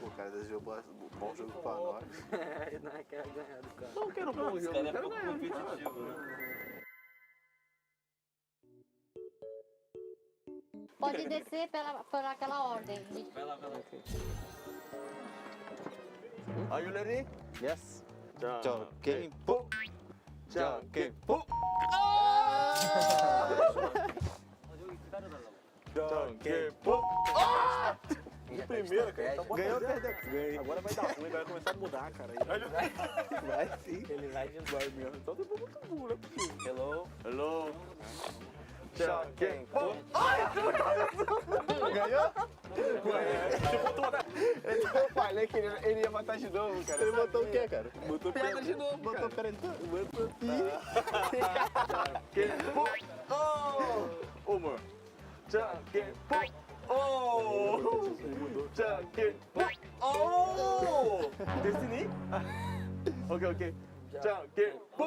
O cara desejou bom jogo pra nós. Não é quer ganhar do cara. Não quero um bom jogo, eu quero ganhar. Competitivo, né? Pode descer por aquela ordem. Vai lá. Are you ready? Yes. Jockey, pô. Jockey, pô. Jockey, pô. De primeira, cara. Então Ganhou ou perdeu? Ganhei. Agora vai dar ruim, vai começar a mudar, cara. Vai sim. Ele vai de Vai mesmo. Então tem muito burro, não é possível. Hello. Hello. Jockey, pô. Ganhou? Eu falei que ele ia matar de novo, cara. Ele botou o quê, cara? Botou pedra de novo, Botou perentão? Botou Jockey, pô. Oh! Ô, mano. Jockey, pô. Oh! Jockey, pô. Oh! Destiny? Ok. Jockey, pô.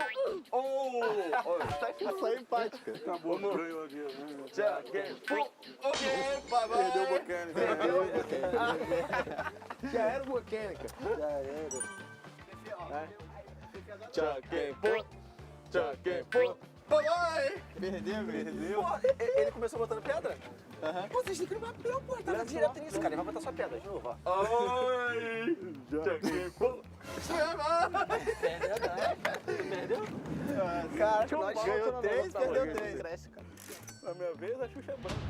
Oh! Foi empate, cara. Acabou, ganhou aqui. Jockey, pô. Ok, papai. Perdeu o mecânico. Já era o mecânico. Já era. Jockey, pô. Jockey, pô. Papai! Perdeu. Pô, ele começou botando pedra? Vocês têm que levar pelo, pô. Ele tava direto nisso, cara. Ele vai botar sua pedra de novo, ó. Ai! Jockey, pô. Perdeu? Cara, nós ganhou 3, perdeu ganhou 3. Cresce, cara. Na minha vez, a Xuxa é branca.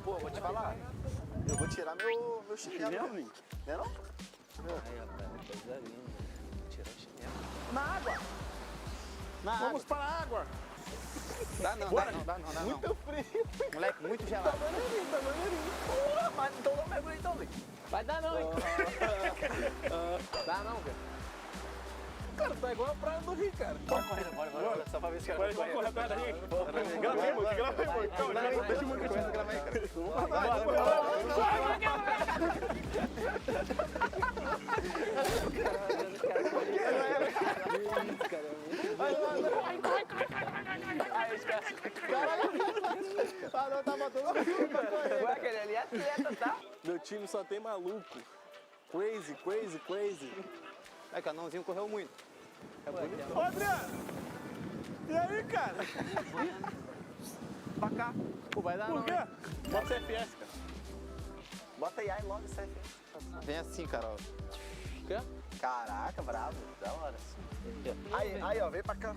Pô, vou te falar. Eu vou tirar meu chinelo. Não é não? Aí, rapaz, coisa linda. Tirou o chinelo. Na água! Vamos para a água! Dá não. Muito frio! Moleque, muito gelado. Tá maneirinho. Porra, mas então não mergulha então, velho. Vai dar não, hein? Dá não, cara. Cara, tá igual a praia do Rio, cara. Bora correndo, bora. Só pra ver se o cara Vai correr atrás da gente. Gravei muito. Então, deixa o muito Começa a gravar aí, cara. Tá botando Ué, aquele ali é atleta, tá? Meu time só tem maluco. Crazy. É que o anãozinho correu muito. Ô, Adriano! E aí, cara? Pra cá. Pô, vai dar Por não. quê? Bota CFS, cara. Bota aí logo isso aí. Vem assim, cara, ó. Quê? Caraca, bravo. Da hora. Aí, ó, vem pra cá.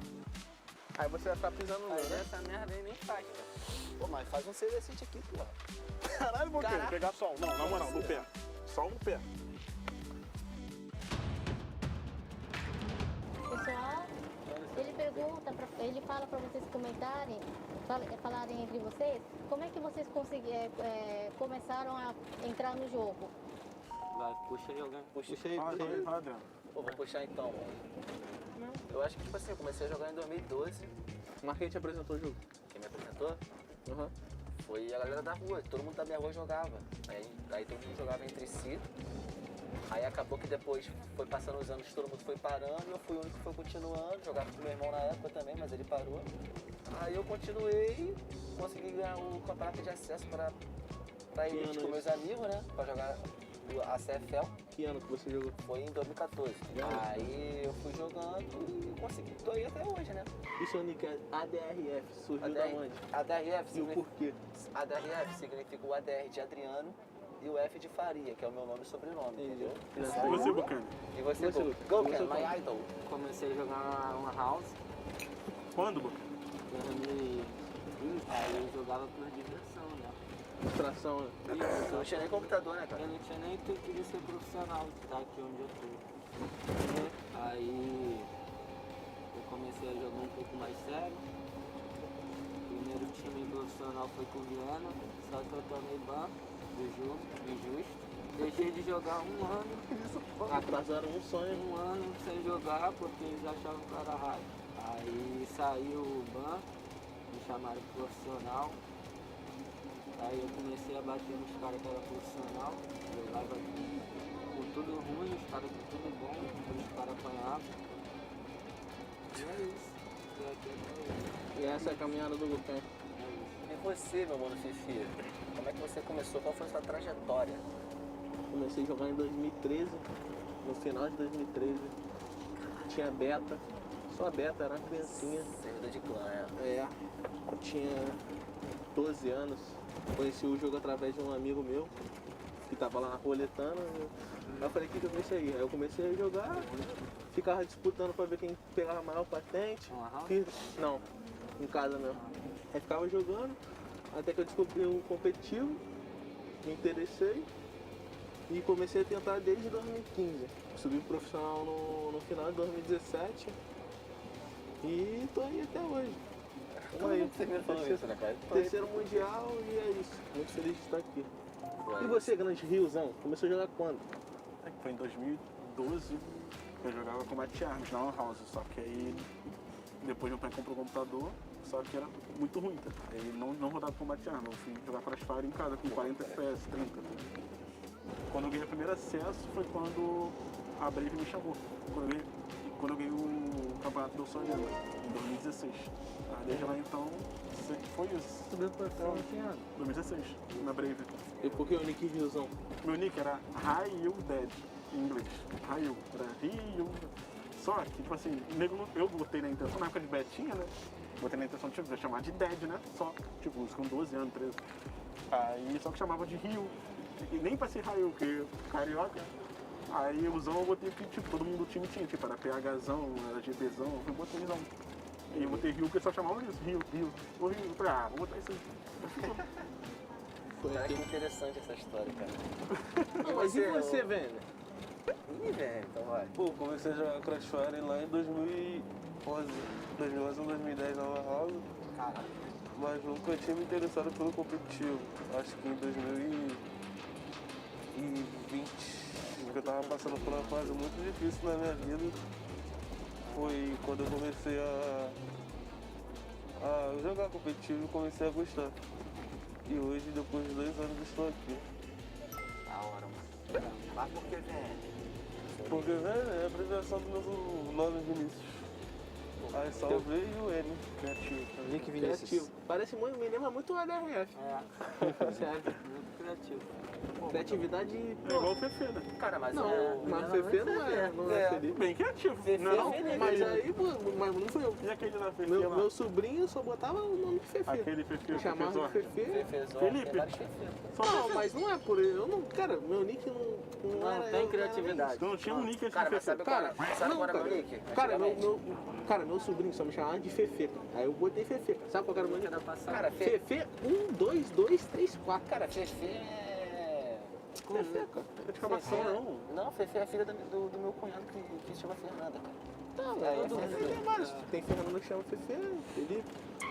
Aí você vai ficar pisando no Aí né? essa merda aí nem faz, cara. Pô, mas faz um C decente aqui, pô. Caralho, por quê? Pegar sol. Não, na moral, no pé. Sol no pé. Pessoal, ele fala para vocês comentarem, falarem entre vocês, como é que vocês começaram a entrar no jogo? Vai, puxa aí alguém. Puxa aí. Adriano. Pô, vou puxar então, mano. Eu acho que, tipo assim, eu comecei a jogar em 2012. Mas quem te apresentou o jogo? Quem me apresentou Uhum. foi a galera da rua. Todo mundo da minha rua jogava. Aí todo mundo jogava entre si. Aí acabou que depois foi passando os anos, todo mundo foi parando. Eu fui o único que foi continuando. Jogava com meu irmão na época também, mas ele parou. Aí eu continuei, consegui ganhar o campeonato de acesso para elite com meus amigos, né? Pra jogar a CFL. Que ano que você jogou? Foi em 2014. Aí eu fui jogando e consegui. Tô aí até hoje, né? E seu nick é ADRF, surgiu da onde? ADRF E o porquê? ADRF significa o ADR de Adriano e o F de Faria, que é o meu nome e sobrenome, entendeu? E você, Bucano? E você, Lucas? Go, Ken, my idol. Comecei a jogar uma house, Quando, Bucano? aí eu jogava por diversão, né? Distração, né? Isso, não tinha nem computador, né, cara? Eu não tinha nem intuito de ser profissional, de estar aqui onde eu tô. Aí eu comecei a jogar um pouco mais sério. O primeiro time profissional foi com o Viana, só que eu tomei ban do jogo, injusto. Deixei de jogar um ano. Atrasaram um sonho. Um ano sem jogar porque eles achavam que era raio. Aí saiu o ban, me chamaram de profissional. Aí eu comecei a bater nos caras que eram profissional, jogava com tudo ruim, os caras com tudo bom, os caras apanhavam. E é isso. E essa é a caminhada do Lucão. E você, meu mano Fifi, como é que você começou? Qual foi a sua trajetória? Comecei a jogar em 2013, no final de 2013. Tinha beta, só beta, era uma criancinha. Servidor de clã, É, eu tinha 12 anos. Conheci o jogo através de um amigo meu, que tava lá roletando. Aí eu falei, o que eu comecei aí? Aí eu comecei a jogar, ficava disputando pra ver quem pegava a maior patente. Não, em casa mesmo. Aí ficava jogando, até que eu descobri o competitivo, me interessei e comecei a tentar desde 2015. Subi pro profissional no final de 2017 e tô aí até hoje. Como é que você me falou isso, né, cara? Terceiro mundial e é isso. Muito feliz de estar aqui. E você, grande Riozão, começou a jogar quando? Foi em 2012 que eu jogava Combate Arms na Lan House, só que aí depois meu pai comprou um computador, só que era muito ruim, tá? Aí não rodava Combate Arms, eu fui jogar CROSSFIRE em casa com 40 FPS, 30. Quando eu ganhei o primeiro acesso foi quando a Brave me chamou. Quando eu ganhei o campeonato do Sonho em 2016. Desde lá então, sempre foi isso. Subiu pro profissional em que ano? 2016, na Brave. E por que o Nick Riozão? Meu nick era Rail Dead, em inglês. Rail, era Rio. Só que, tipo assim, eu botei na intenção, na época de Betinha, né? Botei na intenção de chamar de Dead, né? Só, tipo, com 12 anos, 13. Aí só que chamava de Rio. E nem pra ser Rail, porque carioca. Aí o Zão eu botei que, tipo, todo mundo do time tinha, tipo, era PHzão, era GBzão, eu botei Zão. E eu botei Rio, porque só chamavam isso, Rio. O Rio, eu falei, vou botar isso aí. Cara, que interessante essa história, cara. Mas e você, velho? Ih, velho, então vai. Pô, comecei a jogar CROSSFIRE lá em 2011, 2011 ou 2010 na Lan House. Caraca. Mas nunca tinha me interessado pelo competitivo. Acho que em 2020, porque eu tava passando por uma fase muito difícil na minha vida. Foi quando eu comecei a jogar competitivo e comecei a gostar. E hoje, depois de 2 anos, estou aqui. Da hora, mano. Mas por que, velho? Porque, velho, é a abreviação do meu nome Vinícius. Aí só o V e o N. Criativo. Nick Criativo. Parece muito, me lembra muito o ADRF. É. Sério. Muito criativo. Criatividade. É igual o Fefe, né? Cara, mas Não, mas Fefe não é feliz. Bem criativo. Não, Mas aí, pô, mas não foi eu. E aquele da Fefe lá? Meu sobrinho só botava o nome de Fefe. Aquele Fefe, Me chamava de Fefe. Felipe. Não, mas não é por eu não. Cara, meu nick não era. tem eu, criatividade. Então não tinha um nick assim Cara, mas Fefe. sabe qual era meu nick? Cara, meu sobrinho só me chamava de Fefe, cara. Aí eu botei Fefe. Sabe qual era o meu nick? Cara, Fefe 1, 2, 2, 3, 4. Cara, Fefe é... Fefe, cara. Não tinha maçã, não. Não, Fefe é a filha do meu cunhado que se chama Fernanda, cara. Não, Aí, tem vários. Tem Fernando que chama Fefe, Felipe.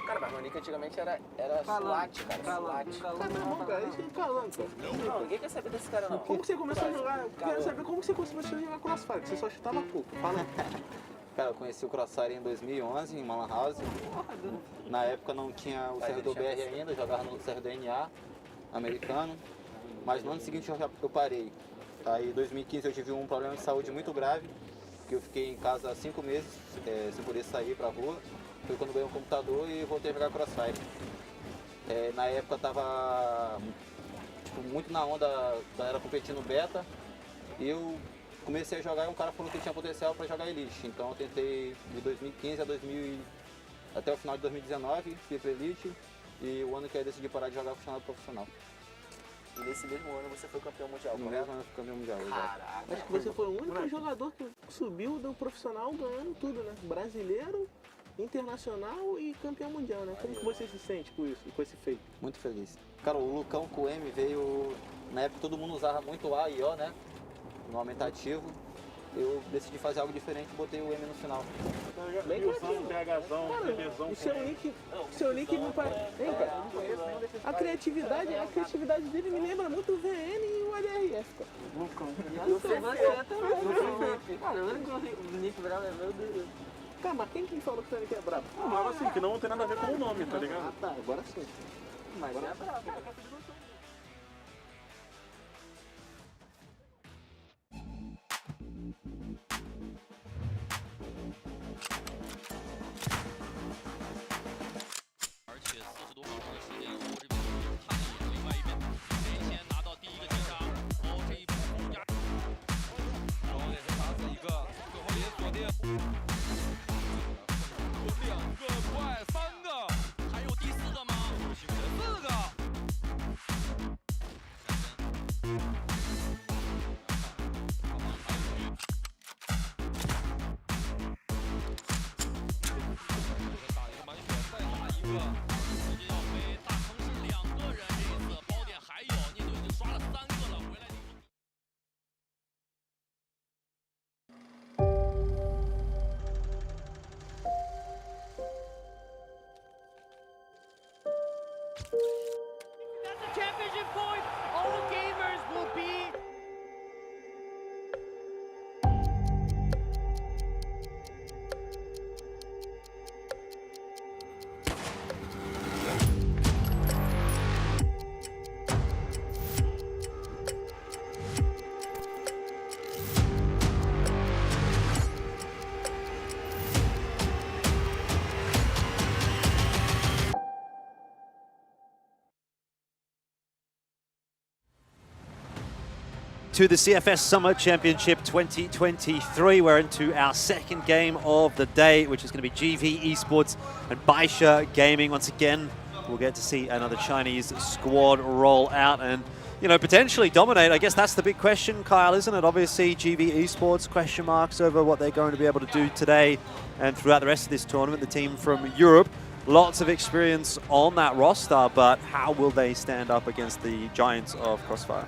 Cara, mas meu nick antigamente era Sulat, cara. Sulat. Cara, meu irmão, cara, a gente não calando, cara. Não, ninguém quer saber desse cara, não. Como que você começou a jogar? Eu quero saber como que você começou a jogar CROSSFIRE, que você só chutava pouco. Fala. Cara, eu conheci o CROSSFIRE em 2011, em uma Lan House. Na época não tinha o servidor BR ainda, eu jogava no servidor NA, americano. Mas no ano seguinte eu parei. Aí em 2015 eu tive um problema de saúde muito grave, que eu fiquei em casa 5 meses, sem poder sair pra rua. Foi quando ganhei um computador e voltei a jogar CROSSFIRE. Na época eu tava muito na onda da galera competindo beta. E eu comecei a jogar e um cara falou que tinha potencial para jogar Elite. Então eu tentei de 2015 até o final de 2019, fui para Elite. E o ano que eu decidi parar de jogar funcionário profissional. E nesse mesmo ano você foi campeão mundial, No correto? mesmo ano eu fui campeão mundial. Caraca. Acho que você foi o único jogador que subiu do profissional ganhando tudo, né? Brasileiro, internacional e campeão mundial, né? Como que você se sente com isso, com esse feito? Muito feliz. Cara, o Lucão com o M veio... Na época todo mundo usava muito A e O, né? No aumentativo. Eu decidi fazer algo diferente e botei o M no final. Bem criativo. PHzão, Cara, BBzão. o seu nick me parece... Hein, cara? A criatividade dele me lembra muito o VN e o ADRF, cara. Lucão. Eu sei você também. Cara, o único nick bravo é meu Deus. Cara, mas quem que falou que seu nick é brabo? Não, mas assim, que não tem nada a ver com o nome, tá ligado? Ah, tá, agora sim. Mas é bravo. That's the championship point. All gamers will be. To the CFS Summer Championship 2023. We're into our second game of the day, which is going to be GV Esports and BaiSha Gaming. Once again, we'll get to see another Chinese squad roll out and, you know, potentially dominate. I guess that's the big question, Kyle, isn't it? Obviously, GV Esports, question marks over what they're going to be able to do today and throughout the rest of this tournament. The team from Europe, lots of experience on that roster, but how will they stand up against the giants of CROSSFIRE?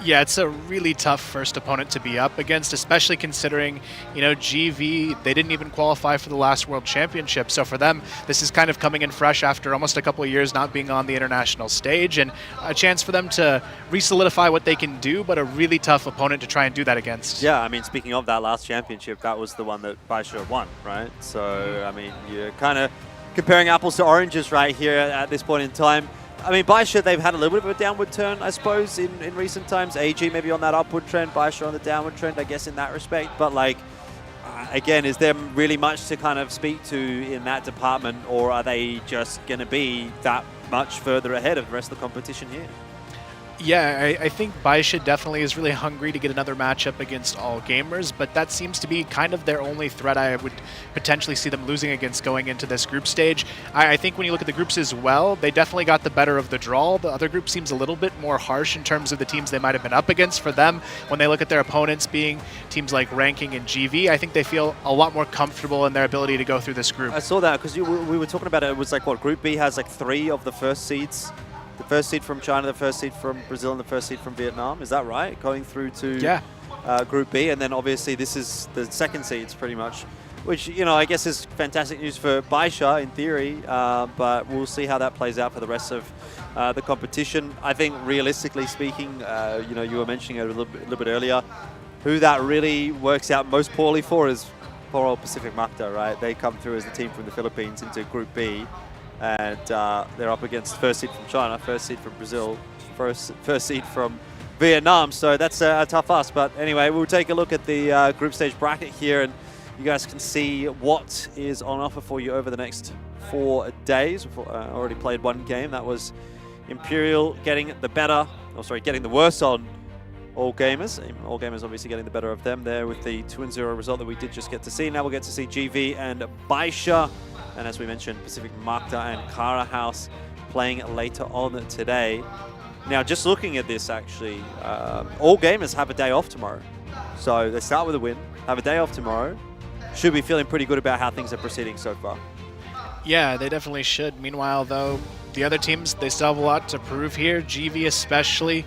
Yeah, it's a really tough first opponent to be up against, especially considering, you know, GV, they didn't even qualify for the last World Championship. So for them, this is kind of coming in fresh after almost a couple of years not being on the international stage, and a chance for them to re-solidify what they can do, but a really tough opponent to try and do that against. Yeah, I mean, speaking of that last championship, that was the one that BaiSha won, right? So, I mean, you're kind of comparing apples to oranges right here at this point in time. I mean, BaiSha, they've had a little bit of a downward turn, I suppose, in recent times. AG maybe on that upward trend, BaiSha on the downward trend, I guess, in that respect. But, like, again, is there really much to kind of speak to in that department, or are they just going to be that much further ahead of the rest of the competition here? Yeah, I think BaiSha definitely is really hungry to get another matchup against all gamers, but that seems to be kind of their only threat I would potentially see them losing against going into this group stage. I think when you look at the groups as well, they definitely got the better of the draw. The other group seems a little bit more harsh in terms of the teams they might have been up against. For them, when they look at their opponents being teams like Ranking and GV, I think they feel a lot more comfortable in their ability to go through this group. I saw that because we were talking about it. It was like, what, Group B has like 3 of the first seeds. The first seed from China, the first seed from Brazil, and the first seed from Vietnam. Is that right? Going through to Group B, and then obviously this is the second seeds pretty much, which, you know, I guess is fantastic news for BaiSha in theory, but we'll see how that plays out for the rest of the competition. I think realistically speaking, you know, you were mentioning it a little bit earlier, who that really works out most poorly for is poor old Pacific Macta, right? They come through as the team from the Philippines into Group B. And they're up against first seed from China, first seed from Brazil, first seed from Vietnam. So that's a tough ask. But anyway, we'll take a look at the group stage bracket here, and you guys can see what is on offer for you over the next 4 days. We've already played one game. That was Imperial getting the worse on All Gamers. All Gamers obviously getting the better of them there with the 2-0 result that we did just get to see. Now we'll get to see GV and BaiSha. And as we mentioned, Pacific Macta and Kara House playing later on today. Now, just looking at this, actually, all gamers have a day off tomorrow. So they start with a win, have a day off tomorrow. Should be feeling pretty good about how things are proceeding so far. Yeah, they definitely should. Meanwhile, though, the other teams, they still have a lot to prove here. GV especially.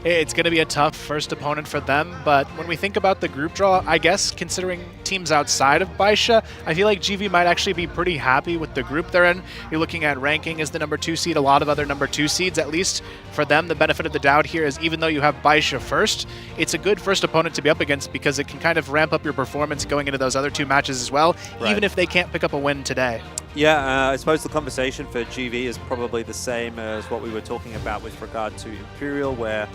It's going to be a tough first opponent for them, but when we think about the group draw, I guess considering teams outside of BaiSha, I feel like GV might actually be pretty happy with the group they're in. You're looking at Ranking as the number 2 seed, a lot of other number 2 seeds. At least for them, the benefit of the doubt here is even though you have BaiSha first, it's a good first opponent to be up against because it can kind of ramp up your performance going into those other 2 matches as well, even if they can't pick up a win today. Yeah, I suppose the conversation for GV is probably the same as what we were talking about with regard to Imperial, where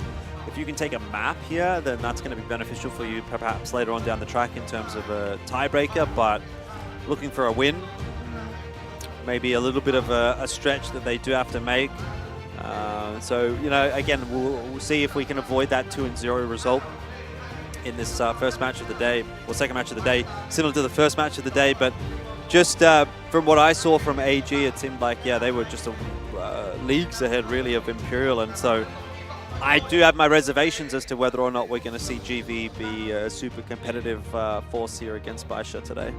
if you can take a map here, then that's going to be beneficial for you perhaps later on down the track in terms of a tiebreaker, but looking for a win, maybe a little bit of a stretch that they do have to make. So, you know, again, we'll see if we can avoid that 2-0 result in this first match of the day, or second match of the day, similar to the first match of the day, but just from what I saw from AG, it seemed like, yeah, they were just leagues ahead, really, of Imperial. And so I do have my reservations as to whether or not we're going to see GV be a super competitive force here against BaiSha today.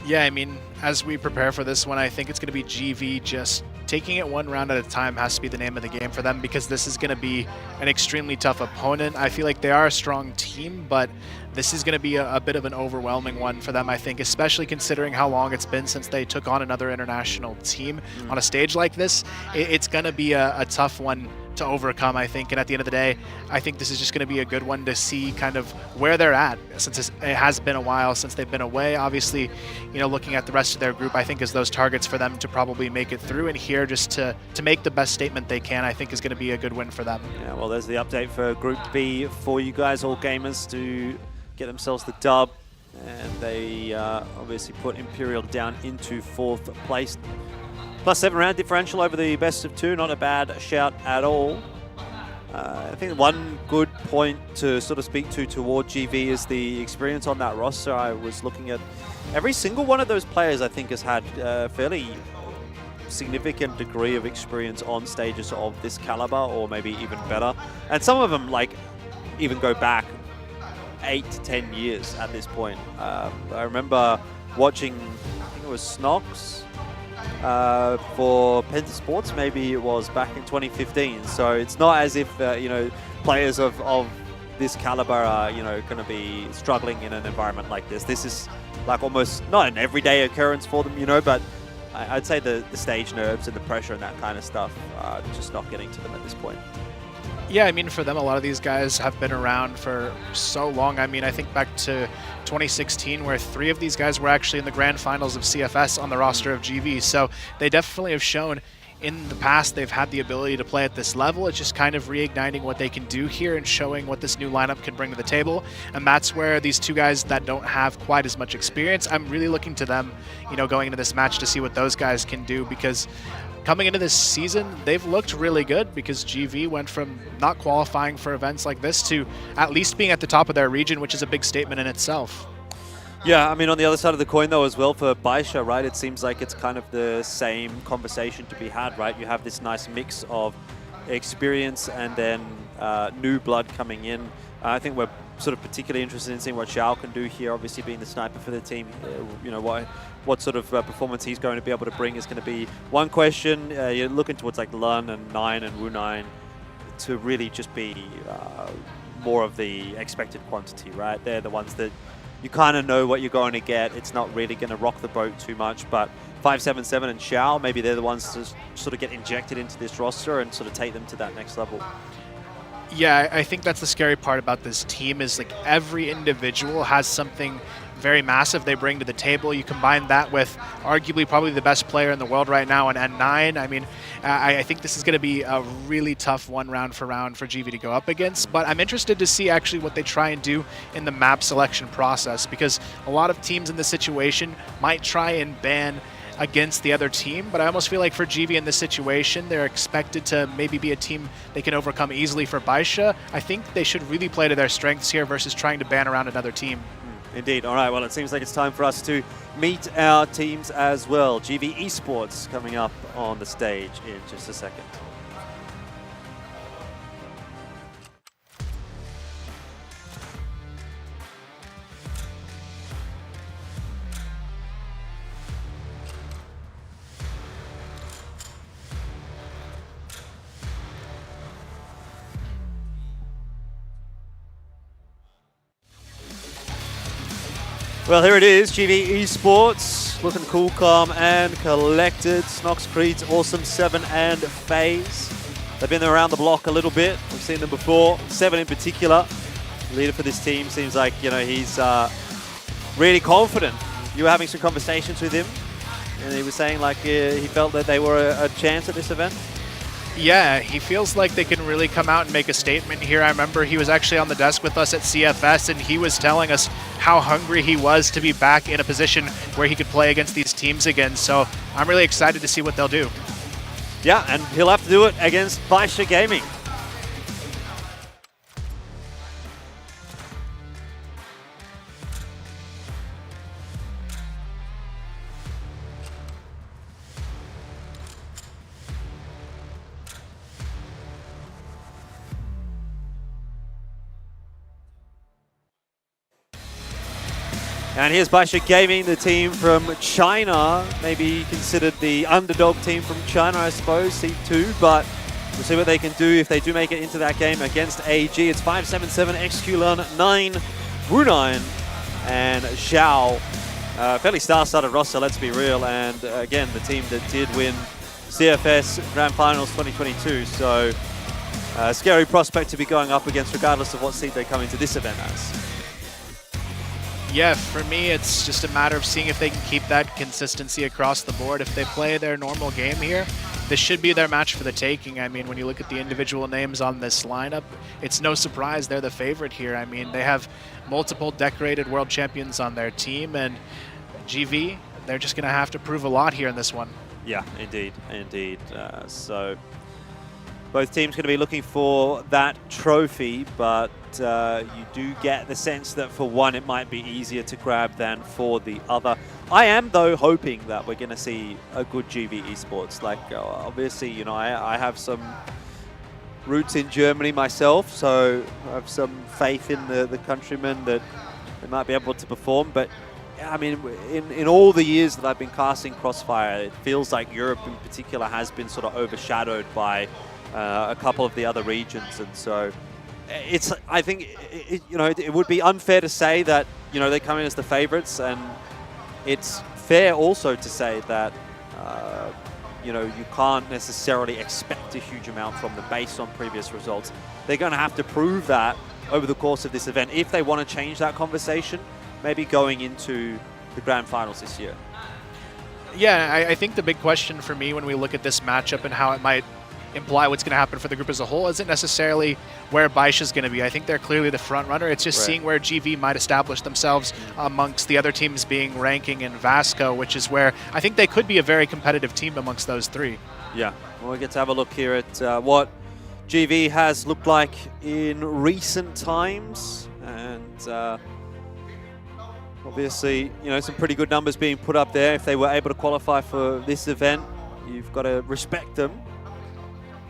Yeah, I mean, as we prepare for this one, I think it's going to be GV just taking it one round at a time has to be the name of the game for them, because this is going to be an extremely tough opponent. I feel like they are a strong team, but this is going to be a bit of an overwhelming one for them, I think, especially considering how long it's been since they took on another international team on a stage like this. It's going to be a tough one to overcome, I think. And at the end of the day, I think this is just going to be a good one to see kind of where they're at, since it has been a while since they've been away. Obviously, you know, looking at the rest of their group, I think is those targets for them to probably make it through. And here, just to make the best statement they can, I think is going to be a good win for them. Yeah, well, there's the update for Group B for you guys, all gamers, to get themselves the dub. And they obviously put Imperial down into 4th place. +7 round differential over the best of 2, not a bad shout at all. I think one good point to sort of speak to toward GV is the experience on that roster. I was looking at every single one of those players, I think, has had a fairly significant degree of experience on stages of this caliber, or maybe even better. And some of them, like, even go back 8 to 10 years at this point. I remember watching, I think it was Snox, for Penta Sports, maybe it was back in 2015. So it's not as if you know, players of this caliber are, you know, going to be struggling in an environment like this. This is like almost not an everyday occurrence for them, you know, but I'd say the stage nerves and the pressure and that kind of stuff are just not getting to them at this point. Yeah, I mean, for them, a lot of these guys have been around for so long. I mean, I think back to 2016, where 3 of these guys were actually in the grand finals of CFS on the roster of GV. So they definitely have shown in the past they've had the ability to play at this level. It's just kind of reigniting what they can do here and showing what this new lineup can bring to the table. And that's where these 2 guys that don't have quite as much experience, I'm really looking to them, you know, going into this match to see what those guys can do, because coming into this season, they've looked really good, because GV went from not qualifying for events like this to at least being at the top of their region, which is a big statement in itself. Yeah, I mean, on the other side of the coin, though, as well, for BaiSha, right, it seems like it's kind of the same conversation to be had, right? You have this nice mix of experience and then new blood coming in. I think we're sort of particularly interested in seeing what Xiao can do here, obviously being the sniper for the team. You know, what sort of performance he's going to be able to bring is going to be one question. You're looking towards like Lun and Nine and Wu Nine to really just be more of the expected quantity, right? They're the ones that you kind of know what you're going to get. It's not really going to rock the boat too much, but 577 and Xiao, maybe they're the ones to sort of get injected into this roster and sort of take them to that next level. Yeah, I think that's the scary part about this team, is like every individual has something very massive they bring to the table. You combine that with arguably probably the best player in the world right now in N9. I mean, I think this is going to be a really tough one round for GV to go up against, but I'm interested to see actually what they try and do in the map selection process, because a lot of teams in this situation might try and ban against the other team, but I almost feel like for GV in this situation, they're expected to maybe be a team they can overcome easily. For BaiSha, I think they should really play to their strengths here versus trying to ban around another team. Indeed. All right, well, it seems like it's time for us to meet our teams as well. GV Esports coming up on the stage in just a second. Well, here it is, GV Esports, looking cool, calm, and collected. Snox, Creeds, Awesome, 7, and FaZe. They've been around the block a little bit. We've seen them before. 7 in particular, leader for this team, seems like, you know, he's really confident. You were having some conversations with him, and he was saying like he felt that they were a chance at this event. Yeah, he feels like they can really come out and make a statement here. I remember he was actually on the desk with us at CFS, and he was telling us how hungry he was to be back in a position where he could play against these teams again. So I'm really excited to see what they'll do. Yeah, and he'll have to do it against BaiSha Gaming. And here's BaiSha Gaming, the team from China, maybe considered the underdog team from China, I suppose, Seed 2, but we'll see what they can do if they do make it into that game against AG. It's 577, XQLun 9, Wu9, and Xiao. Fairly star-studded roster, let's be real, and again, the team that did win CFS Grand Finals 2022, so a scary prospect to be going up against regardless of what seed they come into this event as. Yeah, for me, it's just a matter of seeing if they can keep that consistency across the board. If they play their normal game here, this should be their match for the taking. I mean, when you look at the individual names on this lineup, it's no surprise they're the favorite here. I mean, they have multiple decorated world champions on their team, and GV, they're just going to have to prove a lot here in this one. Yeah, indeed, indeed. So both teams going to be looking for that trophy, but you do get the sense that for one it might be easier to grab than for the other. I am, though, hoping that we're going to see a good GV esports. Like, obviously, you know, I have some roots in Germany myself, so I have some faith in the countrymen that they might be able to perform. But, I mean, in all the years that I've been casting CROSSFIRE, it feels like Europe in particular has been sort of overshadowed by a couple of the other regions, and so I think it would be unfair to say that they come in as the favorites, and it's fair also to say that you can't necessarily expect a huge amount from them based on previous results. They're going to have to prove that over the course of this event if they want to change that conversation, maybe going into the Grand Finals this year. Yeah, I think the big question for me when we look at this matchup and how it might imply what's going to happen for the group as a whole isn't necessarily where BaiSha is going to be. I think they're clearly the front runner. It's just seeing where GV might establish themselves amongst the other teams being Ranking and Vasco, which is where I think they could be a very competitive team amongst those three. Yeah, well, we get to have a look here at what GV has looked like in recent times, and obviously, some pretty good numbers being put up there. If they were able to qualify for this event, you've got to respect them.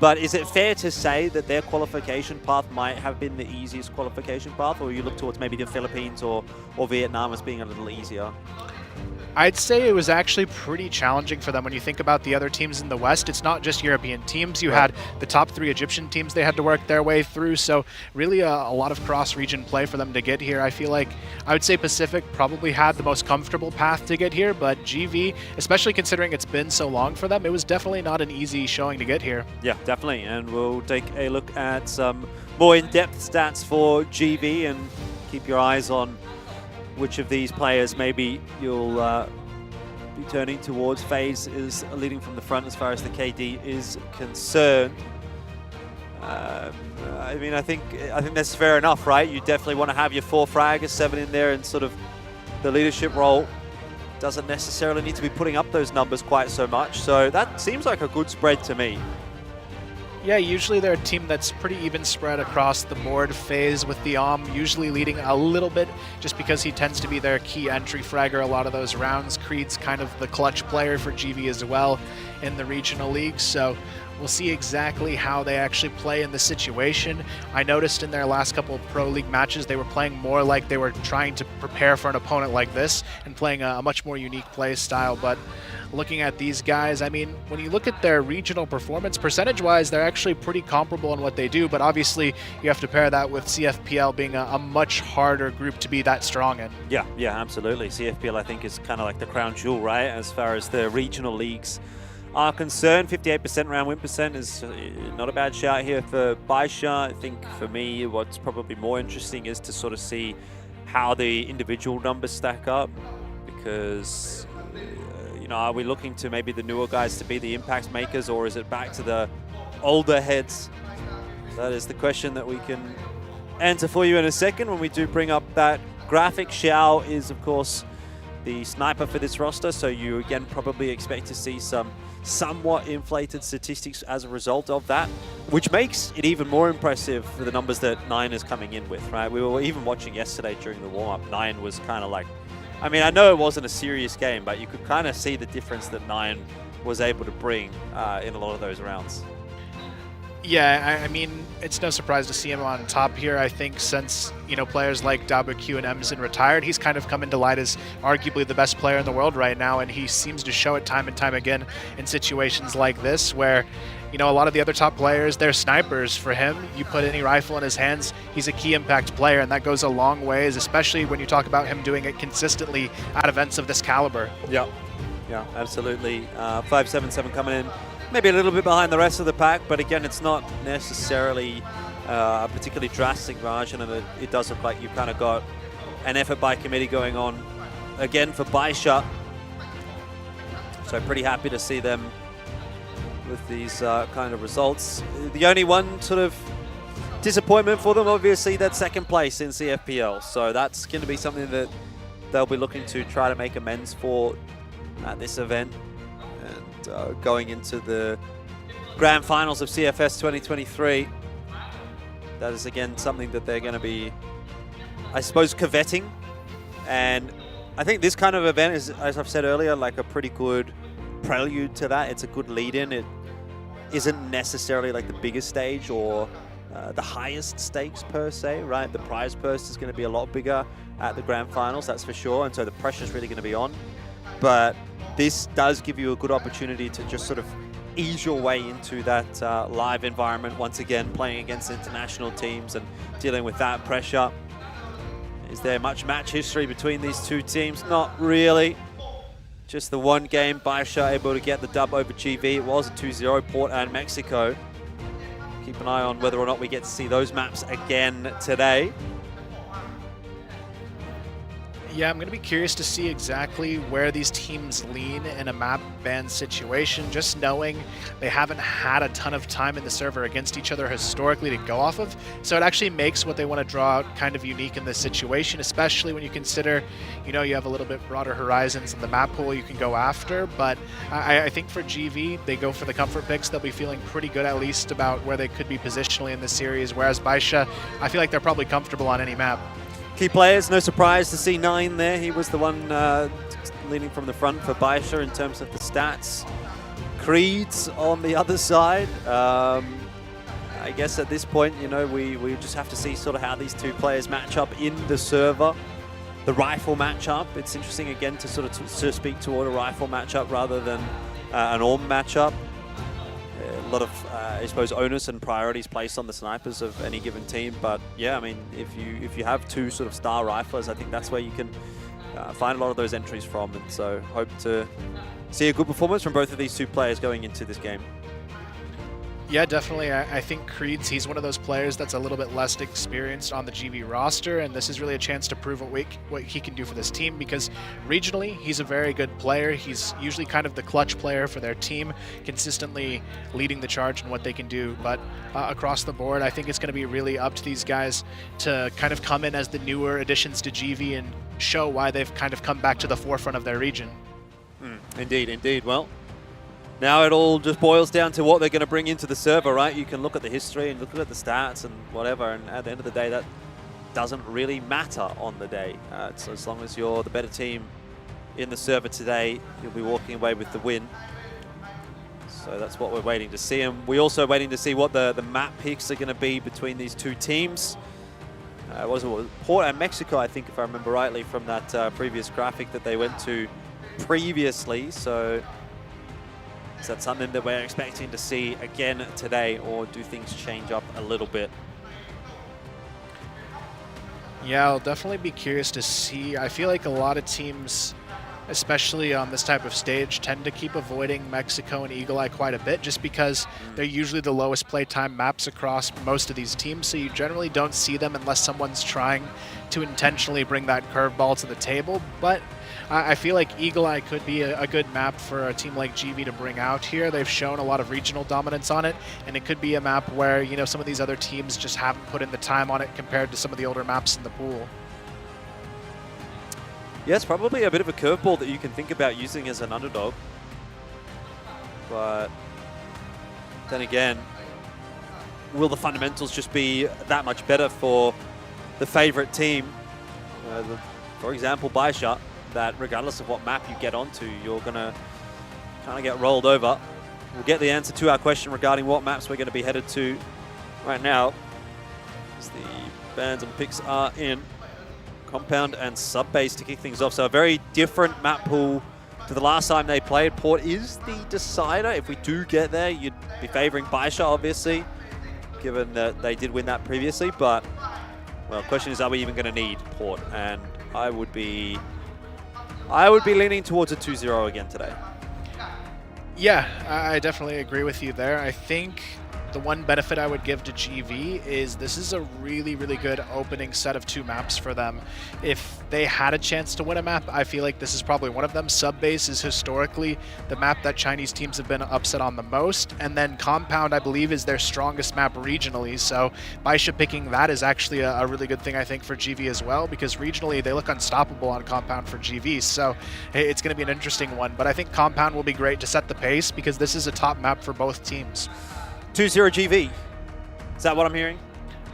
But is it fair to say that their qualification path might have been the easiest qualification path, or you look towards maybe the Philippines or Vietnam as being a little easier? I'd say it was actually pretty challenging for them. When you think about the other teams in the West, it's not just European teams. You had the top 3 Egyptian teams they had to work their way through, so really a lot of cross-region play for them to get here. I feel like I would say Pacific probably had the most comfortable path to get here, but GV, especially considering it's been so long for them, it was definitely not an easy showing to get here. Yeah, definitely, and we'll take a look at some more in-depth stats for GV and keep your eyes on which of these players maybe you'll be turning towards. FaZe is leading from the front as far as the KD is concerned. I mean, I think that's fair enough, right? You definitely want to have your 4 fraggers, 7 in there, and sort of the leadership role doesn't necessarily need to be putting up those numbers quite so much. So that seems like a good spread to me. Yeah, usually they're a team that's pretty even spread across the board. FaZe with the usually leading a little bit just because he tends to be their key entry fragger a lot of those rounds. Creed's kind of the clutch player for GV as well in the regional leagues, so we'll see exactly how they actually play in the situation. I noticed in their last couple of Pro League matches they were playing more like they were trying to prepare for an opponent like this and playing a much more unique play style, but looking at these guys, I mean, when you look at their regional performance, percentage-wise, they're actually pretty comparable in what they do, but obviously you have to pair that with CFPL being a much harder group to be that strong in. Yeah, absolutely. CFPL, I think, is kind of like the crown jewel, right, as far as the regional leagues are concerned. 58% round win percent is not a bad shout here for BaiSha. I think for me, what's probably more interesting is to sort of see how the individual numbers stack up, because are we looking to maybe the newer guys to be the impact makers, or is it back to the older heads? That is the question that we can answer for you in a second when we do bring up that graphic. Xiao is, of course, the sniper for this roster, so you again probably expect to see some somewhat inflated statistics as a result of that, which makes it even more impressive for the numbers that 9 is coming in with, right? We were even watching yesterday during the warm-up. 9 was kind of like, I mean, I know it wasn't a serious game, but you could kind of see the difference that 9 was able to bring in a lot of those rounds. Yeah, I mean, it's no surprise to see him on top here. I think since, players like WQ and Emson retired, he's kind of come into light as arguably the best player in the world right now, and he seems to show it time and time again in situations like this where, a lot of the other top players, they're snipers. For him, you put any rifle in his hands, he's a key impact player, and that goes a long ways, especially when you talk about him doing it consistently at events of this caliber. Yeah, absolutely. 577 coming in. Maybe a little bit behind the rest of the pack, but again, it's not necessarily a particularly drastic margin, and it does look like you've kind of got an effort by committee going on again for BaiSha. So pretty happy to see them with these kind of results. The only one sort of disappointment for them, obviously, that second place in CFPL. So that's going to be something that they'll be looking to try to make amends for at this event. Going into the grand finals of CFS 2023, that is again something that they're going to be, I suppose, coveting. And I think this kind of event is, as I've said earlier, like a pretty good prelude to that. It's a good lead-in. It isn't necessarily like the biggest stage or the highest stakes per se, right? The prize purse is going to be a lot bigger at the grand finals, that's for sure. And so the pressure is really going to be on. But this does give you a good opportunity to just sort of ease your way into that live environment once again, playing against international teams and dealing with that pressure. Is there much match history between these two teams? Not really. Just the one game, BaiSha able to get the dub over GV. It was a 2-0, Port and Mexico. Keep an eye on whether or not we get to see those maps again today. Yeah, I'm going to be curious to see exactly where these teams lean in a map ban situation, just knowing they haven't had a ton of time in the server against each other historically to go off of. So it actually makes what they want to draw out kind of unique in this situation, especially when you consider, you have a little bit broader horizons in the map pool you can go after. But I think for GV, they go for the comfort picks. They'll be feeling pretty good at least about where they could be positionally in this series, whereas BaiSha, I feel like they're probably comfortable on any map. Key players, no surprise to see 9 there. He was the one leading from the front for BaiSha in terms of the stats. Creeds on the other side. I guess at this point, we just have to see sort of how these two players match up in the server. The rifle matchup, it's interesting again to sort of to speak toward a rifle matchup rather than an ARM matchup. A lot of, I suppose, onus and priorities placed on the snipers of any given team. But yeah, I mean, if you have two sort of star riflers, I think that's where you can find a lot of those entries from. And so hope to see a good performance from both of these two players going into this game. Yeah, definitely. I think Creeds, he's one of those players that's a little bit less experienced on the GV roster, and this is really a chance to prove what he can do for this team, because regionally, he's a very good player. He's usually kind of the clutch player for their team, consistently leading the charge in what they can do. But across the board, I think it's going to be really up to these guys to kind of come in as the newer additions to GV and show why they've kind of come back to the forefront of their region. Indeed, indeed. Well, now it all just boils down to what they're going to bring into the server, right? You can look at the history and look at the stats and whatever, and at the end of the day, that doesn't really matter on the day. So as long as you're the better team in the server today, you'll be walking away with the win. So that's what we're waiting to see. And we're also waiting to see what the map picks are going to be between these two teams. It was Port and Mexico, I think, if I remember rightly, from that previous graphic that they went to previously. So is that something that we're expecting to see again today, or do things change up a little bit? Yeah, I'll definitely be curious to see. I feel like a lot of teams, especially on this type of stage, tend to keep avoiding Mexico and Eagle Eye quite a bit, just because they're usually the lowest playtime maps across most of these teams, so you generally don't see them unless someone's trying to intentionally bring that curveball to the table. But I feel like Eagle Eye could be a good map for a team like GV to bring out here. They've shown a lot of regional dominance on it, and it could be a map where, you know, some of these other teams just haven't put in the time on it compared to some of the older maps in the pool. Yeah, it's probably a bit of a curveball that you can think about using as an underdog. But then again, will the fundamentals just be that much better for the favorite team? For example, BaiSha, that regardless of what map you get onto, you're going to kind of get rolled over we'll get the answer to our question regarding what maps we're going to be headed to right now. As the bans and picks are in. Compound and Subbase to kick things off. So a very different map pool to the last time they played. Port is the decider. If we do get there, you'd be favoring BaiSha, obviously, given that they did win that previously. But, well, the question is, are we even going to need Port? And I would be leaning towards a 2-0 again today. Yeah, I definitely agree with you there. I think the one benefit I would give to GV is this is a really, really good opening set of 2 maps for them. If they had a chance to win a map, I feel like this is probably one of them. Subbase is historically the map that Chinese teams have been upset on the most, and then Compound, I believe, is their strongest map regionally, so BaiSha picking that is actually a really good thing, I think, for GV as well, because regionally they look unstoppable on Compound for GV, so it's going to be an interesting one. But I think Compound will be great to set the pace, because this is a top map for both teams. 2-0 GV. Is that what I'm hearing?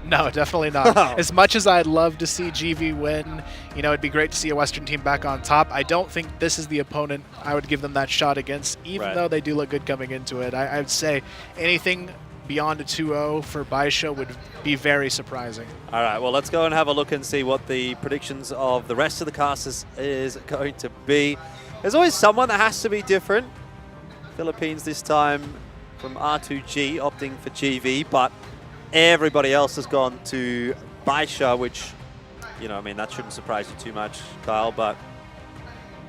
No, definitely not. As much as I'd love to see GV win, you know, it'd be great to see a Western team back on top. I don't think this is the opponent I would give them that shot against, even though they do look good coming into it. I would say anything beyond a 2-0 for BaiSha would be very surprising. All right, well, let's go and have a look and see what the predictions of the rest of the cast is going to be. There's always someone that has to be different. Philippines this time from R2G opting for GV, but everybody else has gone to BaiSha, which, you know, I mean, that shouldn't surprise you too much, Kyle, but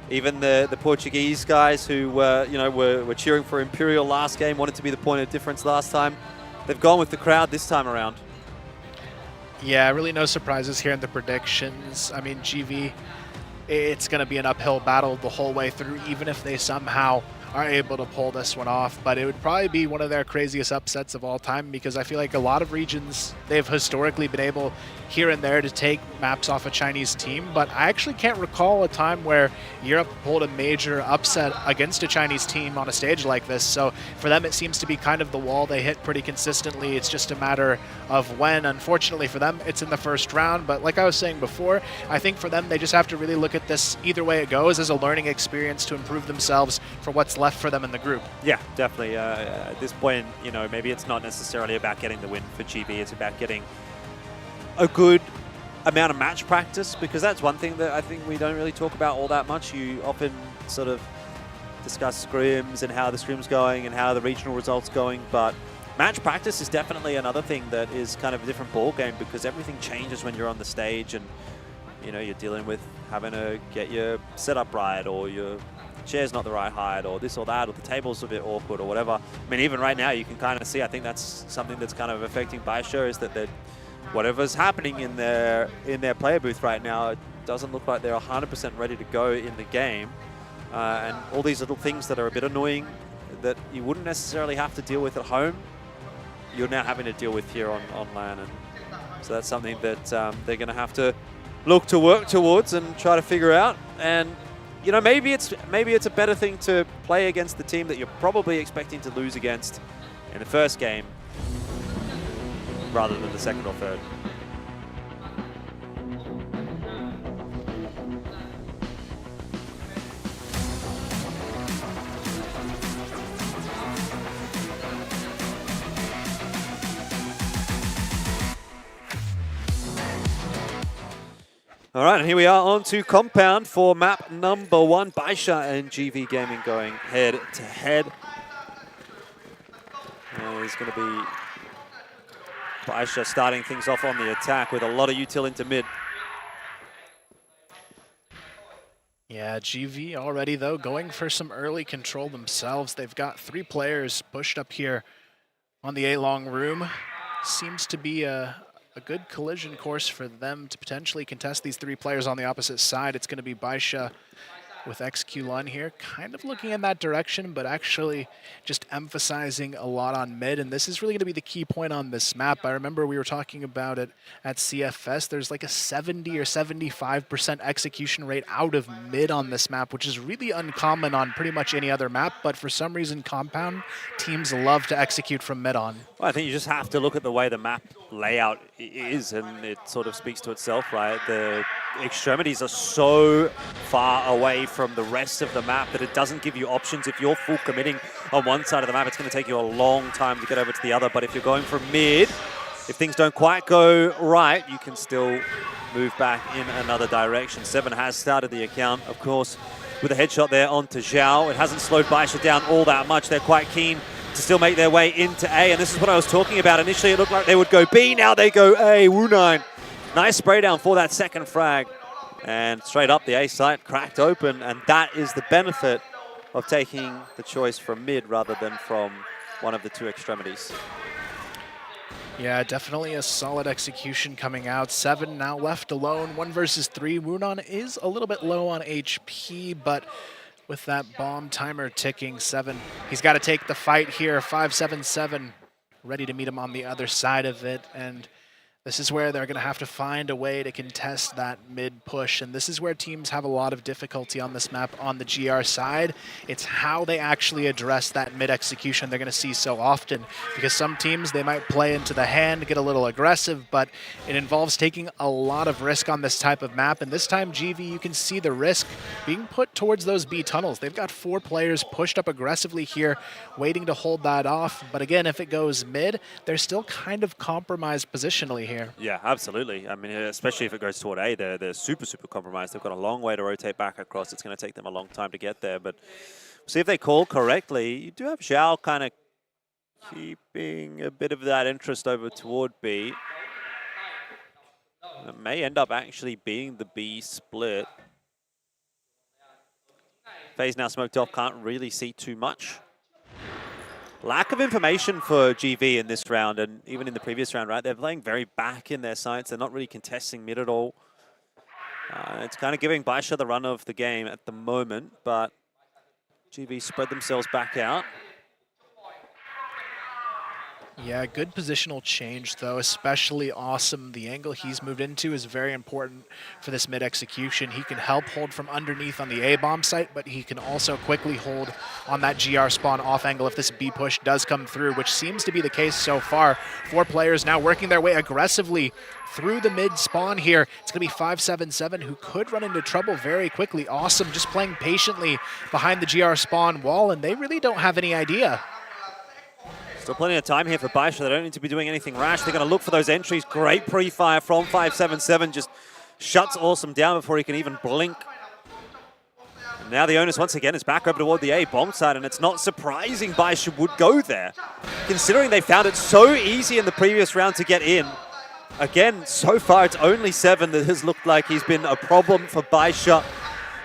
even the Portuguese guys who were cheering for Imperial last game, wanted to be the point of difference last time, they've gone with the crowd this time around. Yeah, really no surprises here in the predictions. I mean, GV, it's going to be an uphill battle the whole way through, even if they somehow are able to pull this one off, but it would probably be one of their craziest upsets of all time, because I feel like a lot of regions, they've historically been able here and there to take maps off a Chinese team, but I actually can't recall a time where Europe pulled a major upset against a Chinese team on a stage like this. So for them, it seems to be kind of the wall they hit pretty consistently. It's just a matter of when. Unfortunately for them, it's in the first round, but like I was saying before, I think for them, they just have to really look at this either way it goes as a learning experience to improve themselves for what's left for them in the group. Yeah, definitely. At this point, you know, maybe it's not necessarily about getting the win for GV. It's about getting a good amount of match practice, because that's one thing that I think we don't really talk about all that much. You often sort of discuss scrims and how the scrim's going and how the regional results going, but match practice is definitely another thing that is kind of a different ball game, because everything changes when you're on the stage, and you know, you're dealing with having to get your setup right, or your chair's not the right height, or this or that, or the table's a bit awkward, or whatever. I mean, even right now, you can kind of see, I think that's something that's kind of affecting BaiSha, is that whatever's happening in their player booth right now, it doesn't look like they're 100% ready to go in the game. And all these little things that are a bit annoying that you wouldn't necessarily have to deal with at home, you're now having to deal with here on LAN. And so that's something that they're going to have to look to work towards and try to figure out. And you know, maybe it's a better thing to play against the team that you're probably expecting to lose against in the first game, rather than the second or third. All right, and here we are on to Compound for map number 1. BaiSha and GV Gaming going head to head. It's going to be BaiSha starting things off on the attack with a lot of util into mid. Yeah, GV already, though, going for some early control themselves. They've got 3 players pushed up here on the A-long room. Seems to be a good collision course for them to potentially contest these 3 players on the opposite side. It's going to be BaiSha with XQ-Lun here, kind of looking in that direction, but actually just emphasizing a lot on mid. And this is really going to be the key point on this map. I remember we were talking about it at CFS. There's like a 70 or 75% execution rate out of mid on this map, which is really uncommon on pretty much any other map. But for some reason, Compound teams love to execute from mid on. Well, I think you just have to look at the way the map layout is, and it sort of speaks to itself, right? extremities are so far away from the rest of the map that it doesn't give you options. If you're full committing on one side of the map, it's going to take you a long time to get over to the other. But if you're going from mid, if things don't quite go right, you can still move back in another direction. Seven has started the account, of course, with a headshot there onto Zhao. It hasn't slowed BaiSha down all that much. They're quite keen to still make their way into A, and this is what I was talking about. Initially, it looked like they would go B. Now they go A. Wu9. Nice spray down for that second frag. And straight up, the A site cracked open, and that is the benefit of taking the choice from mid rather than from one of the two extremities. Yeah, definitely a solid execution coming out. Seven now left alone, 1 versus 3. Wunan is a little bit low on HP, but with that bomb timer ticking, Seven, he's got to take the fight here. 5-7-7, ready to meet him on the other side of it, and this is where they're going to have to find a way to contest that mid push, and this is where teams have a lot of difficulty on this map on the GR side. It's how they actually address that mid execution they're going to see so often, because some teams, they might play into the hand, get a little aggressive, but it involves taking a lot of risk on this type of map, and this time GV, you can see the risk being put towards those B tunnels. They've got 4 players pushed up aggressively here, waiting to hold that off, but again, if it goes mid, they're still kind of compromised positionally here. Yeah, absolutely. I mean, especially if it goes toward A, they're super, super compromised. They've got a long way to rotate back across. It's going to take them a long time to get there. But see if they call correctly. You do have Zhao kind of keeping a bit of that interest over toward B. It may end up actually being the B split. FaZe now smoked off, can't really see too much. Lack of information for GV in this round, and even in the previous round, right? They're playing very back in their sights. They're not really contesting mid at all. It's kind of giving BaiSha the run of the game at the moment, but GV spread themselves back out. Yeah, good positional change, though, especially awesome. The angle he's moved into is very important for this mid-execution. He can help hold from underneath on the A-bomb site, but he can also quickly hold on that GR spawn off angle if this B push does come through, which seems to be the case so far. 4 players now working their way aggressively through the mid spawn here. It's going to be 5-7-7, who could run into trouble very quickly. Awesome, just playing patiently behind the GR spawn wall, and they really don't have any idea. Still plenty of time here for BaiSha. They don't need to be doing anything rash. They're going to look for those entries. Great pre-fire from 5-7-7. Just shuts Awesome down before he can even blink. And now the onus once again is back over toward the A bomb side, and it's not surprising BaiSha would go there, considering they found it so easy in the previous round to get in. Again, so far it's only Seven that has looked like he's been a problem for BaiSha.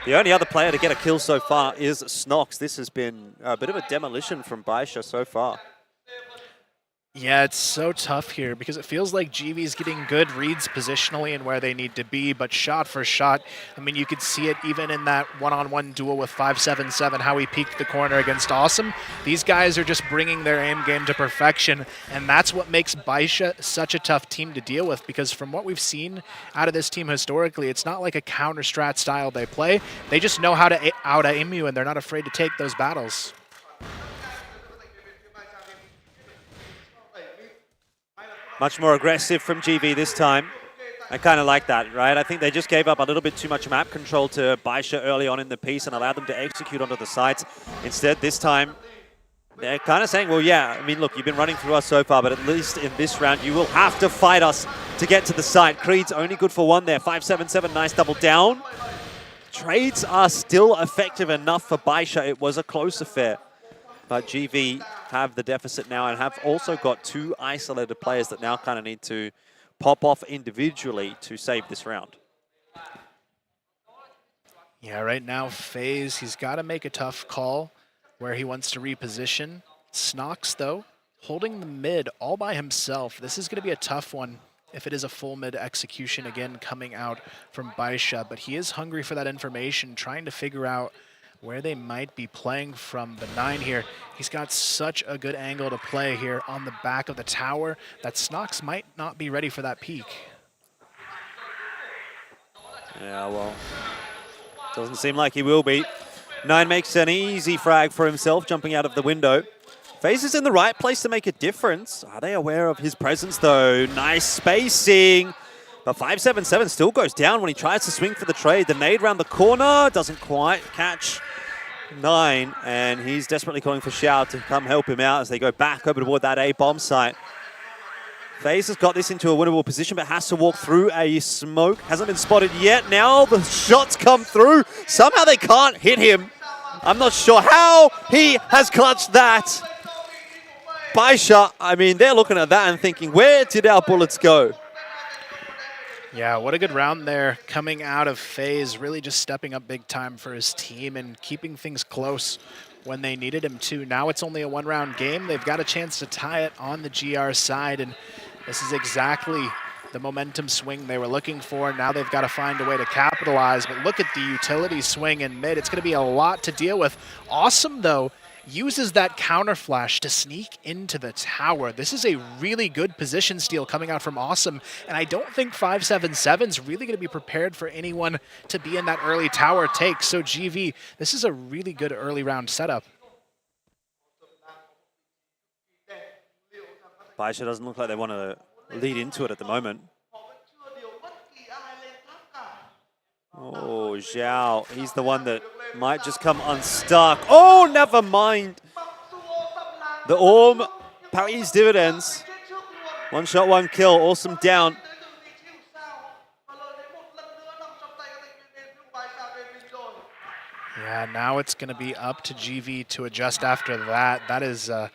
The only other player to get a kill so far is Snox. This has been a bit of a demolition from BaiSha so far. Yeah, it's so tough here because it feels like GV's getting good reads positionally and where they need to be, but shot for shot, I mean, you could see it even in that one-on-one duel with 5-7-7, how he peeked the corner against Awesome. These guys are just bringing their aim game to perfection, and that's what makes BaiSha such a tough team to deal with, because from what we've seen out of this team historically, it's not like a counter-strat style they play. They just know how to out-aim you, and they're not afraid to take those battles. Much more aggressive from GV this time. I kind of like that, right? I think they just gave up a little bit too much map control to BaiSha early on in the piece and allowed them to execute onto the sites. Instead, this time, they're kind of saying, well, yeah, I mean, look, you've been running through us so far, but at least in this round, you will have to fight us to get to the site. Creed's only good for 1 there. 5-7-7, nice double down. Trades are still effective enough for BaiSha. It was a close affair. But GV have the deficit now and have also got 2 isolated players that now kind of need to pop off individually to save this round. Yeah, right now, FaZe, he's got to make a tough call where he wants to reposition. Snox, though, holding the mid all by himself. This is going to be a tough one if it is a full mid execution again coming out from BaiSha, but he is hungry for that information, trying to figure out where they might be playing from. The 9 here, he's got such a good angle to play here on the back of the tower that Snox might not be ready for that peak. Yeah, well, doesn't seem like he will be. 9 makes an easy frag for himself, jumping out of the window. FaZe is in the right place to make a difference. Are they aware of his presence, though? Nice spacing. But 577 still goes down when he tries to swing for the trade. The nade round the corner doesn't quite catch 9, and he's desperately calling for Xiao to come help him out as they go back over toward that A bomb site. FaZe has got this into a winnable position, but has to walk through a smoke. Hasn't been spotted yet. Now the shots come through. Somehow they can't hit him. I'm not sure how he has clutched that. BaiSha, I mean, they're looking at that and thinking, where did our bullets go? Yeah, what a good round there coming out of FaZe, really just stepping up big time for his team and keeping things close when they needed him to. Now it's only a one-round game. They've got a chance to tie it on the GR side, and this is exactly the momentum swing they were looking for. Now they've got to find a way to capitalize, but look at the utility swing in mid. It's going to be a lot to deal with. Awesome, though, uses that counter flash to sneak into the tower. This is a really good position steal coming out from Awesome, and I don't think 577's really going to be prepared for anyone to be in that early tower take. So GV, this is a really good early round setup. BaiSha doesn't look like they want to lead into it at the moment. Oh, Zhao, he's the one that might just come unstuck. Oh, never mind. The Orm parries dividends. 1 shot, 1 kill, Awesome down. Yeah, now it's going to be up to GV to adjust after that. That is a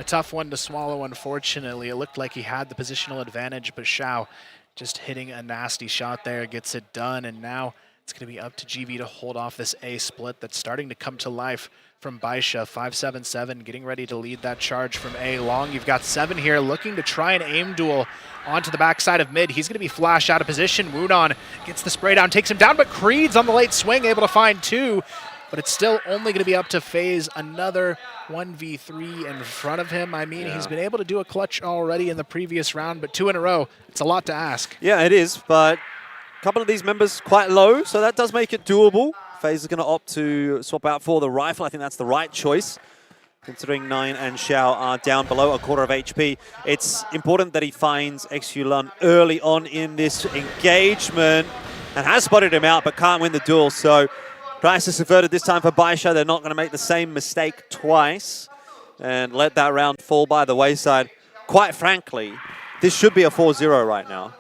tough one to swallow, unfortunately. It looked like he had the positional advantage, but Xiao just hitting a nasty shot there gets it done, and now it's going to be up to GV to hold off this A split that's starting to come to life from BaiSha. 577 getting ready to lead that charge from A long. You've got 7 here looking to try an aim duel onto the backside of mid. He's going to be flashed out of position. Wudon gets the spray down, takes him down, but Creed's on the late swing, able to find 2. But it's still only going to be up to FaZe. Another 1v3 in front of him. I mean, he's been able to do a clutch already in the previous round, but 2 in a row, it's a lot to ask. Yeah, it is, but a couple of these members quite low, so that does make it doable. FaZe is going to opt to swap out for the rifle. I think that's the right choice, considering 9 and Xiao are down below a quarter of HP. It's important that he finds Xulun early on in this engagement and has spotted him out, but can't win the duel, so crisis averted this time for BaiSha. They're not going to make the same mistake twice and let that round fall by the wayside. Quite frankly, this should be a 4-0 right now.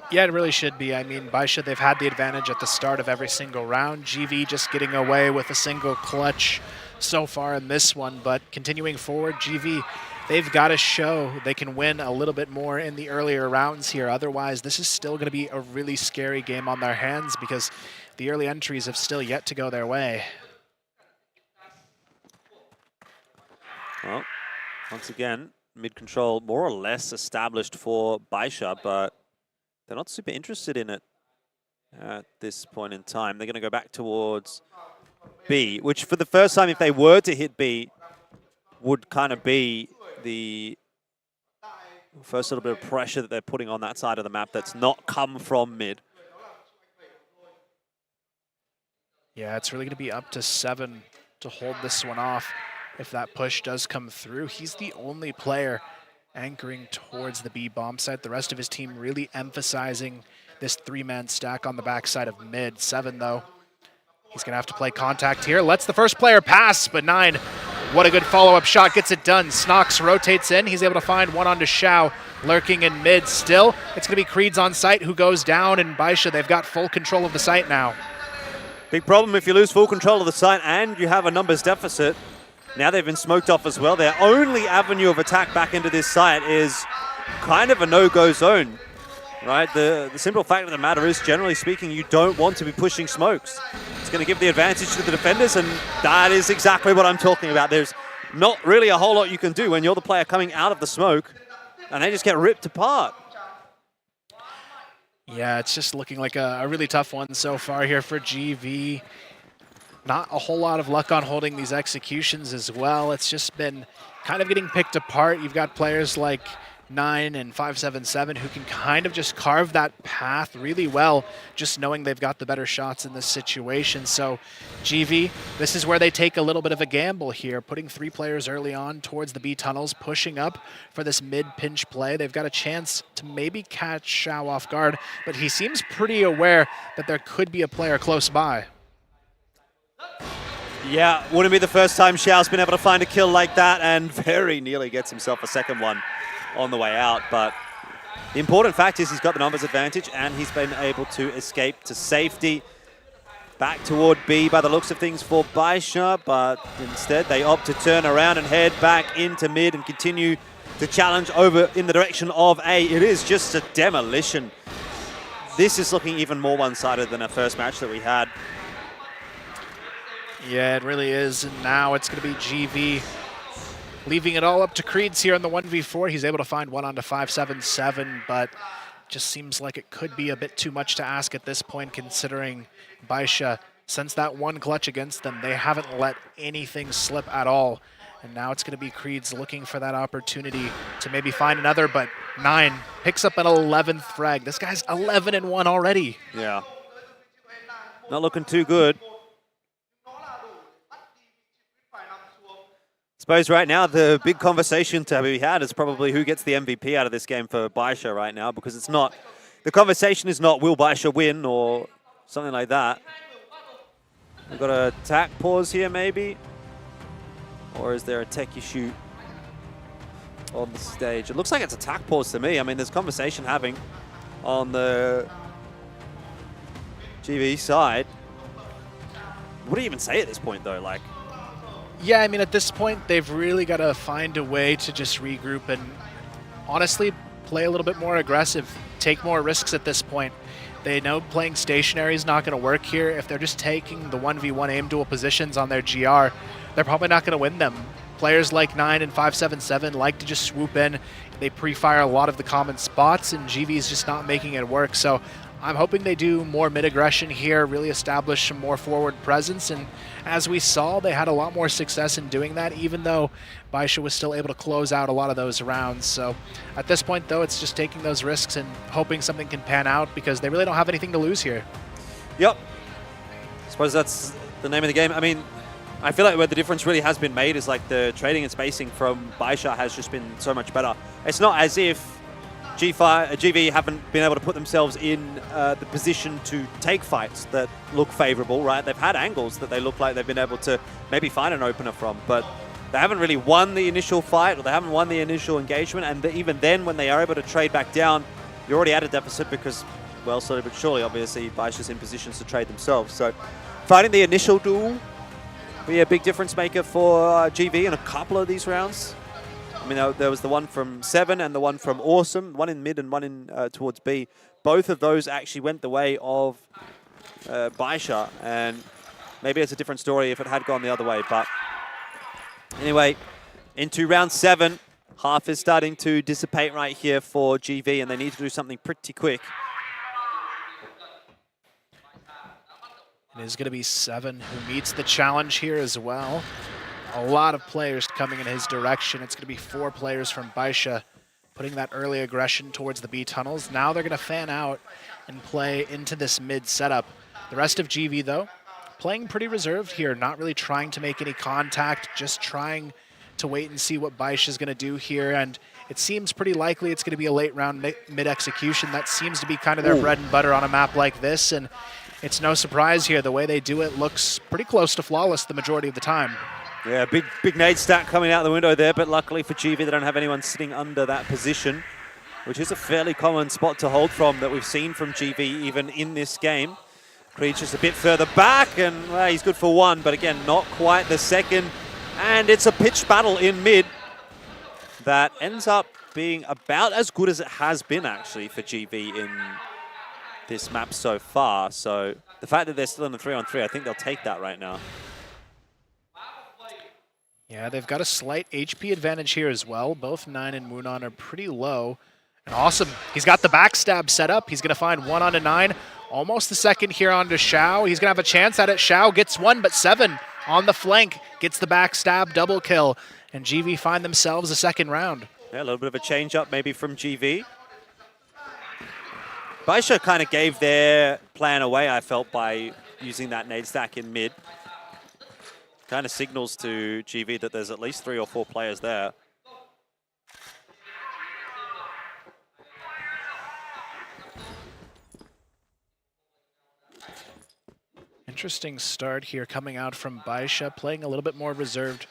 Yeah, it really should be. I mean, BaiSha, they've had the advantage at the start of every single round. GV just getting away with a single clutch so far in this one, but continuing forward, GV, they've got to show they can win a little bit more in the earlier rounds here. Otherwise, this is still going to be a really scary game on their hands because the early entries have still yet to go their way. Well, once again, mid-control more or less established for BaiSha, but they're not super interested in it at this point in time. They're going to go back towards B, which for the first time, if they were to hit B, would kind of be the first little bit of pressure that they're putting on that side of the map that's not come from mid. Yeah, it's really going to be up to 7 to hold this one off if that push does come through. He's the only player anchoring towards the B bomb site. The rest of his team really emphasizing this 3-man stack on the backside of mid. 7, though, he's going to have to play contact here. Lets the first player pass, but 9, what a good follow-up shot, gets it done. Snox rotates in. He's able to find one onto Xiao, lurking in mid still. It's going to be Creed's on site who goes down, and BaiSha, they've got full control of the site now. Big problem if you lose full control of the site and you have a numbers deficit. Now they've been smoked off as well. Their only avenue of attack back into this site is kind of a no-go zone, right? The simple fact of the matter is, generally speaking, you don't want to be pushing smokes. It's going to give the advantage to the defenders, and that is exactly what I'm talking about. There's not really a whole lot you can do when you're the player coming out of the smoke, and they just get ripped apart. Yeah, it's just looking like a really tough one so far here for GV. Not a whole lot of luck on holding these executions as well. It's just been kind of getting picked apart. You've got players like 9 and 577 who can kind of just carve that path really well, just knowing they've got the better shots in this situation. So GV, this is where they take a little bit of a gamble here, putting 3 players early on towards the B tunnels, pushing up for this mid-pinch play. They've got a chance to maybe catch Shao off guard, but he seems pretty aware that there could be a player close by. Yeah, wouldn't be the first time Xiao's been able to find a kill like that, and very nearly gets himself a second one on the way out. But the important fact is he's got the numbers advantage, and he's been able to escape to safety. Back toward B by the looks of things for BaiSha, but instead they opt to turn around and head back into mid and continue to challenge over in the direction of A. It is just a demolition. This is looking even more one-sided than our first match that we had. Yeah, it really is. And now it's going to be GV leaving it all up to Creeds here in the 1v4. He's able to find one onto 577, but just seems like it could be a bit too much to ask at this point, considering BaiSha, since that one clutch against them, they haven't let anything slip at all. And now it's going to be Creeds looking for that opportunity to maybe find another, but 9 picks up an 11th frag. This guy's 11-1 already. Yeah. Not looking too good. Suppose right now the big conversation to be had is probably who gets the MVP out of this game for BaiSha right now, because it's not, the conversation is not will BaiSha win or something like that. We've got a attack pause here maybe, or is there a techie shoot on the stage? It looks like it's attack pause to me. I mean, there's conversation having on the GV side. What do you even say at this point though? Like, yeah, I mean, at this point, they've really got to find a way to just regroup and honestly play a little bit more aggressive, take more risks at this point. They know playing stationary is not going to work here. If they're just taking the 1v1 aim duel positions on their GR, they're probably not going to win them. Players like 9 and 577 like to just swoop in. They pre-fire a lot of the common spots, and GV is just not making it work. So I'm hoping they do more mid-aggression here, really establish some more forward presence, and as we saw, they had a lot more success in doing that, even though BaiSha was still able to close out a lot of those rounds. So at this point, though, it's just taking those risks and hoping something can pan out, because they really don't have anything to lose here. Yep. I suppose that's the name of the game. I mean, I feel like where the difference really has been made is like the trading and spacing from BaiSha has just been so much better. It's not as if GV haven't been able to put themselves in the position to take fights that look favorable, right? They've had angles that they look like they've been able to maybe find an opener from, but they haven't really won the initial fight, or they haven't won the initial engagement, and even then, when they are able to trade back down, you're already at a deficit because, well, slowly but surely, obviously, BaiSha's in positions to trade themselves. So fighting the initial duel will be a big difference maker for GV in a couple of these rounds. I mean, there was the one from 7 and the one from Awesome, one in mid and one in towards B. Both of those actually went the way of BaiSha, and maybe it's a different story if it had gone the other way. But anyway, into round 7, half is starting to dissipate right here for GV, and they need to do something pretty quick. It is going to be 7 who meets the challenge here as well. A lot of players coming in his direction. It's going to be 4 players from BaiSha putting that early aggression towards the B tunnels. Now they're going to fan out and play into this mid setup. The rest of GV, though, playing pretty reserved here, not really trying to make any contact, just trying to wait and see what BaiSha is going to do here. And it seems pretty likely it's going to be a late round mid-execution. That seems to be kind of their bread and butter on a map like this. And it's no surprise here. The way they do it looks pretty close to flawless the majority of the time. Yeah, big nade stack coming out the window there, but luckily for GV, they don't have anyone sitting under that position, which is a fairly common spot to hold from that we've seen from GV even in this game. Creed's just a bit further back, and well, he's good for 1, but again, not quite the second. And it's a pitched battle in mid that ends up being about as good as it has been, actually, for GV in this map so far. So the fact that they're still in the 3-on-3, I think they'll take that right now. Yeah, they've got a slight HP advantage here as well. Both 9 and Moonon are pretty low. And Awesome, he's got the backstab set up. He's going to find 1 onto 9. Almost the second here onto Shao. He's going to have a chance at it. Shao gets 1, but 7 on the flank. Gets the backstab, double kill. And GV find themselves a second round. Yeah, a little bit of a change up maybe from GV. BaiSha kind of gave their plan away, I felt, by using that nade stack in mid. Kind of signals to GV that there's at least 3 or 4 players there. Interesting start here coming out from BaiSha, playing a little bit more reserved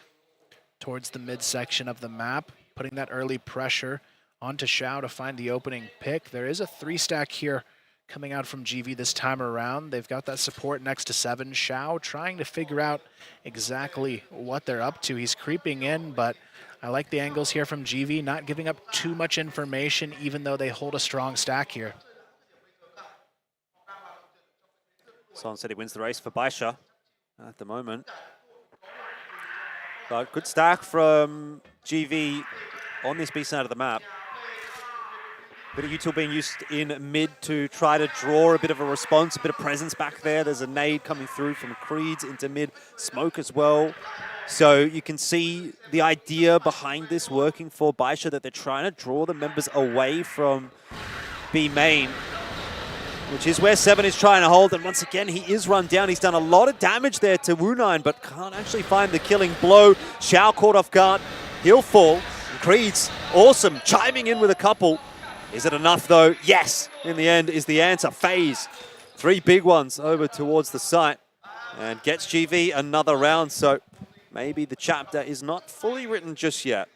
towards the midsection of the map, putting that early pressure onto Xiao to find the opening pick. There is a 3-stack here coming out from GV this time around. They've got that support next to 7. Xiao trying to figure out exactly what they're up to. He's creeping in, but I like the angles here from GV, not giving up too much information, even though they hold a strong stack here. Son said he wins the race for BaiSha at the moment. But good stack from GV on this B side of the map. Bit of util being used in mid to try to draw a bit of a response, a bit of presence back there. There's a nade coming through from Creeds into mid, smoke as well. So you can see the idea behind this working for BaiSha, that they're trying to draw the members away from B main, which is where 7 is trying to hold. And once again, he is run down. He's done a lot of damage there to Wu9, but can't actually find the killing blow. Xiao caught off guard. He'll fall. Creeds, awesome, chiming in with a couple. Is it enough, though? Yes, in the end, is the answer. FaZe, 3 big ones over towards the site and gets GV another round. So maybe the chapter is not fully written just yet.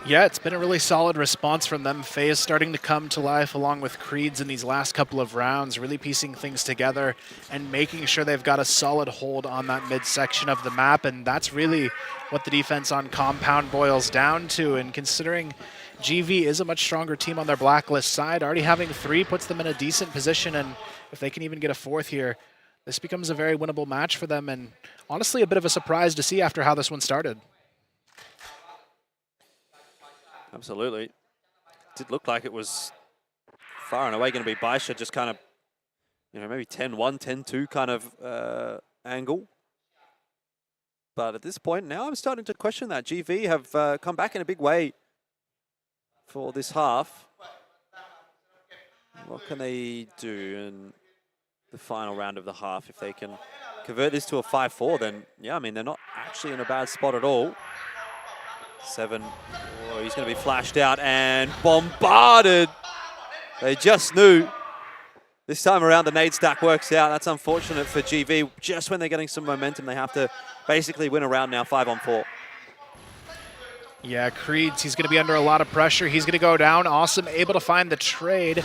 Yeah, it's been a really solid response from them. FaZe starting to come to life along with Creeds in these last couple of rounds, really piecing things together and making sure they've got a solid hold on that midsection of the map. And that's really what the defense on Compound boils down to. And considering GV is a much stronger team on their blacklist side, already having 3 puts them in a decent position. And if they can even get a 4th here, this becomes a very winnable match for them. And honestly, a bit of a surprise to see after how this one started. Absolutely. It did look like it was far and away going to be BaiSha, just kind of, maybe 10-1, 10-2 kind of angle. But at this point now, I'm starting to question that. GV have come back in a big way for this half. What can they do in the final round of the half? If they can convert this to a 5-4, then, yeah, I mean, they're not actually in a bad spot at all. 7, oh, he's going to be flashed out and bombarded. They just knew. This time around, the nade stack works out. That's unfortunate for GV. Just when they're getting some momentum, they have to basically win a round now, 5-on-4. Yeah, Creeds, he's going to be under a lot of pressure. He's going to go down. Awesome, able to find the trade,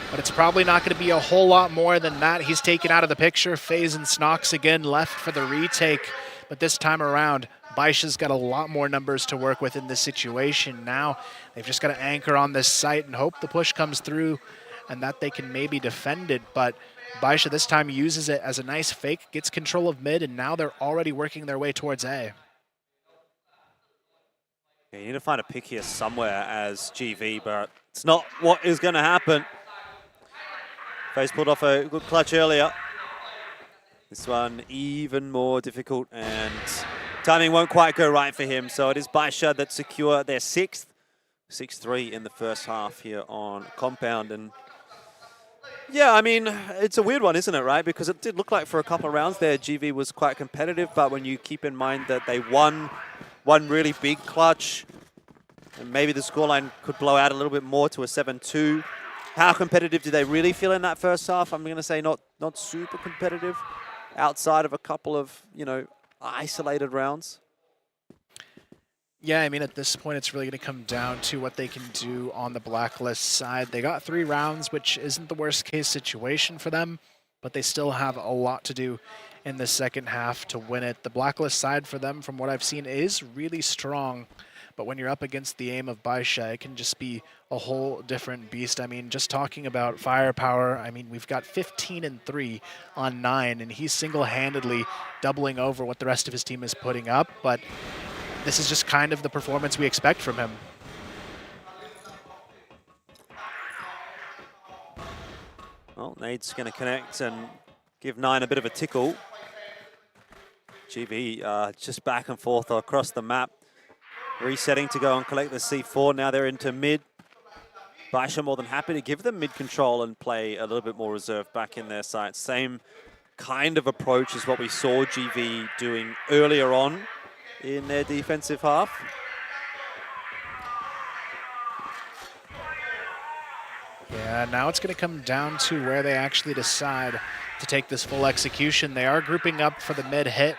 but it's probably not going to be a whole lot more than that. He's taken out of the picture. FaZe and Snox again left for the retake, but this time around, BaiSha's got a lot more numbers to work with in this situation. Now they've just got to anchor on this site and hope the push comes through and that they can maybe defend it. But BaiSha this time uses it as a nice fake, gets control of mid, and now they're already working their way towards A. Yeah, you need to find a pick here somewhere as GV, but it's not what is going to happen. FaZe pulled off a good clutch earlier. This one even more difficult, and timing won't quite go right for him. So it is BaiSha that secure their 6th. 6-3 in the first half here on Compound. And yeah, I mean, it's a weird one, isn't it, right? Because it did look like for a couple of rounds there, GV was quite competitive. But when you keep in mind that they won one really big clutch, and maybe the scoreline could blow out a little bit more to a 7-2. How competitive did they really feel in that first half? I'm going to say not super competitive outside of a couple of, isolated rounds. Yeah, I mean, at this point, it's really going to come down to what they can do on the blacklist side. They got 3 rounds, which isn't the worst case situation for them, but they still have a lot to do in the second half to win it. The blacklist side for them, from what I've seen, is really strong, but when you're up against the aim of BaiSha, it can just be a whole different beast. I mean, just talking about firepower, I mean, we've got 15-3 on 9, and he's single-handedly doubling over what the rest of his team is putting up, but this is just kind of the performance we expect from him. Well, Nade's going to connect and give 9 a bit of a tickle. GV just back and forth across the map. resetting to go and collect the C4. Now they're into mid. BaiSha more than happy to give them mid control and play a little bit more reserved back in their sights. Same kind of approach as what we saw GV doing earlier on in their defensive half. Yeah, now it's going to come down to where they actually decide to take this full execution. They are grouping up for the mid hit.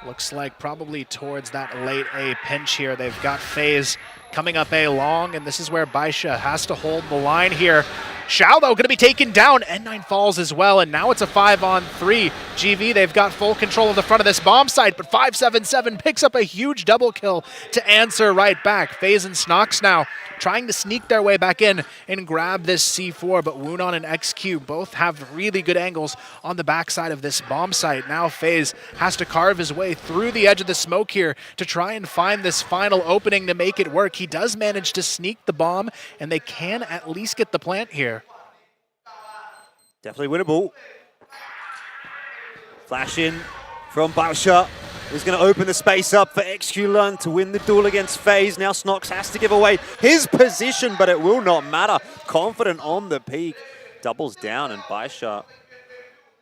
Looks like probably towards that late A pinch here. They've got FaZe coming up A long, and this is where BaiSha has to hold the line here. Xiao, though, going to be taken down. N9 falls as well, and now it's a 5-on-3. GV, they've got full control of the front of this bomb site, but 577 picks up a huge double kill to answer right back. FaZe and Snox now trying to sneak their way back in and grab this C4, but Woonon and XQ both have really good angles on the backside of this bomb site. Now FaZe has to carve his way through the edge of the smoke here to try and find this final opening to make it work. He does manage to sneak the bomb, and they can at least get the plant here. Definitely winnable. Flash in from BaiSha. Is going to open the space up for XQ Lund to win the duel against FaZe. Now Snox has to give away his position, but it will not matter. Confident on the peak. Doubles down, and BaiSha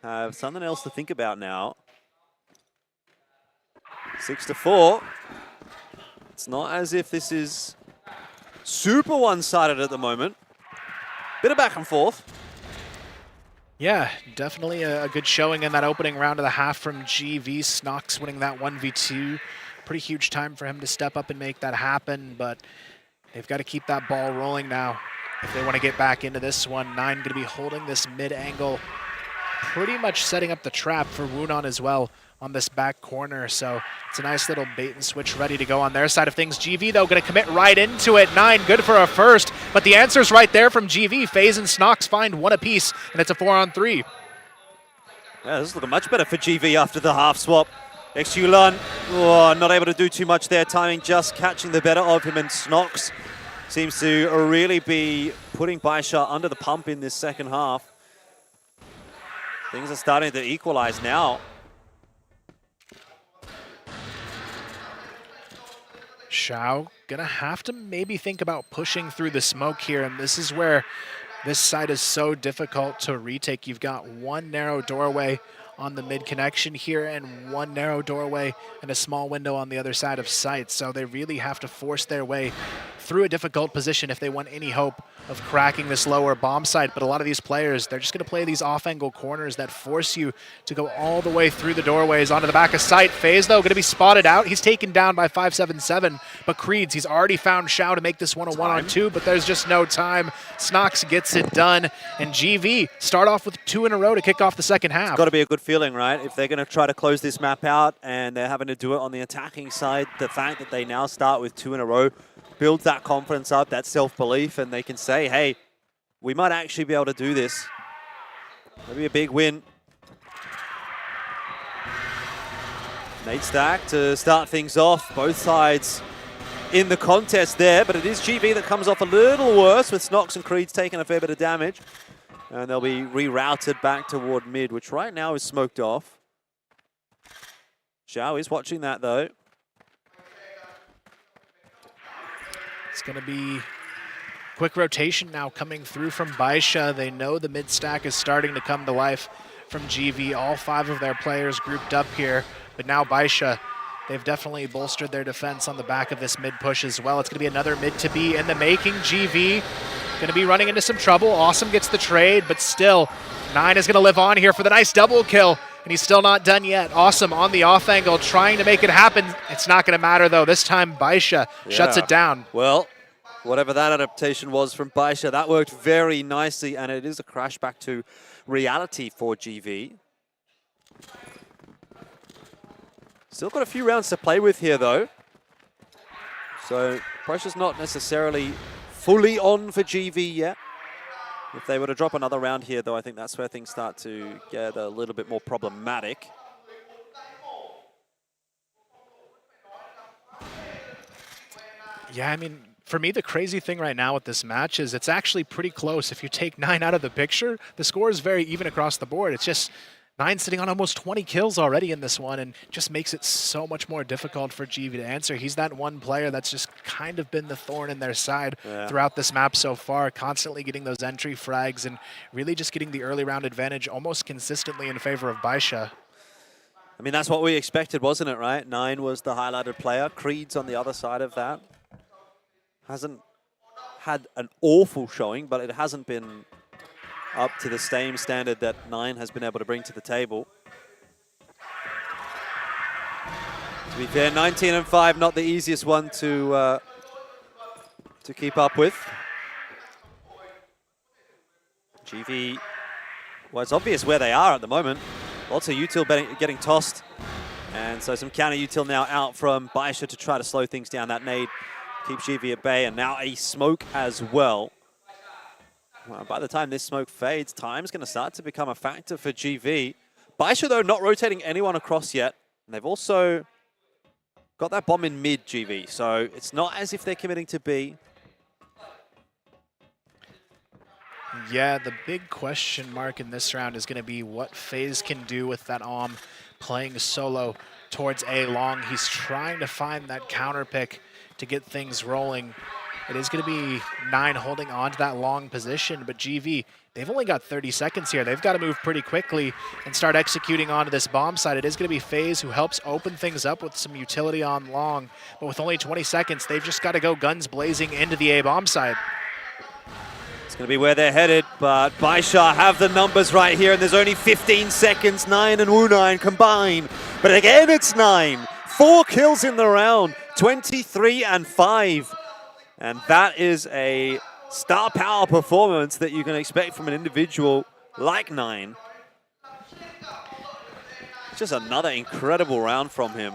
have something else to think about now. 6-4. It's not as if this is super one-sided at the moment. Bit of back and forth. Yeah, definitely a good showing in that opening round of the half from GV. Snox winning that 1v2. Pretty huge time for him to step up and make that happen, but they've got to keep that ball rolling now if they want to get back into this one. 9 going to be holding this mid-angle, pretty much setting up the trap for Woonon as well on this back corner. So it's a nice little bait and switch ready to go on their side of things. GV, though, going to commit right into it. 9 good for a first, but the answer's right there from GV. FaZe and Snox find one apiece, and it's a 4-on-3. Yeah, this is looking much better for GV after the half swap. XQ Lund, not able to do too much there. Timing just catching the better of him, and Snox seems to really be putting BaiSha under the pump in this second half. Things are starting to equalize now. Xiao gonna have to maybe think about pushing through the smoke here, and this is where this side is so difficult to retake. You've got one narrow doorway on the mid connection here and one narrow doorway and a small window on the other side of site, so they really have to force their way through a difficult position if they want any hope of cracking this lower bomb site. But a lot of these players, they're just going to play these off-angle corners that force you to go all the way through the doorways onto the back of site. FaZe, though, going to be spotted out. He's taken down by 577, but Creeds, he's already found Xiao to make this one a 1-on-2, but there's just no time. Snox gets it done, and GV start off with 2 in a row to kick off the second half. It's got to be a good feeling, right? If they're going to try to close this map out and they're having to do it on the attacking side, the fact that they now start with 2 in a row builds that confidence up, that self-belief, and they can say, hey, we might actually be able to do this. Maybe a big win. Nate Stack to start things off. Both sides in the contest there, but it is GV that comes off a little worse with Snox and Creeds taking a fair bit of damage. And they'll be rerouted back toward mid, which right now is smoked off. Xiao is watching that, though. It's going to be quick rotation now coming through from BaiSha. They know the mid stack is starting to come to life from GV. All 5 of their players grouped up here, but now BaiSha, they've definitely bolstered their defense on the back of this mid push as well. It's going to be another mid to be in the making. GV going to be running into some trouble. Awesome gets the trade, but still, 9 is going to live on here for the nice double kill, and he's still not done yet. Awesome on the off angle, trying to make it happen. It's not going to matter, though. This time, BaiSha shuts it down. Well, whatever that adaptation was from BaiSha, that worked very nicely, and it is a crash back to reality for GV. Still got a few rounds to play with here, though. So pressure's not necessarily fully on for GV yet. If they were to drop another round here, though, I think that's where things start to get a little bit more problematic. Yeah, I mean, for me, the crazy thing right now with this match is it's actually pretty close. If you take 9 out of the picture, the score is very even across the board. It's just 9 sitting on almost 20 kills already in this one, and just makes it so much more difficult for GV to answer. He's that one player that's just kind of been the thorn in their side throughout this map so far, constantly getting those entry frags and really just getting the early round advantage almost consistently in favor of BaiSha. I mean, that's what we expected, wasn't it, right? 9 was the highlighted player. Creed's on the other side of that. Hasn't had an awful showing, but it hasn't been up to the same standard that 9 has been able to bring to the table. To be fair, 19-5, not the easiest one to keep up with. GV, well, it's obvious where they are at the moment. Lots of util getting tossed. And so some counter util now out from BaiSha to try to slow things down. That nade keeps GV at bay, and now a smoke as well. Well, by the time this smoke fades, time's going to start to become a factor for GV. BaiSha, though, not rotating anyone across yet. And they've also got that bomb in mid, GV. So it's not as if they're committing to B. Yeah, the big question mark in this round is going to be what FaZe can do with that playing solo towards A long. He's trying to find that counter pick to get things rolling. It is going to be 9 holding on to that long position, but GV, they've only got 30 seconds here. They've got to move pretty quickly and start executing onto this bomb side. It is going to be FaZe who helps open things up with some utility on long, but with only 20 seconds, they've just got to go guns blazing into the A bomb side. It's going to be where they're headed, but BaiSha have the numbers right here, and there's only 15 seconds. 9 and Wu9 combine, but again it's 9. 4 kills in the round, 23-5. And that is a star power performance that you can expect from an individual like 9. Just another incredible round from him.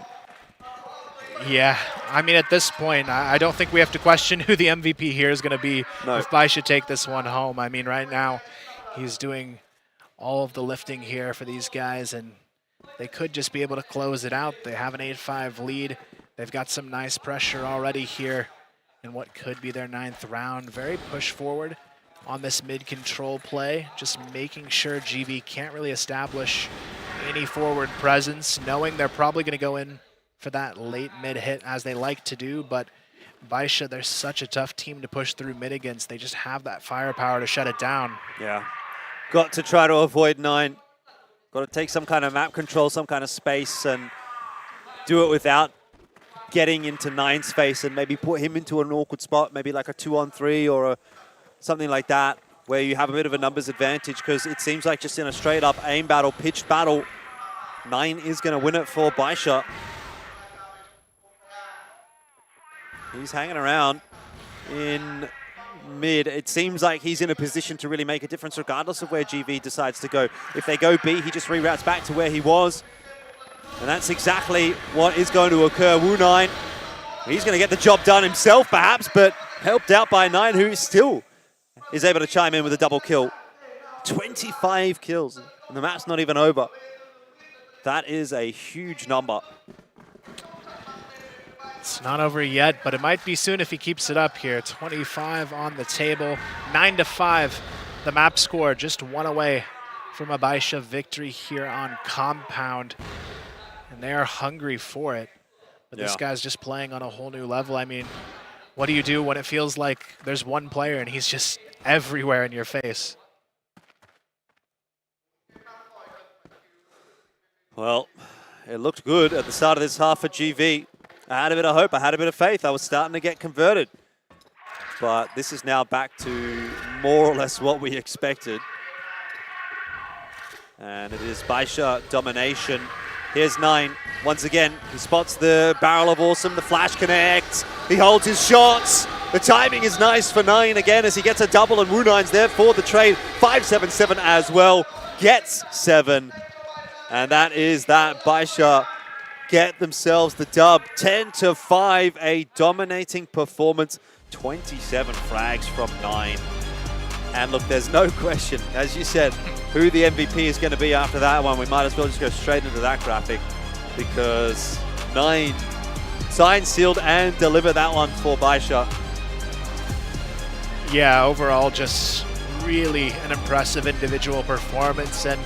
Yeah, I mean, at this point, I don't think we have to question who the MVP here is going to be if BaiSha take this one home. I mean, right now, he's doing all of the lifting here for these guys, and they could just be able to close it out. They have an 8-5 lead. They've got some nice pressure already here in what could be their 9th round. Very push forward on this mid-control play, just making sure GV can't really establish any forward presence, knowing they're probably going to go in for that late mid hit as they like to do, but BaiSha, they're such a tough team to push through mid against. They just have that firepower to shut it down. Yeah, got to try to avoid 9. Got to take some kind of map control, some kind of space, and do it without getting into 9's face and maybe put him into an awkward spot, maybe like a 2-on-3 or something like that, where you have a bit of a numbers advantage, because it seems like just in a straight up aim battle, pitched battle, 9 is going to win it for BaiSha. He's hanging around in mid. It seems like he's in a position to really make a difference regardless of where GV decides to go. If they go B, he just reroutes back to where he was. And that's exactly what is going to occur. Wu9, he's going to get the job done himself perhaps, but helped out by 9, who still is able to chime in with a double kill. 25 kills, and the map's not even over. That is a huge number. It's not over yet, but it might be soon if he keeps it up here. 25 on the table, 9-5. The map score just 1 away from a BaiSha victory here on Compound. And they are hungry for it. But this guy's just playing on a whole new level. I mean, what do you do when it feels like there's one player and he's just everywhere in your face? Well, it looked good at the start of this half for GV. I had a bit of hope, I had a bit of faith. I was starting to get converted. But this is now back to more or less what we expected. And it is BaiSha domination. Here's 9. Once again, he spots the barrel of awesome, the flash connects. He holds his shots. The timing is nice for 9 again as he gets a double, and Wu9's there for the trade. 5-7-7 as well. Gets 7. And that is that. BaiSha get themselves the dub. 10-5, a dominating performance. 27 frags from 9. And look, there's no question, as you said, who the MVP is going to be after that one. We might as well just go straight into that graphic, because 9 signed, sealed, and deliver that one for BaiSha. Yeah, overall, just really an impressive individual performance. And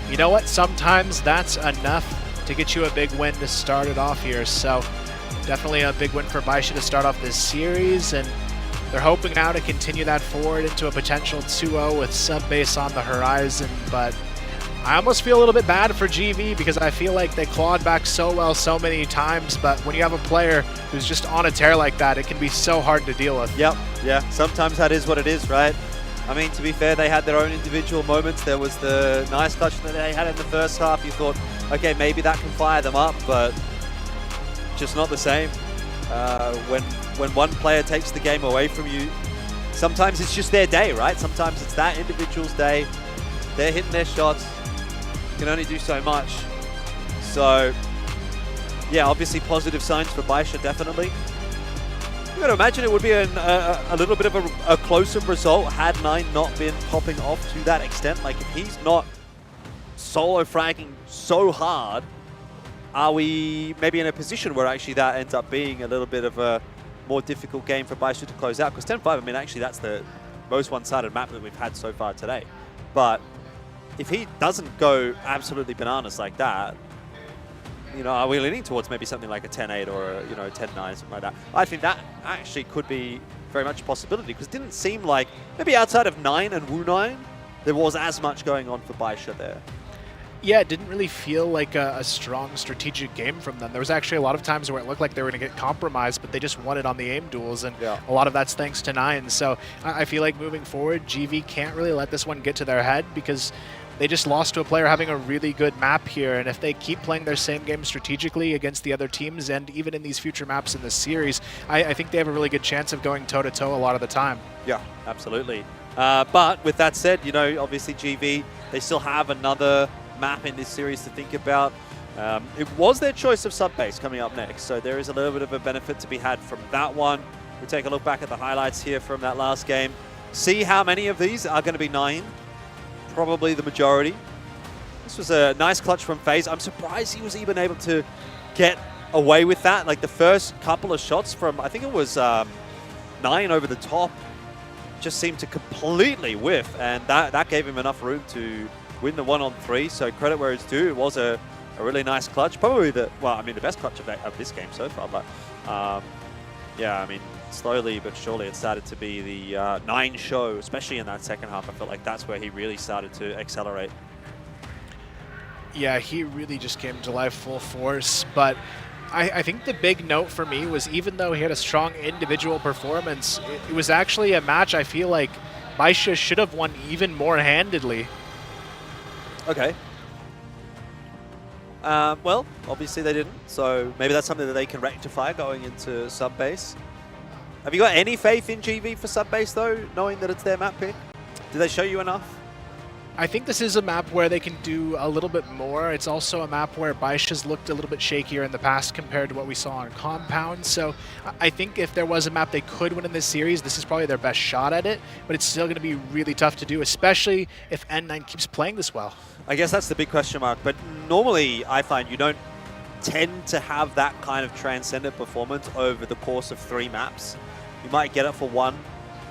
you know what? Sometimes that's enough to get you a big win to start it off here. So definitely a big win for BaiSha to start off this series, and they're hoping now to continue that forward into a potential 2-0 with sub-base on the horizon. But I almost feel a little bit bad for GV because I feel like they clawed back so well so many times, but when you have a player who's just on a tear like that, it can be so hard to deal with. Yep, yeah, sometimes that is what it is, right? I mean, to be fair, they had their own individual moments. There was the nice clutch that they had in the first half. You thought, okay, maybe that can fire them up, but just not the same. When one player takes the game away from you, sometimes it's just their day, right? Sometimes it's that individual's day. They're hitting their shots. Can only do so much. So, yeah, obviously positive signs for BaiSha, definitely. You got to imagine it would be a little bit of a closer result had 9 not been popping off to that extent. Like, if he's not solo fragging so hard, are we maybe in a position where actually that ends up being a little bit of a more difficult game for BaiSha to close out? Because 10-5, I mean, actually that's the most one-sided map that we've had so far today. But if he doesn't go absolutely bananas like that, you know, are we leaning towards maybe something like a 10-8 or a, 10-9, something like that? I think that actually could be very much a possibility, because it didn't seem like, maybe outside of 9 and Wu9, there was as much going on for BaiSha there. Yeah, it didn't really feel like a strong strategic game from them. There was actually a lot of times where it looked like they were going to get compromised, but they just won it on the aim duels, and a lot of that's thanks to 9. So I feel like moving forward, GV can't really let this one get to their head, because they just lost to a player having a really good map here, and if they keep playing their same game strategically against the other teams and even in these future maps in this series, I think they have a really good chance of going toe-to-toe a lot of the time. Yeah, absolutely. But with that said, obviously GV, they still have another map in this series to think about. It was their choice of sub-base coming up next, so there is a little bit of a benefit to be had from that one. We'll take a look back at the highlights here from that last game. See how many of these are going to be 9. Probably the majority. This was a nice clutch from FaZe. I'm surprised he was even able to get away with that. Like the first couple of shots from, I think it was 9 over the top, just seemed to completely whiff, and that gave him enough room to win the 1-on-3. So credit where it's due. It was a really nice clutch. Probably the best clutch of this game so far. But yeah, I mean, slowly but surely it started to be the 9 show, especially in that second half. I felt like that's where he really started to accelerate. Yeah, he really just came to life full force. But I think the big note for me was, even though he had a strong individual performance, it was actually a match I feel like BaiSha should have won even more handedly. Okay. Well, obviously they didn't, so maybe that's something that they can rectify going into sub-base. Have you got any faith in GV for sub-base, though, knowing that it's their map pick? Did they show you enough? I think this is a map where they can do a little bit more. It's also a map where BaiSha's looked a little bit shakier in the past compared to what we saw on Compound. So I think if there was a map they could win in this series, this is probably their best shot at it. But it's still going to be really tough to do, especially if N9 keeps playing this well. I guess that's the big question mark. But normally, I find you don't tend to have that kind of transcendent performance over the course of 3 maps. You might get it for 1,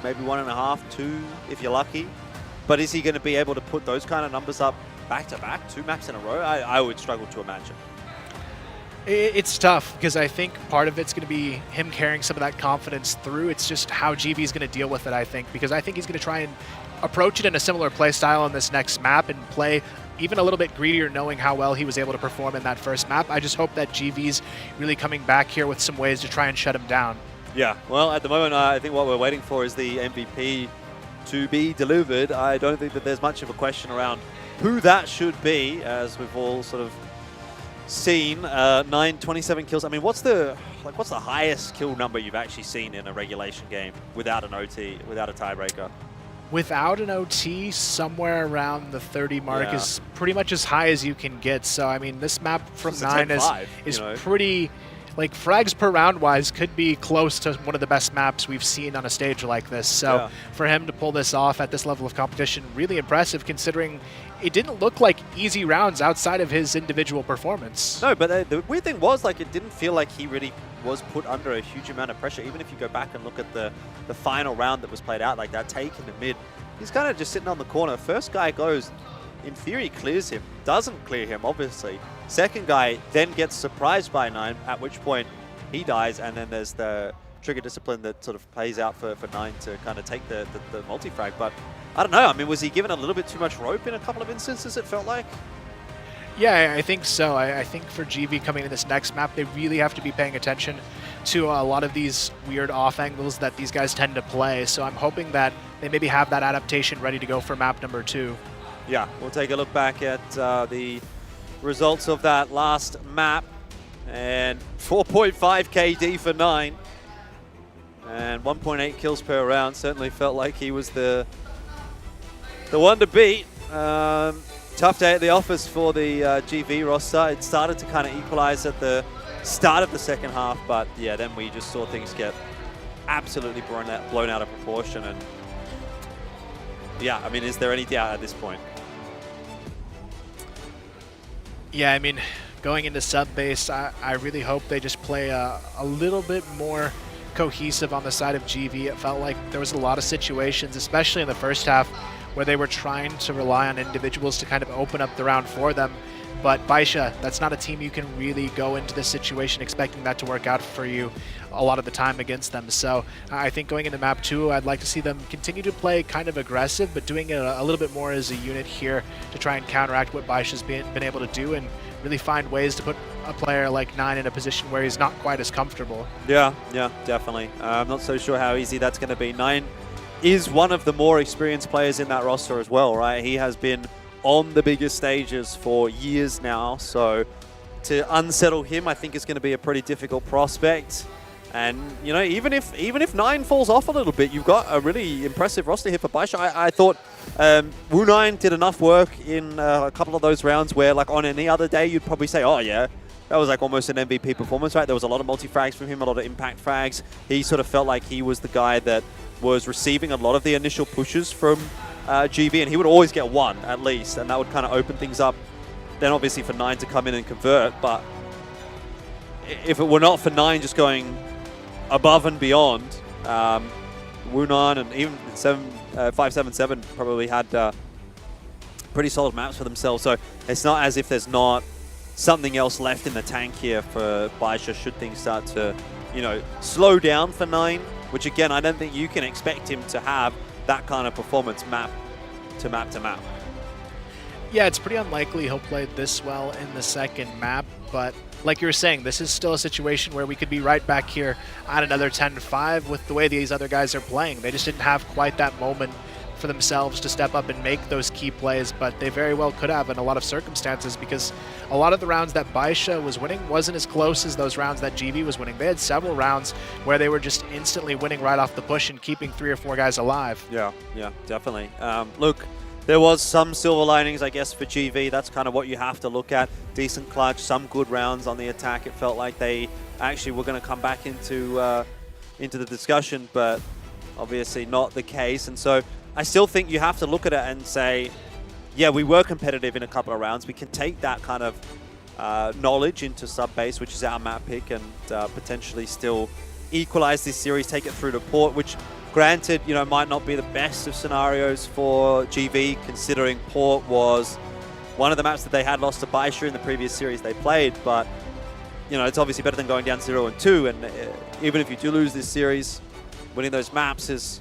maybe 1.5, 2, if you're lucky. But is he going to be able to put those kind of numbers up back-to-back, 2 maps in a row? I would struggle to imagine. It's tough, because I think part of it's going to be him carrying some of that confidence through. It's just how GV is going to deal with it, I think, because I think he's going to try and approach it in a similar play style on this next map and play even a little bit greedier, knowing how well he was able to perform in that first map. I just hope that GV's really coming back here with some ways to try and shut him down. Yeah, well, at the moment, I think what we're waiting for is the MVP to be delivered. I don't think that there's much of a question around who that should be, as we've all sort of seen. 27 kills. I mean, what's the highest kill number you've actually seen in a regulation game without an OT, without a tiebreaker? Without an OT, somewhere around the 30 mark is pretty much as high as you can get. So, I mean, this map from 9 is pretty, like, frags per round wise could be close to one of the best maps we've seen on a stage like this. So for him to pull this off at this level of competition, really impressive, considering it didn't look like easy rounds outside of his individual performance. No, but the weird thing was, like, it didn't feel like he really was put under a huge amount of pressure. Even if you go back and look at the final round that was played out, like that take in the mid, he's kind of just sitting on the corner. First guy goes, in theory, clears him. Doesn't clear him, obviously. Second guy then gets surprised by 9, at which point he dies, and then there's the trigger discipline that sort of plays out for 9 to kind of take the multi-frag. But I don't know. I mean, was he given a little bit too much rope in a couple of instances, it felt like? Yeah, I think so. I think for GV coming to this next map, they really have to be paying attention to a lot of these weird off angles that these guys tend to play. So I'm hoping that they maybe have that adaptation ready to go for map number 2. Yeah, we'll take a look back at the results of that last map. And 4.5 KD for 9. And 1.8 kills per round. Certainly felt like he was the one to beat. Tough day at the office for the GV roster. It started to kind of equalize at the start of the second half, but yeah, then we just saw things get absolutely blown out of proportion. And yeah, I mean, is there any doubt at this point? Yeah, I mean, going into sub-base, I really hope they just play a little bit more cohesive on the side of GV. It felt like there was a lot of situations, especially in the first half, where they were trying to rely on individuals to kind of open up the round for them. But BaiSha, that's not a team you can really go into this situation expecting that to work out for you a lot of the time against them. So I think going into map 2, I'd like to see them continue to play kind of aggressive, but doing it a little bit more as a unit here to try and counteract what BaiSha's been able to do and really find ways to put a player like 9 in a position where he's not quite as comfortable. Yeah, definitely. I'm not so sure how easy that's going to be. 9 is one of the more experienced players in that roster as well, right? He has been on the biggest stages for years now, so to unsettle him, I think is going to be a pretty difficult prospect. And you know, even if 9 falls off a little bit, you've got a really impressive roster here for BaiSha. I thought Wu9 did enough work in a couple of those rounds where, like, on any other day, you'd probably say, oh yeah, that was like almost an MVP performance, right? There was a lot of multi-frags from him, a lot of impact frags. He sort of felt like he was the guy that was receiving a lot of the initial pushes from GV, and he would always get 1 at least, and that would kind of open things up then obviously for 9 to come in and convert. But if it were not for 9 just going above and beyond, Wu9 and even 577 probably had pretty solid maps for themselves. So it's not as if there's not something else left in the tank here for BaiSha should things start to, you know, slow down for 9, which again, I don't think you can expect him to have that kind of performance map to map to map. Yeah, it's pretty unlikely he'll play this well in the second map, but like you were saying, this is still a situation where we could be right back here at another 10-5 with the way these other guys are playing. They just didn't have quite that moment for themselves to step up and make those key plays, but they very well could have in a lot of circumstances, because a lot of the rounds that BaiSha was winning wasn't as close as those rounds that GV was winning. They had several rounds where they were just instantly winning right off the push and keeping 3 or 4 guys alive. Yeah, definitely. Look, there was some silver linings, I guess, for GV. That's kind of what you have to look at. Decent clutch, some good rounds on the attack. It felt like they actually were going to come back into the discussion, but obviously not the case. And so I still think you have to look at it and say, yeah, we were competitive in a couple of rounds. We can take that kind of knowledge into sub-base, which is our map pick, and potentially still equalize this series, take it through to Port, which, granted, you know, might not be the best of scenarios for GV, considering Port was one of the maps that they had lost to BaiSha in the previous series they played. But, you know, it's obviously better than going down 0-2, and even if you do lose this series, winning those maps is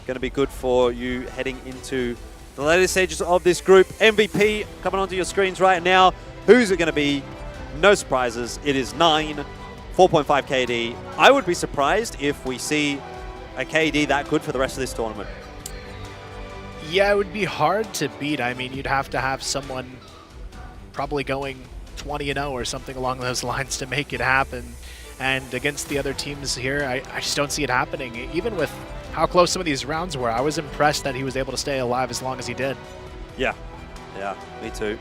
going to be good for you heading into the later stages of this group. MVP coming onto your screens right now. Who's it going to be? No surprises. It is 9, 4.5 KD. I would be surprised if we see a KD that good for the rest of this tournament. Yeah, it would be hard to beat. I mean, you'd have to have someone probably going 20-0 or something along those lines to make it happen. And against the other teams here, I just don't see it happening. Even with how close some of these rounds were, I was impressed that he was able to stay alive as long as he did. Yeah, me too.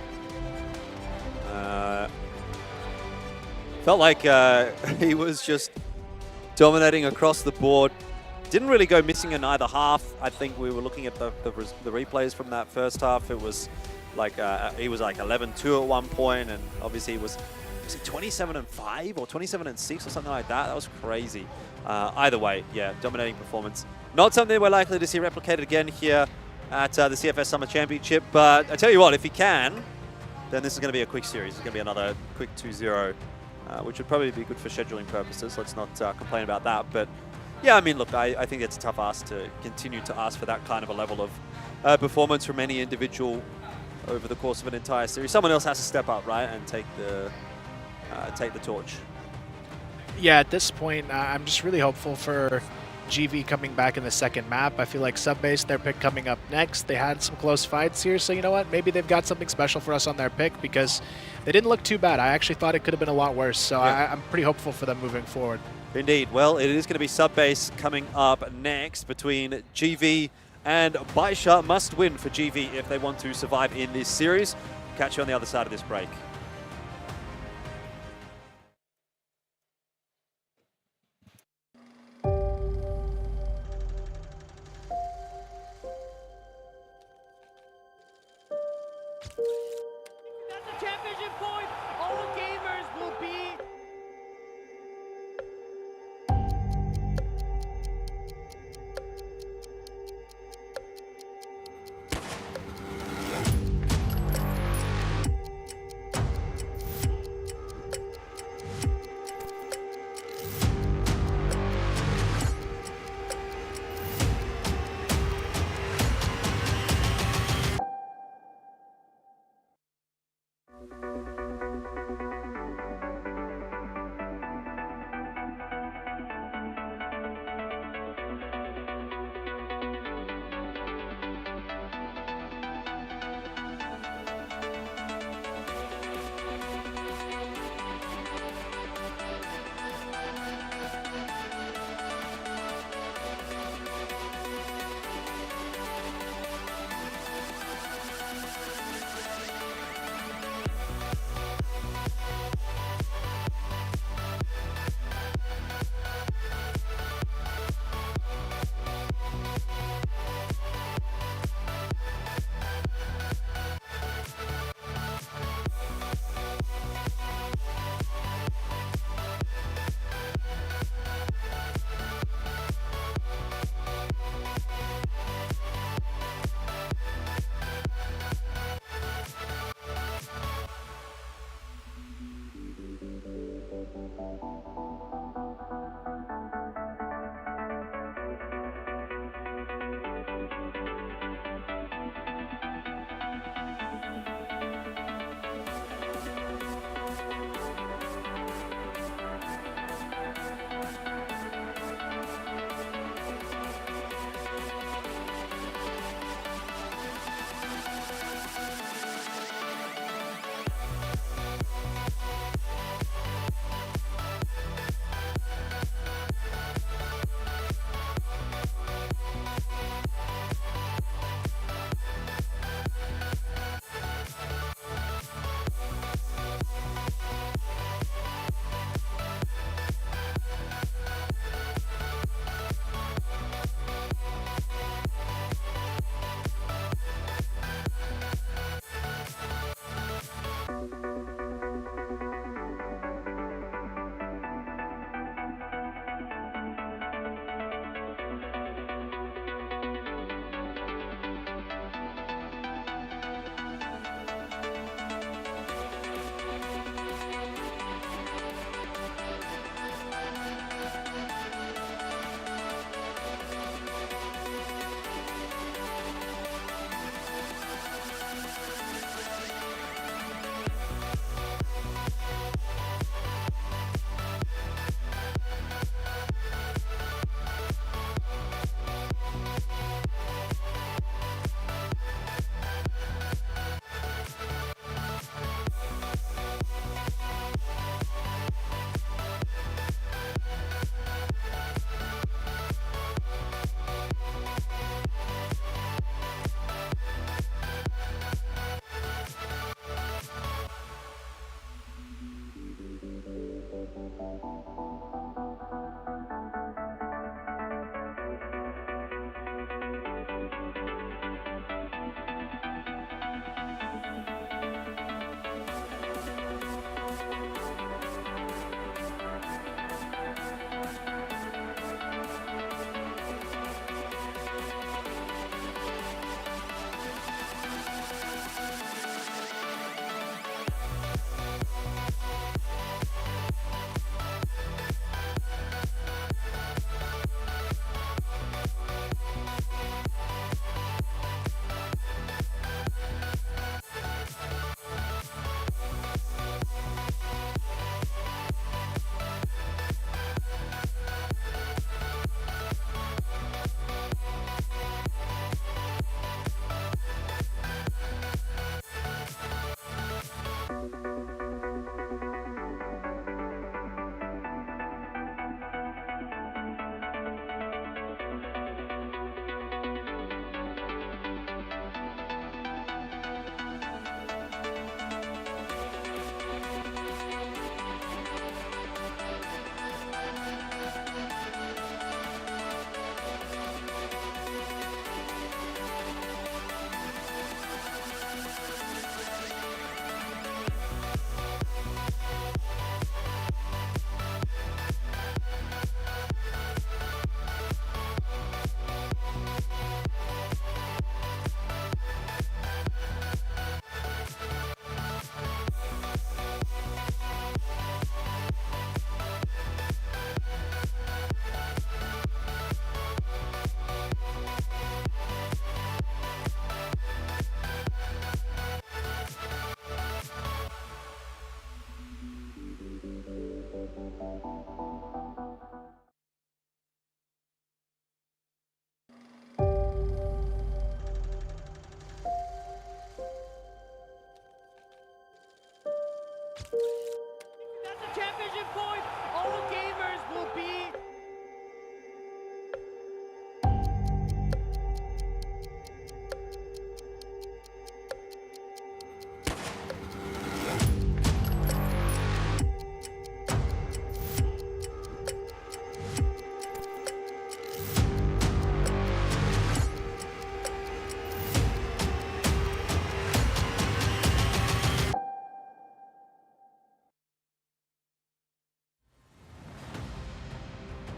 Felt like he was just dominating across the board. Didn't really go missing in either half. I think we were looking at the replays from that first half. It was like he was like 11-2 at one point, and obviously he was it 27-5 or 27-6 or something like that? That was crazy. Either way, yeah, dominating performance. Not something we're likely to see replicated again here at the CFS Summer Championship. But I tell you what, if he can, then this is going to be a quick series. It's going to be another quick 2-0, which would probably be good for scheduling purposes. Let's not complain about that. But yeah, I mean, look, I think it's a tough ask to continue to ask for that kind of a level of performance from any individual over the course of an entire series. Someone else has to step up, right, and take the torch. Yeah, at this point, I'm just really hopeful for GV coming back in the second map. I feel like Subbase, their pick coming up next. They had some close fights here, so you know what? Maybe they've got something special for us on their pick because they didn't look too bad. I actually thought it could have been a lot worse, so yeah. I'm pretty hopeful for them moving forward. Indeed. Well, it is going to be Subbase coming up next between GV and BaiSha. Must win for GV if they want to survive in this series. Catch you on the other side of this break. That's the championship point. All gamers will be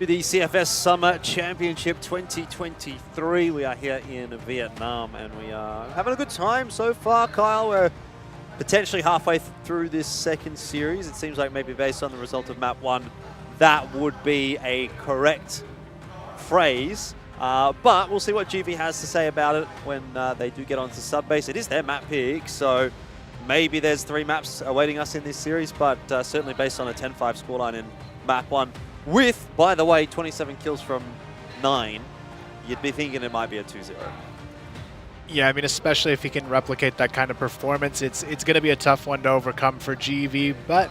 The CFS Summer Championship 2023. We are here in Vietnam and we are having a good time so far, Kyle. We're potentially halfway through this second series. It seems like maybe based on the result of map 1, that would be a correct phrase. But we'll see what GV has to say about it when they do get onto sub-base. It is their map pick, so maybe there's 3 maps awaiting us in this series, but certainly based on a 10-5 scoreline in map 1, with, by the way, 27 kills from 9, you'd be thinking it might be a 2-0. Yeah, I mean, especially if he can replicate that kind of performance, it's going to be a tough one to overcome for GV, but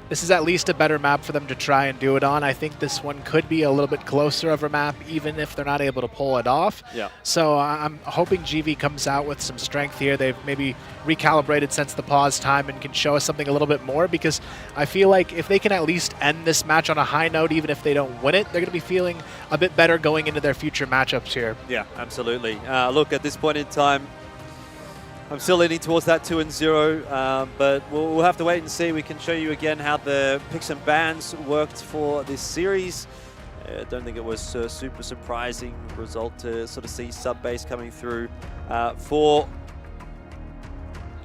this is at least a better map for them to try and do it on. I think this one could be a little bit closer of a map, even if they're not able to pull it off. Yeah. So I'm hoping GV comes out with some strength here. They've maybe recalibrated since the pause time and can show us something a little bit more, because I feel like if they can at least end this match on a high note, even if they don't win it, they're going to be feeling a bit better going into their future matchups here. Yeah, absolutely. Look, at this point in time, I'm still leaning towards that 2-0, but we'll have to wait and see. We can show you again how the picks and bans worked for this series. I don't think it was a super surprising result to sort of see sub-base coming through for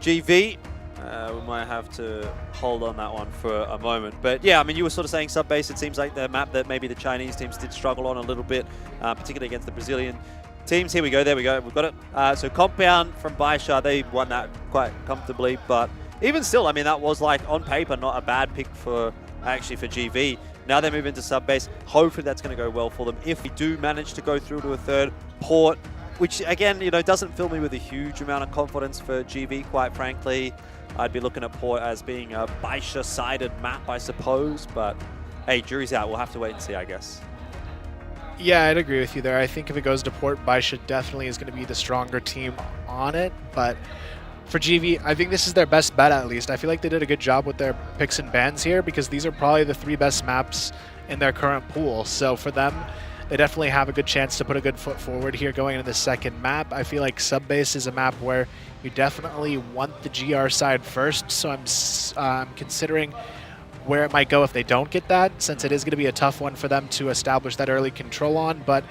GV. We might have to hold on that one for a moment. But yeah, I mean, you were sort of saying sub-base. It seems like the map that maybe the Chinese teams did struggle on a little bit, particularly against the Brazilian teams. Here we go, there we go, we've got it. So Compound from BaiSha, they won that quite comfortably, but even still, I mean, that was like on paper not a bad pick for GV. Now they move into sub-base. Hopefully that's going to go well for them. If we do manage to go through to a third port, which again, you know, doesn't fill me with a huge amount of confidence for GV, quite frankly. I'd be looking at port as being a BaiSha-sided map, I suppose, but hey, jury's out. We'll have to wait and see, I guess. Yeah, I'd agree with you there. I think if it goes to port, BaiSha definitely is going to be the stronger team on it. But for GV, I think this is their best bet at least. I feel like they did a good job with their picks and bans here, because these are probably the 3 best maps in their current pool. So for them, they definitely have a good chance to put a good foot forward here going into the second map. I feel like sub-base is a map where you definitely want the GR side first. So I'm considering where it might go if they don't get that, since it is going to be a tough one for them to establish that early control on. But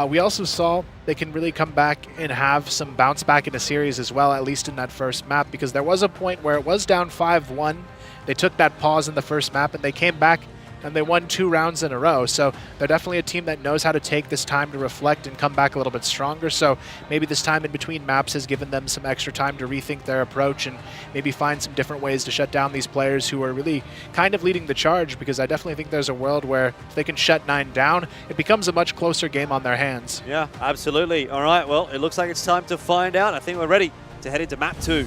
we also saw they can really come back and have some bounce back in the series as well, at least in that first map, because there was a point where it was down 5-1. They took that pause in the first map and they came back and they won 2 rounds in a row. So they're definitely a team that knows how to take this time to reflect and come back a little bit stronger. So maybe this time in between maps has given them some extra time to rethink their approach and maybe find some different ways to shut down these players who are really kind of leading the charge, because I definitely think there's a world where if they can shut 9 down, it becomes a much closer game on their hands. Yeah, absolutely. All right, well, it looks like it's time to find out. I think we're ready to head into map 2.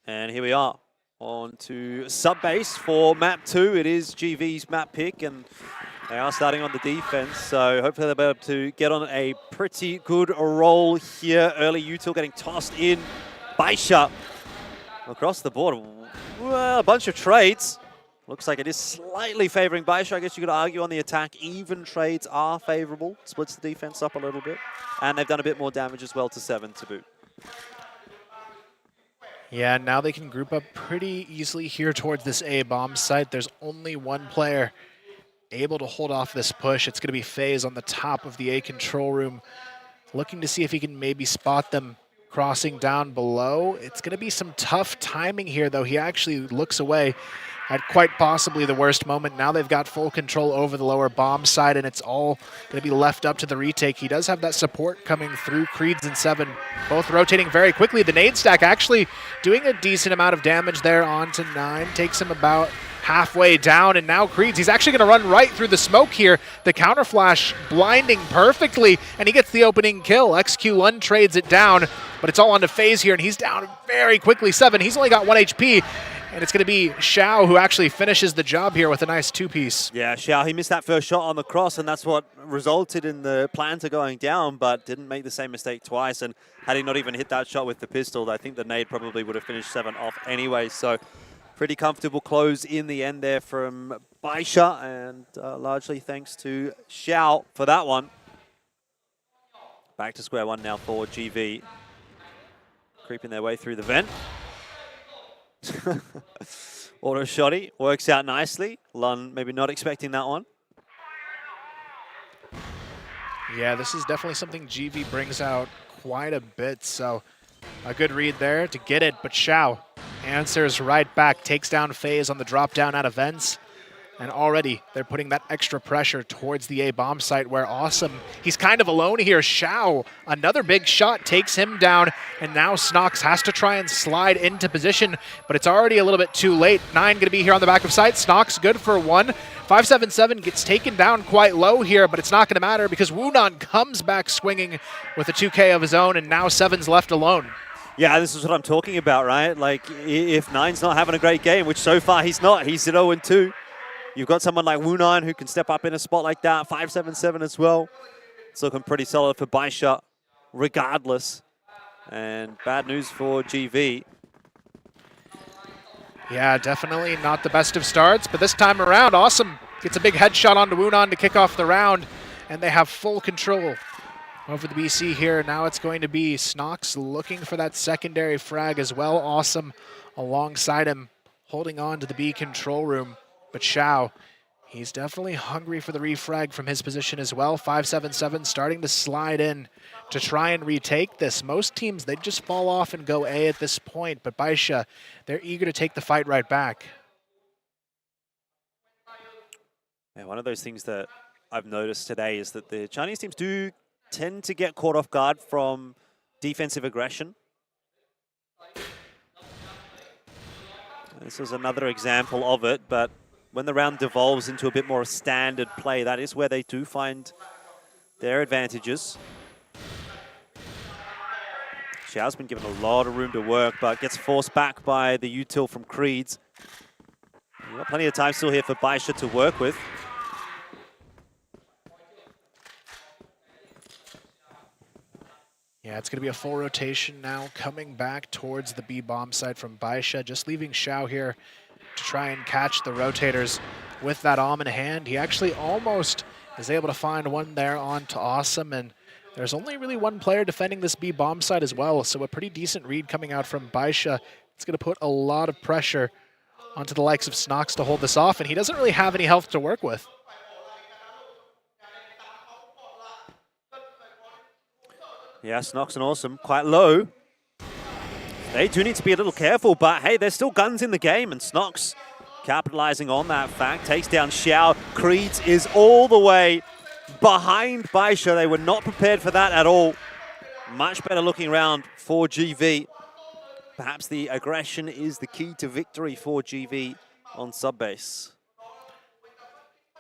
And here we are on to sub-base for map 2. It is GV's map pick, and they are starting on the defense, so hopefully they'll be able to get on a pretty good roll here. Early util getting tossed in. BaiSha across the board. Well, a bunch of trades. Looks like it is slightly favoring BaiSha. I guess you could argue on the attack, even trades are favorable. Splits the defense up a little bit. And they've done a bit more damage as well to 7 to boot. Yeah, now they can group up pretty easily here towards this A-bomb site. There's only one player able to hold off this push. It's going to be FaZe on the top of the A control room, looking to see if he can maybe spot them crossing down below. It's going to be some tough timing here, though. He actually looks away at quite possibly the worst moment. Now they've got full control over the lower bomb side, and it's all going to be left up to the retake. He does have that support coming through. Creeds and 7 both rotating very quickly. The nade stack actually doing a decent amount of damage there onto 9. Takes him about halfway down, and now Creeds, he's actually going to run right through the smoke here. The counter flash blinding perfectly, and he gets the opening kill. XQ1 trades it down, but it's all onto FaZe here, and he's down very quickly. 7, he's only got 1 HP. And it's going to be Xiao who actually finishes the job here with a nice 2-piece. Yeah, Xiao, he missed that first shot on the cross, and that's what resulted in the planter going down, but didn't make the same mistake twice. And had he not even hit that shot with the pistol, I think the nade probably would have finished 7 off anyway. So Pretty comfortable close in the end there from BaiSha, and largely thanks to Xiao for that one. Back to square one now for GV. Creeping their way through the vent. Auto shotty works out nicely. Lun maybe not expecting that one. Yeah, this is definitely something GV brings out quite a bit, so a good read there to get it, but Xiao answers right back, takes down FaZe on the drop down out of vents, and already they're putting that extra pressure towards the A bomb site where Awesome, he's kind of alone here. Xiao, another big shot, takes him down, and now Snox has to try and slide into position, but it's already a little bit too late. 9 going to be here on the back of site. Snox good for 1. 577 gets taken down quite low here, but it's not going to matter because Woonan comes back swinging with a 2K of his own, and now 7's left alone. Yeah, this is what I'm talking about, right? Like, if 9's not having a great game, which so far he's not, he's at 0-2. You've got someone like Woonan who can step up in a spot like that, 577 as well. It's looking pretty solid for BaiSha, regardless. And bad news for GV. Yeah, definitely not the best of starts, but this time around, Awesome gets a big headshot onto Woonan to kick off the round, and they have full control over the BC here. Now it's going to be Snox looking for that secondary frag as well. Awesome alongside him, holding on to the B control room. But Xiao, he's definitely hungry for the refrag from his position as well. 577 starting to slide in to try and retake this. Most teams, they just fall off and go A at this point, but BaiSha, they're eager to take the fight right back. Yeah, one of those things that I've noticed today is that the Chinese teams do tend to get caught off guard from defensive aggression. This is another example of it, but when the round devolves into a bit more standard play, that is where they do find their advantages. Xiao's been given a lot of room to work, but gets forced back by the util from Creeds. We've got plenty of time still here for BaiSha to work with. Yeah, it's going to be a full rotation now, coming back towards the B bomb site from BaiSha, just leaving Xiao here to try and catch the rotators with that Om in hand. He actually almost is able to find one there onto Awesome, and there's only really one player defending this B bomb site as well, so a pretty decent read coming out from BaiSha. It's going to put a lot of pressure onto the likes of Snox to hold this off, and he doesn't really have any health to work with. Yeah, Snox and Awesome quite low. They do need to be a little careful, but hey, there's still guns in the game, and Snox capitalizing on that fact, takes down Xiao. Creeds is all the way behind BaiSha. They were not prepared for that at all. Much better looking round for GV. Perhaps the aggression is the key to victory for GV on subbase.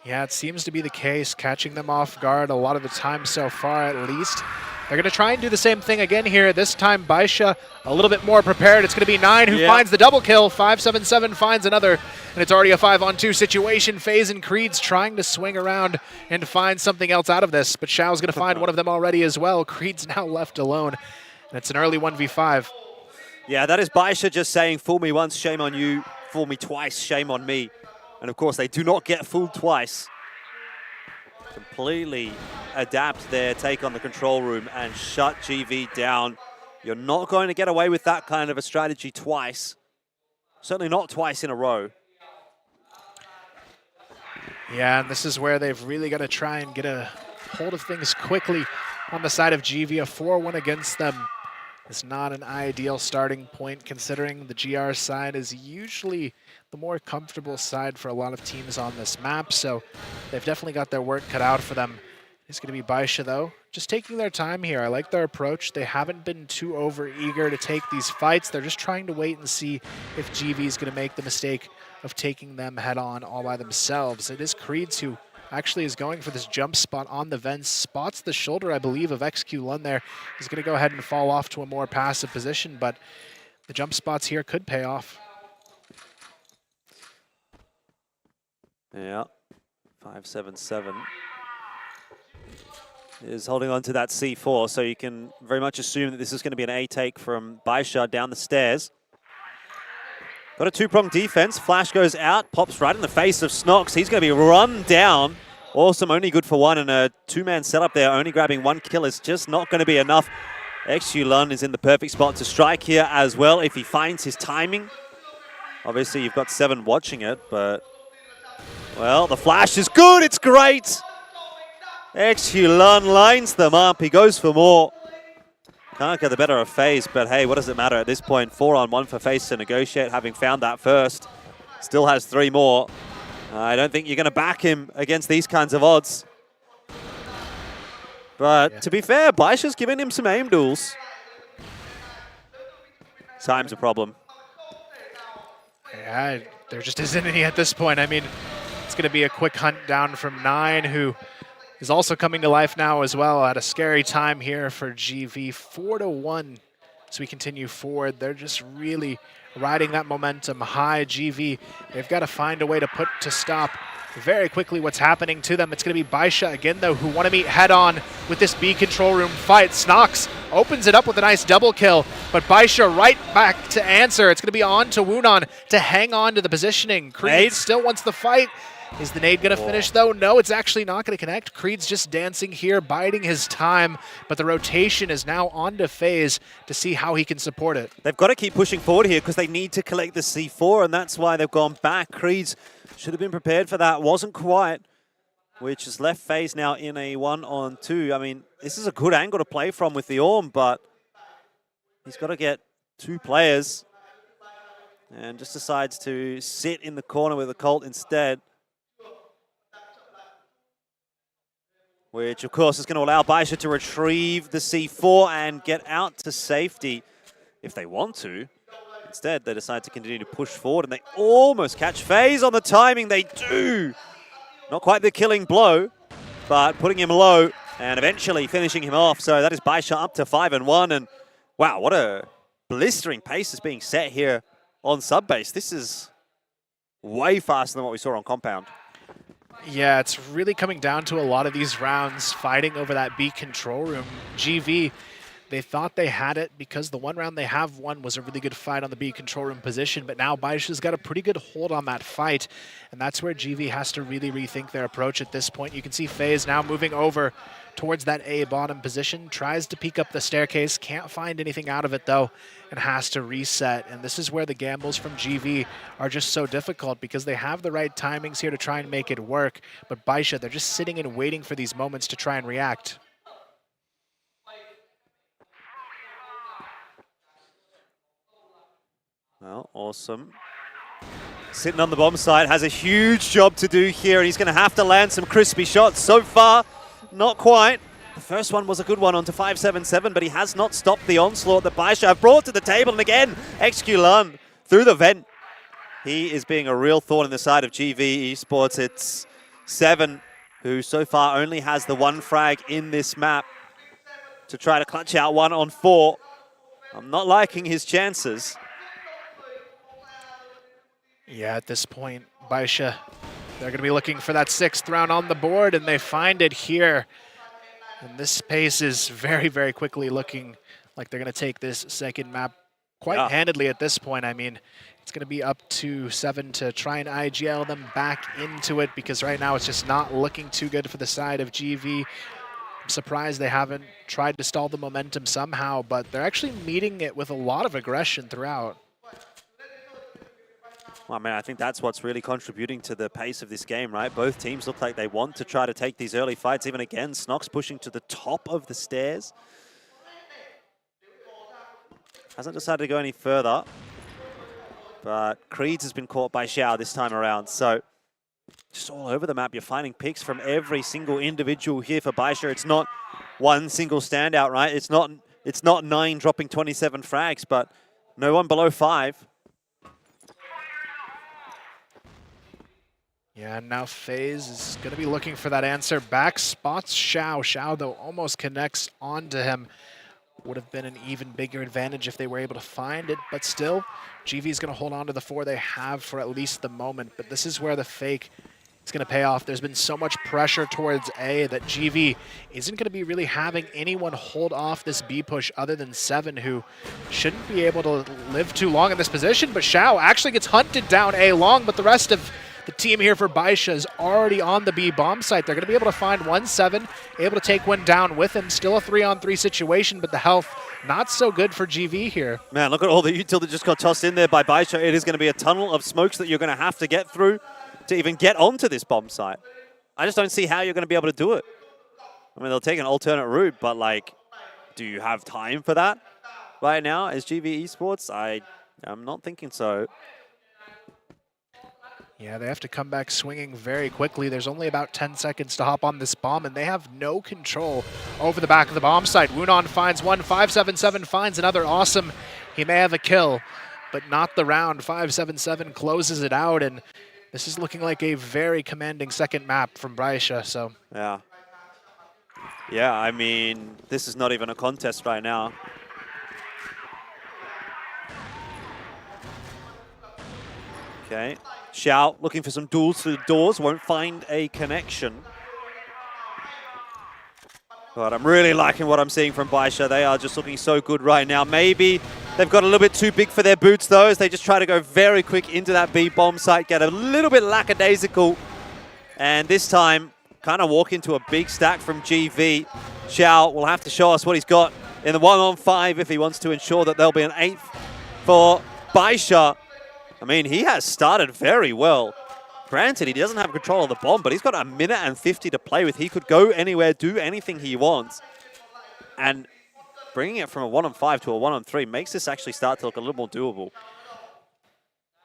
Yeah, it seems to be the case, catching them off guard a lot of the time so far at least. They're going to try and do the same thing again here. This time, BaiSha a little bit more prepared. It's going to be 9 who finds the double kill. 577 finds another, and it's already a 5-on-2 situation. FaZe and Creed's trying to swing around and find something else out of this, but Xiao's going to find one of them already as well. Creed's now left alone, and it's an early 1v5. Yeah, that is BaiSha just saying, fool me once, shame on you. Fool me twice, shame on me. And of course, they do not get fooled twice. Completely adapt their take on the control room and shut GV down. You're not going to get away with that kind of a strategy twice. Certainly not twice in a row. Yeah, and this is where they've really got to try and get a hold of things quickly on the side of GV. A 4-1 against them is not an ideal starting point, considering the GR side is usually the more comfortable side for a lot of teams on this map, so they've definitely got their work cut out for them. It's going to be BaiSha, though, just taking their time here. I like their approach. They haven't been too over-eager to take these fights. They're just trying to wait and see if GV is going to make the mistake of taking them head-on all by themselves. It is Creeds who actually is going for this jump spot on the vents, spots the shoulder, I believe, of XQ Lund there. He's going to go ahead and fall off to a more passive position, but the jump spots here could pay off. Yeah, 577 is holding on to that C4, so you can very much assume that this is going to be an A take from BaiSha down the stairs. Got a two-pronged defense. Flash goes out, pops right in the face of Snox. He's going to be run down. Awesome, only good for one, and a two-man setup there. Only grabbing one kill is just not going to be enough. Xulun is in the perfect spot to strike here as well if he finds his timing. Obviously, you've got 7 watching it, but... Well, the flash is good. It's great. Xulun lines them up. He goes for more. Can't get the better of FaZe, but hey, what does it matter at this point? 4-on-1 for FaZe to negotiate, having found that first. Still has 3 more. I don't think you're going to back him against these kinds of odds. But to be fair, BaiSha's giving him some aim duels. Time's a problem. Yeah, there just isn't any at this point. I mean, it's going to be a quick hunt down from 9, who is also coming to life now as well at a scary time here for GV. 4-1 as we continue forward. They're just really riding that momentum high. GV, they've got to find a way to put to stop very quickly what's happening to them. It's going to be BaiSha again, though, who want to meet head-on with this B control room fight. Snox opens it up with a nice double kill, but BaiSha right back to answer. It's going to be on to Wunan to hang on to the positioning. Creed still wants the fight. Is the nade going to finish, though? No, it's actually not going to connect. Creed's just dancing here, biding his time, but the rotation is now on to FaZe to see how he can support it. They've got to keep pushing forward here because they need to collect the C4, and that's why they've gone back. Creed's should have been prepared for that. Wasn't quite, which has left FaZe now in a 1-on-2. I mean, this is a good angle to play from with the Orm, but he's got to get 2 players and just decides to sit in the corner with the Colt instead. Which, of course, is going to allow BaiSha to retrieve the C4 and get out to safety if they want to. Instead, they decide to continue to push forward, and they almost catch FaZe on the timing. They do. Not quite the killing blow, but putting him low and eventually finishing him off. So that is BaiSha up to 5-1. And wow, what a blistering pace is being set here on sub-base. This is way faster than what we saw on compound. Yeah, it's really coming down to a lot of these rounds fighting over that B control room. GV, they thought they had it because the one round they have won was a really good fight on the B control room position, but now BaiSha's got a pretty good hold on that fight, and that's where GV has to really rethink their approach at this point. You can see FaZe now moving over towards that A bottom position, tries to peek up the staircase, can't find anything out of it though, and has to reset. And this is where the gambles from GV are just so difficult because they have the right timings here to try and make it work, but BaiSha, they're just sitting and waiting for these moments to try and react. Well, awesome. Sitting on the bomb side, has a huge job to do here, and he's going to have to land some crispy shots. So far, not quite. The first one was a good one onto 577, but he has not stopped the onslaught that BaiSha have brought to the table. And again, Xulun through the vent. He is being a real thorn in the side of GV Esports. It's 7, who so far only has the 1 frag in this map to try to clutch out 1-on-4. I'm not liking his chances. Yeah, at this point, BaiSha, they're going to be looking for that 6th round on the board, and they find it here. And this pace is very, very quickly looking like they're going to take this second map quite handedly at this point. I mean, it's going to be up to 7 to try and IGL them back into it because right now it's just not looking too good for the side of GV. I'm surprised they haven't tried to stall the momentum somehow, but they're actually meeting it with a lot of aggression throughout. Well, I mean, I think that's what's really contributing to the pace of this game, right? Both teams look like they want to try to take these early fights. Even again, Snox pushing to the top of the stairs. Hasn't decided to go any further. But Creeds has been caught by Xiao this time around. So just all over the map, you're finding picks from every single individual here for BaiSha. It's not one single standout, right? It's not 9 dropping 27 frags, but no one below 5. Yeah, and now FaZe is going to be looking for that answer. Back spots Xiao. Xiao, though, almost connects onto him. Would have been an even bigger advantage if they were able to find it, but still, GV is going to hold on to the 4 they have for at least the moment. But this is where the fake it's going to pay off. There's been so much pressure towards A that GV isn't going to be really having anyone hold off this B push other than Seven, who shouldn't be able to live too long in this position. But Xiao actually gets hunted down A long, but the rest of the team here for BaiSha is already on the B bomb site. They're going to be able to find 1-7, able to take one down with him. Still a 3-on-3 situation, but the health not so good for GV here. Man, look at all the util that just got tossed in there by BaiSha. It is going to be a tunnel of smokes that you're going to have to get through to even get onto this bomb site. I just don't see how you're going to be able to do it. I mean, they'll take an alternate route, but like, do you have time for that right now as GV Esports? I'm not thinking so. Yeah, they have to come back swinging very quickly. There's only about 10 seconds to hop on this bomb, and they have no control over the back of the bomb site. Wunan finds one, 577 finds another. Awesome. He may have a kill, but not the round. 577 closes it out, and this is looking like a very commanding second map from BaiSha. So yeah. Yeah, I mean, this is not even a contest right now. Okay. Xiao looking for some duels through the doors, won't find a connection. But I'm really liking what I'm seeing from BaiSha. They are just looking so good right now. Maybe they've got a little bit too big for their boots though, as they just try to go very quick into that B bomb site, get a little bit lackadaisical. And this time, kind of walk into a big stack from GV. Xiao will have to show us what he's got in the 1-on-5 if he wants to ensure that there'll be an 8th for BaiSha. I mean, he has started very well. Granted, he doesn't have control of the bomb, but he's got a minute and 50 to play with. He could go anywhere, do anything he wants. And bringing it from a 1-on-5 to a 1-on-3 makes this actually start to look a little more doable.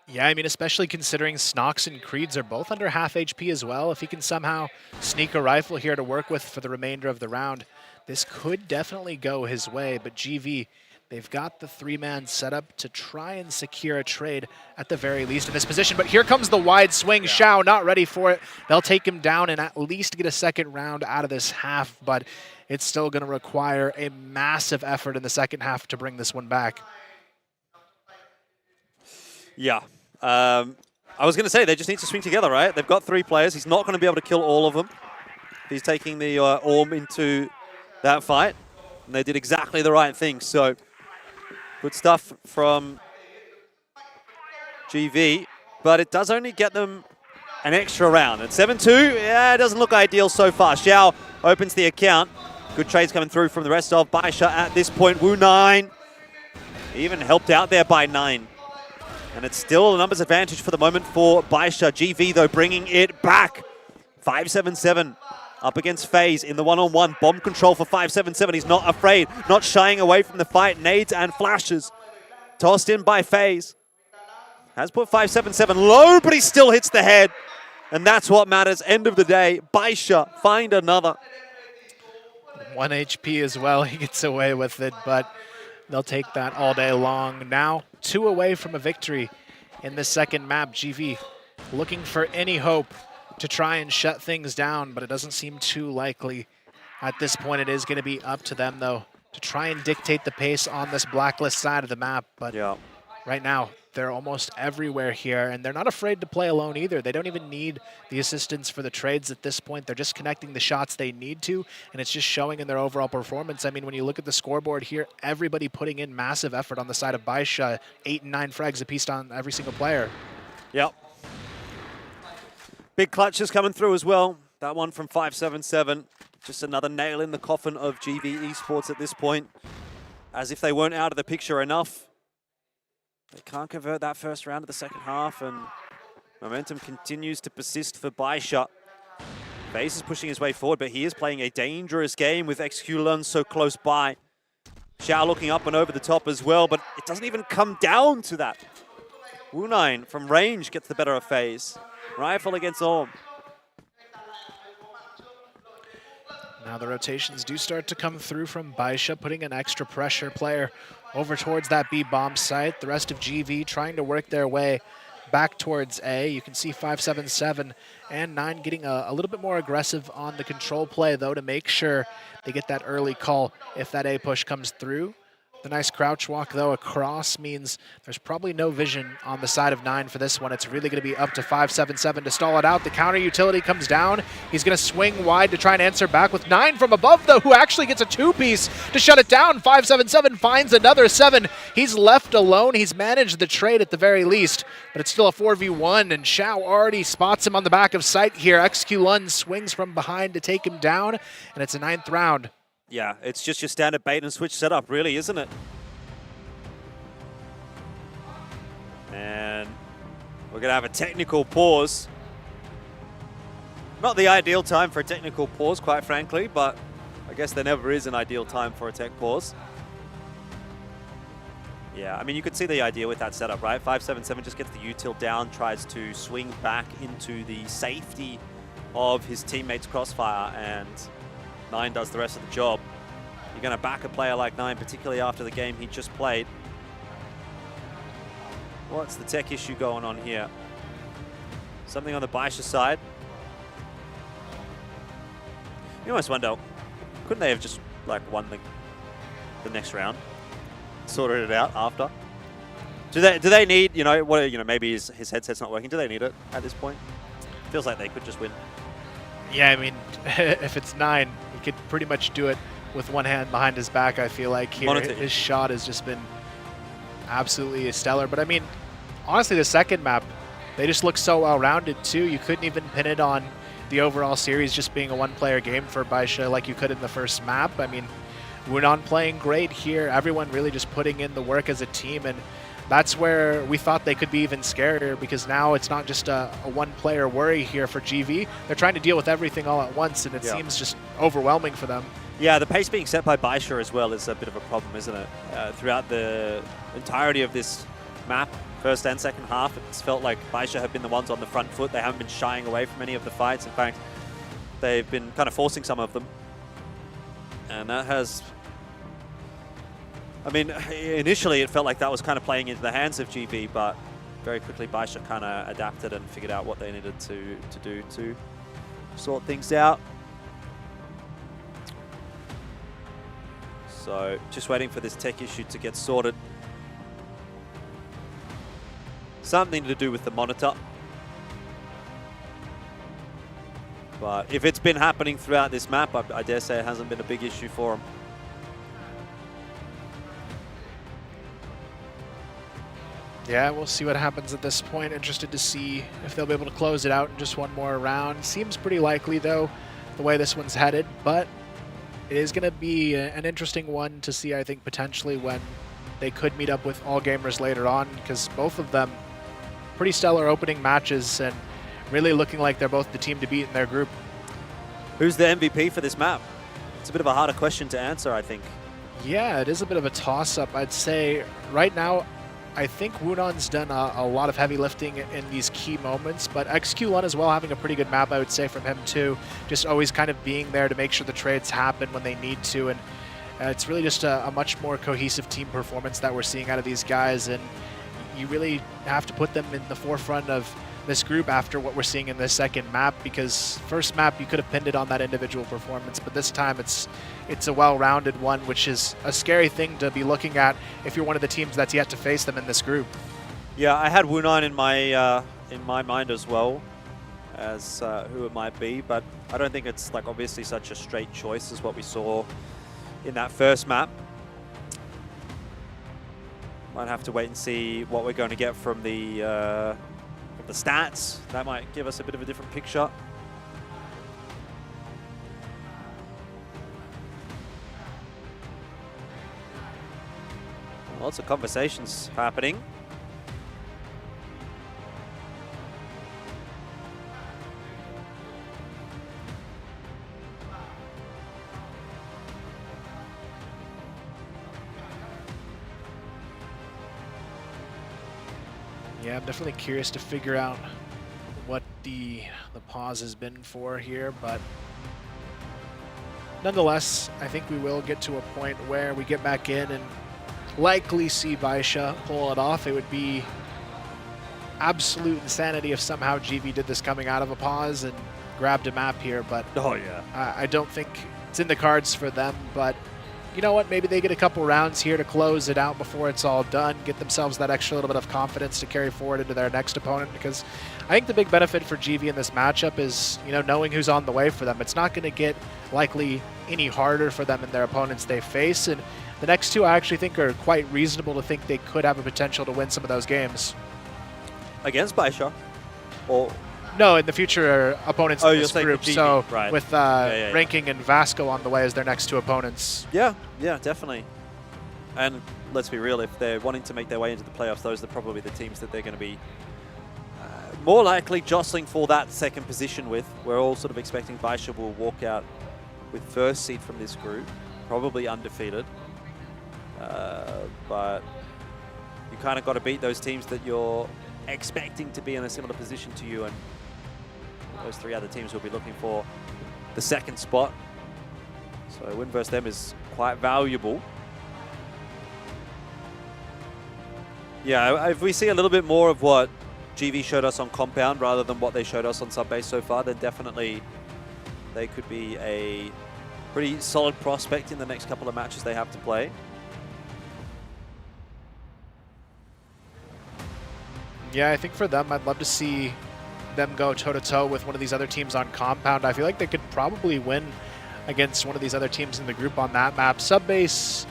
yeah, I mean, especially considering Snox and Creeds are both under half HP as well. If he can somehow sneak a rifle here to work with for the remainder of the round, this could definitely go his way. But GV, they've got the 3-man setup to try and secure a trade at the very least in this position. But here comes the wide swing. Yeah. Xiao not ready for it. They'll take him down and at least get a second round out of this half, but it's still going to require a massive effort in the second half to bring this one back. Yeah. I was going to say, they just need to swing together, right? They've got 3 players. He's not going to be able to kill all of them. He's taking the Orm into that fight. And they did exactly the right thing. So, good stuff from GV. But it does only get them an extra round. And 7-2, yeah, it doesn't look ideal so far. Xiao opens the account. Good trades coming through from the rest of BaiSha at this point. Wu9 even helped out there by 9. And it's still a numbers advantage for the moment for BaiSha. GV, though, bringing it back. 577 up against FaZe in the 1-on-1. Bomb control for 577. He's not afraid, not shying away from the fight. Nades and flashes tossed in by FaZe. Has put 577 low, but he still hits the head. And that's what matters. End of the day, BaiSha find another. 1 HP as well. He gets away with it, but they'll take that all day long. Now, 2 away from a victory in the second map. GV looking for any hope to try and shut things down, but it doesn't seem too likely at this point. It is going to be up to them, though, to try and dictate the pace on this blacklist side of the map. But yeah, right now, they're almost everywhere here, and they're not afraid to play alone either. They don't even need the assistance for the trades at this point. They're just connecting the shots they need to, and it's just showing in their overall performance. I mean, when you look at the scoreboard here, everybody putting in massive effort on the side of BaiSha, 8 and 9 frags apiece on every single player. Yep. Big clutches coming through as well. That one from 577. Just another nail in the coffin of GV Esports at this point. As if they weren't out of the picture enough. They can't convert that first round of the second half, and momentum continues to persist for BaiSha. FaZe is pushing his way forward, but he is playing a dangerous game with Execulan so close by. Xiao looking up and over the top as well, but it doesn't even come down to that. Wu9 from range gets the better of FaZe. Rifle against Orm. Now the rotations do start to come through from BaiSha, putting an extra pressure player over towards that B bomb site. The rest of GV trying to work their way back towards A. You can see 577 and 9 getting a little bit more aggressive on the control play, though, to make sure they get that early call if that A push comes through. The nice crouch walk, though, across means there's probably no vision on the side of 9 for this one. It's really going to be up to 577 to stall it out. The counter utility comes down. He's going to swing wide to try and answer back with 9 from above, though, who actually gets a 2-piece to shut it down. 577 finds another 7. He's left alone. He's managed the trade at the very least, but it's still a 4v1, and Shao already spots him on the back of sight here. XQ1 swings from behind to take him down, and it's a 9th round. Yeah, it's just your standard bait and switch setup, really, isn't it? And we're going to have a technical pause. Not the ideal time for a technical pause, quite frankly, but I guess there never is an ideal time for a tech pause. Yeah, I mean, you could see the idea with that setup, right? 577 just gets the util down, tries to swing back into the safety of his teammates' CROSSFIRE, and 9 does the rest of the job. You're going to back a player like 9, particularly after the game he just played. What's the tech issue going on here? Something on the BaiSha side. You almost wonder, couldn't they have just like won the next round, sorted it out after? Do they need, maybe his headset's not working? Do they need it at this point? Feels like they could just win. Yeah, I mean, if it's 9, he could pretty much do it with one hand behind his back, I feel like here. His shot has just been absolutely stellar. But I mean, honestly, the second map, they just look so well-rounded too. You couldn't even pin it on the overall series just being a one-player game for BaiSha like you could in the first map. I mean, Wunan playing great here. Everyone really just putting in the work as a team, and that's where we thought they could be even scarier, because now it's not just a one-player worry here for GV. They're trying to deal with everything all at once, and it seems just overwhelming for them. Yeah, the pace being set by BaiSha as well is a bit of a problem, isn't it? Throughout the entirety of this map, first and second half, it's felt like BaiSha have been the ones on the front foot. They haven't been shying away from any of the fights. In fact, they've been kind of forcing some of them. And that has... I mean, initially it felt like that was kind of playing into the hands of GV, but very quickly BaiSha kind of adapted and figured out what they needed to do to sort things out. So just waiting for this tech issue to get sorted. Something to do with the monitor. But if it's been happening throughout this map, I dare say it hasn't been a big issue for them. Yeah, we'll see what happens at this point. Interested to see if they'll be able to close it out in just one more round. Seems pretty likely, though, the way this one's headed. But it is going to be an interesting one to see, I think, potentially when they could meet up with All Gamers later on, because both of them pretty stellar opening matches and really looking like they're both the team to beat in their group. Who's the MVP for this map? It's a bit of a harder question to answer, I think. Yeah, it is a bit of a toss-up. I'd say right now, I think Wunan's done a lot of heavy lifting in these key moments, but XQ1 as well having a pretty good map, I would say, from him too. Just always kind of being there to make sure the trades happen when they need to, and it's really just a much more cohesive team performance that we're seeing out of these guys, and you really have to put them in the forefront of this group after what we're seeing in this second map, because first map you could have pinned it on that individual performance, but this time it's a well-rounded one, which is a scary thing to be looking at if you're one of the teams that's yet to face them in this group. Yeah, I had Wunan in my mind as well as who it might be, but I don't think it's like obviously such a straight choice as what we saw in that first map. Might have to wait and see what we're going to get from the stats. That might give us a bit of a different picture. Lots of conversations happening. Yeah, I'm definitely curious to figure out what the pause has been for here, but nonetheless, I think we will get to a point where we get back in and likely see BaiSha pull it off. It would be absolute insanity if somehow GV did this coming out of a pause and grabbed a map here, but oh yeah, I don't think it's in the cards for them, but you know what, maybe they get a couple rounds here to close it out before it's all done, get themselves that extra little bit of confidence to carry forward into their next opponent, because I think the big benefit for GV in this matchup is, you know, knowing who's on the way for them. It's not going to get likely any harder for them and their opponents they face, and the next two I actually think are quite reasonable to think they could have a potential to win some of those games. Against BaiSha? Or no, in the future opponents in this group. So right. with Ranking and Vasco on the way as their next two opponents. Yeah, definitely. And let's be real, if they're wanting to make their way into the playoffs, those are probably the teams that they're going to be more likely jostling for that second position with. We're all sort of expecting BaiSha will walk out with first seed from this group, probably undefeated. But you kind of got to beat those teams that you're expecting to be in a similar position to you, and those three other teams will be looking for the second spot. So a win versus them is quite valuable. Yeah, if we see a little bit more of what GV showed us on Compound rather than what they showed us on Subbase so far, then definitely they could be a pretty solid prospect in the next couple of matches they have to play. Yeah, I think for them, I'd love to see them go toe-to-toe with one of these other teams on Compound. I feel like they could probably win against one of these other teams in the group on that map. Subbase,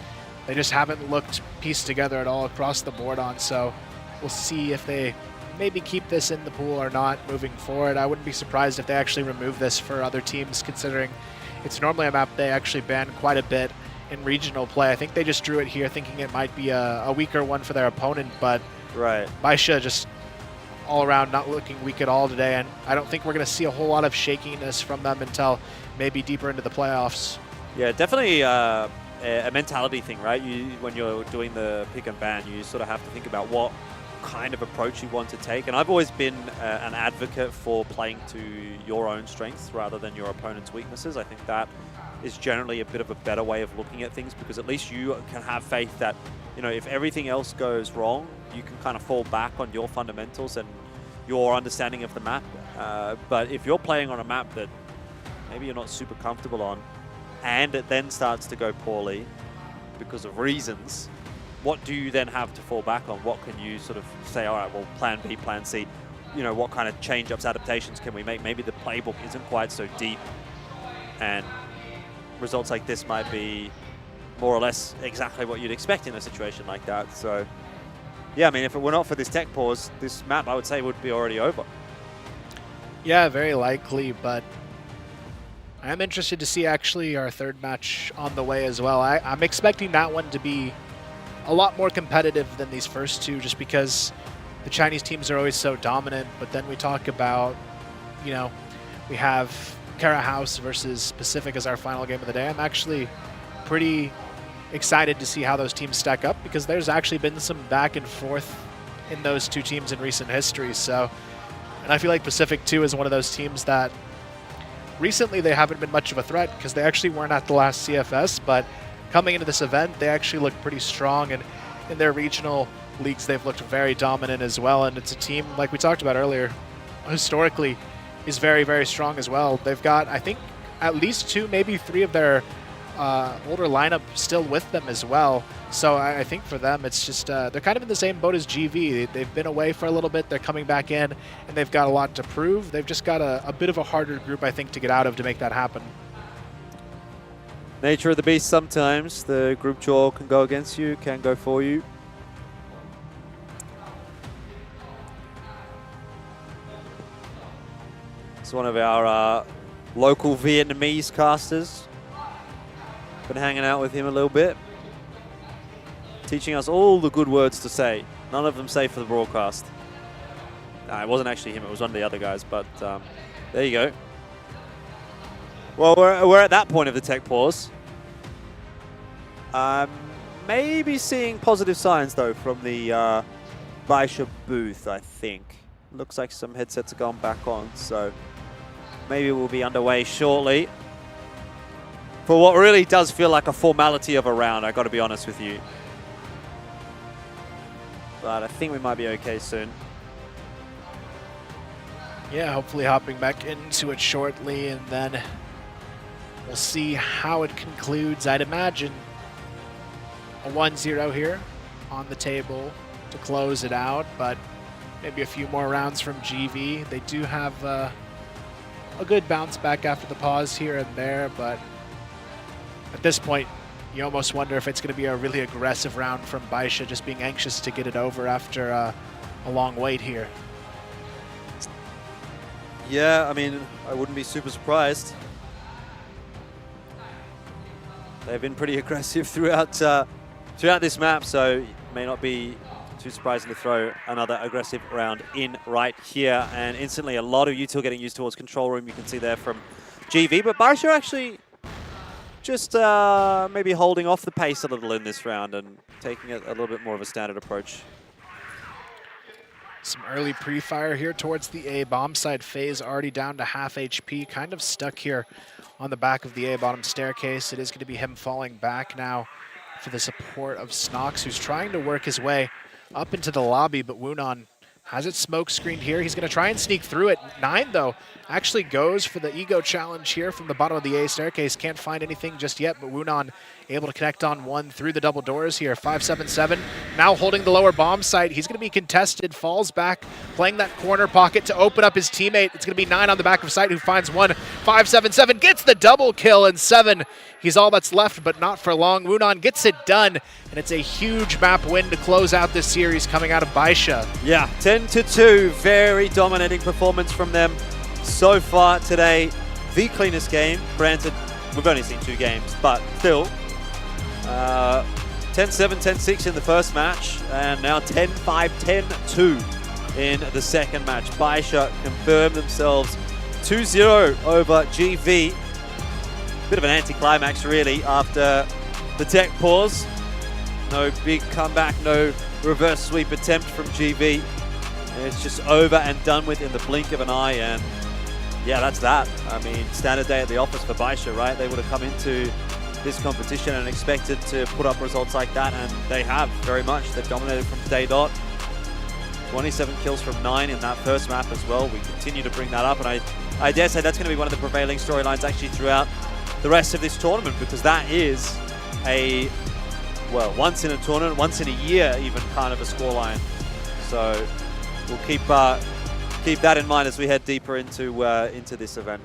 they just haven't looked pieced together at all across the board on, so we'll see if they maybe keep this in the pool or not moving forward. I wouldn't be surprised if they actually remove this for other teams, considering it's normally a map they actually ban quite a bit in regional play. I think they just drew it here thinking it might be a weaker one for their opponent, but right. BaiSha just all around not looking weak at all today, and I don't think we're going to see a whole lot of shakiness from them until maybe deeper into the playoffs. Yeah, definitely a mentality thing, right? When you're doing the pick and ban, you sort of have to think about what kind of approach you want to take. And I've always been an advocate for playing to your own strengths rather than your opponent's weaknesses. I think that is generally a bit of a better way of looking at things, because at least you can have faith that, you know, if everything else goes wrong, you can kind of fall back on your fundamentals and your understanding of the map. But if you're playing on a map that maybe you're not super comfortable on, and it then starts to go poorly because of reasons, what do you then have to fall back on? What can you sort of say, all right, well, plan B, plan C, you know, what kind of change-ups, adaptations can we make? Maybe the playbook isn't quite so deep, and results like this might be more or less exactly what you'd expect in a situation like that. So, yeah, I mean, if it were not for this tech pause, this map, I would say, would be already over. Yeah, very likely, but I'm interested to see actually our third match on the way as well. I'm expecting that one to be a lot more competitive than these first two, just because the Chinese teams are always so dominant. But then we talk about, you know, we have Kara House versus Pacific as our final game of the day. I'm actually pretty excited to see how those teams stack up, because there's actually been some back and forth in those two teams in recent history. So, and I feel like Pacific too is one of those teams that recently they haven't been much of a threat, because they actually weren't at the last CFS, but coming into this event, they actually look pretty strong, and in their regional leagues, they've looked very dominant as well. And it's a team, like we talked about earlier, historically is very, very strong as well. They've got, I think, at least 2, maybe 3 of their older lineup still with them as well. So I think for them, it's just, they're kind of in the same boat as GV. They've been away for a little bit, they're coming back in, and they've got a lot to prove. They've just got a bit of a harder group, I think, to get out of to make that happen. Nature of the beast sometimes. The group draw can go against you, can go for you. It's one of our local Vietnamese casters. Been hanging out with him a little bit, teaching us all the good words to say. None of them safe for the broadcast. Nah, it wasn't actually him, it was one of the other guys, but there you go. Well, we're at that point of the tech pause. Maybe seeing positive signs, though, from the BaiSha booth, I think. Looks like some headsets are going back on, so maybe we'll be underway shortly. For what really does feel like a formality of a round, I've got to be honest with you. But I think we might be okay soon. Yeah, hopefully hopping back into it shortly, and then we'll see how it concludes. I'd imagine a 1-0 here on the table to close it out, but maybe a few more rounds from GV. They do have a good bounce back after the pause here and there, but at this point, you almost wonder if it's going to be a really aggressive round from BaiSha, just being anxious to get it over after a long wait here. Yeah, I mean, I wouldn't be super surprised. They've been pretty aggressive throughout this map, so it may not be too surprising to throw another aggressive round in right here. And instantly, a lot of util getting used towards control room. You can see there from GV, but BaiSha actually just maybe holding off the pace a little in this round and taking it a little bit more of a standard approach. Some early pre-fire here towards the A bomb side. FaZe already down to half HP, kind of stuck here on the back of the A bottom staircase. It is going to be him falling back now for the support of Snox, who's trying to work his way up into the lobby, but Woonon has it smoke screened here. He's going to try and sneak through it. 9, though, actually goes for the ego challenge here from the bottom of the A staircase. Can't find anything just yet, but Woonon able to connect on one through the double doors here. 577 now holding the lower bomb site. He's going to be contested, falls back, playing that corner pocket to open up his teammate. It's going to be 9 on the back of site who finds one. 577 gets the double kill, and 7, he's all that's left, but not for long. Woonon gets it done, and it's a huge map win to close out this series coming out of BaiSha. Yeah, 10-2, very dominating performance from them so far today. The cleanest game, granted, we've only seen 2 games, but still. 10-7, 10-6 in the first match, and now 10-5, 10-2 in the second match. BaiSha confirmed themselves 2-0 over GV. Bit of an anticlimax, really, after the tech pause. No big comeback, no reverse sweep attempt from GV. It's just over and done with in the blink of an eye, and yeah, that's that. I mean, standard day at the office for BaiSha, right? They would have come into this competition and expected to put up results like that, and they have very much. They've dominated from day dot. 27 kills from 9 in that first map as well. We continue to bring that up, and I dare say that's going to be one of the prevailing storylines actually throughout the rest of this tournament, because that is a, well, once in a tournament, once in a year even kind of a scoreline. So we'll keep that in mind as we head deeper into this event.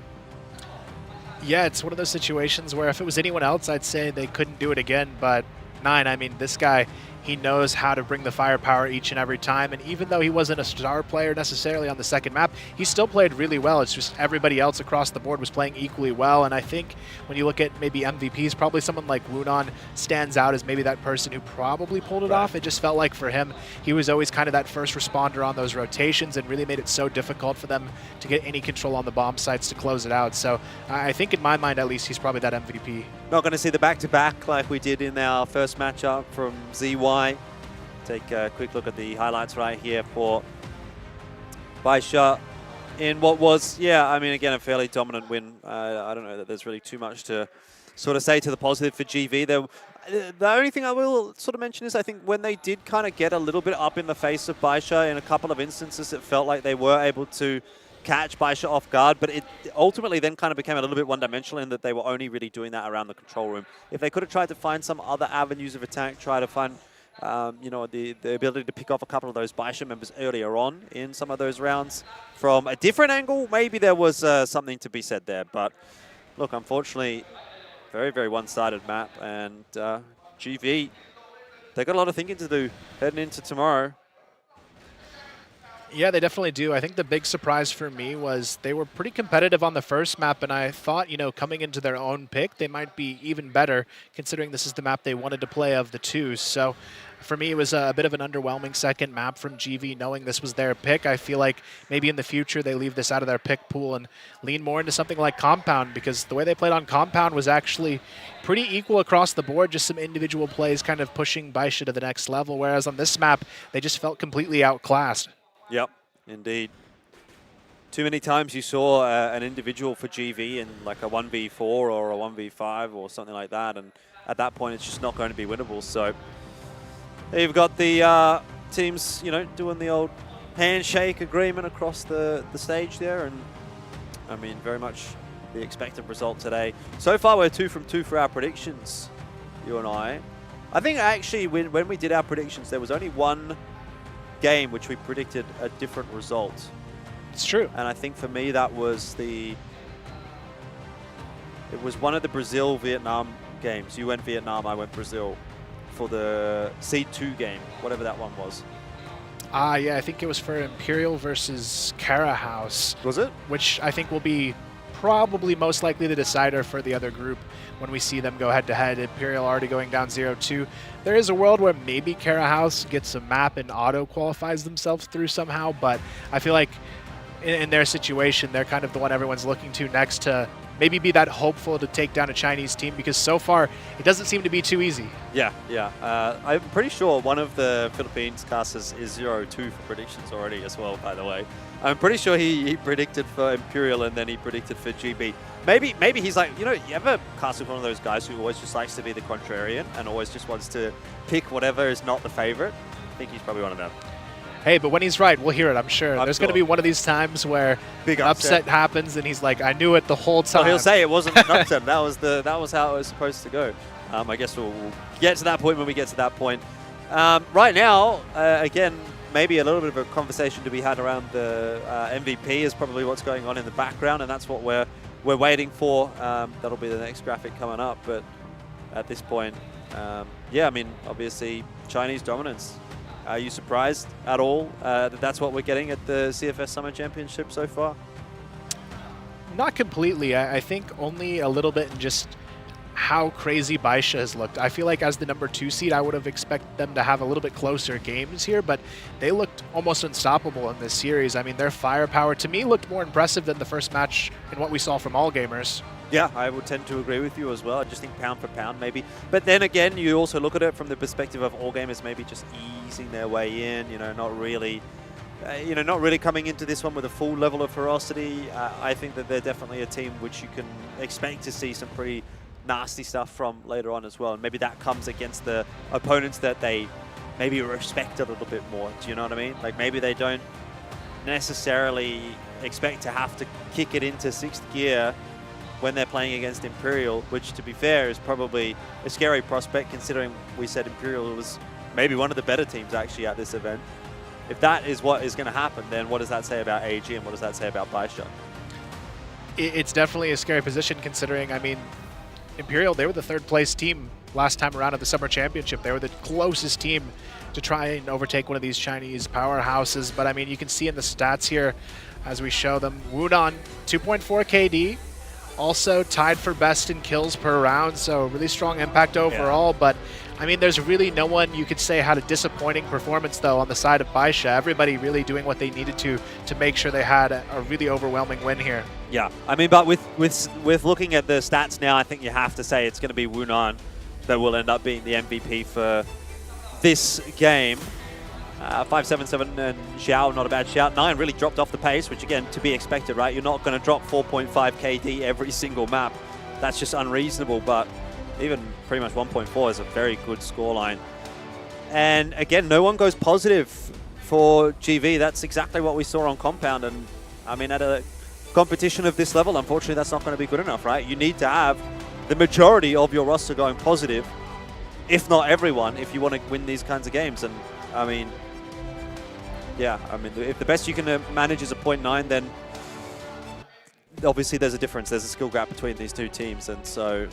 Yeah, it's one of those situations where if it was anyone else, I'd say they couldn't do it again. But 9, I mean, this guy, he knows how to bring the firepower each and every time. And even though he wasn't a star player necessarily on the second map, he still played really well. It's just everybody else across the board was playing equally well. And I think when you look at maybe MVPs, probably someone like Woonon stands out as maybe that person who probably pulled it off. It just felt like for him, he was always kind of that first responder on those rotations and really made it so difficult for them to get any control on the bomb sites to close it out. So I think in my mind, at least, he's probably that MVP. Not going to see the back-to-back like we did in our first matchup from ZY. Take a quick look at the highlights right here for BaiSha in what was, yeah, I mean, again, a fairly dominant win. I don't know that there's really too much to sort of say to the positive for GV. The only thing I will sort of mention is I think when they did kind of get a little bit up in the face of BaiSha in a couple of instances, it felt like they were able to catch BaiSha off guard, but it ultimately then kind of became a little bit one-dimensional in that they were only really doing that around the control room. If they could have tried to find some other avenues of attack, try to find you know, the ability to pick off a couple of those BaiSha members earlier on in some of those rounds from a different angle, maybe there was something to be said there. But look, unfortunately, very, very one-sided map, and GV, they got a lot of thinking to do heading into tomorrow. Yeah, they definitely do. I think the big surprise for me was they were pretty competitive on the first map, and I thought, you know, coming into their own pick, they might be even better, considering this is the map they wanted to play of the 2. So for me, it was a bit of an underwhelming second map from GV, knowing this was their pick. I feel like maybe in the future they leave this out of their pick pool and lean more into something like Compound, because the way they played on Compound was actually pretty equal across the board, just some individual plays kind of pushing BaiSha to the next level, whereas on this map, they just felt completely outclassed. Yep, indeed. Too many times you saw an individual for GV in like a 1v4 or a 1v5 or something like that, and at that point it's just not going to be winnable. So you've got the teams, you know, doing the old handshake agreement across the stage there, and I mean, very much the expected result today. So far we're 2 from 2 for our predictions, you and I. I think actually when we did our predictions, there was only one game which we predicted a different result. It's true. And I think for me that was it was one of the Brazil-Vietnam games. You went Vietnam, I went Brazil for the Seed 2 game, whatever that one was. Yeah, I think it was for Imperial versus Kara House. Was it? Which I think will be probably most likely the decider for the other group when we see them go head-to-head. Imperial already going down 0-2. There is a world where maybe Kara House gets a map and auto-qualifies themselves through somehow, but I feel like in their situation, they're kind of the one everyone's looking to next to maybe be that hopeful to take down a Chinese team, because so far it doesn't seem to be too easy. Yeah. I'm pretty sure one of the Philippines casters is 0-2 for predictions already as well, by the way. I'm pretty sure he predicted for Imperial and then he predicted for GB. Maybe he's like, you ever cast with one of those guys who always just likes to be the contrarian and always just wants to pick whatever is not the favorite? I think he's probably one of them. Hey, but when he's right, we'll hear it, I'm sure. There's going to be one of these times where big an upset happens and he's like, I knew it the whole time. Well, he'll say it wasn't an upset. That was how it was supposed to go. I guess we'll get to that point when we get to that point. Right now, again, maybe a little bit of a conversation to be had around the MVP is probably what's going on in the background, and that's what we're waiting for. That'll be the next graphic coming up. But at this point, yeah, I mean, obviously, Chinese dominance. Are you surprised at all that that's what we're getting at the CFS Summer Championship so far? Not completely. I think only a little bit in just how crazy BaiSha has looked. I feel like as the number 2 seed, I would have expected them to have a little bit closer games here, but they looked almost unstoppable in this series. I mean, their firepower, to me, looked more impressive than the first match in what we saw from all gamers. Yeah, I would tend to agree with you as well. I just think pound for pound, maybe. But then again, you also look at it from the perspective of all gamers maybe just easing their way in, not really coming into this one with a full level of ferocity. I think that they're definitely a team which you can expect to see some pretty nasty stuff from later on as well. And maybe that comes against the opponents that they maybe respect a little bit more. Do you know what I mean? Like maybe they don't necessarily expect to have to kick it into 6th gear when they're playing against Imperial, which to be fair is probably a scary prospect considering we said Imperial was maybe one of the better teams actually at this event. If that is what is going to happen, then what does that say about AEG and what does that say about BaiSha? It's definitely a scary position considering, I mean, Imperial, they were the 3rd place team last time around at the Summer Championship. They were the closest team to try and overtake one of these Chinese powerhouses. But I mean, you can see in the stats here as we show them, Wudon, 2.4 KD, also tied for best in kills per round, so really strong impact overall. Yeah. But I mean, there's really no one you could say had a disappointing performance though on the side of BaiSha. Everybody really doing what they needed to make sure they had a really overwhelming win here. Yeah, I mean, but with looking at the stats now, I think you have to say it's going to be Wunan that will end up being the MVP for this game. 577 and Xiao, not a bad shout. 9 really dropped off the pace, which again, to be expected, right? You're not going to drop 4.5 KD every single map. That's just unreasonable, but even pretty much 1.4 is a very good scoreline. And again, no one goes positive for GV. That's exactly what we saw on Compound. And I mean, at a competition of this level, unfortunately, that's not going to be good enough, right? You need to have the majority of your roster going positive, if not everyone, if you want to win these kinds of games. And I mean, yeah, I mean, if the best you can manage is a 0.9, then obviously there's a difference. There's a skill gap between these two teams. And so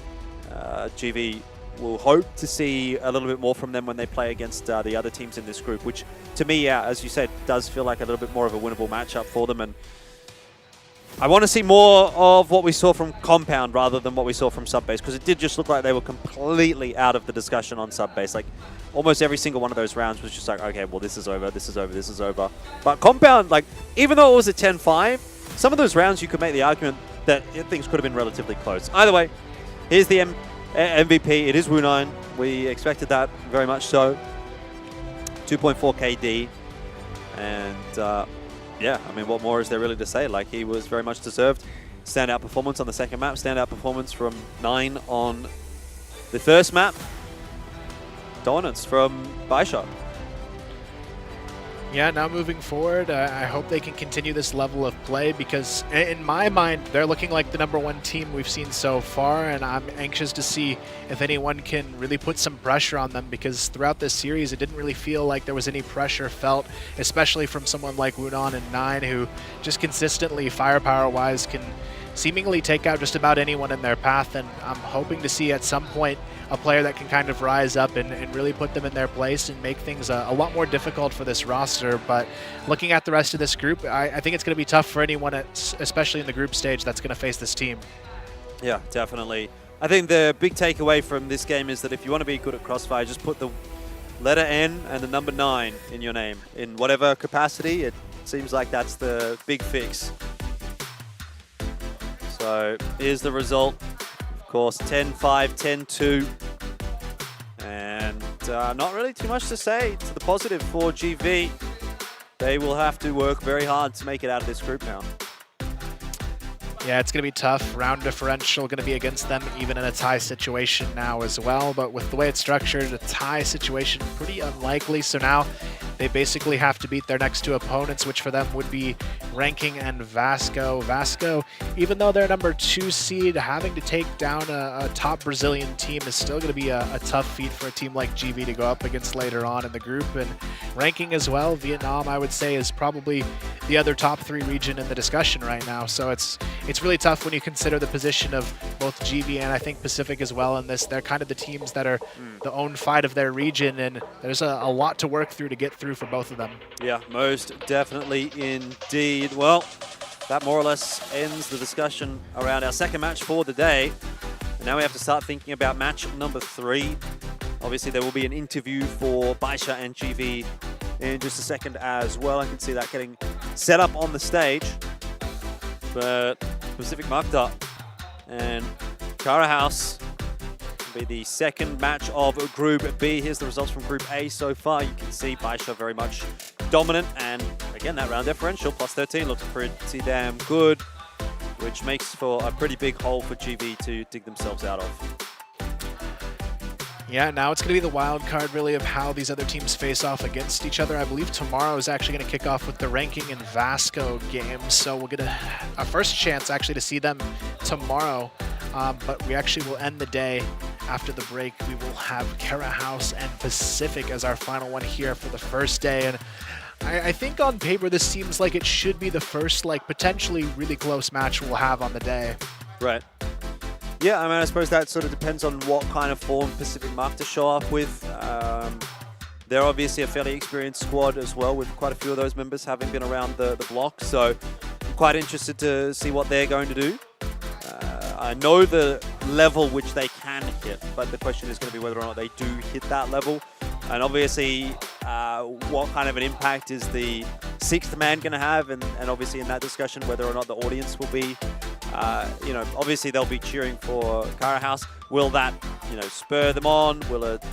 GV will hope to see a little bit more from them when they play against the other teams in this group, which to me, yeah, as you said, does feel like a little bit more of a winnable matchup for them. And I want to see more of what we saw from Compound rather than what we saw from Subbase, because it did just look like they were completely out of the discussion on Subbase. Like, almost every single one of those rounds was just like, okay, well, this is over, this is over, this is over. But Compound, like, even though it was a 10-5, some of those rounds you could make the argument that things could have been relatively close. Either way, here's the MVP. It is Wu9. We expected that very much so. 2.4 KD. And yeah, I mean, what more is there really to say? Like, he was very much deserved. Standout performance on the second map. Standout performance from 9 on the first map. Dominance from BaiSha. Yeah, now moving forward, I hope they can continue this level of play because in my mind, they're looking like the #1 team we've seen so far, and I'm anxious to see if anyone can really put some pressure on them because throughout this series, it didn't really feel like there was any pressure felt, especially from someone like Wunan and Nine, who just consistently, firepower-wise, can seemingly take out just about anyone in their path, and I'm hoping to see at some point a player that can kind of rise up and really put them in their place and make things a lot more difficult for this roster. But looking at the rest of this group, I think it's going to be tough for anyone, especially in the group stage, that's going to face this team. Yeah, definitely. I think the big takeaway from this game is that if you want to be good at CROSSFIRE, just put the letter N and the number 9 in your name. In whatever capacity, it seems like that's the big fix. So here's the result. Of course, 10-5, 10-2. And not really too much to say to the positive for GV. They will have to work very hard to make it out of this group now. Yeah, it's going to be tough. Round differential going to be against them even in a tie situation now as well. But with the way it's structured, a tie situation pretty unlikely. So now they basically have to beat their next 2 opponents, which for them would be Ranking and Vasco. Vasco, even though they're #2 seed, having to take down a top Brazilian team is still going to be a tough feat for a team like GV to go up against later on in the group. And Ranking as well, Vietnam, I would say, is probably the other top 3 region in the discussion right now. So it's really tough when you consider the position of both GV and I think Pacific as well in this. They're kind of the teams that are the own fight of their region, and there's a lot to work through to get through for both of them. Yeah, most definitely indeed. Well, that more or less ends the discussion around our second match for the day. And now we have to start thinking about match number 3. Obviously, there will be an interview for BaiSha and GV in just a second as well. I can see that getting set up on the stage. But Pacific Macta and Cara House will be the second match of Group B. Here's the results from Group A so far. You can see BaiSha very much dominant, and again, that round differential, +13, looks pretty damn good, which makes for a pretty big hole for GV to dig themselves out of. Yeah, now it's going to be the wild card, really, of how these other teams face off against each other. I believe tomorrow is actually going to kick off with the Ranking and Vasco game, so we'll get a first chance, actually, to see them tomorrow. But we actually will end the day after the break. We will have Cara House and Pacific as our final one here for the first day. And I think on paper, this seems like it should be the first, potentially really close match we'll have on the day. Right. Yeah, I mean, I suppose that sort of depends on what kind of form Pacific Macta show up with. They're obviously a fairly experienced squad as well, with quite a few of those members having been around the block. So I'm quite interested to see what they're going to do. I know the level which they can hit, but the question is going to be whether or not they do hit that level. And obviously, what kind of an impact is the 6th man going to have? And obviously in that discussion, whether or not the audience will be, obviously they'll be cheering for Cara House. Will that, spur them on? Will it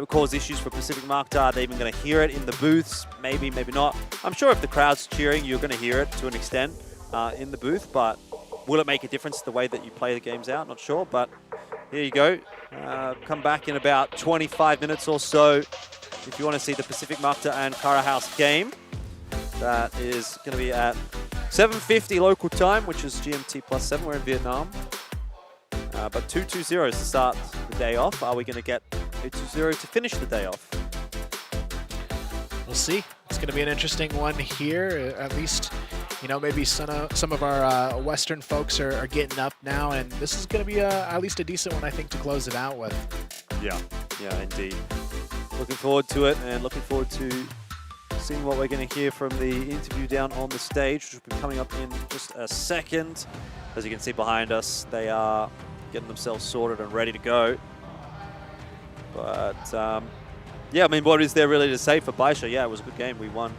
cause issues for Pacific Macta? Are they even going to hear it in the booths? Maybe, maybe not. I'm sure if the crowd's cheering, you're going to hear it to an extent in the booth, but will it make a difference the way that you play the games out? Not sure, but here you go. Come back in about 25 minutes or so if you want to see the Pacific Macta and Cara House game. That is going to be at 7:50 local time, which is GMT +7. We're in Vietnam. But 2-2-0 is to start the day off. Are we going to get 2-0 to finish the day off? We'll see. It's going to be an interesting one here. At least, maybe some of our Western folks are getting up now, and this is going to be at least a decent one, I think, to close it out with. Yeah, indeed. Looking forward to it, and looking forward to seeing what we're going to hear from the interview down on the stage, which will be coming up in just a second. As you can see behind us, they are getting themselves sorted and ready to go. But, yeah, I mean, what is there really to say for BaiSha? Yeah, it was a good game. We won.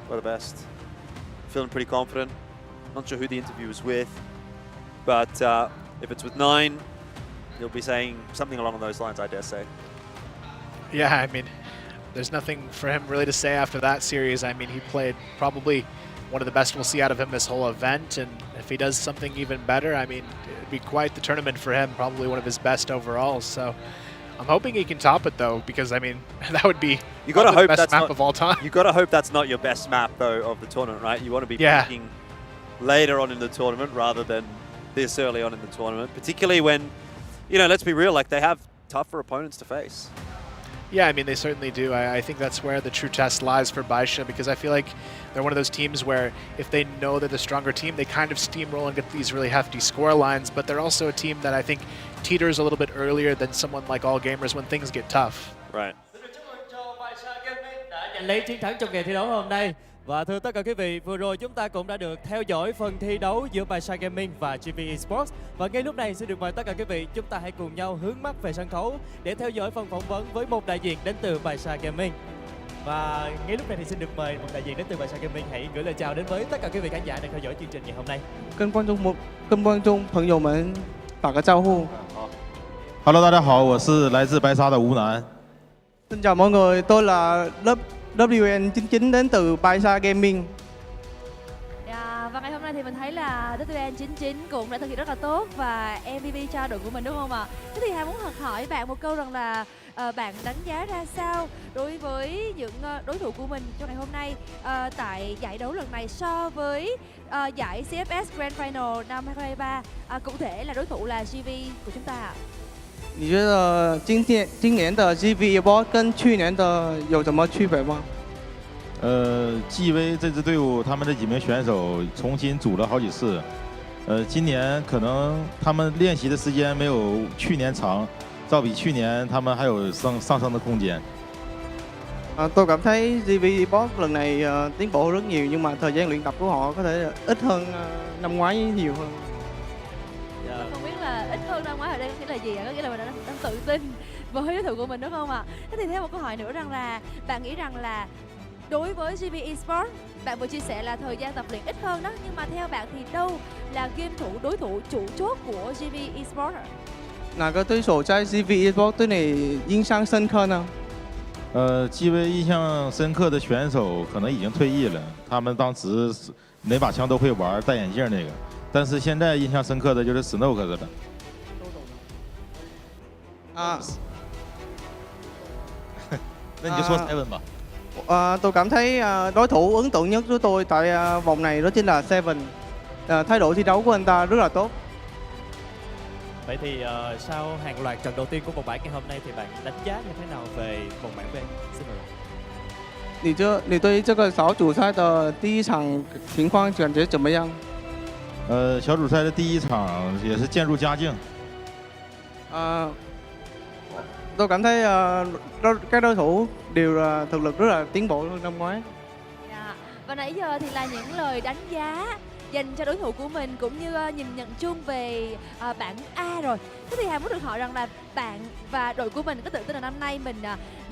We're the best. Feeling pretty confident. Not sure who the interview was with, but if it's with 9, you'll be saying something along those lines, I dare say. Yeah, I mean, there's nothing for him really to say after that series. I mean, he played probably one of the best we'll see out of him this whole event, and if he does something even better, I mean, it'd be quite the tournament for him, probably one of his best overall. So I'm hoping he can top it though, because I mean that would be You gotta probably hope the best that's map not of all time. You gotta hope that's not your best map though of the tournament, right? You want to be picking later on in the tournament rather than this early on in the tournament, particularly when, you know, let's be real, like they have tougher opponents to face. Yeah, I mean, they certainly do. I think that's where the true test lies for BaiSha, because I feel like they're one of those teams where if they know they're the stronger team, they kind of steamroll and get these really hefty score lines, but they're also a team that I think teeters a little bit earlier than someone like All Gamers when things get tough. Right. Lấy chiến thắng trong ngày thi đấu hôm nay. Và thưa tất cả quý vị, vừa rồi chúng ta cũng đã được theo dõi phần thi đấu giữa BaiSha Gaming và GV Esports. Và ngay lúc này xin được mời tất cả quý vị, chúng ta hãy cùng nhau hướng mắt về sân khấu để theo dõi phần phỏng vấn với một đại diện đến từ BaiSha Gaming. Và ngay lúc này thì xin được mời một đại diện đến từ BaiSha Gaming hãy gửi lời chào đến với tất cả quý vị khán giả đang theo dõi chương trình ngày hôm nay. 跟观众朋友们打个招呼。Hello， 大家好，我是来自白沙的吴楠。 Xin chào mọi người, tôi là WN99 đến từ BaiSha Gaming. Và ngày hôm nay thì mình thấy là WN99 cũng đã thực hiện rất là tốt và MVP cho đội của mình đúng không ạ? Thế thì Hà muốn hỏi bạn một câu rằng là bạn đánh giá ra sao đối với những đối thủ của mình trong ngày hôm nay tại giải đấu lần này so với giải CFS Grand Final năm 2023, cụ thể là đối thủ là GV của chúng ta ạ? 你觉得今年的 GV ESPORTS 跟去年的有什么区别吗？ GV 这支队伍，他们这几名选手重新组了好几次。今年可能他们练习的时间没有去年长，照比去年他们还有上升的空间。Tôi cảm thấy GV ESPORTS lần này tiến bộ rất nhiều, nhưng mà thời gian luyện tập của họ có thể ít hơn năm ngoái nhiều hơn. Không biết là ít hơn năm ngoái ở đây có nghĩa là gì ạ? Có nghĩa là mình đang tự tin với đối thủ của mình đúng không ạ? Thế thì thêm một câu hỏi nữa rằng là bạn nghĩ rằng là đối với GV Esports, bạn vừa chia sẻ là thời gian tập luyện ít hơn đó, nhưng mà theo bạn thì đâu là game thủ đối thủ chủ chốt của GV Esports ạ? 哪个对手在 GV ESPORTS 对你印象深刻呢？ GV 印象深刻的选手可能已经退役了，他们当时哪把枪都会玩，戴眼镜那个。但是现在印象深刻的就是 Snoke 的了。那你就说 Seven 吧。 tôi cảm thấy đối thủ ấn tượng nhất với tôi tại vòng này đó chính là Seven. Thái độ thi đấu của anh ta rất là tốt. Vậy thì sau hàng loạt trận đầu tiên của vòng bảng ngày hôm nay thì bạn đánh giá như thế nào về vòng bảng B? Xin mời. 你对这个小组赛的第一场情况感觉怎么样？ 小组赛的第一场也是渐入佳境。tôi cảm thấy các đối thủ đều là thực lực rất là tiến bộ hơn năm ngoái. Và nãy giờ thì là những lời đánh giá dành cho đối thủ của mình cũng như nhìn nhận chung về bảng A rồi. Thế thì Hà muốn được hỏi rằng là bạn và đội của mình có tự tin là năm nay mình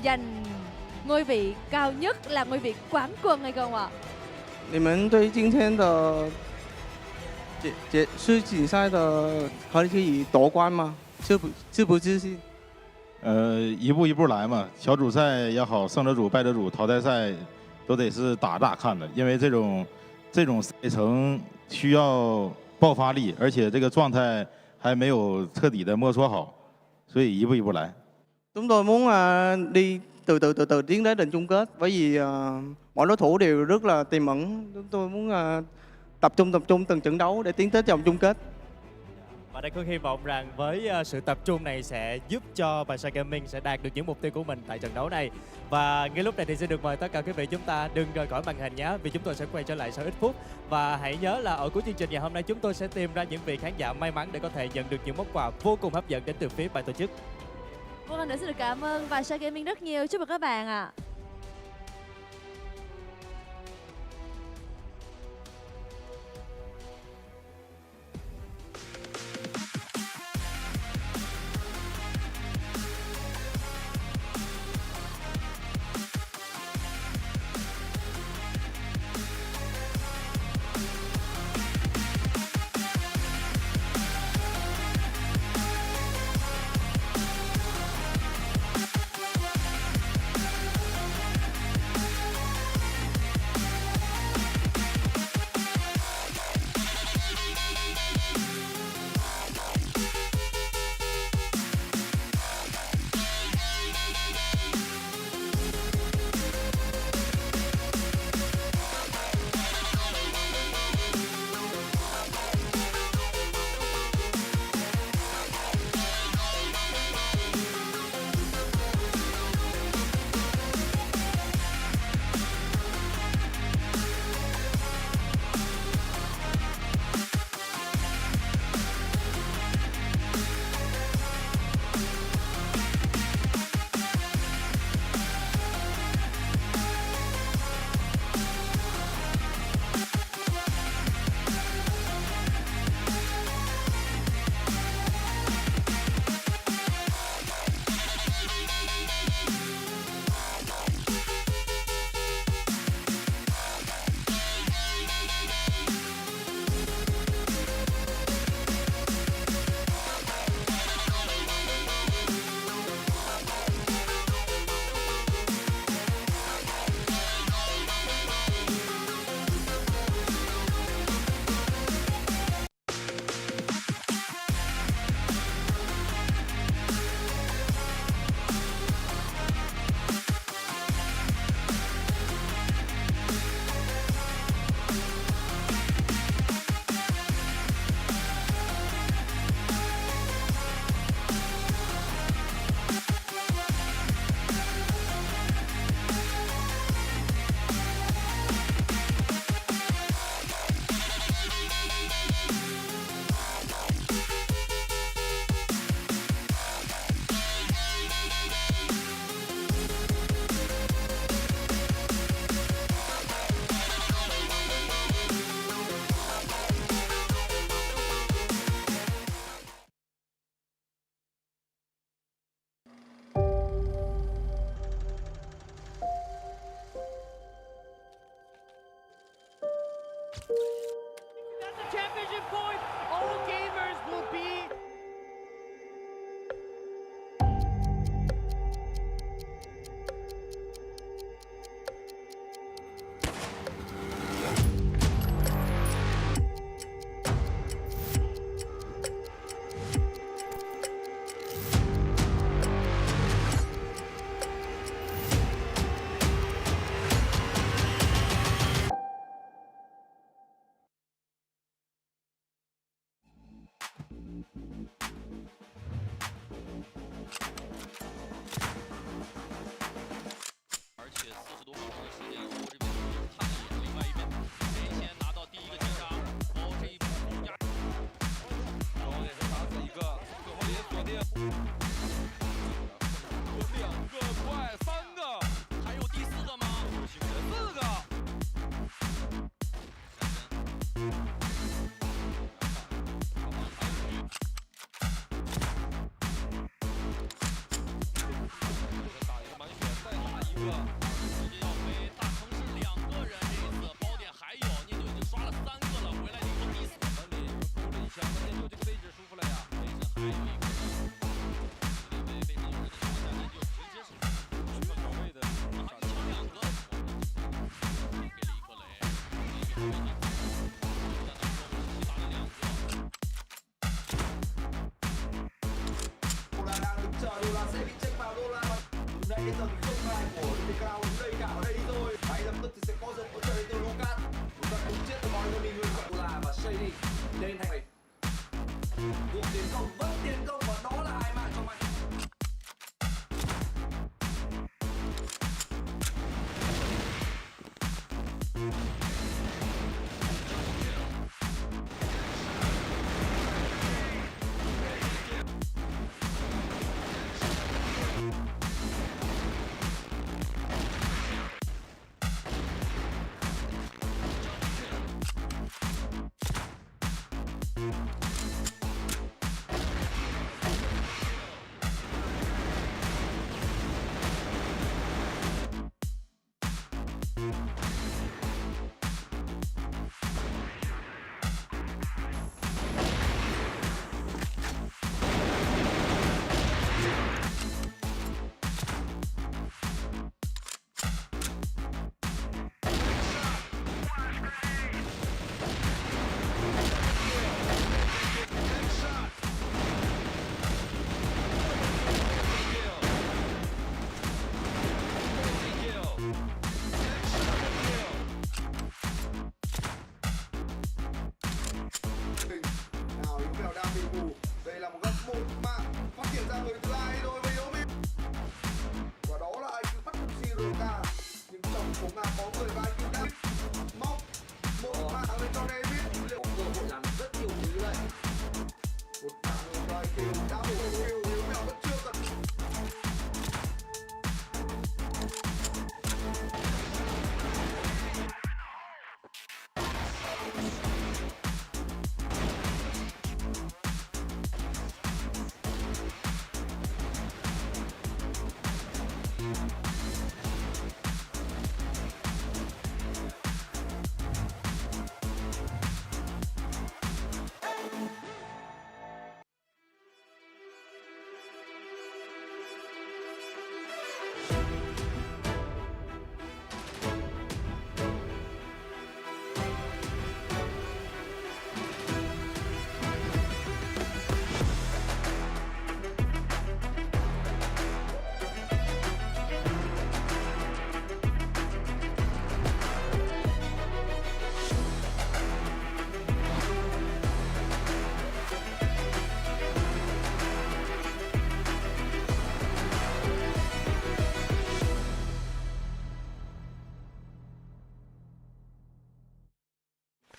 giành ngôi vị cao nhất là ngôi vị quán quân hay không ạ? 你们对今天的世锦赛的可以夺冠吗？自不自信？ 一步一步来嘛，小组赛也好，胜者组、败者组、淘汰赛都得是打打看的，因为这种赛程需要爆发力，而且这个状态还没有彻底的摸索好，所以一步一步来。 Chúng tôi muốn đi từ từ tiến đến trận chung kết, bởi vì mọi đối thủ đều rất là tiềm ẩn. Chúng tôi muốn tập trung từng trận đấu để tiến tới vòng chung kết. Và Đại Cương hy vọng rằng với sự tập trung này sẽ giúp cho BaiSha Gaming sẽ đạt được những mục tiêu của mình tại trận đấu này. Và ngay lúc này thì xin được mời tất cả quý vị chúng ta đừng rời khỏi màn hình nhé, vì chúng tôi sẽ quay trở lại sau ít phút. Và hãy nhớ là ở cuối chương trình ngày hôm nay chúng tôi sẽ tìm ra những vị khán giả may mắn để có thể nhận được những món quà vô cùng hấp dẫn đến từ phía ban tổ chức. Một lần nữa xin được cảm ơn BaiSha Gaming rất nhiều. Chúc mừng các bạn ạ.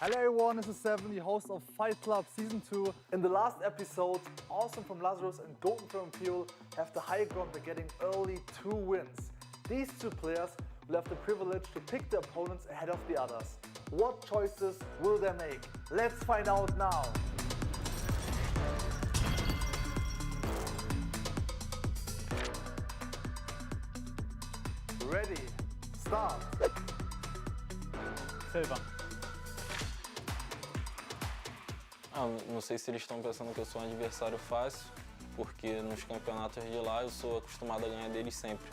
Hello everyone, this is Seven, the host of Fight Club Season 2. In the last episode, Awesome from Lazarus and Golden from Imperial have the high ground by getting early 2 wins. These 2 players will have the privilege to pick their opponents ahead of the others. What choices will they make? Let's find out now. Ready, start. Silva. Não sei se eles estão pensando que eu sou um adversário fácil, porque nos campeonatos de lá eu sou acostumado a ganhar deles sempre.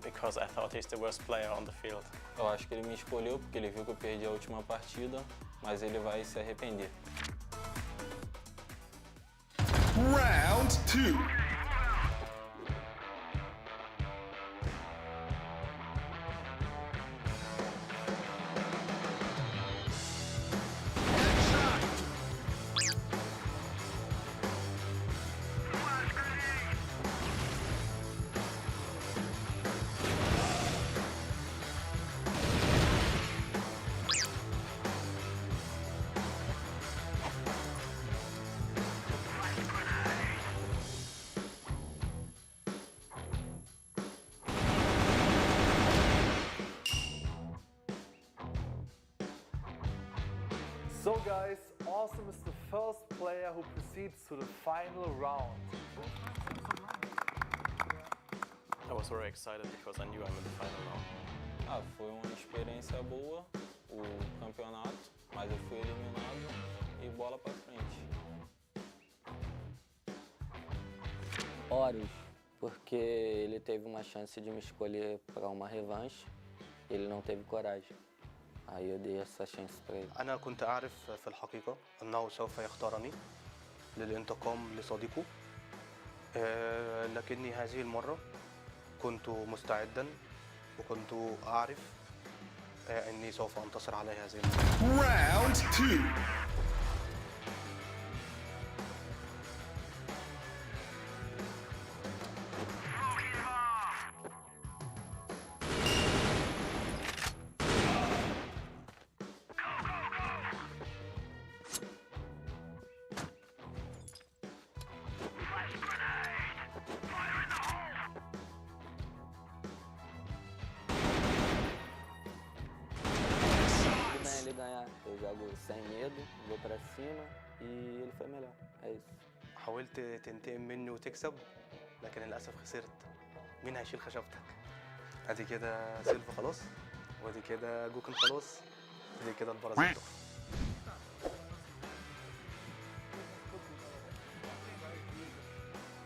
Because I thought he's the worst player on the field. Eu acho que ele me escolheu porque ele viu que eu perdi a última partida, mas ele vai se arrepender. Round 2. guys, Awesome is the first player who proceeds to the final round. I was very excited because I knew I'm in the final round. Foi uma experiência boa, o campeonato, mas eu fui eliminado e bola pra frente. Horus, porque ele teve uma chance de me escolher para uma revanche, ele não teve coragem. Aí eu dei essa chance para ele. أنا كنت أعرف في الحقيقة أنه سوف يختارني للانتقام لصديقه، لكني هذه المرة كنت مستعدا وكنت أعرف أني سوف أنتصر على هذه المرة. Round 2. Ele ganhar, eu jogo sem medo, vou para cima e ele foi melhor. É isso. حاولت تنتقم مني وتكسب لكن للأسف خسرت. مين هيشيل خشبتك؟ ادي كده سيلف خلاص، وادي كده جوكن خلاص، ادي كده البرازيل.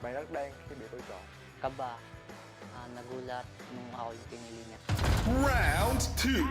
Bạn rất đen khi bị tôi chọn. Kaba, nagulat nung ako yung pinili niya. Round 2.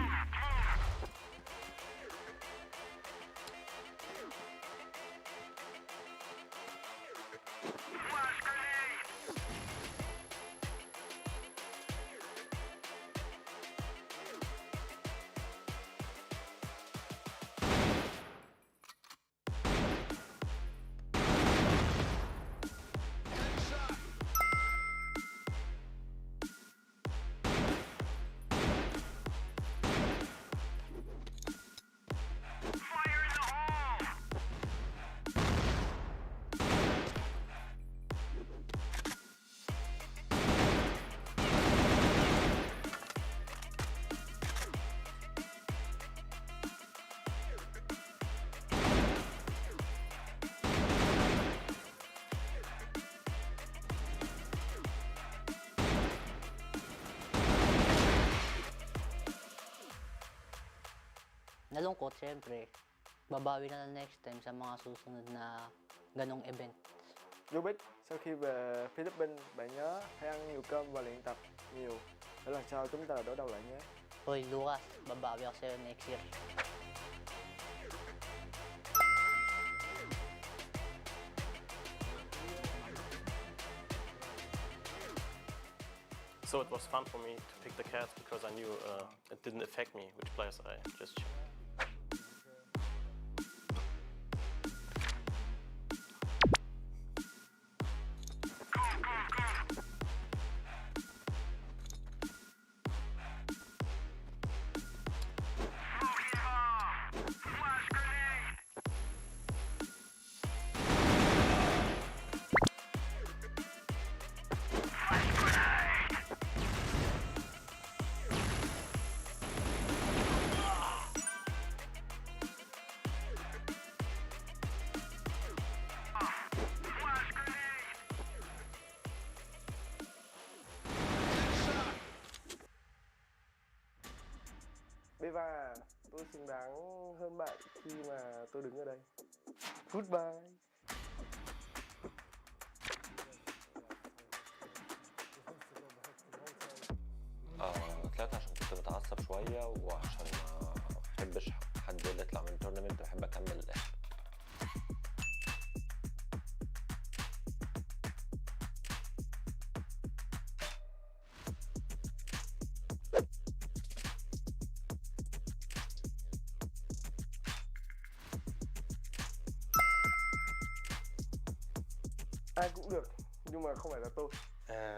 Nalungkot, syempre. Babawi na lang next time sa mga susunod na ganong event. Vô Bích, sau khi về Philippines, bạn nhớ hãy ăn nhiều cơm và luyện tập nhiều để lần sau chúng ta là đối đầu lại nhé. Hoy, Lucas, babawi ako sa'yo next year. So it was fun for me to pick the cats because I knew it didn't affect me which players I just chose. Beva, tôi xứng đáng hơn bạn khi mà tôi đứng ở đây. Goodbye. ثلاثة عشان كنت متعصب شوية وعشان ما بحبش حد يطلع من التورنمنت، بحب أكمل للآخر. Ai cũng được, nhưng mà không phải là tôi.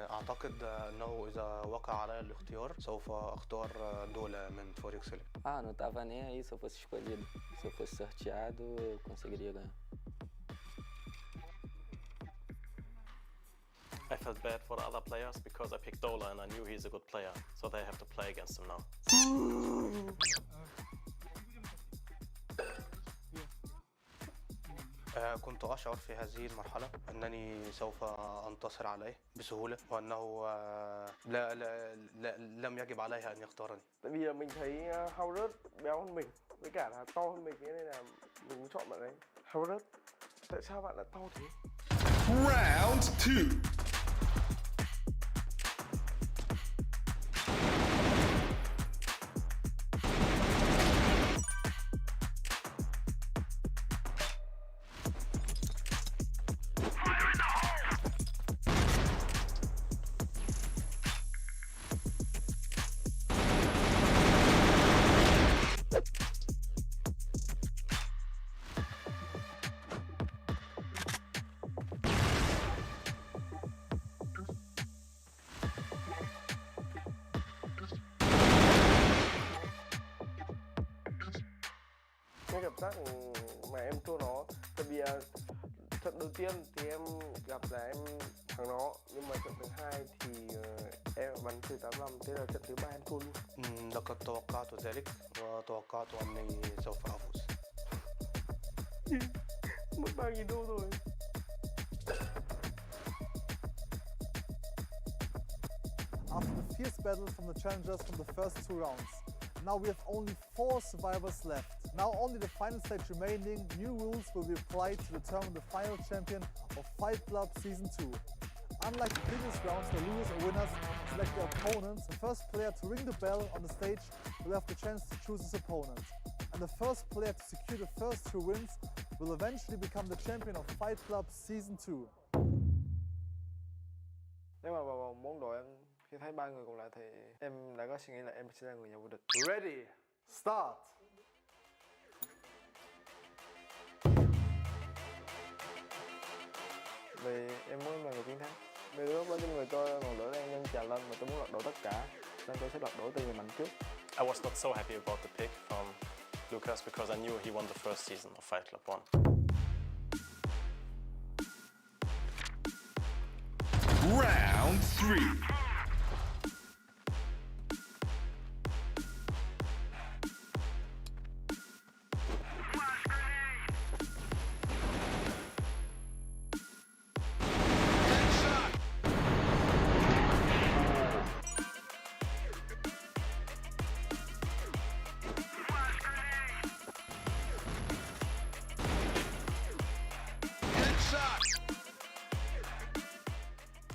أعتقد أنه إذا وقع علي الاختيار سوف أختار دولة من فوريكسل. Não tava nem aí se eu fosse escolhido. Se eu fosse sorteado, eu conseguiria ganhar. I felt bad for the other players because I picked Dola and I knew he's a good player, so they have to play against him now. كنت أشعر في هذه المرحلة أنني سوف أنتصر عليه بسهولة وأنه لم يجب عليه أن يختارني. Tại vì là mình thấy Hao rớt béo hơn mình, với cả là to hơn mình, nên là mình muốn chọn bạn ấy. Hao rớt, tại sao bạn lại to thế? Round 2. Cái cảm giác mà em thua nó, tại vì trận đầu tiên thì em gặp là em thắng nó, nhưng mà trận thứ hai thì em bắn từ 85, thế là trận thứ ba em thua luôn. لقد توقعت ذلك وتوقعت أني سوف أفوز. Mất 3.000 đô rồi. After the fierce battle from the challengers from the first 2 rounds, now we have only 4 survivors left. Now only the final stage remaining, new rules will be applied to determine the final champion of Fight Club Season 2. Unlike the previous rounds where losers or winners select their opponents, the first player to ring the bell on the stage will have the chance to choose his opponent. And the first player to secure the first 2 wins will eventually become the champion of Fight Club Season 2. Nếu mà vào vòng 4 đội em khi thấy 3 người còn lại thì em đã có suy nghĩ là em sẽ là người nhà vô địch. Ready, start! Vì em muốn là người chiến thắng. Vì lúc đó trong người tôi ngọn lửa đang nhân trào lên và tôi muốn lật đổ tất cả, nên tôi sẽ lật đổ từ người mạnh trước. I was not so happy about the pick from Lucas because I knew he won the first season of Fight Club 1. Round 3.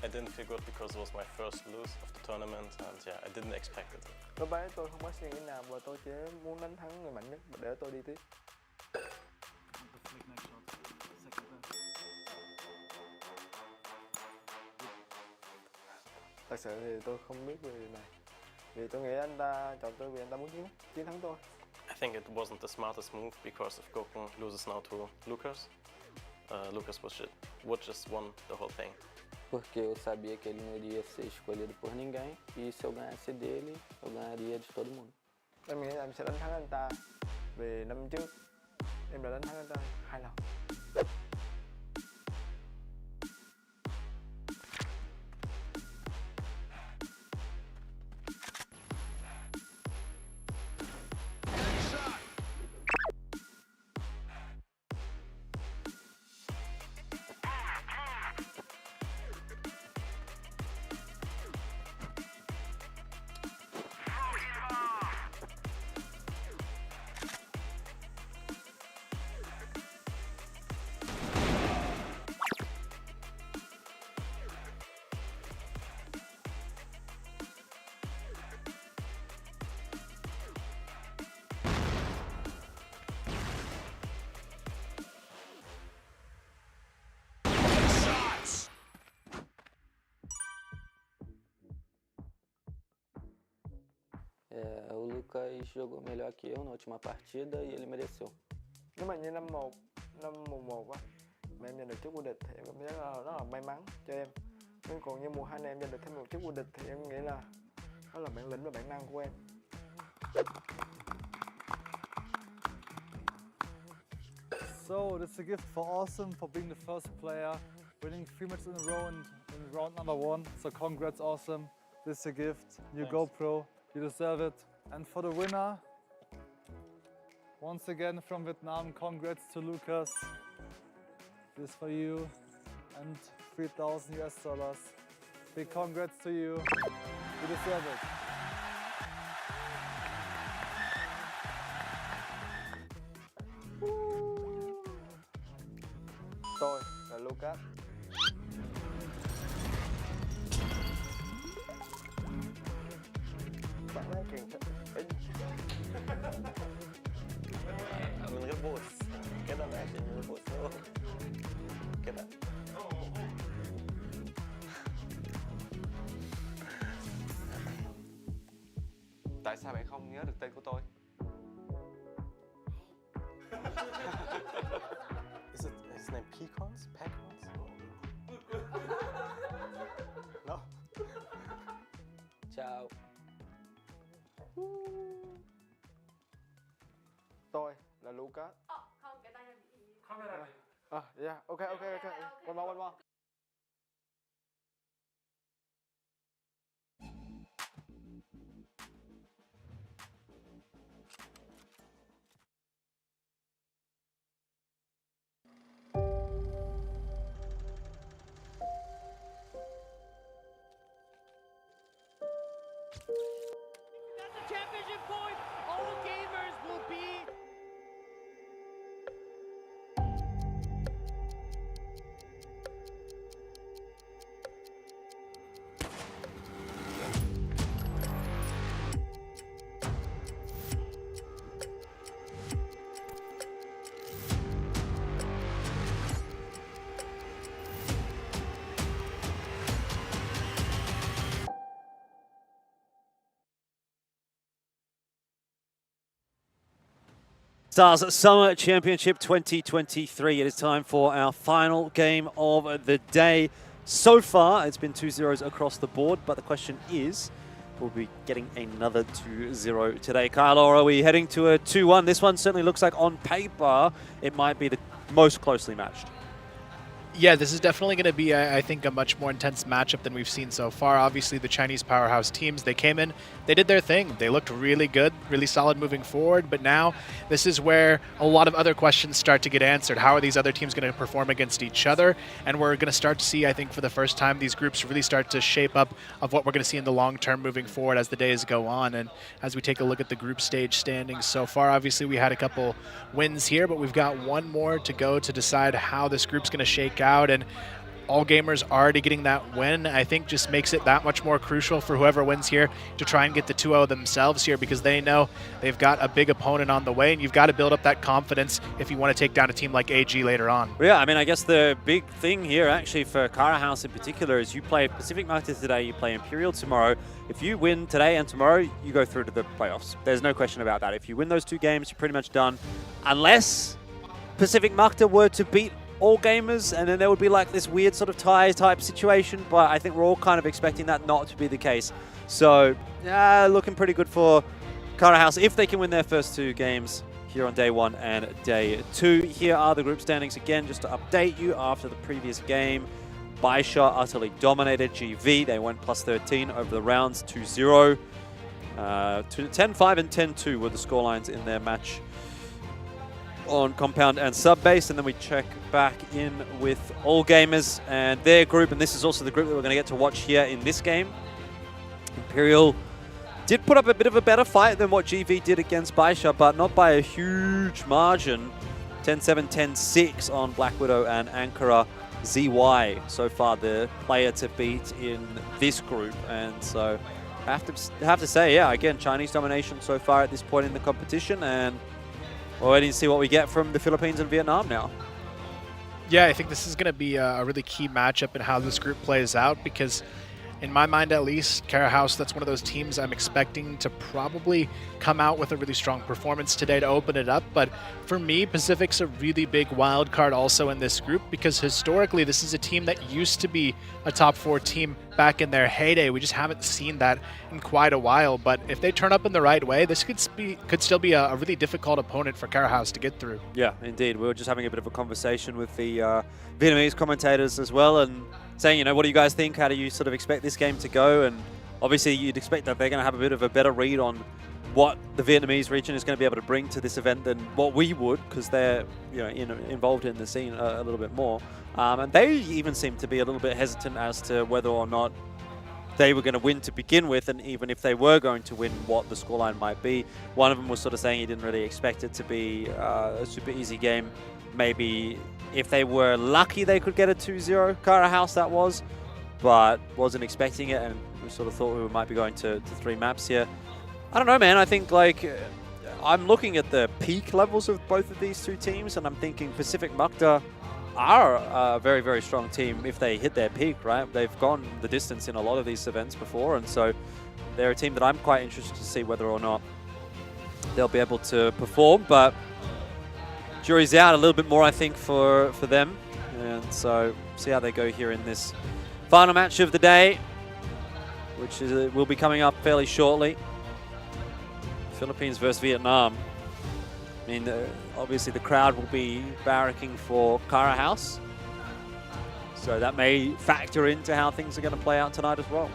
I didn't feel good because it was my first lose of the tournament and yeah, I didn't expect it. Lúc đấy tôi không có suy nghĩ nào và tôi chỉ muốn đánh thắng người mạnh nhất để tôi đi tiếp. Thật sự thì tôi không biết về điều này. Vì tôi nghĩ anh ta chọn tôi vì anh ta muốn chiến thắng tôi. I think it wasn't the smartest move because if Gokun loses now to Lucas, Lucas would just won the whole thing. Porque eu sabia que ele não iria ser escolhido por ninguém e se eu ganhasse dele, eu ganharia de todo mundo. Em nghĩ là em sẽ đánh thắng anh ta vì năm trước em đã đánh thắng anh ta 2 lần. O Lucas jogou melhor que eu na última partida e ele mereceu. Nếu mà như năm 1 mùa 1 á, mà em giành được chức vô địch thì em cảm thấy rất là may mắn cho em. Nhưng còn như mùa 2 này em giành được thêm một chức vô địch thì em nghĩ là đó là bản lĩnh và bản năng của em. So this is a gift for Awesome for being the first player, winning 3 matches in a row in round number 1. So congrats Awesome, this is a gift, new Thanks. GoPro, you deserve it. And for the winner, once again from Vietnam, congrats to Lucas. This for you, and 3,000 US dollars. Big congrats to you. You deserve it. Tôi là Lucas. Bạn đang kèm thật. من غير بوس كده ماشي من غير بوس كده Tại sao bạn không nhớ được tên của tôi? Is it his name Pecans? Pecans? No? Chào. Tôi là Lucas. Không, cái tay này bị... Yeah, okay. One more. Championship point, all gamers will be... CFS Summer Championship 2023. It is time for our final game of the day. So far, it's been 2-0s across the board, but the question is, we'll be getting another 2-0 today. Kyle, or are we heading to a 2-1? This one certainly looks like on paper, it might be the most closely matched. Yeah, this is definitely going to be, I think, a much more intense matchup than we've seen so far. Obviously, the Chinese powerhouse teams, they came in, they did their thing. They looked really good, really solid moving forward. But now, this is where a lot of other questions start to get answered. How are these other teams going to perform against each other? And we're going to start to see, I think, for the first time, these groups really start to shape up of what we're going to see in the long term moving forward as the days go on. And as we take a look at the group stage standings so far, obviously, we had a couple wins here, but we've got one more to go to decide how this group's going to shake out. And all gamers already getting that win, I think, just makes it that much more crucial for whoever wins here to try and get the 2-0 themselves here, because they know they've got a big opponent on the way, and you've got to build up that confidence if you want to take down a team like AG later on. Yeah, I mean, I guess the big thing here, actually, for Cara House in particular, is you play Pacific Macta today, you play Imperial tomorrow. If you win today and tomorrow, you go through to the playoffs. There's no question about that. If you win those two games, you're pretty much done. Unless Pacific Macta were to beat all gamers, and then there would be like this weird sort of tie type situation, but I think we're all kind of expecting that not to be the case. So, looking pretty good for Cara House if they can win their first two games here on day one and day two. Here are the group standings again, just to update you after the previous game. BaiSha utterly dominated GV. They went plus 13 over the rounds, 2-0. 10-5 and 10-2 were the scorelines in their match on Compound and Subbase, and then we check back in with All Gamers and their group, and this is also the group that we're going to get to watch here in this game. Imperial did put up a bit of a better fight than what GV did against BaiSha, but not by a huge margin. 10-7, 10-6 on Black Widow and Ankara. ZY so far the player to beat in this group, and so I have to say, yeah, again, Chinese domination so far at this point in the competition, and we're waiting to see what we get from the Philippines and Vietnam now. Yeah, I think this is going to be a really key matchup in how this group plays out, because in my mind at least, Cara House, that's one of those teams I'm expecting to probably come out with a really strong performance today to open it up. But for me, Pacific's a really big wild card also in this group, because historically this is a team that used to be a top 4 team back in their heyday. We just haven't seen that in quite a while. But if they turn up in the right way, this could still be a really difficult opponent for Cara House to get through. Yeah, indeed. We were just having a bit of a conversation with the Vietnamese commentators as well, and saying, you know, what do you guys think? How do you sort of expect this game to go? And obviously you'd expect that they're going to have a bit of a better read on what the Vietnamese region is going to be able to bring to this event than what we would, because they're involved in the scene a little bit more. And they even seem to be a little bit hesitant as to whether or not they were going to win to begin with, and even if they were going to win, what the scoreline might be. One of them was sort of saying he didn't really expect it to be a super easy game. Maybe if they were lucky, they could get a 2-0 Cara House, that was, but wasn't expecting it, and we sort of thought we might be going to 3 maps here. I don't know, man. I think, like, I'm looking at the peak levels of both of these two teams, and I'm thinking Pacific Macta are a very, very strong team if they hit their peak, right? They've gone the distance in a lot of these events before, and so they're a team that I'm quite interested to see whether or not they'll be able to perform, but jury's out a little bit more, I think, for them, and so see how they go here in this final match of the day, which will be coming up fairly shortly. Philippines versus Vietnam. I mean, obviously the crowd will be barracking for Cara House, so that may factor into how things are going to play out tonight as well.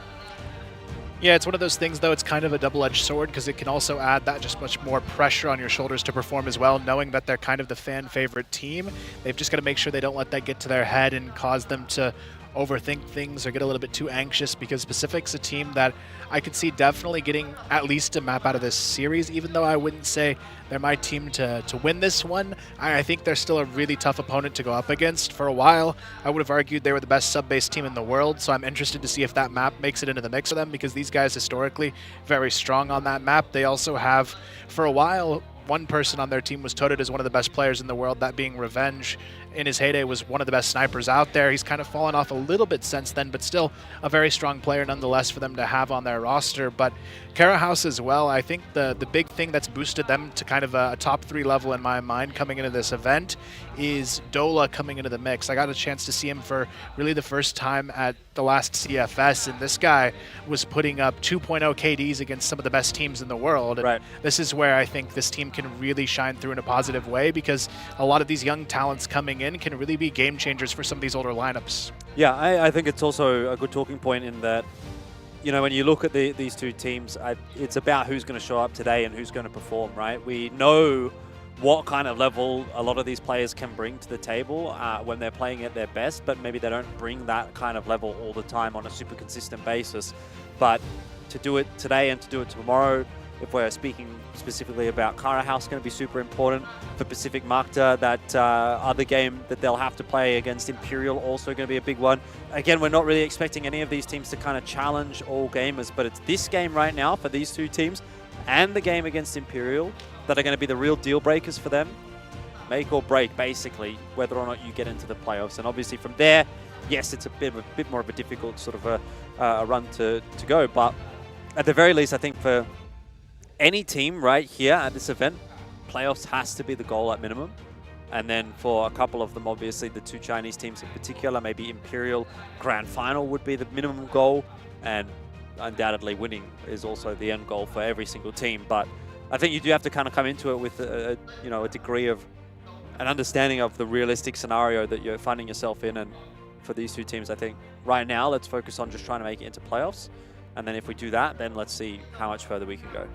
Yeah, it's one of those things, though, it's kind of a double-edged sword, because it can also add that just much more pressure on your shoulders to perform as well, knowing that they're kind of the fan-favorite team. They've just got to make sure they don't let that get to their head and cause them to overthink things or get a little bit too anxious, because Pacific's a team that I could see definitely getting at least a map out of this series, even though I wouldn't say they're my team to win this one. I think they're still a really tough opponent to go up against. For a while, I would have argued they were the best sub-base team in the world, so I'm interested to see if that map makes it into the mix for them, because these guys historically very strong on that map. They also have, for a while, one person on their team was touted as one of the best players in the world, that being Revenge. In his heyday was one of the best snipers out there. He's kind of fallen off a little bit since then, but still a very strong player nonetheless for them to have on their roster. But Cara House as well, I think the big thing that's boosted them to kind of a top 3 level in my mind coming into this event is Dola coming into the mix. I got a chance to see him for really the first time at the last CFS, and this guy was putting up 2.0 KDs against some of the best teams in the world. And this is where I think this team can really shine through in a positive way, because a lot of these young talents coming in can really be game changers for some of these older lineups. Yeah, I think it's also a good talking point in that, you know, when you look at these two teams, it's about who's going to show up today and who's going to perform, right? We know what kind of level a lot of these players can bring to the table when they're playing at their best, but maybe they don't bring that kind of level all the time on a super consistent basis. But to do it today and to do it tomorrow, if we're speaking specifically about Cara House, going to be super important. For Pacific Macta, that other game that they'll have to play against Imperial, also going to be a big one. Again, we're not really expecting any of these teams to kind of challenge all gamers, but it's this game right now for these two teams and the game against Imperial that are going to be the real deal breakers for them. Make or break, basically, whether or not you get into the playoffs. And obviously from there, yes, it's a bit more of a difficult sort of a run to go, but at the very least, I think for any team right here at this event, playoffs has to be the goal at minimum. And then for a couple of them, obviously the 2 Chinese teams in particular, maybe Imperial, grand final would be the minimum goal. And undoubtedly winning is also the end goal for every single team. But I think you do have to kind of come into it with a degree of an understanding of the realistic scenario that you're finding yourself in. And for these two teams, I think right now, let's focus on just trying to make it into playoffs. And then if we do that, then let's see how much further we can go.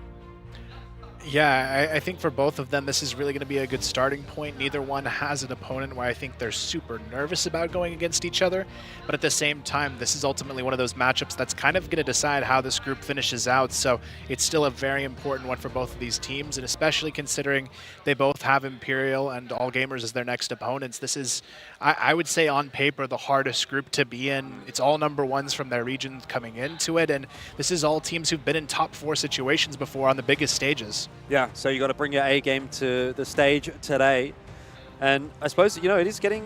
Yeah, I think for both of them, this is really going to be a good starting point. Neither one has an opponent where I think they're super nervous about going against each other. But at the same time, this is ultimately one of those matchups that's kind of going to decide how this group finishes out. So it's still a very important one for both of these teams, and especially considering they both have Imperial and All Gamers as their next opponents. This is, I would say on paper, the hardest group to be in. It's all #1s from their region coming into it, and this is all teams who've been in top 4 situations before on the biggest stages. Yeah, so you got to bring your A game to the stage today. And I suppose, you know, it is getting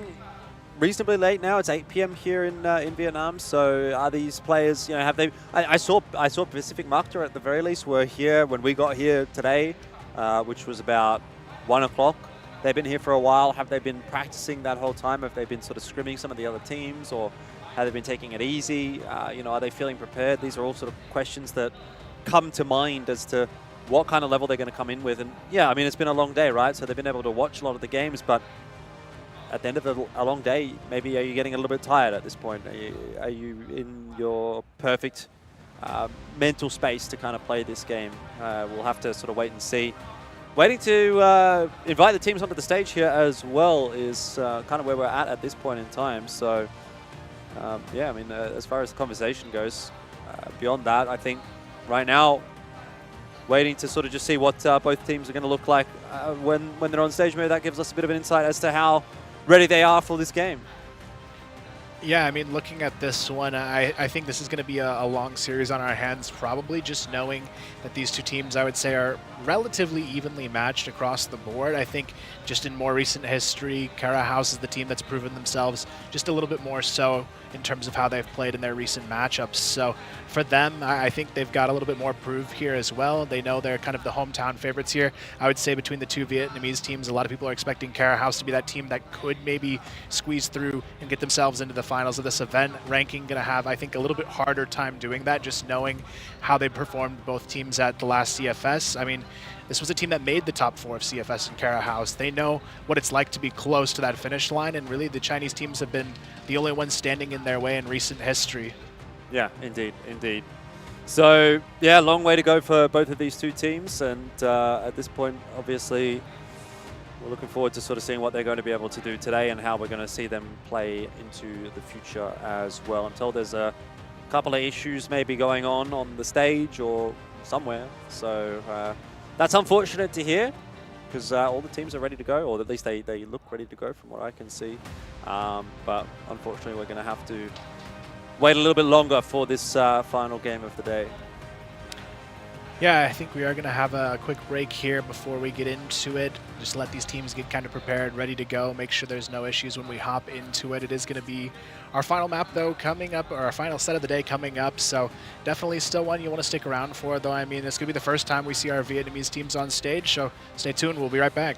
reasonably late now. It's 8 p.m. here in Vietnam. So are these players, you know, have they... I saw Pacific Macta at the very least were here when we got here today, which was about 1 o'clock. They've been here for a while. Have they been practicing that whole time? Have they been sort of scrimming some of the other teams, or have they been taking it easy? You know, are they feeling prepared? These are all sort of questions that come to mind as to what kind of level they're going to come in with. And yeah, I mean, it's been a long day, right? So they've been able to watch a lot of the games, but at the end of a long day, maybe are you getting a little bit tired at this point? Are you in your perfect mental space to kind of play this game. We'll have to sort of wait and see. Waiting to invite the teams onto the stage here as well is kind of where we're at this point in time. So, yeah, I mean, as far as the conversation goes, beyond that, I think right now, waiting to sort of just see what both teams are going to look like when they're on stage. Maybe that gives us a bit of an insight as to how ready they are for this game. Yeah, I mean, looking at this one, I think this is going to be a long series on our hands, probably just knowing that these two teams, I would say, are relatively evenly matched across the board. I think just in more recent history, Kara House is the team that's proven themselves just a little bit more so in terms of how they've played in their recent matchups. So for them, I think they've got a little bit more proof here as well. They know they're kind of the hometown favorites here. I would say between the two Vietnamese teams, a lot of people are expecting Kara House to be that team that could maybe squeeze through and get themselves into the finals of this event. Ranking going to have, I think, a little bit harder time doing that, just knowing how they performed both teams at the last CFS. I mean, this was a team that made the top 4 of CFS and Kara House. They know what it's like to be close to that finish line, and really the Chinese teams have been the only ones standing in their way in recent history. Yeah, indeed, indeed. So, yeah, long way to go for both of these two teams, and at this point, obviously, we're looking forward to sort of seeing what they're going to be able to do today and how we're going to see them play into the future as well. I'm told there's a couple of issues maybe going on the stage or somewhere, so that's unfortunate to hear, because all the teams are ready to go, or at least they look ready to go from what I can see. But unfortunately, we're going to have to wait a little bit longer for this final game of the day. Yeah, I think we are going to have a quick break here before we get into it. Just let these teams get kind of prepared, ready to go, make sure there's no issues when we hop into it. It is going to be our final map, though, coming up, or our final set of the day coming up. So definitely still one you want to stick around for, though. I mean, it's going to be the first time we see our Vietnamese teams on stage, so stay tuned. We'll be right back.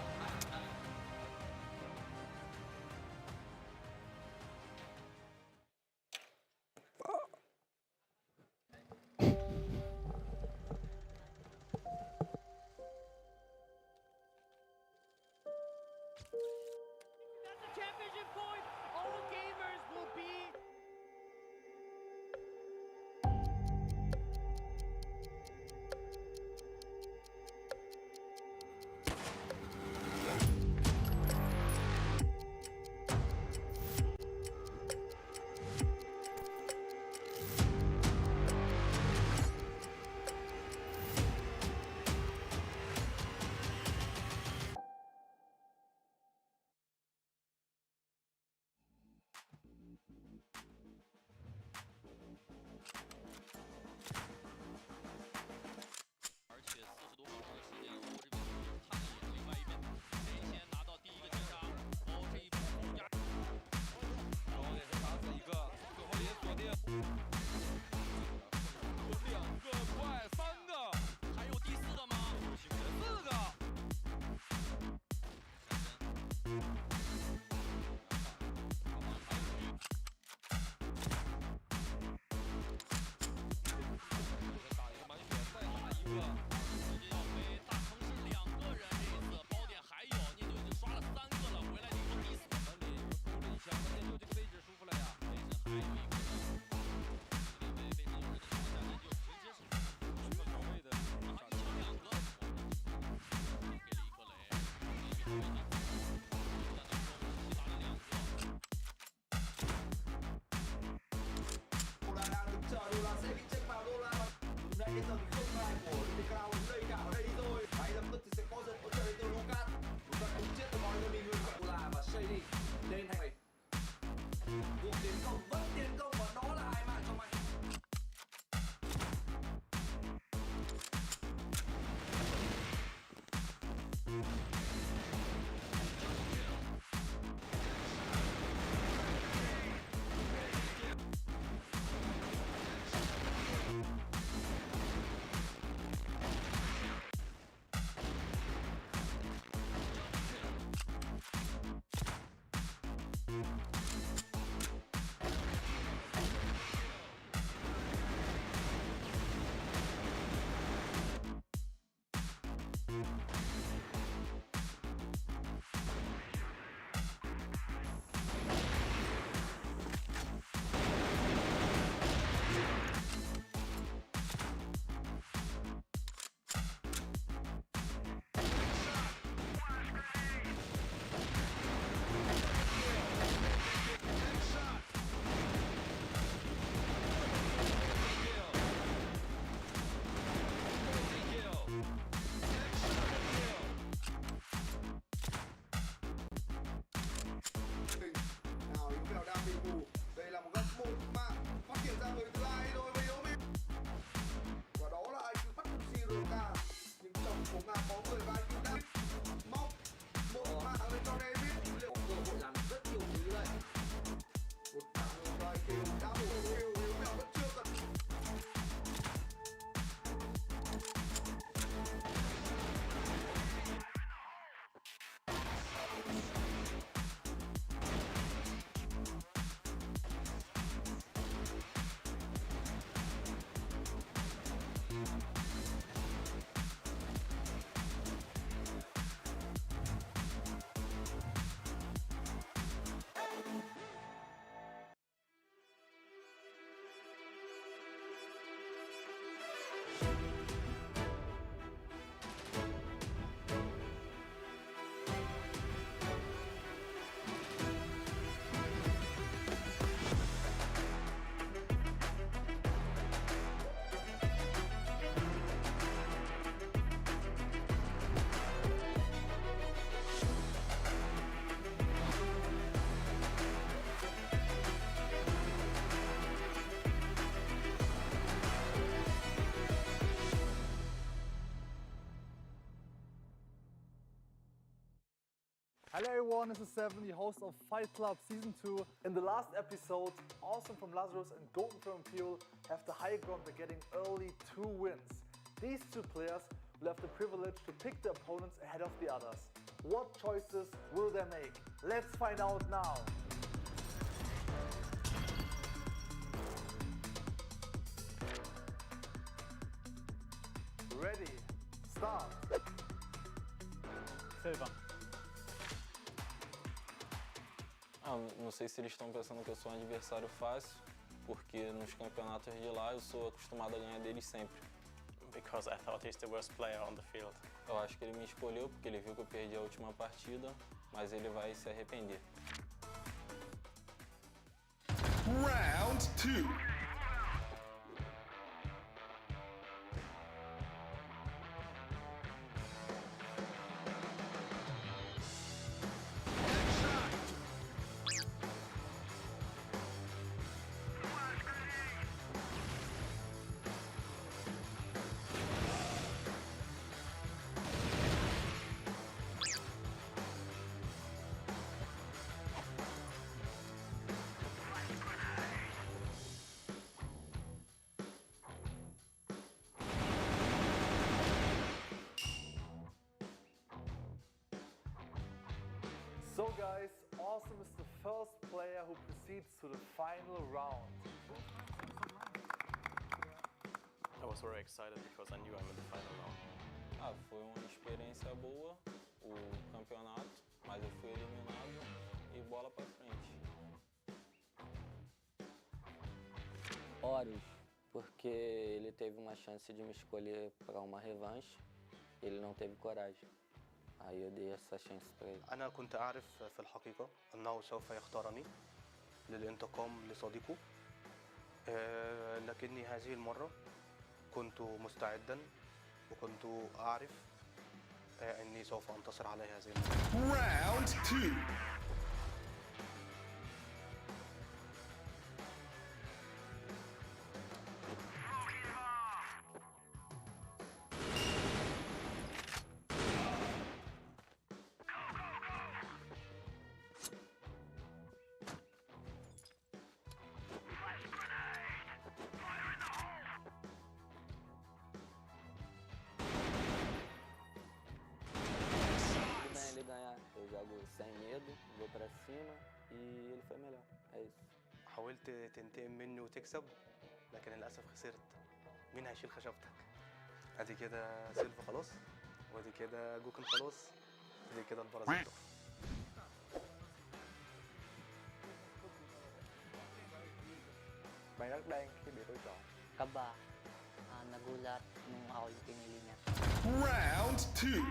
Hello everyone, this is Seven, the host of Fight Club Season 2. In the last episode, Awesome from Lazarus and Golden from Imperial have the high ground by getting early 2 wins. These 2 players will have the privilege to pick their opponents ahead of the others. What choices will they make? Let's find out now. Ready, start. Silva. Não sei se eles estão pensando que eu sou um adversário fácil, porque nos campeonatos de lá eu sou acostumado a ganhar deles sempre. Because I thought he's the worst player on the field. Eu acho que ele me escolheu porque ele viu que eu perdi a última partida, mas ele vai se arrepender. Round 2. So guys, Awesome is the first player who proceeds to the final round. I was very excited because I knew I'm in the final round. Foi uma experiência boa, o campeonato, mas eu fui eliminado e bola pra frente. Horus, porque ele teve uma chance de me escolher para uma revanche, ele não teve coragem. aí eu dei essa chance para ele. أنا كنت أعرف في الحقيقة أنه سوف يختارني للانتقام لصديقه، لكني هذه المرة كنت مستعدا وكنت أعرف أني سوف أنتصر على هذه المرة. Round 2. Ele ganhar, eu jogo sem medo, vou pra cima e ele foi melhor, é isso. حاولت تنتقم مني وتكسب لكن للأسف خسرت. مين هيشيل خشبتك؟ ادي كده سيلفا خلاص، وادي كده جوكن خلاص، ادي كده البرازيل. Bạn rất đen khi bị tôi chọn. Kaba, nagulat nung ako yung pinili niya. Round 2.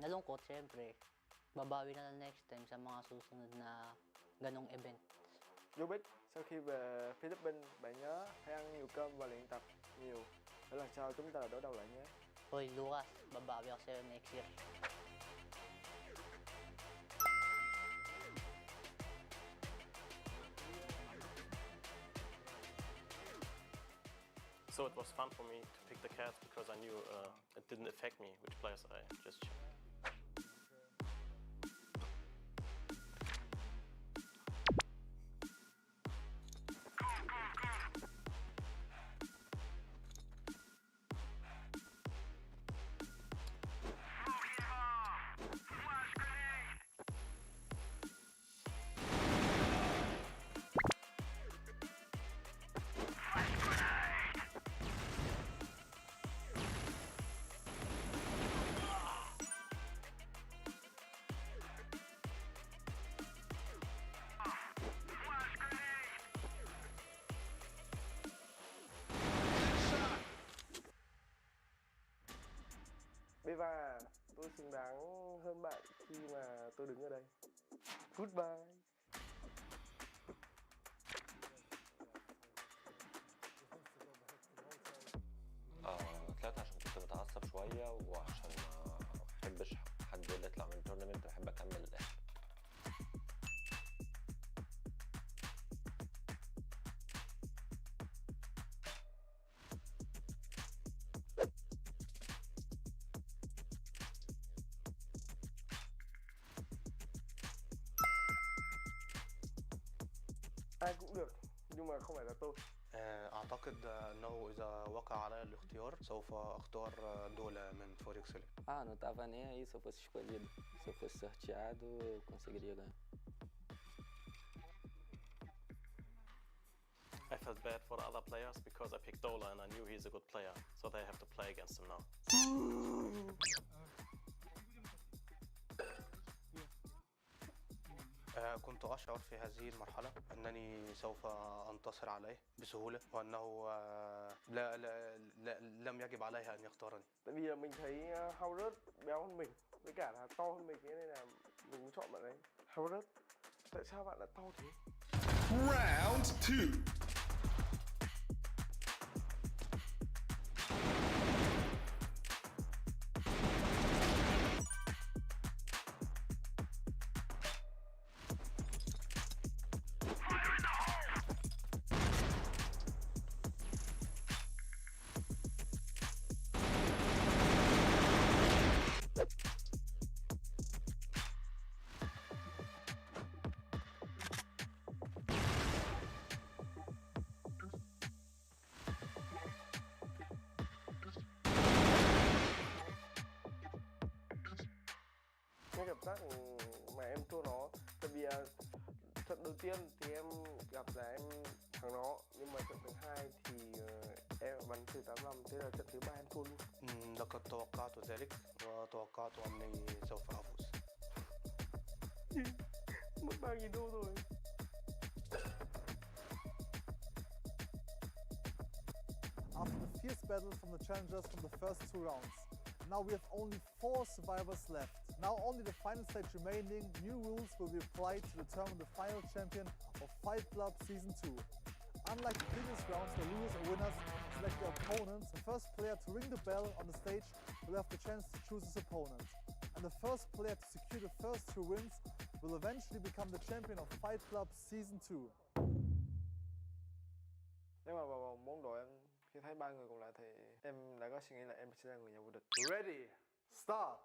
Nalungkot, siyempre. Babawi na lang next time sa mga susunod na ganong event. Vô Bích, sau khi về Philippines, bạn nhớ phải ăn nhiều cơm và luyện tập nhiều để lần sau chúng ta đối đầu lại nhé. Hoy, Lucas, babawi ako sa'yo next year. So it was fun for me to pick the cards because I knew it didn't affect me which players I just chose. Flash grenade! xứng đáng hơn bạn khi mà tôi đứng ở đây. Goodbye. طلعت عشان كنت متعصب شوية وعشان ما بحبش حد يطلع من التورنمنت وبحب أكمل للآخر. Ai cũng được, nhưng mà không phải là tôi. أعتقد أنه إذا وقع علي الاختيار سوف أختار دولة من فوركس ليج. Não tava nem aí se eu fosse escolhido. Se eu fosse sorteado, eu conseguiria ganhar. I felt bad for the other players because I picked Dola and I knew he's a good player, so they have to play against him now. كنت أشعر في هذه المرحلة أنني سوف أنتصر عليه بسهولة وأنه لم يجب عليه أن يختارني. Tại vì mình thấy Howard béo hơn mình, với cả là to hơn mình, thế nên là mình muốn chọn bạn ấy. Howard, tại sao bạn lại to thế? Round 2. Cái cảm giác mà em thua nó, tại vì trận đầu tiên thì em gặp là em thắng nó, nhưng mà trận thứ hai thì em bắn từ 85, thế là trận thứ ba em thua luôn. لقد توقعت ذلك وتوقعت أني سوف أفوز. Mất 3.000 đô rồi. After the fierce battle from the challengers from the first 2 rounds, now we have only 4 survivors left. Now only the final stage remaining, new rules will be applied to determine the final champion of Fight Club Season 2. Unlike the previous rounds where losers or winners select their opponents, the first player to ring the bell on the stage will have the chance to choose his opponent. And the first player to secure the first 2 wins will eventually become the champion of Fight Club Season 2. Nếu mà vào vòng bóng đổ em khi thấy 3 người còn lại thì em đã có suy nghĩ là em sẽ là người nhà vô địch. Ready, start!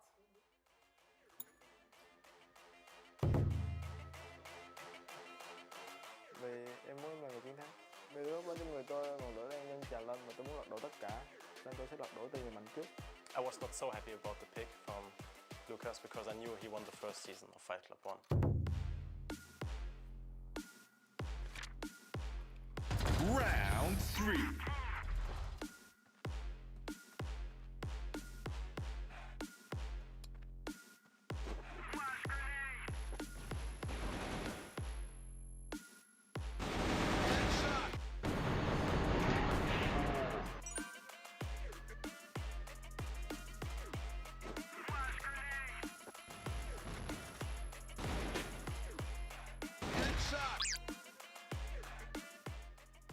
Vì em muốn là người chiến thắng. Vì lúc đó trong người tôi ngọn lửa đang nhân trào lên và tôi muốn lật đổ tất cả, nên tôi sẽ lật đổ từ người mạnh trước. I was not so happy about the pick from Lucas because I knew he won the first season of Fight Club 1. Round 3.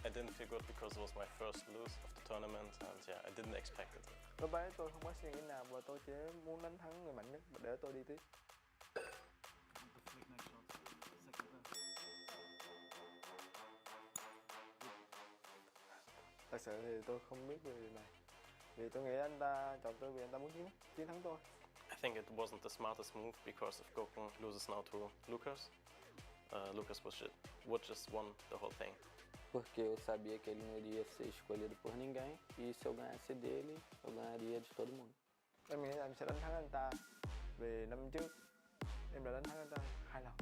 I didn't feel good because it was my first lose of the tournament and yeah, I didn't expect it. Lúc đấy tôi không có suy nghĩ nào và tôi chỉ muốn đánh thắng người mạnh nhất để tôi đi tiếp. Thật sự thì tôi không biết về điều này. Vì tôi nghĩ anh ta chọn tôi vì anh ta muốn chiến thắng tôi. I think it wasn't the smartest move because if Gokun loses now to Lucas, Lucas would just won the whole thing. Porque eu sabia que ele não iria ser escolhido por ninguém e se eu ganhasse dele, eu ganharia de todo mundo. Em nghĩ là em sẽ đánh thắng anh ta vì năm trước em đã đánh thắng anh ta 2 lần.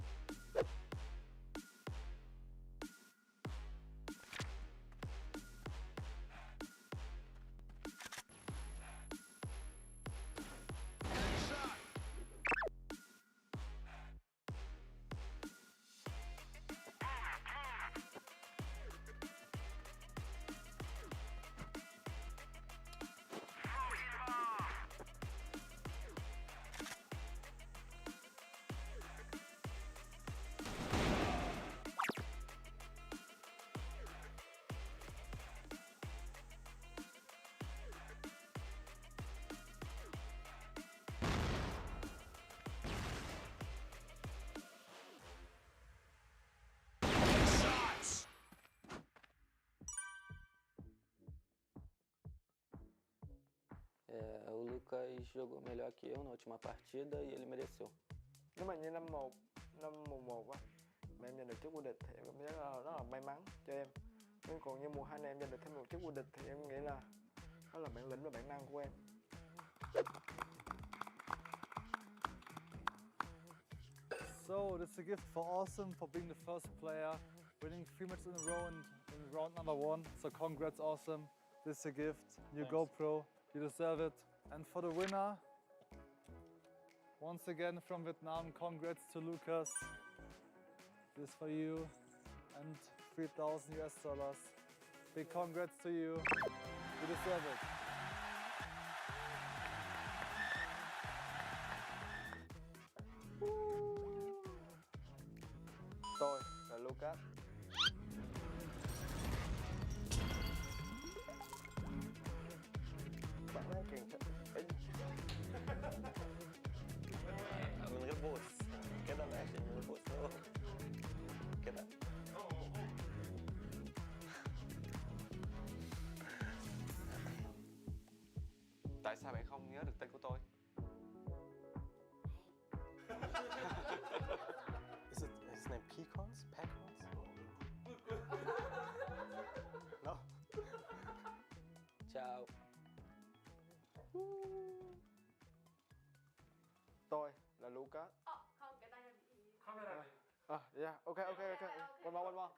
Lucas jogou melhor que eu na última partida e ele mereceu. Nếu mà như năm 1 á, mà em giành được chức vô địch thì em cảm thấy là rất là may mắn cho em. Nhưng còn như mùa 2 này em giành được thêm một chức vô địch thì em nghĩ là đó là bản lĩnh và bản năng của em. So, this is a gift for Awesome for being the first player, winning 3 matches in a row in round number 1. So congrats, Awesome. This is a gift, new GoPro, you deserve it. And for the winner, once again from Vietnam, congrats to Lucas. This is for you, and $3,000 US. Big congrats to you, you deserve it. Tôi là Lucas. Bạn ấy càng من غير بوس كده ماشي من غير بوس كده Tại sao bạn không nhớ được tên của tôi? Is his name Pecans? Pecans? No. Chào. Tôi là Lucas. Không, cái tay này bị... Camera. Yeah, okay. One more.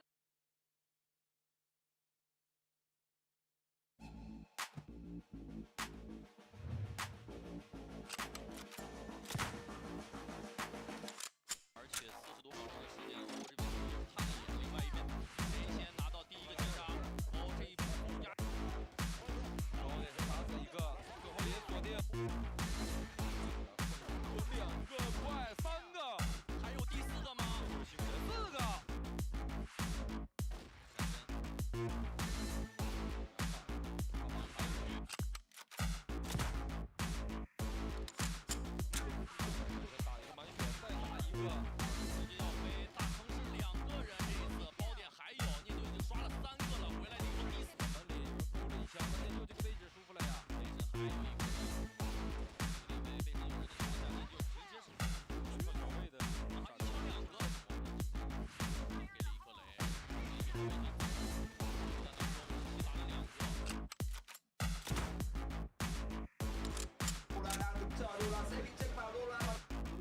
Đô la sẽ bị check vào đô la và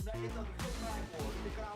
đây giờ thì không ai của TK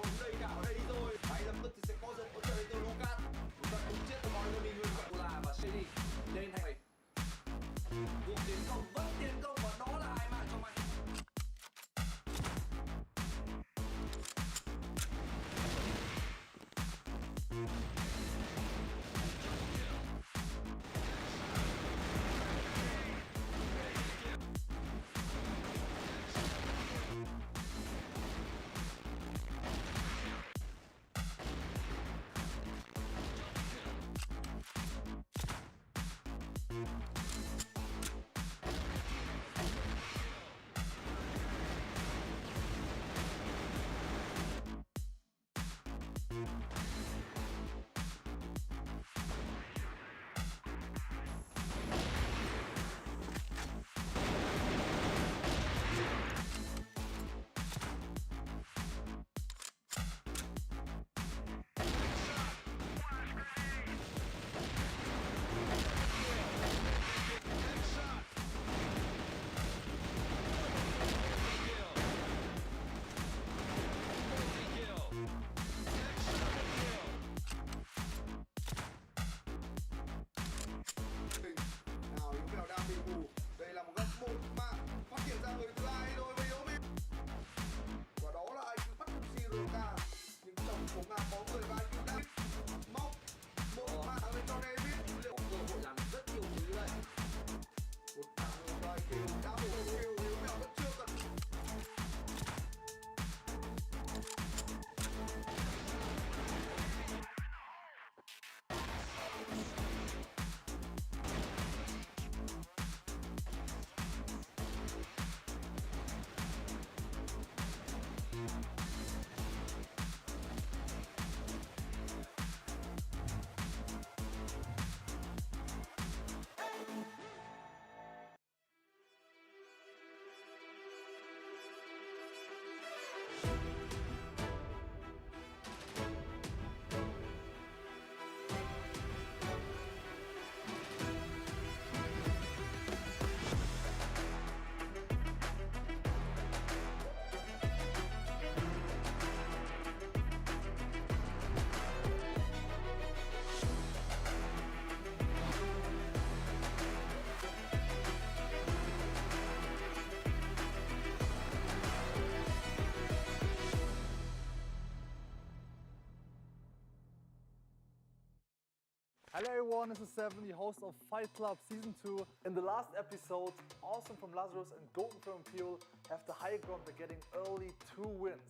Hello everyone, this is Seven, the host of Fight Club Season 2. In the last episode, Awesome from Lazarus and Golden from Imperial have the high ground by getting early 2 wins.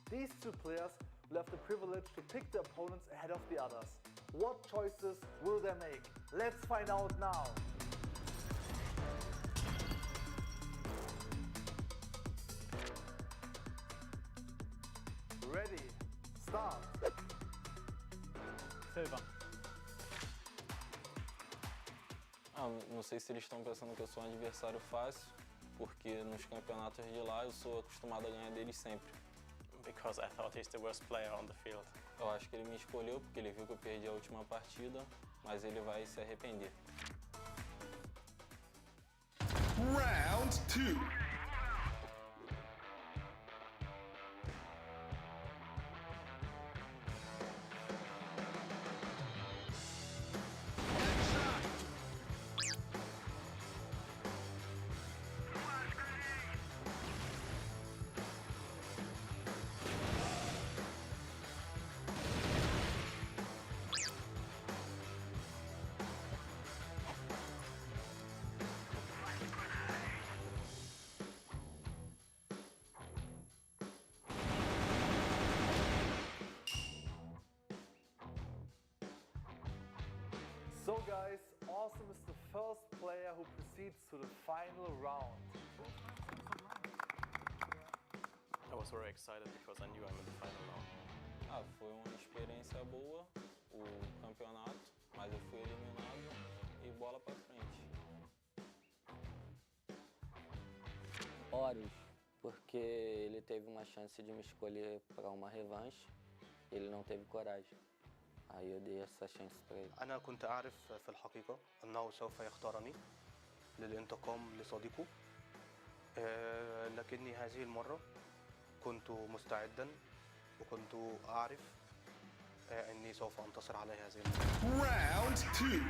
These 2 players will have the privilege to pick the opponents ahead of the others. What choices will they make? Let's find out now. Ready, start. Silva. Não sei se eles estão pensando que eu sou um adversário fácil, porque nos campeonatos de lá eu sou acostumado a ganhar deles sempre. Because I thought he's the worst player on the field. Eu acho que ele me escolheu porque ele viu que eu perdi a última partida, mas ele vai se arrepender. Round 2. So guys, Awesome is the first player who proceeds to the final round. I was very excited because I knew I'm in the final now. Foi uma experiência boa o campeonato, mas eu fui eliminado e bola pra frente. Horus, porque ele teve uma chance de me escolher para uma revanche, ele não teve coragem. Aí eu dei essa chance para ele. أنا كنت أعرف في الحقيقة أنه سوف يختارني للانتقام لصديقه، لكني هذه المرة كنت مستعدا وكنت أعرف أني سوف أنتصر عليه هذه المرة. Round 2.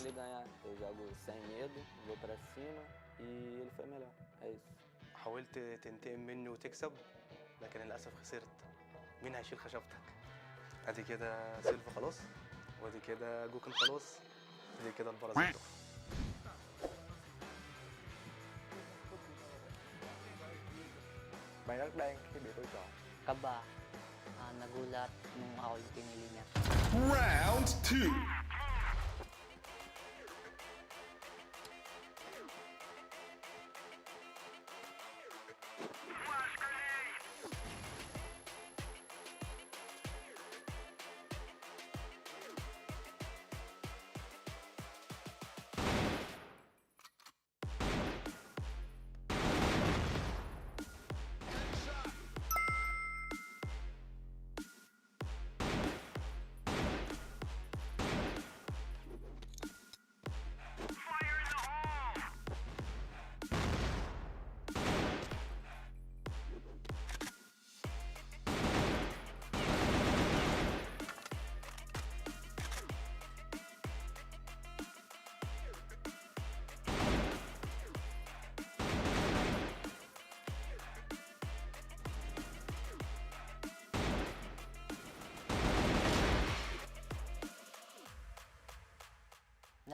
Ele ganhar, eu jogo sem medo, vou pra cima e ele foi melhor, é isso. حاولت تنتقم مني وتكسب، لكن للأسف خسرت. مين هيشيل خشبتك؟ ادي كده سيلفا خلاص، وادي كده جوكن خلاص، ادي كده البرازيل تخرج. Bạn rất đen khi bị tôi chọn. Kaba, nagulat nung ako yung pinili niya. Round 2.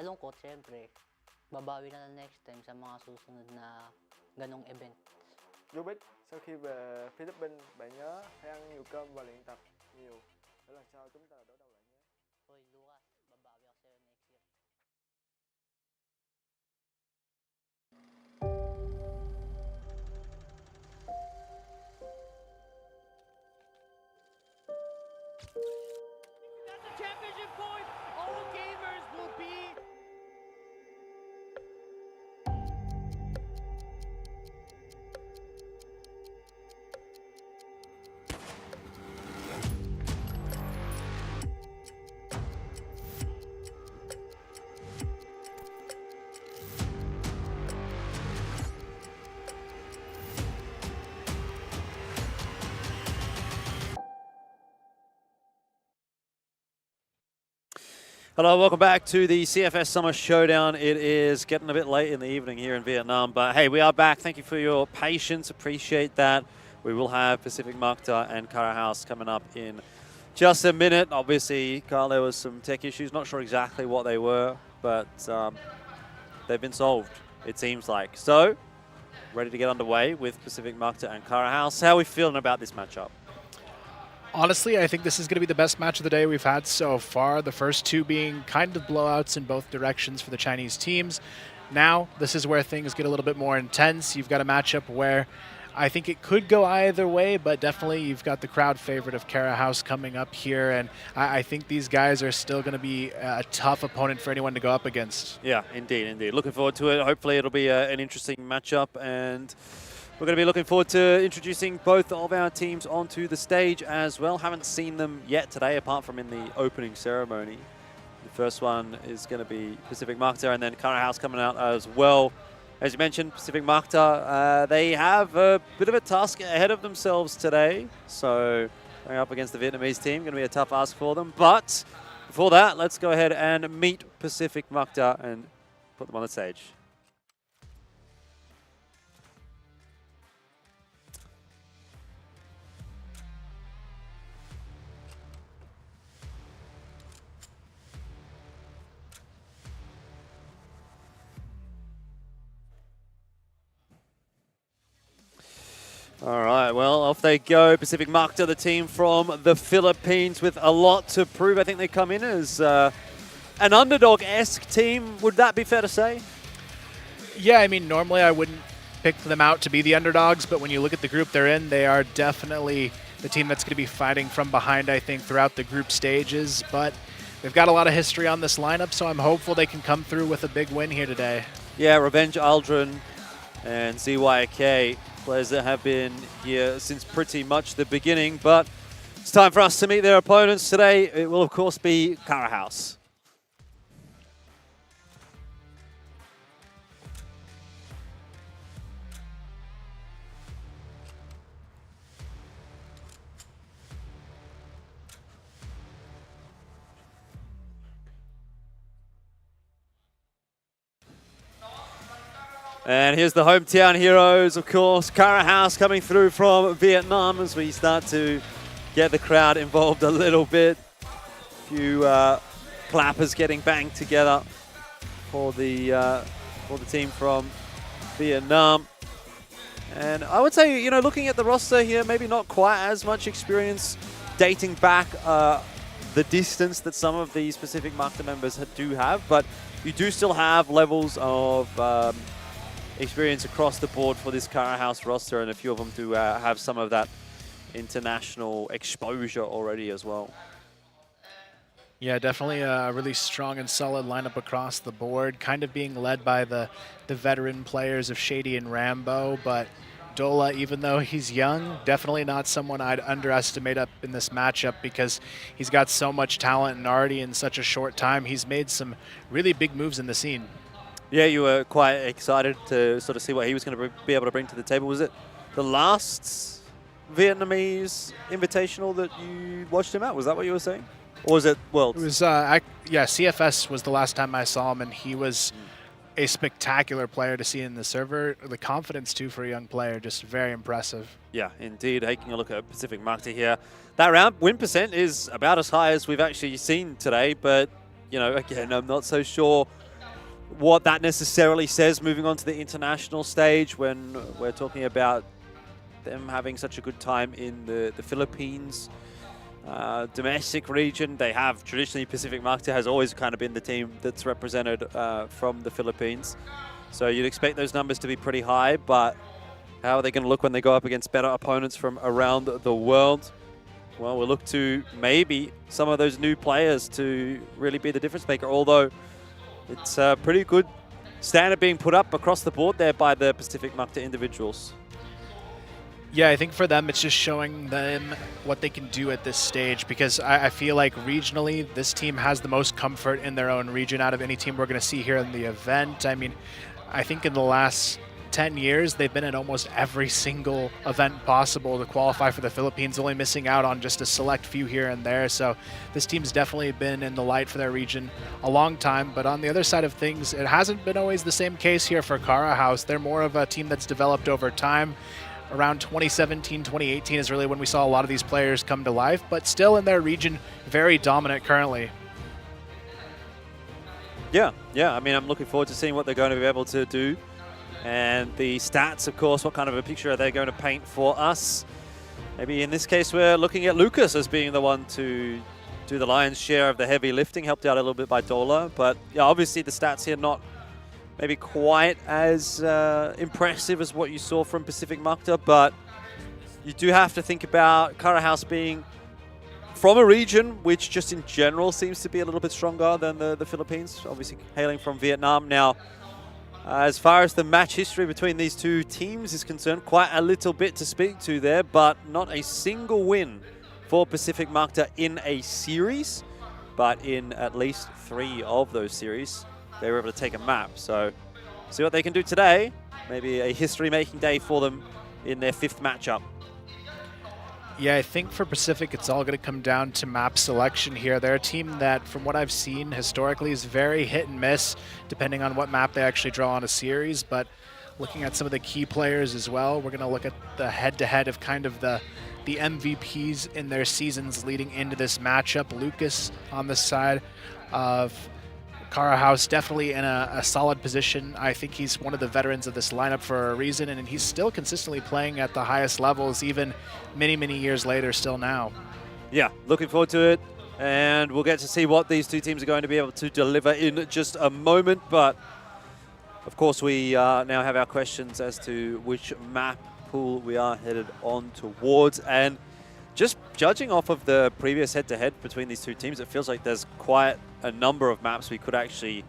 Nalungkot, syempre. Babawi na lang next time sa mga susunod na ganong event. Vô Bích, sau khi về Philippines, bạn nhớ phải ăn nhiều cơm và luyện tập nhiều để lần sau chúng ta đối đầu lại nhé. Hoy, Lucas, babawi ako sa'yo next year. That's the championship point! All gamers will be Hello, welcome back to the CFS Summer Showdown. It is getting a bit late in the evening here in Vietnam, but hey, we are back. Thank you for your patience. Appreciate that. We will have Pacific Macta and Cara House coming up in just a minute. Obviously, Carl, there was some tech issues. Not sure exactly what they were, but they've been solved, it seems like. So, ready to get underway with Pacific Macta and Cara House. How are we feeling about this matchup? Honestly, I think this is going to be the best match of the day we've had so far. The first two being kind of blowouts in both directions for the Chinese teams. Now, this is where things get a little bit more intense. You've got a matchup where I think it could go either way, but definitely you've got the crowd favorite of Cara House coming up here, and I think these guys are still going to be a tough opponent for anyone to go up against. Yeah, indeed, indeed. Looking forward to it. Hopefully it'll be an interesting matchup, and we're going to be looking forward to introducing both of our teams onto the stage as well. Haven't seen them yet today, apart from in the opening ceremony. The first one is going to be Pacific Macta, and then Cara House coming out as well. As you mentioned, Pacific Macta, they have a bit of a task ahead of themselves today. So going up against the Vietnamese team, going to be a tough ask for them. But before that, let's go ahead and meet Pacific Macta and put them on the stage. All right, well, off they go. Pacific Macta, the team from the Philippines, with a lot to prove. I think they come in as an underdog-esque team. Would that be fair to say? Yeah, I mean, normally I wouldn't pick them out to be the underdogs, but when you look at the group they're in, they are definitely the team that's going to be fighting from behind, I think, throughout the group stages. But they've got a lot of history on this lineup, so I'm hopeful they can come through with a big win here today. Yeah, Revenge Aldrin and ZYK. Players that have been here since pretty much the beginning, but it's time for us to meet their opponents today. It will, of course, be Cara House. And here's the hometown heroes, of course. Cara House coming through from Vietnam as we start to get the crowd involved a little bit. A few clappers getting banged together for the team from Vietnam. And I would say, you know, looking at the roster here, maybe not quite as much experience dating back the distance that some of these Pacific Macta members do have, but you do still have levels of experience across the board for this Cara House roster, and a few of them do have some of that international exposure already as well. Yeah, definitely a really strong and solid lineup across the board, kind of being led by the veteran players of Shady and Rambo, but Dola, even though he's young, definitely not someone I'd underestimate up in this matchup because he's got so much talent, and already in such a short time he's made some really big moves in the scene. Yeah, you were quite excited to sort of see what he was going to be able to bring to the table. Was it the last Vietnamese Invitational that you watched him at? Was that what you were saying? Or was it Worlds? It was, yeah, CFS was the last time I saw him, and he was a spectacular player to see in the server. The confidence, too, for a young player, just very impressive. Yeah, indeed. Taking a look at Pacific Macta here. That round win percent is about as high as we've actually seen today, but, you know, again, I'm not so sure what that necessarily says moving on to the international stage when we're talking about them having such a good time in the Philippines domestic region. They have traditionally, Pacific Macta has always kind of been the team that's represented from the Philippines. So you'd expect those numbers to be pretty high, but how are they going to look when they go up against better opponents from around the world? Well, we'll look to maybe some of those new players to really be the difference maker, although it's a pretty good standard being put up across the board there by the Pacific Macta individuals. Yeah, I think for them, it's just showing them what they can do at this stage, because I feel like regionally, this team has the most comfort in their own region out of any team we're going to see here in the event. I mean, I think in the last 10 years, they've been at almost every single event possible to qualify for the Philippines, only missing out on just a select few here and there. So this team's definitely been in the light for their region a long time. But on the other side of things, it hasn't been always the same case here for Cara House. They're more of a team that's developed over time. Around 2017, 2018 is really when we saw a lot of these players come to life, but still in their region, very dominant currently. Yeah. I mean, I'm looking forward to seeing what they're going to be able to do. And the stats, of course, what kind of a picture are they going to paint for us? Maybe in this case, we're looking at Lucas as being the one to do the lion's share of the heavy lifting, helped out a little bit by Dola. But yeah, obviously the stats here not maybe quite as impressive as what you saw from Pacific Macta, but you do have to think about Cara House being from a region which just in general seems to be a little bit stronger than the Philippines, obviously hailing from Vietnam. Now, as far as the match history between these two teams is concerned, quite a little bit to speak to there, but not a single win for Pacific Macta in a series, but in at least 3 of those series, they were able to take a map. So see what they can do today. Maybe a history-making day for them in their 5th matchup. Yeah, I think for Pacific, it's all going to come down to map selection here. They're a team that, from what I've seen historically, is very hit and miss, depending on what map they actually draw on a series. But looking at some of the key players as well, we're going to look at the head-to-head of kind of the MVPs in their seasons leading into this matchup. Lucas on the side of Cara House, definitely in a solid position. I think he's one of the veterans of this lineup for a reason, and he's still consistently playing at the highest levels, even many, many years later still now. Yeah, looking forward to it, and we'll get to see what these two teams are going to be able to deliver in just a moment. But of course, we now have our questions as to which map pool we are headed on towards. And just judging off of the previous head-to-head between these two teams, it feels like there's quite a number of maps we could actually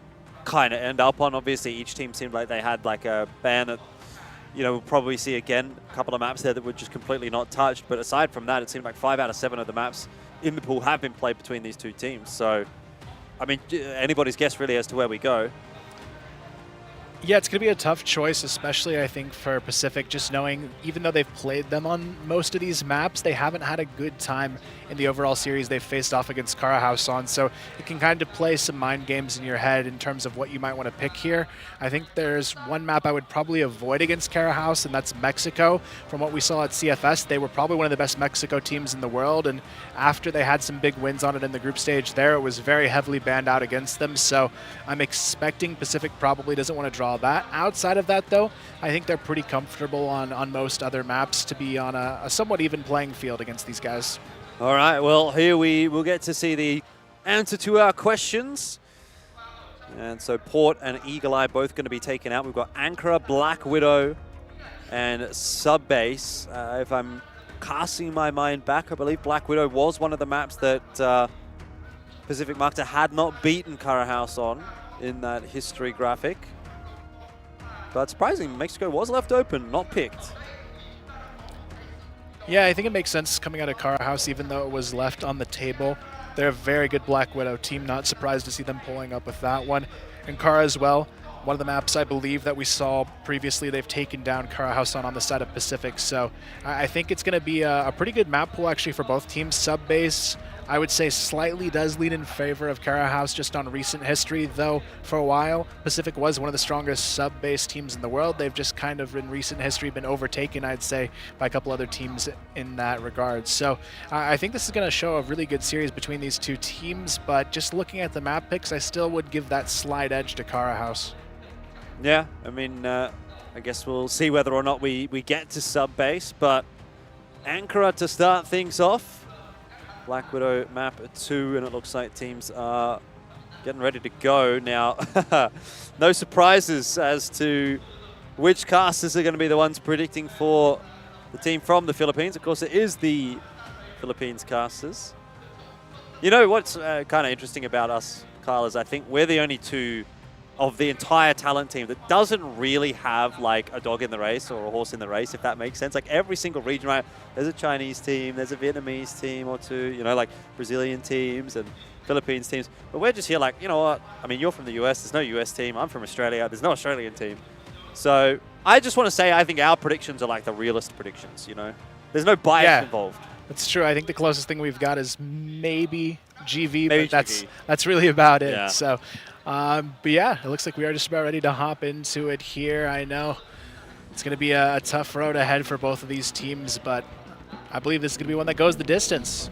kind of end up on. Obviously, each team seemed like they had like a ban that, you know, we'll probably see again a couple of maps there that were just completely not touched. But aside from that, it seemed like 5 out of 7 of the maps in the pool have been played between these two teams. So, I mean, anybody's guess really as to where we go. Yeah, it's going to be a tough choice, especially, I think, for Pacific, just knowing, even though they've played them on most of these maps, they haven't had a good time in the overall series they've faced off against Cara House on. So it can kind of play some mind games in your head in terms of what you might want to pick here. I think there's one map I would probably avoid against Cara House, and that's Mexico. From what we saw at CFS, they were probably one of the best Mexico teams in the world, and after they had some big wins on it in the group stage there, it was very heavily banned out against them. So I'm expecting Pacific probably doesn't want to draw that. Outside of that, though, I think they're pretty comfortable on most other maps to be on a somewhat even playing field against these guys. All right, well, here we will get to see the answer to our questions. And so Port and Eagle Eye both going to be taken out. We've got Ankara, Black Widow, and Subbase. If I'm casting my mind back, I believe Black Widow was one of the maps that Pacific Macta had not beaten Cara House on in that history graphic. But surprisingly, Mexico was left open, not picked. Yeah, I think it makes sense coming out of Cara House, even though it was left on the table. They're a very good Black Widow team. Not surprised to see them pulling up with that one. And Cara as well, one of the maps I believe that we saw previously, they've taken down Cara House on the side of Pacific. So I think it's going to be a pretty good map pool actually for both teams. Subbase, I would say, slightly does lean in favor of Cara House just on recent history, though for a while Pacific was one of the strongest sub-base teams in the world. They've just kind of in recent history been overtaken, I'd say, by a couple other teams in that regard. So I think this is going to show a really good series between these two teams, but just looking at the map picks, I still would give that slight edge to Cara House. Yeah, I mean, I guess we'll see whether or not we get to sub-base, but Ankara to start things off. Black Widow map 2, and it looks like teams are getting ready to go. Now, no surprises as to which casters are going to be the ones predicting for the team from the Philippines. Of course, it is the Philippines casters. You know what's kind of interesting about us, Kyle, is I think we're the only two of the entire talent team that doesn't really have like a dog in the race or a horse in the race, if that makes sense. Like every single region, right? There's a Chinese team, there's a Vietnamese team or two, you know, like Brazilian teams and Philippines teams. But we're just here like, you know what? I mean, you're from the US, there's no US team. I'm from Australia, there's no Australian team. So I just want to say I think our predictions are like the realist predictions, you know? There's no bias involved. That's true. I think the closest thing we've got is maybe GV, Maybe but GV. that's really about it. Yeah. So, but yeah, it looks like we are just about ready to hop into it here. I know it's going to be a tough road ahead for both of these teams, but I believe this is going to be one that goes the distance.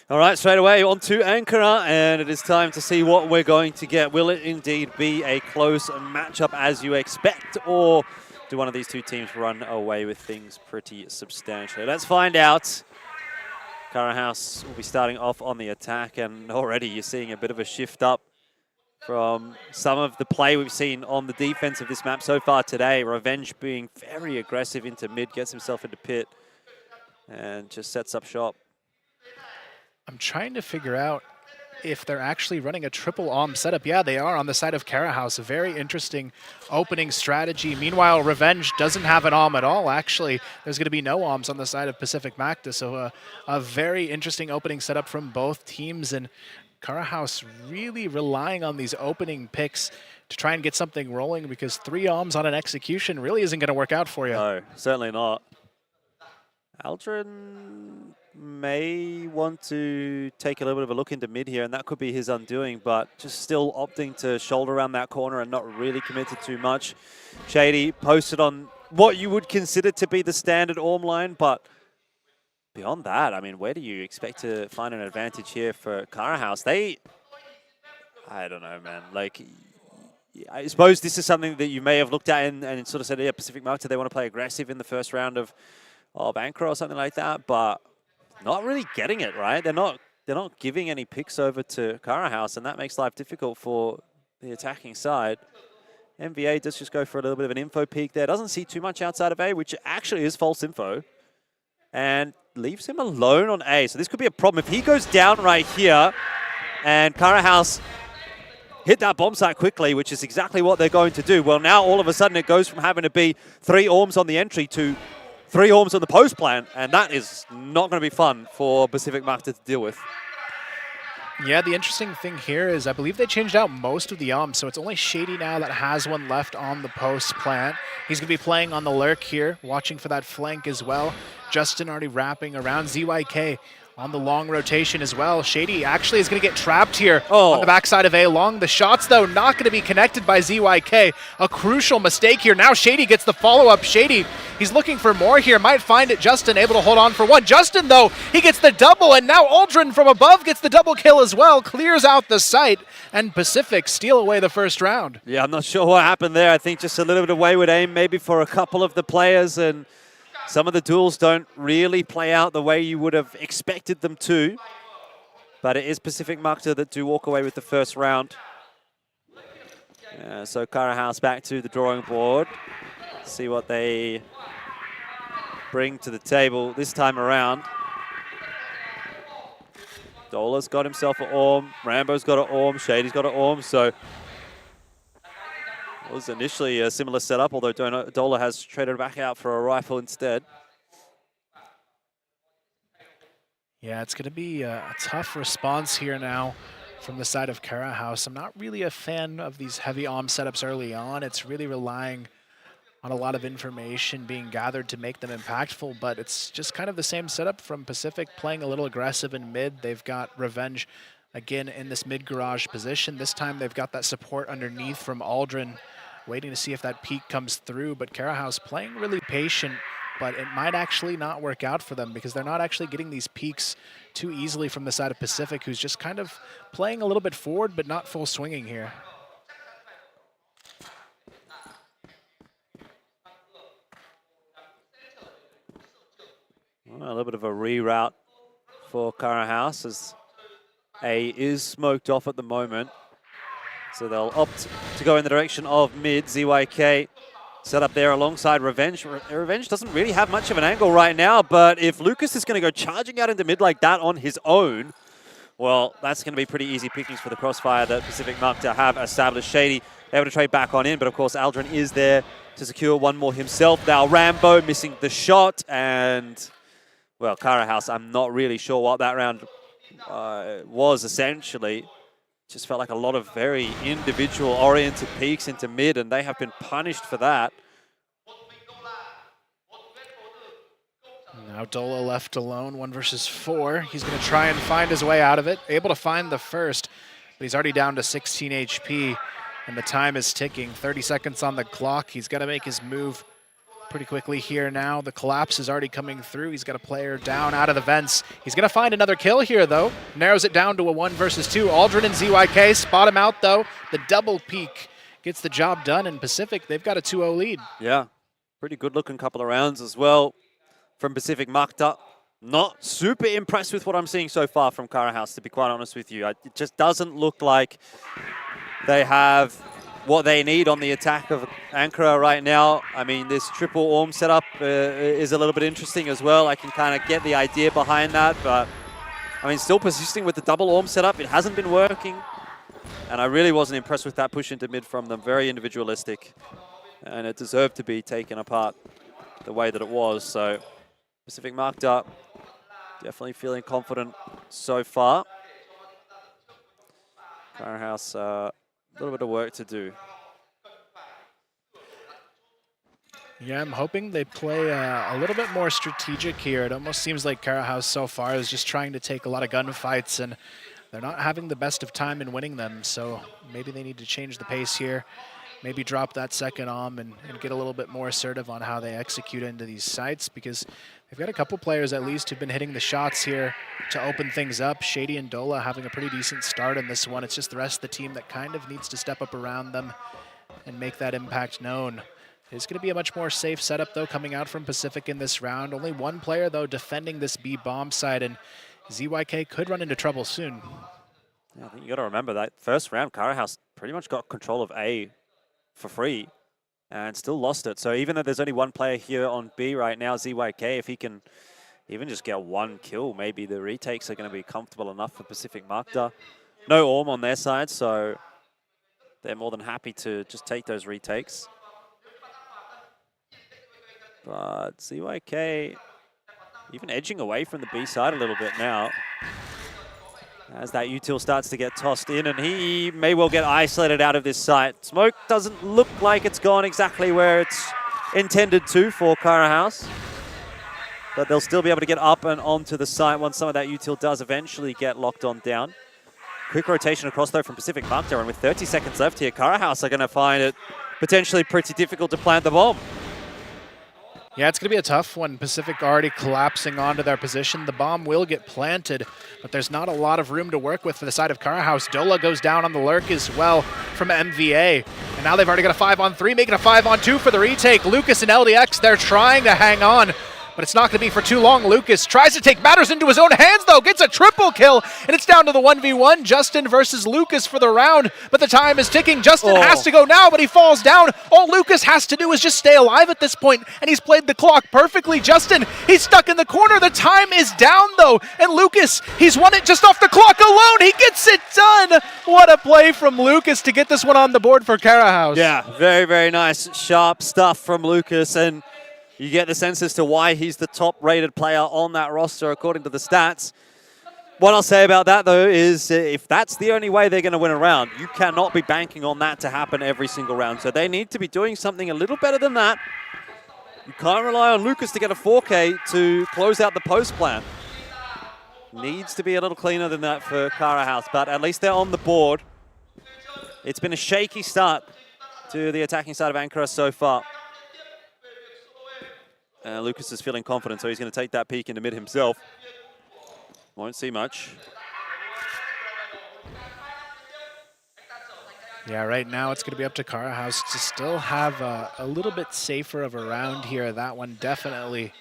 All right, straight away on to Ankara, and it is time to see what we're going to get. Will it indeed be a close matchup as you expect, or do one of these two teams run away with things pretty substantially? Let's find out. Karahaus will be starting off on the attack, and already you're seeing a bit of a shift up from some of the play we've seen on the defense of this map so far today. Revenge being very aggressive into mid, gets himself into pit, and just sets up shop. I'm trying to figure out if they're actually running a triple OM setup. Yeah, they are on the side of Karahaus. A very interesting opening strategy. Meanwhile, Revenge doesn't have an OM at all. Actually, there's going to be no OMs on the side of Pacific Macta. So a very interesting opening setup from both teams. And Karahaus really relying on these opening picks to try and get something rolling, because 3 OMs on an execution really isn't going to work out for you. No, certainly not. Aldrin may want to take a little bit of a look into mid here, and that could be his undoing, but just still opting to shoulder around that corner and not really commit to too much. Shady posted on what you would consider to be the standard ORM line, but beyond that, I mean, where do you expect to find an advantage here for Karahaus? I don't know, man. Like, I suppose this is something that you may have looked at and sort of said, yeah, Pacific Macta, they want to play aggressive in the first round of Ankara or something like that, but not really getting it, right? They're not giving any picks over to Karahaus, and that makes life difficult for the attacking side. MVA does just go for a little bit of an info peek there. Doesn't see too much outside of A, which actually is false info, and leaves him alone on A. So this could be a problem. If he goes down right here and Karahaus hit that bomb site quickly, which is exactly what they're going to do, well, now all of a sudden it goes from having to be 3 ORMs on the entry to 3 ORMs on the post plan, and that is not going to be fun for Pacific Macta to deal with. Yeah, the interesting thing here is I believe they changed out most of the OMs, so it's only Shady now that has one left on the post plant. He's going to be playing on the lurk here, watching for that flank as well. Justin already wrapping around. ZYK on the long rotation as well. Shady actually is going to get trapped here on the backside of A long. The shots, though, not going to be connected by ZYK. A crucial mistake here. Now Shady gets the follow-up. Shady, he's looking for more here. Might find it. Justin able to hold on for one. Justin, though, he gets the double, and now Aldrin from above gets the double kill as well. Clears out the site, and Pacific steal away the first round. Yeah, I'm not sure what happened there. I think just a little bit of wayward aim maybe for a couple of the players, and some of the duels don't really play out the way you would have expected them to. But it is Pacific Macta that do walk away with the first round. So Karahaus back to the drawing board. See what they bring to the table this time around. Dola's got himself an ORM. Rambo's got an ORM. Shady's got an ORM. So it was initially a similar setup, although Dola has traded back out for a rifle instead. Yeah, it's going to be a tough response here now from the side of Karahaus. I'm not really a fan of these heavy OM setups early on. It's really relying on a lot of information being gathered to make them impactful, but it's just kind of the same setup from Pacific, playing a little aggressive in mid. They've got Revenge again in this mid-garage position. This time they've got that support underneath from Aldrin, waiting to see if that peak comes through, but Karahaus playing really patient, but it might actually not work out for them because they're not actually getting these peaks too easily from the side of Pacific, who's just kind of playing a little bit forward, but not full swinging here. Well, a little bit of a reroute for Karahaus as A is smoked off at the moment. So they'll opt to go in the direction of mid. ZYK set up there alongside Revenge. Revenge doesn't really have much of an angle right now, but if Lucas is going to go charging out into mid like that on his own, well, that's going to be pretty easy pickings for the Crossfire that Pacific Macta have established. Shady able to trade back on in, but of course Aldrin is there to secure one more himself. Now Rambo missing the shot, and well, Cara House, I'm not really sure what that round was essentially. Just felt like a lot of very individual-oriented peaks into mid, and they have been punished for that. Now Dola left alone, 1 versus 4. He's going to try and find his way out of it. Able to find the first, but he's already down to 16 HP, and the time is ticking. 30 seconds on the clock. He's got to make his move pretty quickly here now. The collapse is already coming through. He's got a player down out of the vents. He's going to find another kill here, though. Narrows it down to a 1 versus 2. Aldrin and ZYK spot him out, though. The double peek gets the job done, and Pacific, they've got a 2-0 lead. Yeah, pretty good-looking couple of rounds as well from Pacific Macta. Not super impressed with what I'm seeing so far from Cara House, to be quite honest with you. It just doesn't look like they have what they need on the attack of Ankara right now. I mean, this triple Orm setup is a little bit interesting as well. I can kind of get the idea behind that, but I mean, still persisting with the double Orm setup. It hasn't been working, and I really wasn't impressed with that push into mid from them. Very individualistic, and it deserved to be taken apart the way that it was. So Pacific Macta definitely feeling confident so far. Cara House, a little bit of work to do. Yeah, I'm hoping they play a little bit more strategic here. It almost seems like Cara House so far is just trying to take a lot of gunfights, and they're not having the best of time in winning them. So maybe they need to change the pace here. Maybe drop that second Om and get a little bit more assertive on how they execute into these sites, because they've got a couple players at least who've been hitting the shots here to open things up. Shady and Dola having a pretty decent start in this one. It's just the rest of the team that kind of needs to step up around them and make that impact known. It's going to be a much more safe setup, though, coming out from Pacific in this round. Only one player, though, defending this B bomb side, and ZYK could run into trouble soon. Yeah, I think you got to remember that first round, Cara House pretty much got control of A for free and still lost it. So even though there's only one player here on B right now, ZYK, if he can even just get one kill, maybe the retakes are going to be comfortable enough for Pacific Macta. No Orm on their side, so they're more than happy to just take those retakes. But ZYK even edging away from the B side a little bit now, as that util starts to get tossed in, and he may well get isolated out of this site. Smoke doesn't look like it's gone exactly where it's intended to for Cara House, but they'll still be able to get up and onto the site once some of that util does eventually get locked on down. Quick rotation across, though, from Pacific Macta, and with 30 seconds left here, Cara House are going to find it potentially pretty difficult to plant the bomb. Yeah, it's going to be a tough one. Pacific already collapsing onto their position. The bomb will get planted, but there's not a lot of room to work with for the side of Cara House. Dola goes down on the lurk as well from MVA. And now they've already got a 5-on-3, making a 5-on-2 for the retake. Lucas and LDX, they're trying to hang on, but it's not going to be for too long. Lucas tries to take matters into his own hands, though, gets a triple kill, and it's down to the 1v1. Justin versus Lucas for the round, but the time is ticking. Justin has to go now, but he falls down. All Lucas has to do is just stay alive at this point, and he's played the clock perfectly. Justin, he's stuck in the corner. The time is down, though, and Lucas, he's won it just off the clock alone. He gets it done. What a play from Lucas to get this one on the board for Cara House. Yeah, very, very nice, sharp stuff from Lucas, and you get the sense as to why he's the top-rated player on that roster according to the stats. What I'll say about that, though, is if that's the only way they're going to win a round, you cannot be banking on that to happen every single round. So they need to be doing something a little better than that. You can't rely on Lucas to get a 4K to close out the post plan. Needs to be a little cleaner than that for Cara House, but at least they're on the board. It's been a shaky start to the attacking side of Ankara so far. Lucas is feeling confident, so he's going to take that peek into mid himself. Won't see much. Yeah, right now it's going to be up to Cara House to still have a little bit safer of a round here. That one definitely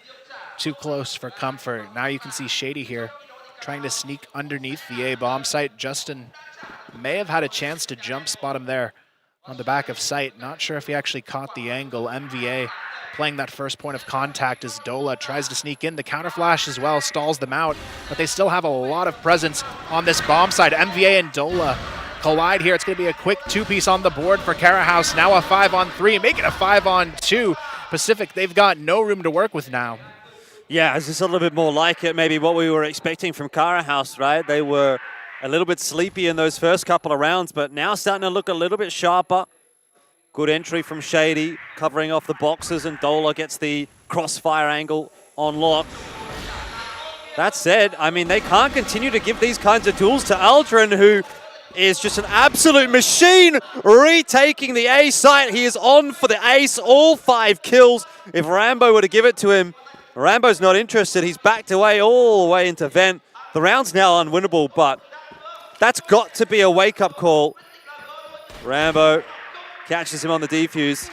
too close for comfort. Now you can see Shady here trying to sneak underneath the A bomb site. Justin may have had a chance to jump spot him there on the back of sight. Not sure if he actually caught the angle. MVA playing that first point of contact as Dola tries to sneak in. The counter flash as well stalls them out, but they still have a lot of presence on this bomb side. MVA and Dola collide here. It's going to be a quick two-piece on the board for Carahouse. Now a 5-on-3, make it a 5-on-2. Pacific, they've got no room to work with now. Yeah, it's just a little bit more like it, maybe what we were expecting from Carahouse, right? They were a little bit sleepy in those first couple of rounds, but now starting to look a little bit sharper. Good entry from Shady, covering off the boxes, and Dola gets the crossfire angle on lock. That said, I mean, they can't continue to give these kinds of duels to Aldrin, who is just an absolute machine, retaking the A site. He is on for the ace, all 5 kills. If Rambo were to give it to him, Rambo's not interested. He's backed away all the way into vent. The round's now unwinnable, but that's got to be a wake-up call. Rambo catches him on the defuse.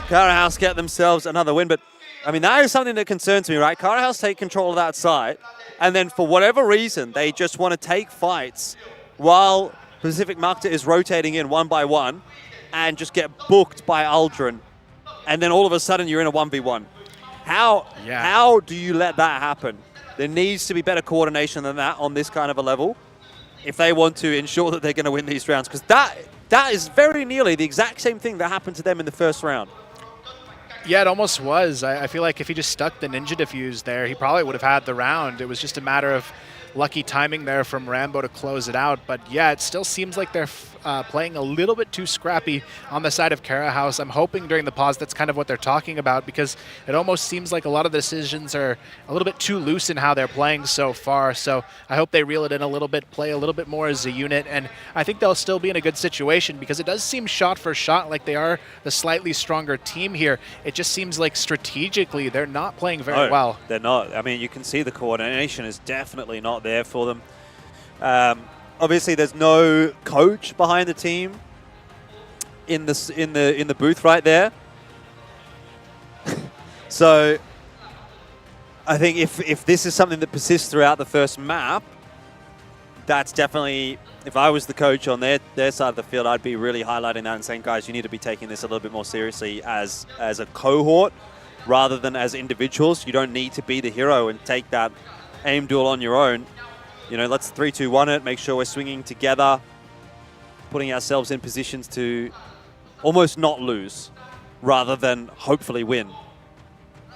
Carahouse get themselves another win, but I mean, that is something that concerns me, right? Carahouse take control of that site, and then for whatever reason, they just want to take fights while Pacific Macta is rotating in one by one and just get booked by Aldrin. And then all of a sudden, you're in a 1v1. How do you let that happen? There needs to be better coordination than that on this kind of a level if they want to ensure that they're going to win these rounds, because that is very nearly the exact same thing that happened to them in the first round. Yeah, it almost was. I feel like if he just stuck the ninja defuse there, he probably would have had the round. It was just a matter of lucky timing there from Rambo to close it out. But yeah, it still seems like they're playing a little bit too scrappy on the side of Carahouse. I'm hoping during the pause that's kind of what they're talking about, because it almost seems like a lot of the decisions are a little bit too loose in how they're playing so far. So I hope they reel it in a little bit, play a little bit more as a unit, and I think they'll still be in a good situation, because it does seem shot for shot like they are the slightly stronger team here. It just seems like strategically they're not playing very well. They're not. I mean, you can see the coordination is definitely not there for them. Obviously, there's no coach behind the team in the booth right there. So I think if this is something that persists throughout the first map, that's definitely, if I was the coach on their side of the field, I'd be really highlighting that and saying, guys, you need to be taking this a little bit more seriously as a cohort rather than as individuals. You don't need to be the hero and take that aim duel on your own. You know, let's 3-2-1 it, make sure we're swinging together, putting ourselves in positions to almost not lose rather than hopefully win.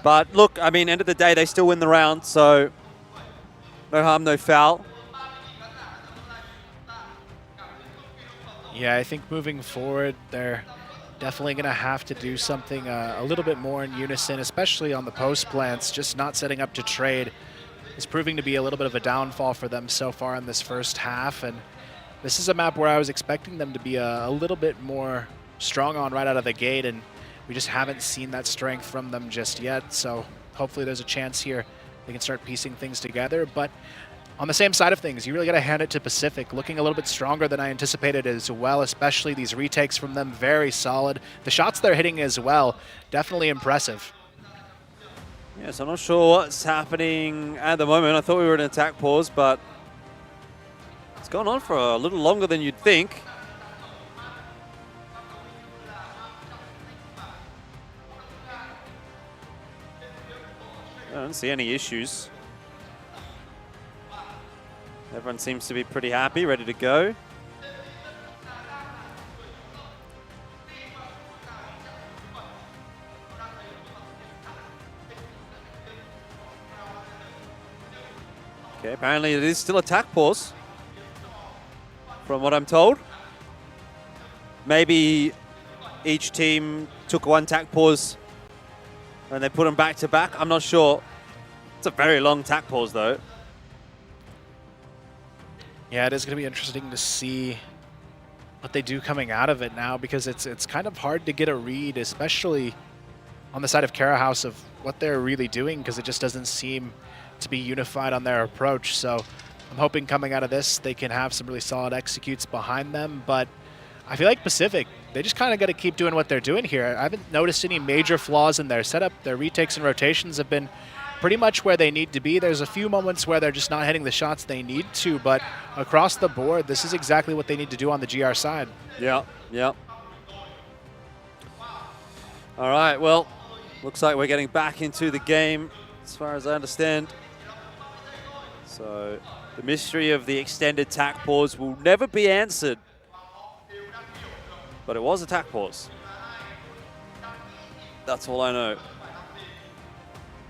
But look, I mean, end of the day, they still win the round, so no harm, no foul. Yeah, I think moving forward, they're definitely going to have to do something a little bit more in unison, especially on the post plants. Just not setting up to trade is proving to be a little bit of a downfall for them so far in this first half. And this is a map where I was expecting them to be a little bit more strong on right out of the gate, and we just haven't seen that strength from them just yet. So hopefully there's a chance here they can start piecing things together. But on the same side of things, you really got to hand it to Pacific, looking a little bit stronger than I anticipated as well, especially these retakes from them, very solid. The shots they're hitting as well, definitely impressive. Yes, I'm not sure what's happening at the moment. I thought we were in an attack pause, but it's gone on for a little longer than you'd think. I don't see any issues. Everyone seems to be pretty happy, ready to go. Okay, apparently it is still attack pause, from what I'm told. Maybe each team took one attack pause and they put them back to back. I'm not sure. It's a very long attack pause though. Yeah, it is going to be interesting to see what they do coming out of it now, because it's kind of hard to get a read, especially on the side of Carahouse, of what they're really doing, because it just doesn't seem to be unified on their approach. So I'm hoping coming out of this they can have some really solid executes behind them. But I feel like Pacific, they just kind of got to keep doing what they're doing here. I haven't noticed any major flaws in their setup. Their retakes and rotations have been pretty much where they need to be. There's a few moments where they're just not hitting the shots they need to, but across the board, this is exactly what they need to do on the GR side. Yeah, yeah. All right, well, looks like we're getting back into the game as far as I understand. So the mystery of the extended tack pause will never be answered. But it was a tack pause. That's all I know.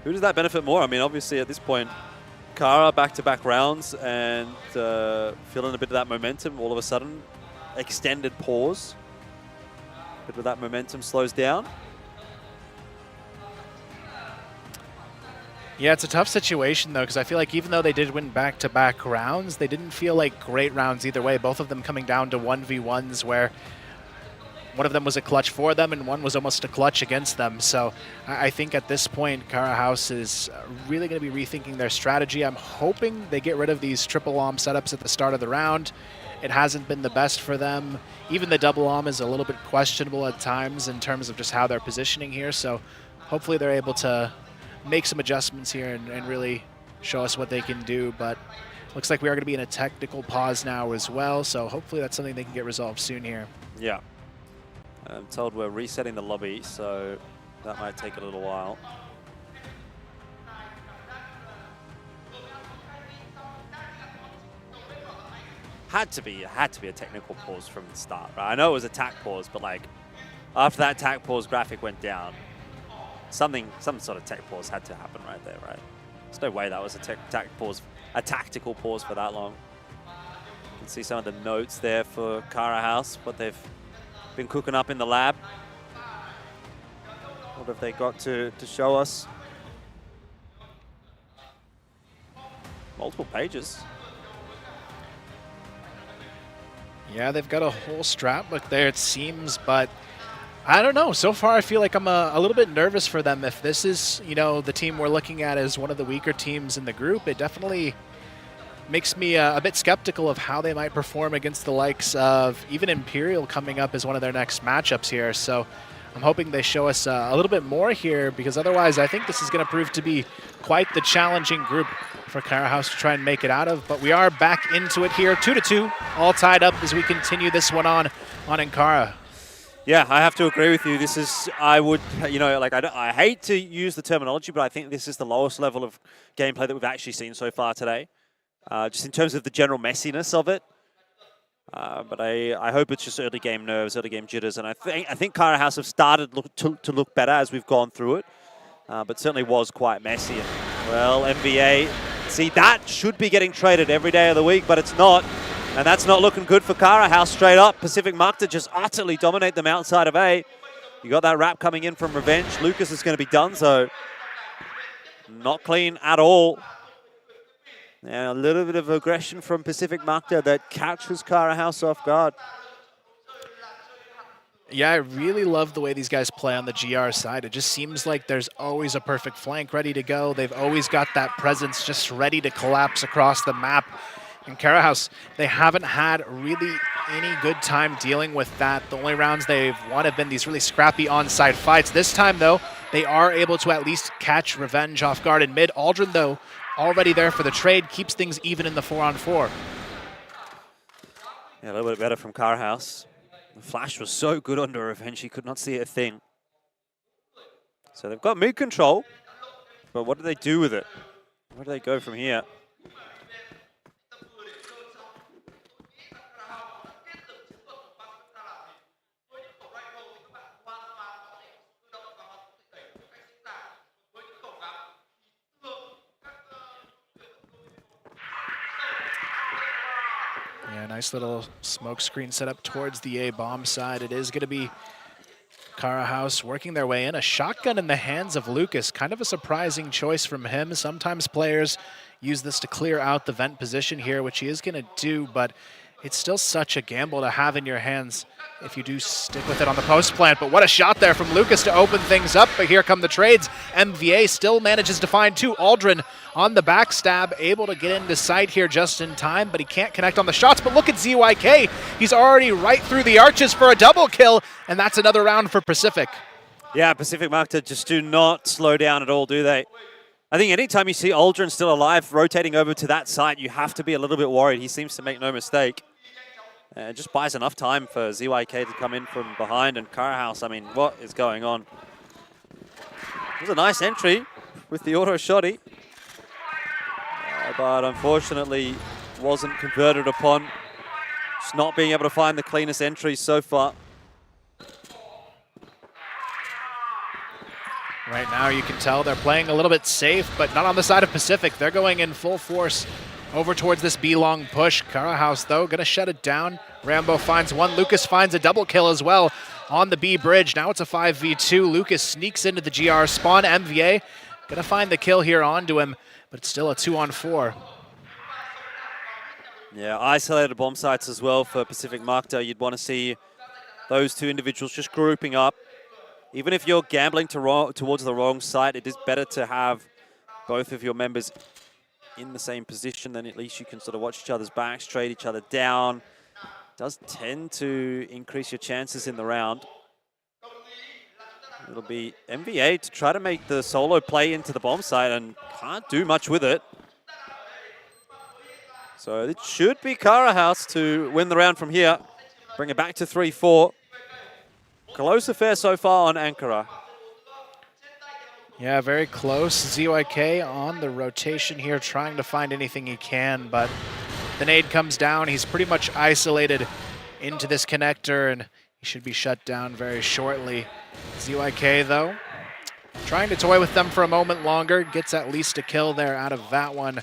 Who does that benefit more? I mean, obviously at this point, Kara back-to-back rounds and feeling a bit of that momentum all of a sudden. Extended pause. A bit of that momentum slows down. Yeah, it's a tough situation, though, because I feel like even though they did win back-to-back rounds, they didn't feel like great rounds either way. Both of them coming down to 1v1s where one of them was a clutch for them and one was almost a clutch against them. So I think at this point, Kara House is really going to be rethinking their strategy. I'm hoping they get rid of these triple OM setups at the start of the round. It hasn't been the best for them. Even the double OM is a little bit questionable at times in terms of just how they're positioning here. So hopefully they're able to make some adjustments here and really show us what they can do. But looks like we are going to be in a technical pause now as well. So hopefully that's something they can get resolved soon here. Yeah. I'm told we're resetting the lobby, so that might take a little while. Had to be a technical pause from the start, right? I know it was a tack pause, but like after that tack pause graphic went down, some sort of tech pause had to happen right there, right? There's no way that was a tactical pause for that long. You can see some of the notes there for Kara House, what they've been cooking up in the lab. What have they got to show us? Multiple pages. Yeah, they've got a whole strap book there, it seems, but I don't know. So far, I feel like I'm a little bit nervous for them. If this is, you know, the team we're looking at as one of the weaker teams in the group, it definitely makes me a bit skeptical of how they might perform against the likes of even Imperial coming up as one of their next matchups here. So I'm hoping they show us a little bit more here, because otherwise I think this is going to prove to be quite the challenging group for Kara House to try and make it out of. But we are back into it here, 2-2, all tied up as we continue this one on Ankara. Yeah, I have to agree with you. This is, I would, you know, like I hate to use the terminology, but I think this is the lowest level of gameplay that we've actually seen so far today. Just in terms of the general messiness of it. But I hope it's just early game nerves, early game jitters, and I think Kara House have started to look better as we've gone through it, but certainly was quite messy. And, well, MVA, see, that should be getting traded every day of the week, but it's not, and that's not looking good for Kara House straight up. Pacific Macta just utterly dominate them outside of A. You got that wrap coming in from Revenge. Lucas is going to be done, so not clean at all. Yeah, a little bit of aggression from Pacific Macta that catches Kara House off guard. Yeah, I really love the way these guys play on the GR side. It just seems like there's always a perfect flank ready to go. They've always got that presence just ready to collapse across the map. And Kara House, they haven't had really any good time dealing with that. The only rounds they've won have been these really scrappy on-site fights. This time, though, they are able to at least catch Revenge off guard in mid. Aldrin, though, already there for the trade, keeps things even in the 4-on-4. Yeah, a little bit better from Kara House. The flash was so good under Revenge, he could not see a thing. So they've got mid control, but what do they do with it? Where do they go from here? Yeah, nice little smoke screen set up towards the A bomb side. It is going to be Kara House working their way in. A shotgun in the hands of Lucas. Kind of a surprising choice from him. Sometimes players use this to clear out the vent position here, which he is going to do, but it's still such a gamble to have in your hands if you do stick with it on the post plant. But what a shot there from Lucas to open things up. But here come the trades. MVA still manages to find two. Aldrin on the backstab, able to get into sight here just in time, but he can't connect on the shots. But look at ZYK. He's already right through the arches for a double kill, and that's another round for Pacific. Yeah, Pacific Macta just do not slow down at all, do they? I think anytime you see Aldrin still alive, rotating over to that side, you have to be a little bit worried. He seems to make no mistake. Just buys enough time for ZYK to come in from behind. And Kara House, I mean, what is going on? It was a nice entry with the auto shotty. But unfortunately wasn't converted upon. Just not being able to find the cleanest entry so far. Right now you can tell they're playing a little bit safe, but not on the side of Pacific. They're going in full force over towards this B-long push. Karahouse, though, going to shut it down. Rambo finds one. Lucas finds a double kill as well on the B bridge. Now it's a 5v2. Lucas sneaks into the GR spawn. MVA going to find the kill here onto him, but it's still a 2-on-4. Yeah, isolated bomb sites as well for Pacific Macta. You'd want to see those two individuals just grouping up. Even if you're gambling towards the wrong site, it is better to have both of your members in the same position. Then at least you can sort of watch each other's backs, trade each other down. Does tend to increase your chances in the round. It'll be MVA to try to make the solo play into the bomb site and can't do much with it. So it should be Karahouse to win the round from here. Bring it back to 3-4. Close affair so far on Ankara. Yeah, very close. ZYK on the rotation here, trying to find anything he can, but the nade comes down. He's pretty much isolated into this connector, and he should be shut down very shortly. ZYK, though, trying to toy with them for a moment longer, gets at least a kill there out of that one.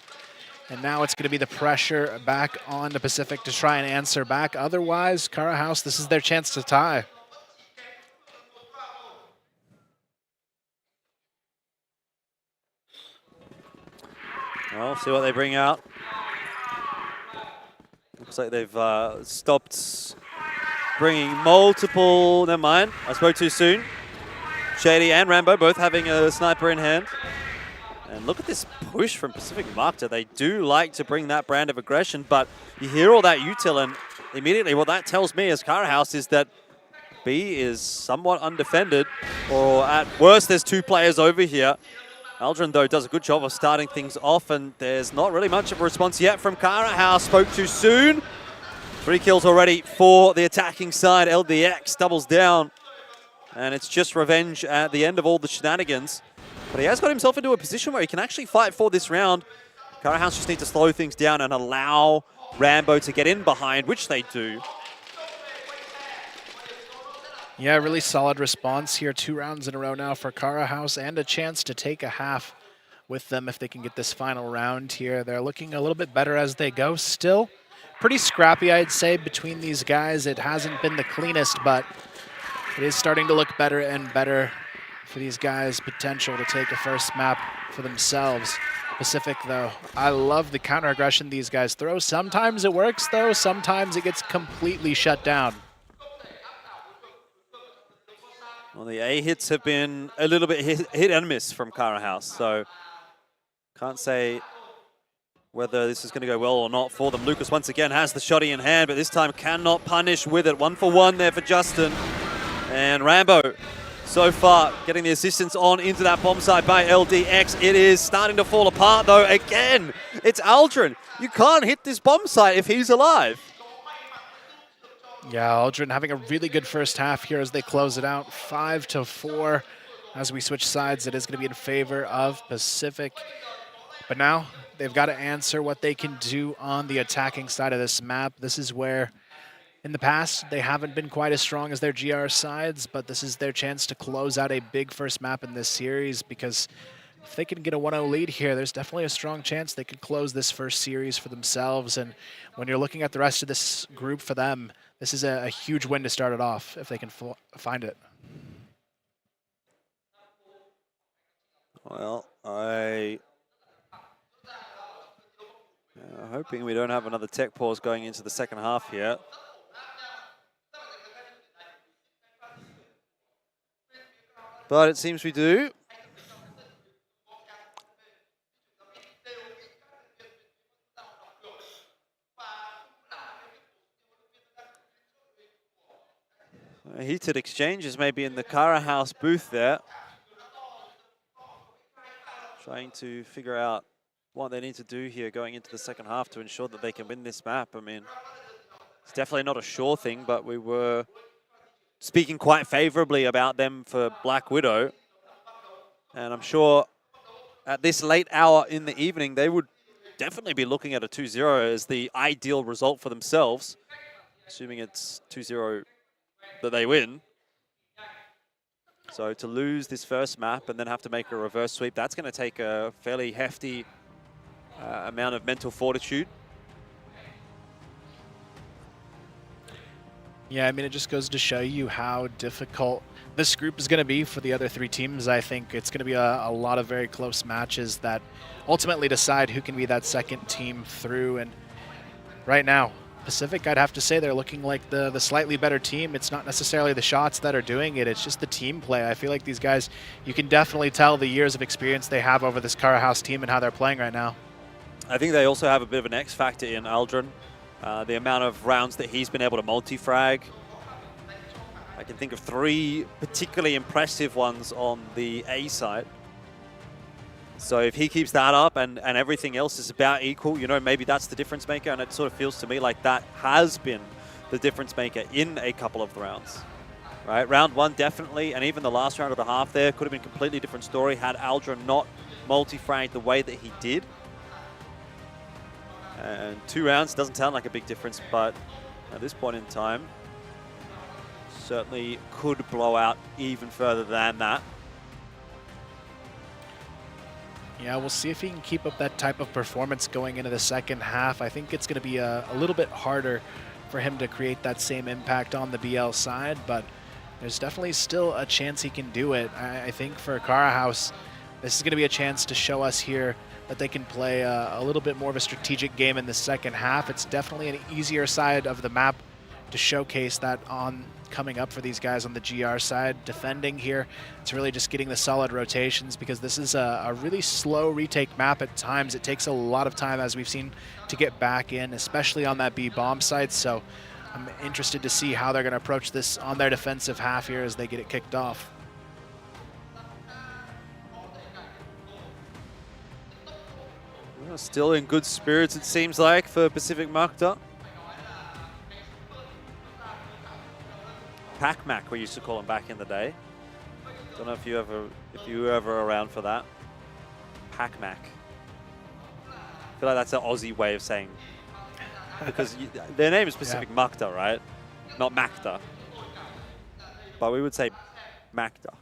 And now it's going to be the pressure back on the Pacific to try and answer back. Otherwise, Karahouse, this is their chance to tie. Well, see what they bring out. Looks like they've stopped bringing multiple. Never mind, I spoke too soon. Shady and Rambo both having a sniper in hand. And look at this push from Pacific Macta. They do like to bring that brand of aggression, but you hear all that util, and immediately what that tells me as Karahouse is that B is somewhat undefended, or at worst, there's two players over here. Aldrin, though, does a good job of starting things off, and there's not really much of a response yet from Karahouse. Spoke too soon. 3 kills already for the attacking side. LDX doubles down, and it's just revenge at the end of all the shenanigans. But he has got himself into a position where he can actually fight for this round. Karahouse just need to slow things down and allow Rambo to get in behind, which they do. Yeah, really solid response here. 2 rounds in a row now for Karahouse, and a chance to take a half with them if they can get this final round here. They're looking a little bit better as they go. Still pretty scrappy, I'd say, between these guys. It hasn't been the cleanest, but it is starting to look better and better for these guys' potential to take a first map for themselves. Pacific, though, I love the counter aggression these guys throw. Sometimes it works, though. Sometimes it gets completely shut down. Well, the A hits have been a little bit hit and miss from Karahouse, so can't say whether this is going to go well or not for them. Lucas once again has the shotty in hand, but this time cannot punish with it. 1 for 1 there for Justin. And Rambo, so far, getting the assistance on into that bomb site by LDX. It is starting to fall apart, though. Again, it's Aldrin. You can't hit this bomb site if he's alive. Yeah, Aldrin having a really good first half here as they close it out. 5-4. As we switch sides, it is going to be in favor of Pacific. But now they've got to answer what they can do on the attacking side of this map. This is where, in the past, they haven't been quite as strong as their GR sides, but this is their chance to close out a big first map in this series, because if they can get a 1-0 lead here, there's definitely a strong chance they can close this first series for themselves. And when you're looking at the rest of this group for them, this is a huge win to start it off if they can find it. Well, I'm hoping we don't have another tech pause going into the second half here. But it seems we do. Heated exchanges maybe in the Karahouse booth there. Trying to figure out what they need to do here going into the second half to ensure that they can win this map. I mean, it's definitely not a sure thing, but we were speaking quite favorably about them for Black Widow. And I'm sure at this late hour in the evening, they would definitely be looking at a 2-0 as the ideal result for themselves, assuming it's 2-0 that they win. So to lose this first map and then have to make a reverse sweep, that's going to take a fairly hefty amount of mental fortitude. Yeah, I mean, it just goes to show you how difficult this group is going to be for the other three teams. I think it's going to be a lot of very close matches that ultimately decide who can be that second team through. And right now, Pacific, I'd have to say they're looking like the slightly better team. It's not necessarily the shots that are doing it. It's just the team play. I feel like these guys, you can definitely tell the years of experience they have over this Cara House team and how they're playing right now. I think they also have a bit of an X factor in Aldrin. The amount of rounds that he's been able to multi-frag. I can think of 3 particularly impressive ones on the A side. So if he keeps that up and everything else is about equal, you know, maybe that's the difference maker. And it sort of feels to me like that has been the difference maker in a couple of the rounds. Right, round 1 definitely, and even the last round of the half there could have been a completely different story had Aldrin not multi-fragged the way that he did. And 2 rounds doesn't sound like a big difference, but at this point in time, certainly could blow out even further than that. Yeah, we'll see if he can keep up that type of performance going into the second half. I think it's going to be a little bit harder for him to create that same impact on the BL side, but there's definitely still a chance he can do it. I think for Cara House, this is going to be a chance to show us here that they can play a little bit more of a strategic game in the second half. It's definitely an easier side of the map to showcase that on coming up for these guys on the GR side. Defending here, it's really just getting the solid rotations because this is a really slow retake map at times. It takes a lot of time, as we've seen, to get back in, especially on that B bomb site. So I'm interested to see how they're going to approach this on their defensive half here as they get it kicked off. Still in good spirits, it seems like, for Pacific Macta. Pac-Mac, we used to call him back in the day. Don't know if you were ever around for that. Pac-Mac. I feel like that's an Aussie way of saying, because their name is Pacific Macta, right? Not Macta. But we would say Macta,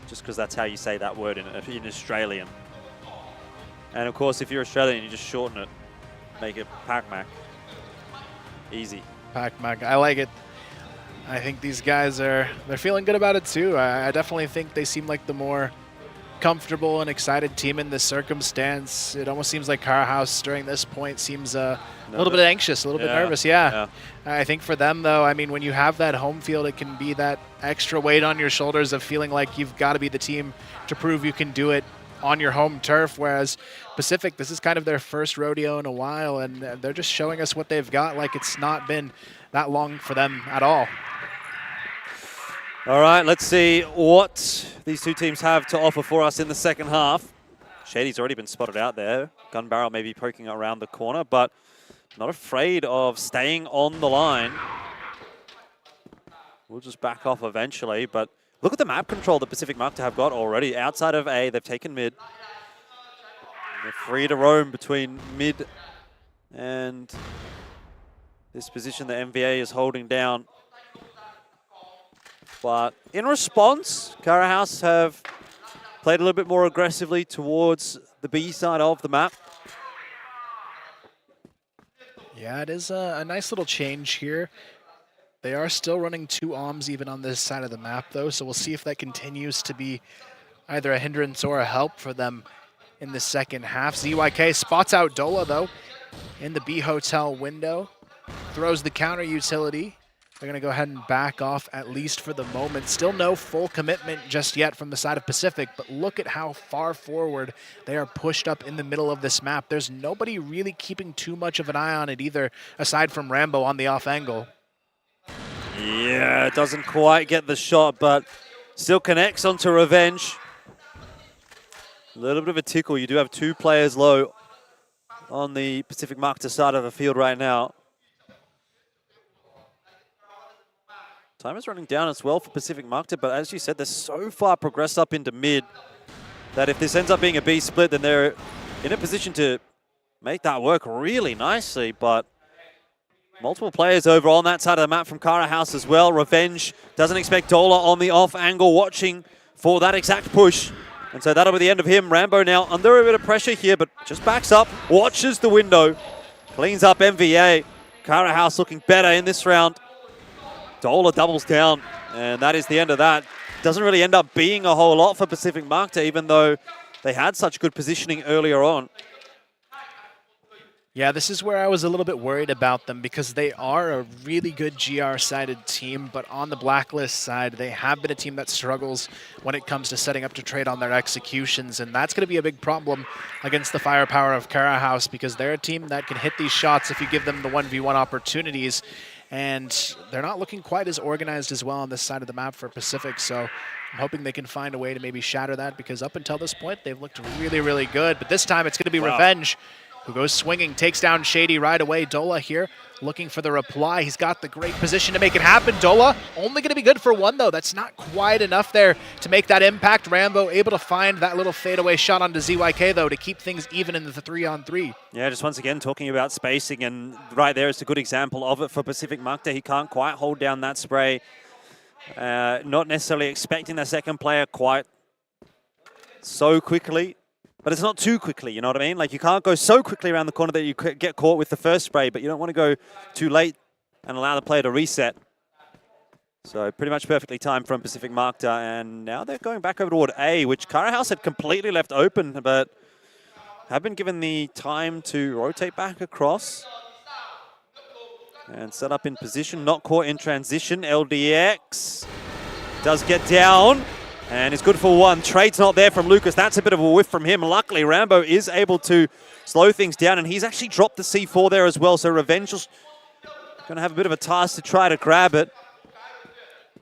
just because that's how you say that word in Australian. And of course, if you're Australian, you just shorten it, make it Pac-Mac. Easy. Pac-Mac, I like it. I think these guys they're feeling good about it too. I definitely think they seem like the more comfortable and excited team in this circumstance. It almost seems like Cara House during this point seems a little bit anxious, a little bit nervous. Yeah. I think for them though, I mean, when you have that home field, it can be that extra weight on your shoulders of feeling like you've got to be the team to prove you can do it on your home turf, whereas Pacific, this is kind of their first rodeo in a while, and they're just showing us what they've got like it's not been that long for them at all. All right, let's see what these two teams have to offer for us in the second half. Shady's already been spotted out there. Gun Barrel maybe poking around the corner, but not afraid of staying on the line. We'll just back off eventually, but look at the map control that Pacific Macta have got already. Outside of A, they've taken mid. They're free to roam between mid and this position that MVA is holding down. But in response, Cara House have played a little bit more aggressively towards the B side of the map. Yeah, it is a nice little change here. They are still running 2 OMs even on this side of the map, though, so we'll see if that continues to be either a hindrance or a help for them in the second half. ZYK spots out Dola, though, in the B hotel window. Throws the counter utility. They're going to go ahead and back off, at least for the moment. Still no full commitment just yet from the side of Pacific, but look at how far forward they are pushed up in the middle of this map. There's nobody really keeping too much of an eye on it either, aside from Rambo on the off angle. Yeah, it doesn't quite get the shot, but still connects onto Revenge. A little bit of a tickle. You do have 2 players low on the Pacific Macta side of the field right now. Time is running down as well for Pacific Macta, but as you said, they're so far progressed up into mid. that if this ends up being a B split, then they're in a position to make that work really nicely. But multiple players over on that side of the map from Cara House as well. Revenge doesn't expect Dola on the off angle, watching for that exact push. And so that'll be the end of him. Rambo now under a bit of pressure here, but just backs up, watches the window, cleans up MVA. Cara House looking better in this round. Dola doubles down, and that is the end of that. Doesn't really end up being a whole lot for Pacific Macta, even though they had such good positioning earlier on. Yeah, this is where I was a little bit worried about them because they are a really good GR-sided team, but on the Blacklist side, they have been a team that struggles when it comes to setting up to trade on their executions, and that's going to be a big problem against the firepower of Cara House because they're a team that can hit these shots if you give them the 1v1 opportunities, and they're not looking quite as organized as well on this side of the map for Pacific, so I'm hoping they can find a way to maybe shatter that because up until this point, they've looked really, really good, but this time it's going to be Revenge, who goes swinging, takes down Shady right away. Dola here looking for the reply. He's got the great position to make it happen. Dola only going to be good for one, though. That's not quite enough there to make that impact. Rambo able to find that little fadeaway shot onto ZYK, though, to keep things even in the 3-on-3. Yeah, just once again talking about spacing, and right there is a good example of it for Pacific Macta. He can't quite hold down that spray. Not necessarily expecting the second player quite so quickly. But it's not too quickly, you know what I mean? Like, you can't go so quickly around the corner that you get caught with the first spray, but you don't want to go too late and allow the player to reset. So pretty much perfectly timed from Pacific Macta, and now they're going back over toward A, which Cara House had completely left open, but have been given the time to rotate back across and set up in position. Not caught in transition. LDX does get down. And it's good for one. Trade's not there from Lucas. That's a bit of a whiff from him. Luckily, Rambo is able to slow things down, and he's actually dropped the C4 there as well. So Revenge is going to have a bit of a task to try to grab it.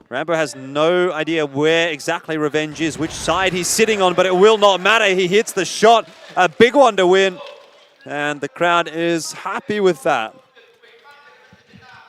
Rambo has no idea where exactly Revenge is, which side he's sitting on, but it will not matter. He hits the shot, a big one to win, and the crowd is happy with that.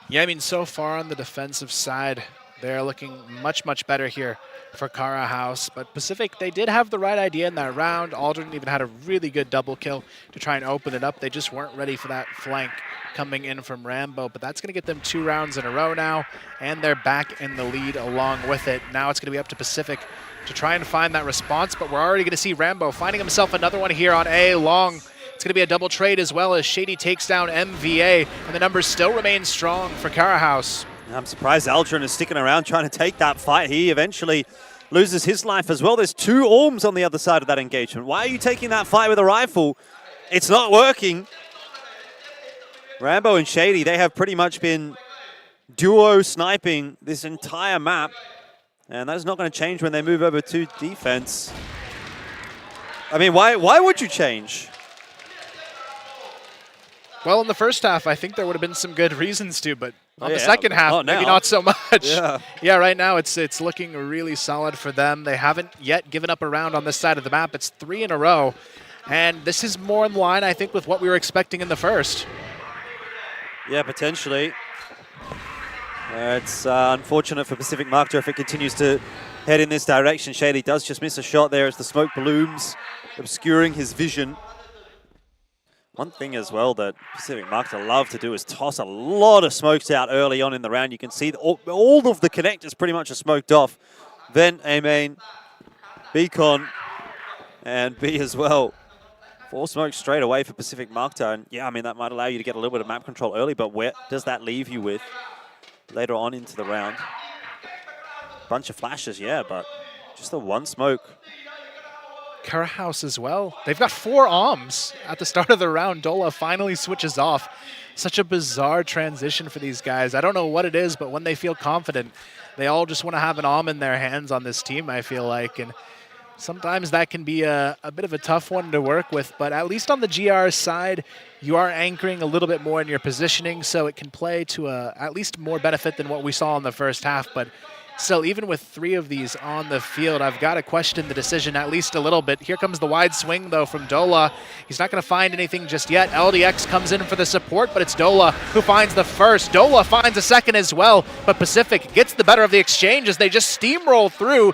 Yeah, I mean, so far on the defensive side, they're looking much, much better here for Cara House, but Pacific, they did have the right idea in that round. Aldrin even had a really good double kill to try and open it up. They just weren't ready for that flank coming in from Rambo, but that's going to get them 2 rounds in a row now, and they're back in the lead along with it. Now it's going to be up to Pacific to try and find that response, but we're already going to see Rambo finding himself another one here on A long. It's going to be a double trade as well as Shady takes down MVA, and the numbers still remain strong for Cara House. I'm surprised Aldrin is sticking around trying to take that fight. He eventually loses his life as well. There's 2 Orms on the other side of that engagement. Why are you taking that fight with a rifle? It's not working. Rambo and Shady, they have pretty much been duo sniping this entire map. And that is not going to change when they move over to defense. I mean, why would you change? Well, in the first half, I think there would have been some good reasons to, but on the second half, maybe not so much. Yeah, right now it's looking really solid for them. They haven't yet given up a round on this side of the map. It's 3 in a row, and this is more in line, I think, with what we were expecting in the first. Yeah, potentially. It's unfortunate for Pacific Macta if it continues to head in this direction. Shady does just miss a shot there as the smoke blooms, obscuring his vision. One thing as well that Pacific Macta love to do is toss a lot of smokes out early on in the round. You can see all of the connectors pretty much are smoked off. Vent, A main, Beacon, and B as well. 4 smokes straight away for Pacific Macta. And yeah, I mean, that might allow you to get a little bit of map control early, but where does that leave you with later on into the round? Bunch of flashes, yeah, but just the 1 smoke. Cara House as well. They've got 4 OMs at the start of the round. Dola finally switches off. Such a bizarre transition for these guys. I don't know what it is, but when they feel confident, they all just want to have an OM in their hands on this team, I feel like. And sometimes that can be a bit of a tough one to work with, but at least on the GR side, you are anchoring a little bit more in your positioning, so it can play to at least more benefit than what we saw in the first half. But still, even with 3 of these on the field, I've got to question the decision at least a little bit. Here comes the wide swing, though, from Dola. He's not going to find anything just yet. LDX comes in for the support, but it's Dola who finds the first. Dola finds a second as well, but Pacific gets the better of the exchange as they just steamroll through.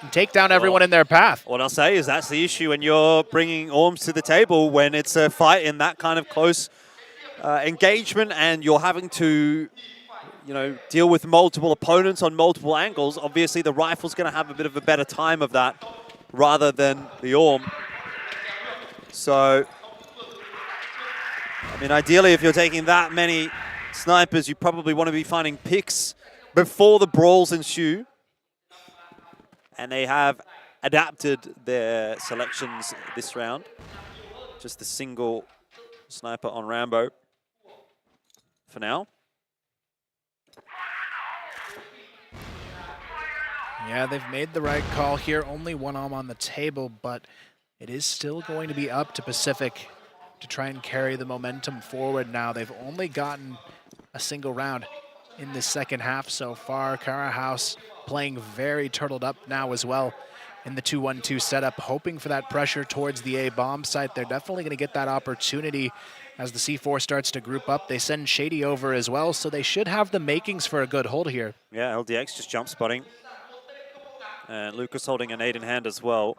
and take down everyone in their path. What I'll say is that's the issue when you're bringing Orms to the table, when it's a fight in that kind of close engagement and you're having to, you know, deal with multiple opponents on multiple angles. Obviously, the rifle's going to have a bit of a better time of that rather than the Orm. So, I mean, ideally, if you're taking that many snipers, you probably want to be finding picks before the brawls ensue. And they have adapted their selections this round. Just the single sniper on Rambo for now. Yeah, they've made the right call here. Only one arm on the table, but it is still going to be up to Pacific to try and carry the momentum forward now. They've only gotten a single round in the second half so far. Cara House playing very turtled up now as well in the 2-1-2 setup, hoping for that pressure towards the A bomb site. They're definitely going to get that opportunity as the C4 starts to group up. They send Shady over as well, so they should have the makings for a good hold here. Yeah, LDX just jump spotting. And Lucas holding a nade in hand as well.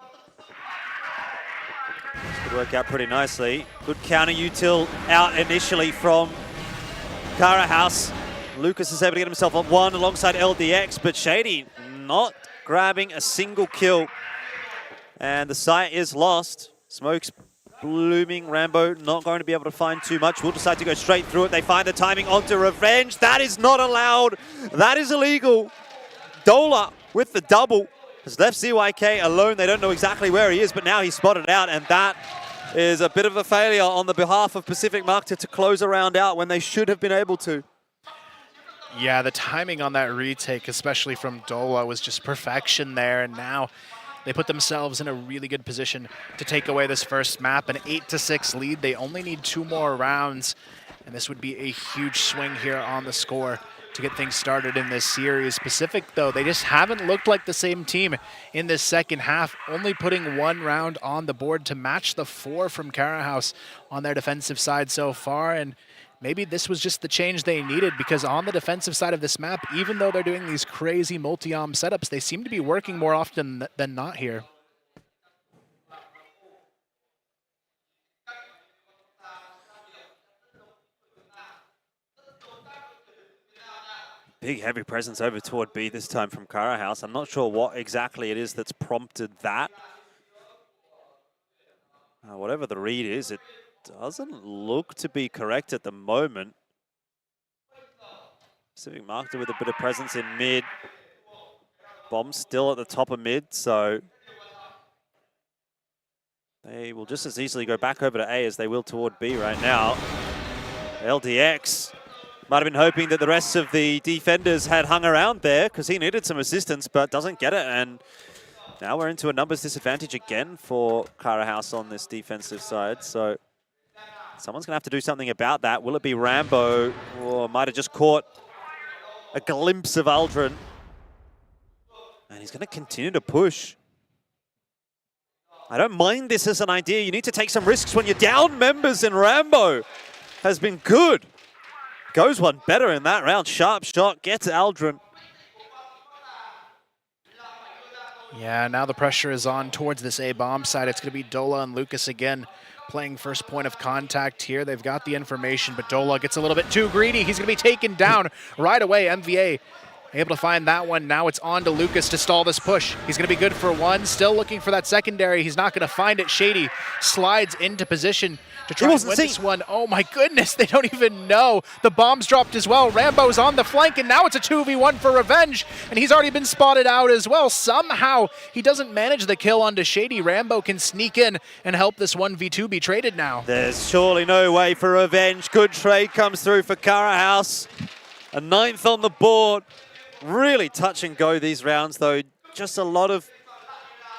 This could work out pretty nicely. Good counter util out initially from Cara House. Lucas is able to get himself on one alongside LDX, but Shady not grabbing a single kill. And the site is lost. Smoke's blooming. Rambo not going to be able to find too much. Will decide to go straight through it. They find the timing onto Revenge. That is not allowed. That is illegal. Dola with the double has left CYK alone. They don't know exactly where he is, but now he's spotted out, and that is a bit of a failure on the behalf of Pacific Macta to close a round out when they should have been able to. Yeah, the timing on that retake, especially from Dola, was just perfection there, and now they put themselves in a really good position to take away this first map, an 8-6 lead. They only need 2 more rounds, and this would be a huge swing here on the score to get things started in this series. Pacific, though, they just haven't looked like the same team in this second half, only putting 1 round on the board to match the 4 from Cara House on their defensive side so far. And maybe this was just the change they needed, because on the defensive side of this map, even though they're doing these crazy multi-arm setups, they seem to be working more often than not here. Big heavy presence over toward B this time from Cara House. I'm not sure what exactly it is that's prompted that. Whatever the read is, it doesn't look to be correct at the moment. Pacific Macta with a bit of presence in mid. Bomb still at the top of mid, so they will just as easily go back over to A as they will toward B right now. LDX might have been hoping that the rest of the defenders had hung around there because he needed some assistance, but doesn't get it. And now we're into a numbers disadvantage again for Cara House on this defensive side. So someone's going to have to do something about that. Will it be Rambo, or might have just caught a glimpse of Aldrin? And he's going to continue to push. I don't mind this as an idea. You need to take some risks when you're down members, and Rambo has been good. Goes one better in that round. Sharp shot, gets Aldrin. Yeah, now the pressure is on towards this A-bomb side. It's going to be Dola and Lucas again playing first point of contact here. They've got the information, but Dola gets a little bit too greedy. He's going to be taken down right away. MVA able to find that one. Now it's on to Lucas to stall this push. He's going to be good for one. Still looking for that secondary. He's not going to find it. Shady slides into position to try and win this one. Oh my goodness, they don't even know. The bomb's dropped as well. Rambo's on the flank, and now it's a 2v1 for Revenge, and he's already been spotted out as well. Somehow, he doesn't manage the kill onto Shady. Rambo can sneak in and help this 1v2 be traded now. There's surely no way for Revenge. Good trade comes through for Cara House. A 9th on the board. Really touch and go these rounds, though. Just a lot of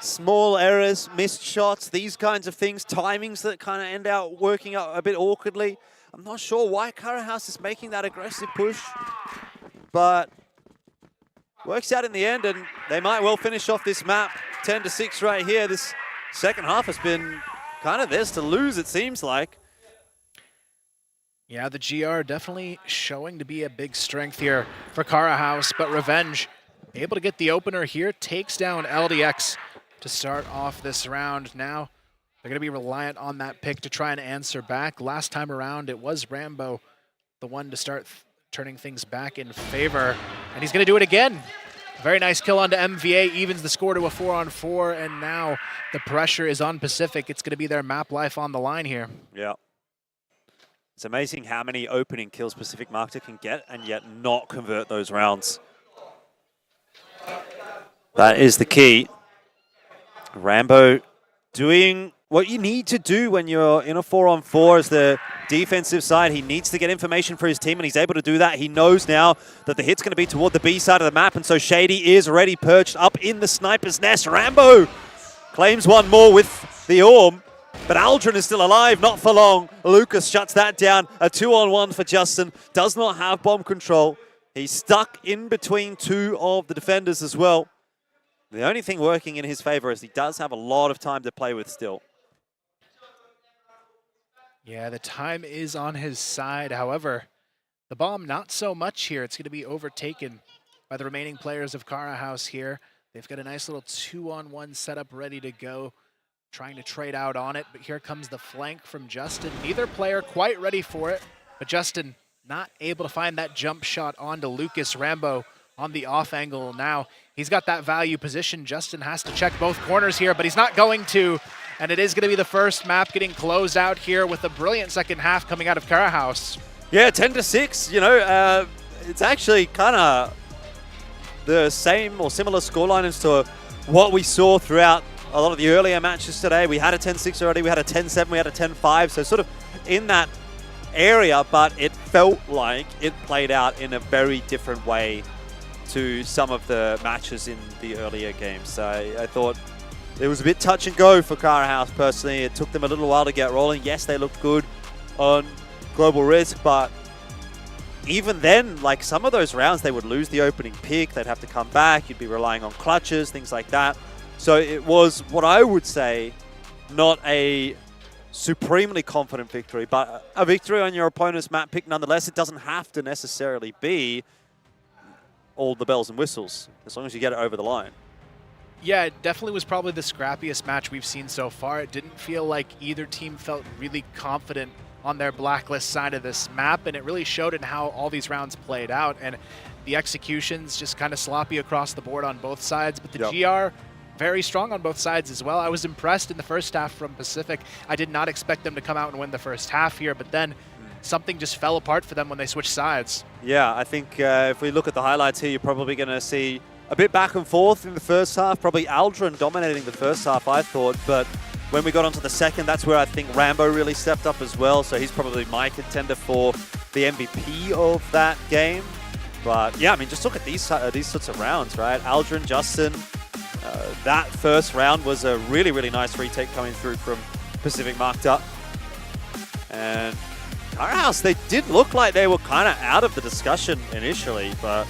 small errors, missed shots, these kinds of things, timings that kind of end out working out a bit awkwardly. I'm not sure why Cara House is making that aggressive push, but works out in the end, and they might well finish off this map 10-6 right here. This second half has been kind of theirs to lose, it seems like. Yeah, the GR definitely showing to be a big strength here for Cara House, but Revenge able to get the opener here, takes down LDX to start off this round. Now they're going to be reliant on that pick to try and answer back. Last time around, it was Rambo, the one to start turning things back in favor, and he's going to do it again. Very nice kill onto MVA, evens the score to a 4-on-4, and now the pressure is on Pacific. It's going to be their map life on the line here. Yeah. It's amazing how many opening kills Pacific Macta can get and yet not convert those rounds. That is the key. Rambo doing what you need to do when you're in a 4-on-4 as the defensive side. He needs to get information for his team, and he's able to do that. He knows now that the hit's going to be toward the B side of the map, and so Shady is already perched up in the sniper's nest. Rambo claims one more with the Orm, but Aldrin is still alive, not for long. Lucas shuts that down. A 2-on-1 for Justin. Does not have bomb control. He's stuck in between two of the defenders as well. The only thing working in his favor is he does have a lot of time to play with still. Yeah, the time is on his side. However, the bomb not so much here. It's going to be overtaken by the remaining players of Cara House here. They've got a nice little 2-on-1 setup ready to go, trying to trade out on it. But here comes the flank from Justin. Neither player quite ready for it, but Justin not able to find that jump shot onto Lucas. Rambo on the off angle now. He's got that value position. Justin has to check both corners here, but he's not going to. And it is going to be the first map getting closed out here with a brilliant second half coming out of Cara House. Yeah, 10-6, you know, it's actually kind of the same or similar scoreline as to what we saw throughout a lot of the earlier matches today. We had a 10-6 already, we had a 10-7, we had a 10-5, so sort of in that area, but it felt like it played out in a very different way to some of the matches in the earlier games. So I thought it was a bit touch and go for Cara House personally. It took them a little while to get rolling. Yes, they looked good on Global Risk, but even then, like some of those rounds, they would lose the opening pick. They'd have to come back. You'd be relying on clutches, things like that. So it was what I would say, not a supremely confident victory, but a victory on your opponent's map pick nonetheless. It doesn't have to necessarily be all the bells and whistles, as long as you get it over the line. Yeah, it definitely was probably the scrappiest match we've seen so far. It didn't feel like either team felt really confident on their blacklist side of this map, and it really showed in how all these rounds played out. And the executions just kind of sloppy across the board on both sides, but the GR very strong on both sides as well. I was impressed in the first half from Pacific. I did not expect them to come out and win the first half here, but then something just fell apart for them when they switched sides. Yeah, I think if we look at the highlights here, you're probably going to see a bit back and forth in the first half. Probably Aldrin dominating the first half, I thought, but when we got onto the second, that's where I think Rambo really stepped up as well. So he's probably my contender for the MVP of that game. But yeah, I mean, just look at these sorts of rounds, right? Aldrin, Justin, that first round was a really, really nice retake coming through from Pacific Macta. And Cara House, they did look like they were kind of out of the discussion initially, but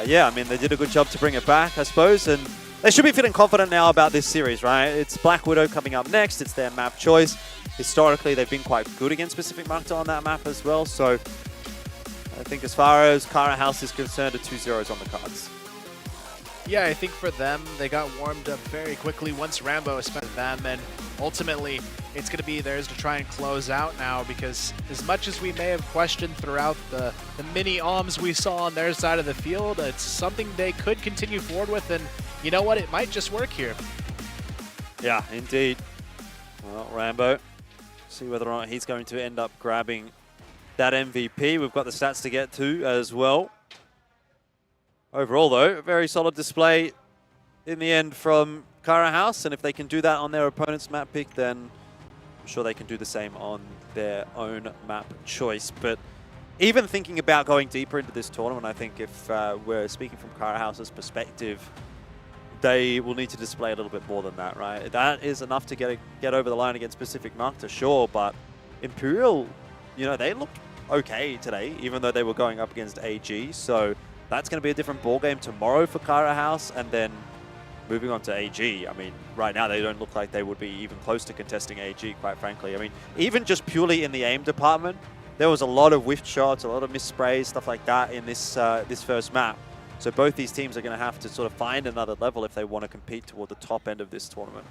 yeah, I mean, they did a good job to bring it back, I suppose, and they should be feeling confident now about this series, right? It's Black Widow coming up next. It's their map choice. Historically, they've been quite good against Pacific Macta on that map as well, so I think as far as Cara House is concerned, a 2-0 on the cards. Yeah, I think for them, they got warmed up very quickly once Rambo spent them, and ultimately, it's going to be theirs to try and close out now, because as much as we may have questioned throughout the mini alms we saw on their side of the field, it's something they could continue forward with, and you know what, it might just work here. Yeah, indeed. Well, Rambo, see whether or not he's going to end up grabbing that MVP. We've got the stats to get to as well. Overall, though, a very solid display in the end from Cara House, and if they can do that on their opponent's map pick, then I'm sure they can do the same on their own map choice. But even thinking about going deeper into this tournament, I think if we're speaking from Cara House's perspective, they will need to display a little bit more than that, right? That is enough to get over the line against Pacific Macta, sure, but Imperial, you know, they looked okay today, even though they were going up against AG, so that's going to be a different ballgame tomorrow for Cara House, and then moving on to AG. I mean, right now they don't look like they would be even close to contesting AG, quite frankly. I mean, even just purely in the aim department, there was a lot of whiffed shots, a lot of missed sprays, stuff like that in this this first map. So both these teams are going to have to sort of find another level if they want to compete toward the top end of this tournament.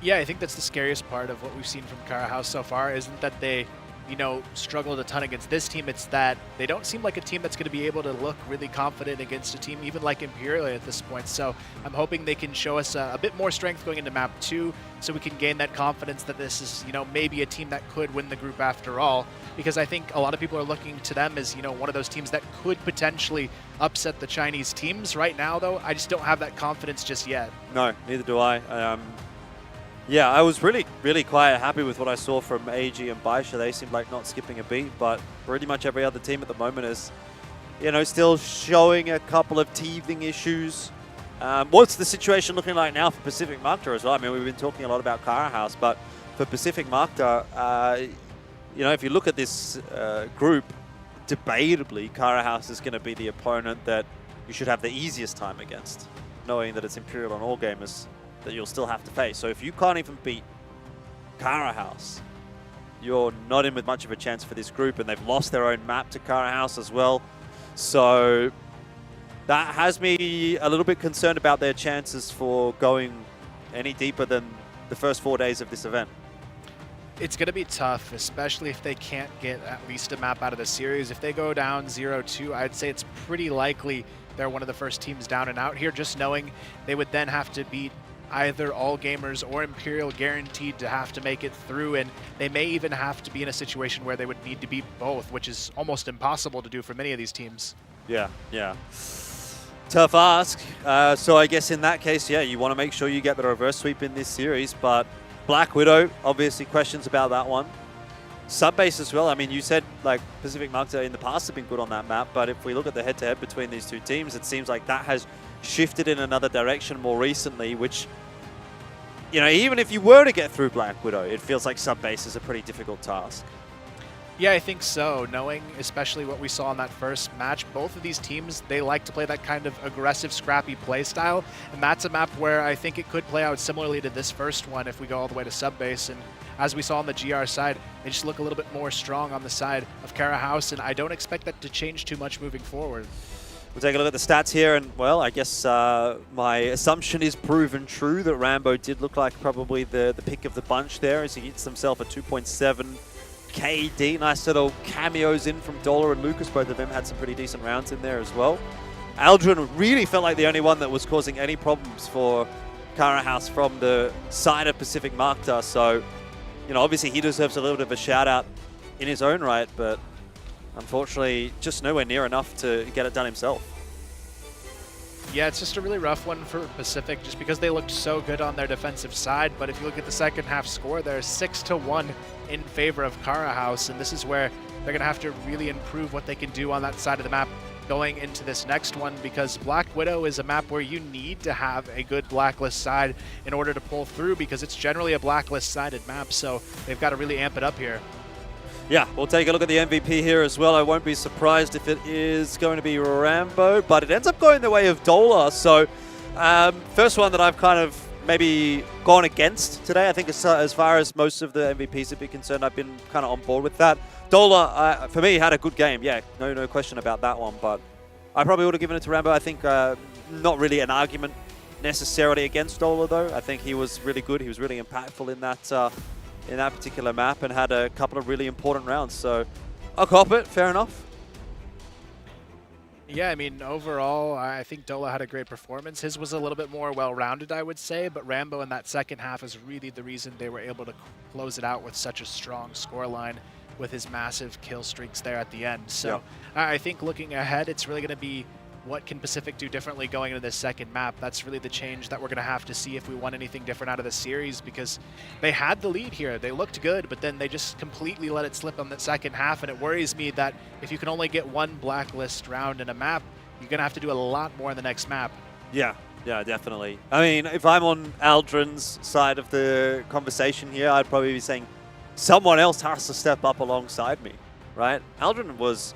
Yeah, I think that's the scariest part of what we've seen from Cara House so far, isn't that they, you know, struggled a ton against this team. It's that they don't seem like a team that's going to be able to look really confident against a team even like Imperial at this point. So I'm hoping they can show us a bit more strength going into map 2 so we can gain that confidence that this is, you know, maybe a team that could win the group after all. Because I think a lot of people are looking to them as, you know, one of those teams that could potentially upset the Chinese teams. Right now, though, I just don't have that confidence just yet. No, neither do I. Yeah, I was really quite happy with what I saw from AG and BaiSha. They seemed like not skipping a beat, but pretty much every other team at the moment is, you know, still showing a couple of teething issues. What's the situation looking like now for Pacific Macta as well? I mean, we've been talking a lot about Cara House, but for Pacific Macta, you know, if you look at this group, debatably, Cara House is going to be the opponent that you should have the easiest time against, knowing that it's Imperial on all gamers that you'll still have to face. So if you can't even beat Cara House, you're not in with much of a chance for this group, and they've lost their own map to Cara House as well. So that has me a little bit concerned about their chances for going any deeper than the first 4 days of this event. It's going to be tough, especially if they can't get at least a map out of the series. If they go down 0-2, I'd say it's pretty likely they're one of the first teams down and out here, just knowing they would then have to beat either All Gamers or Imperial, guaranteed to have to make it through, and they may even have to be in a situation where they would need to beat both, which is almost impossible to do for many of these teams. Yeah. Tough ask. So I guess in that case, yeah, you want to make sure you get the reverse sweep in this series, but Black Widow, obviously questions about that one. Subbase as well. I mean, you said like Pacific Macta in the past have been good on that map, but if we look at the head-to-head between these two teams, it seems like that has shifted in another direction more recently, which, you know, even if you were to get through Black Widow, it feels like Subbase is a pretty difficult task. Yeah, I think so. Knowing especially what we saw in that first match, both of these teams, they like to play that kind of aggressive, scrappy play style, and that's a map where I think it could play out similarly to this first one if we go all the way to Subbase. And as we saw on the GR side, they just look a little bit more strong on the side of Cara House, and I don't expect that to change too much moving forward. We'll take a look at the stats here, and, well, I guess my assumption is proven true that Rambo did look like probably the pick of the bunch there as he gets himself a 2.7 KD. Nice little cameos in from Dollar and Lucas. Both of them had some pretty decent rounds in there as well. Aldrin really felt like the only one that was causing any problems for Cara House from the side of Pacific Macta. So, you know, obviously he deserves a little bit of a shout out in his own right, but unfortunately just nowhere near enough to get it done himself. Yeah, it's just a really rough one for Pacific just because they looked so good on their defensive side. But if you look at the second half score, they're 6-1 in favor of Cara House. And this is where they're going to have to really improve what they can do on that side of the map going into this next one, because Black Widow is a map where you need to have a good blacklist side in order to pull through, because it's generally a blacklist sided map. So they've got to really amp it up here. Yeah, we'll take a look at the MVP here as well. I won't be surprised if it is going to be Rambo, but it ends up going the way of Dola. So first one that I've kind of maybe gone against today. I think as far as most of the MVPs have been concerned, I've been kind of on board with that. Dola, for me, had a good game. Yeah, no question about that one, but I probably would have given it to Rambo. I think not really an argument necessarily against Dola, though. I think he was really good. He was really impactful in that particular map and had a couple of really important rounds. So I'll cop it. Fair enough. Yeah, I mean, overall, I think Dola had a great performance. His was a little bit more well-rounded, I would say, but Rambo in that second half is really the reason they were able to close it out with such a strong scoreline with his massive kill streaks there at the end. So I think looking ahead, it's really going to be what can Pacific do differently going into this second map. That's really the change that we're going to have to see if we want anything different out of the series, because they had the lead here. They looked good, but then they just completely let it slip on the second half, and it worries me that if you can only get one blacklist round in a map, you're going to have to do a lot more in the next map. Yeah, definitely. I mean, if I'm on Aldrin's side of the conversation here, I'd probably be saying someone else has to step up alongside me, right? Aldrin was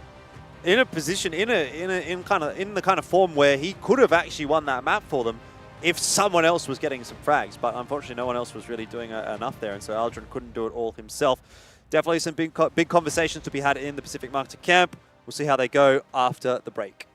in a position, in the kind of form where he could have actually won that map for them if someone else was getting some frags. But unfortunately, no one else was really doing enough there, and so Aldrin couldn't do it all himself. Definitely some big conversations to be had in the Pacific Macta camp. We'll see how they go after the break.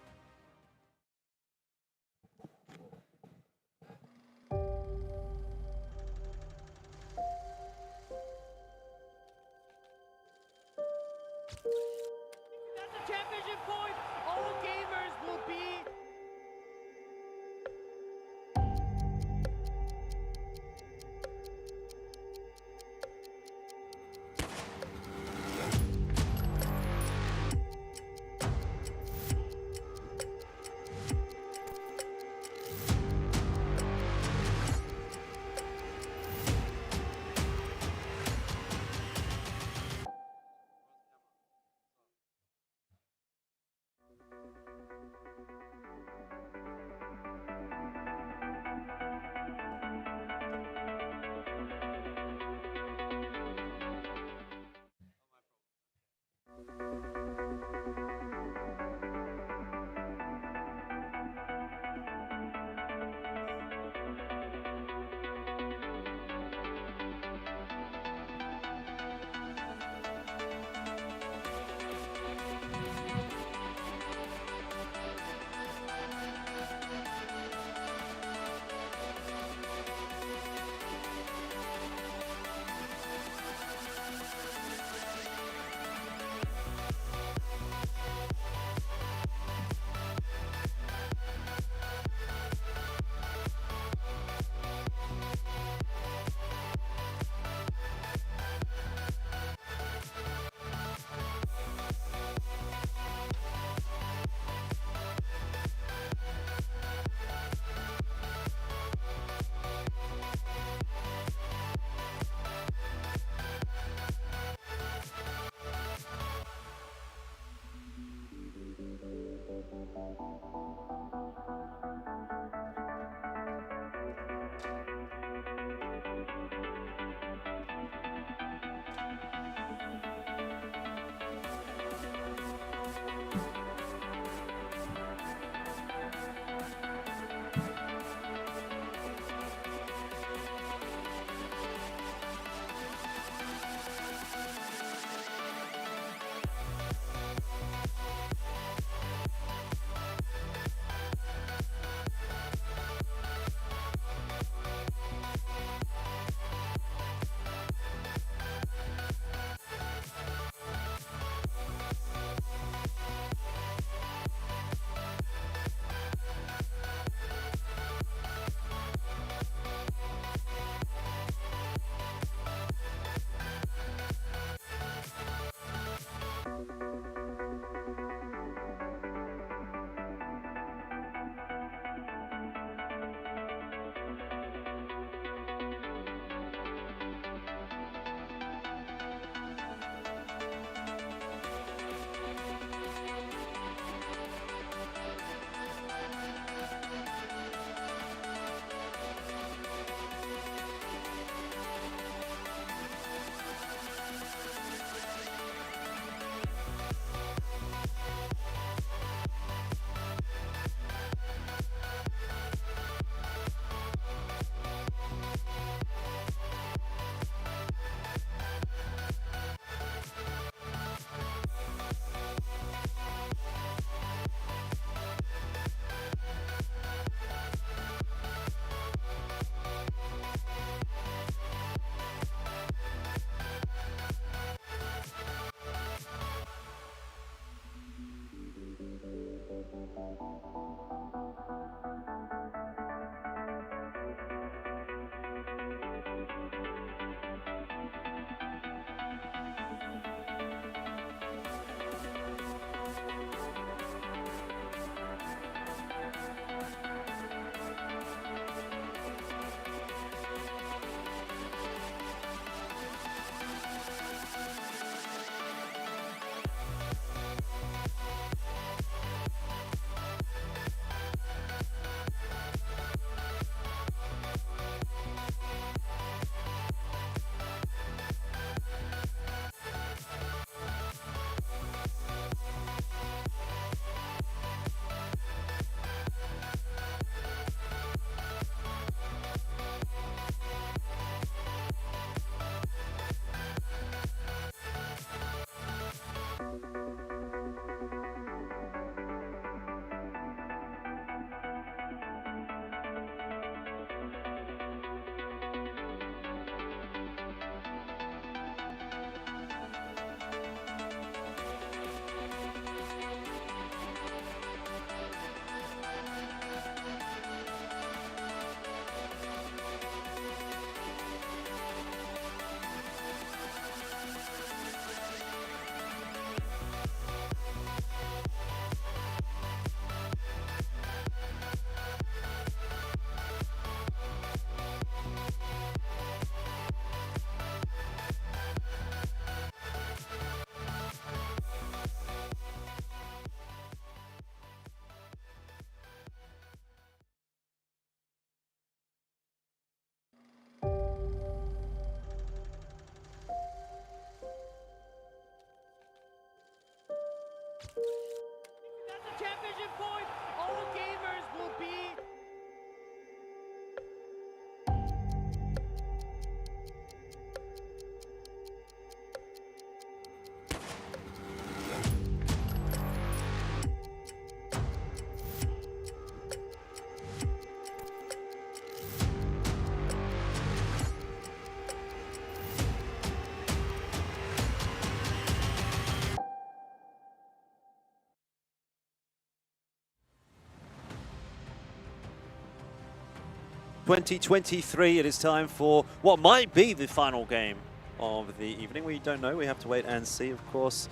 2023. It is time for what might be the final game of the evening. We don't know. We have to wait and see, of course.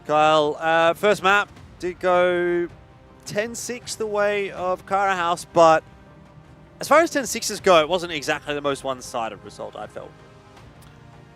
Kyle, first map did go 10-6 the way of Cara House, but as far as 10-6s go, it wasn't exactly the most one-sided result, I felt.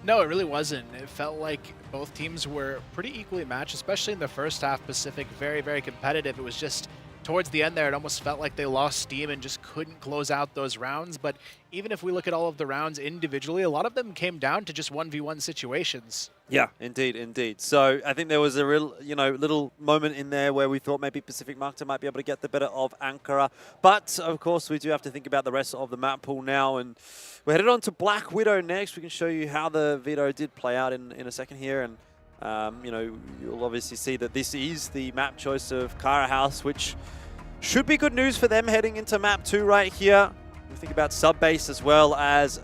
No, it really wasn't. It felt like both teams were pretty equally matched, especially in the first half. Pacific, very, very competitive. It was just towards the end there, it almost felt like they lost steam and just couldn't close out those rounds. But even if we look at all of the rounds individually, a lot of them came down to just 1v1 situations. Yeah, indeed, indeed. So I think there was a real, little moment in there where we thought maybe Pacific Macta might be able to get the better of Ankara. But, of course, we do have to think about the rest of the map pool now. And we're headed on to Black Widow next. We can show you how the veto did play out in a second here. And, you'll obviously see that this is the map choice of Cara House, which should be good news for them heading into map 2 right here. We think about Subbase as well as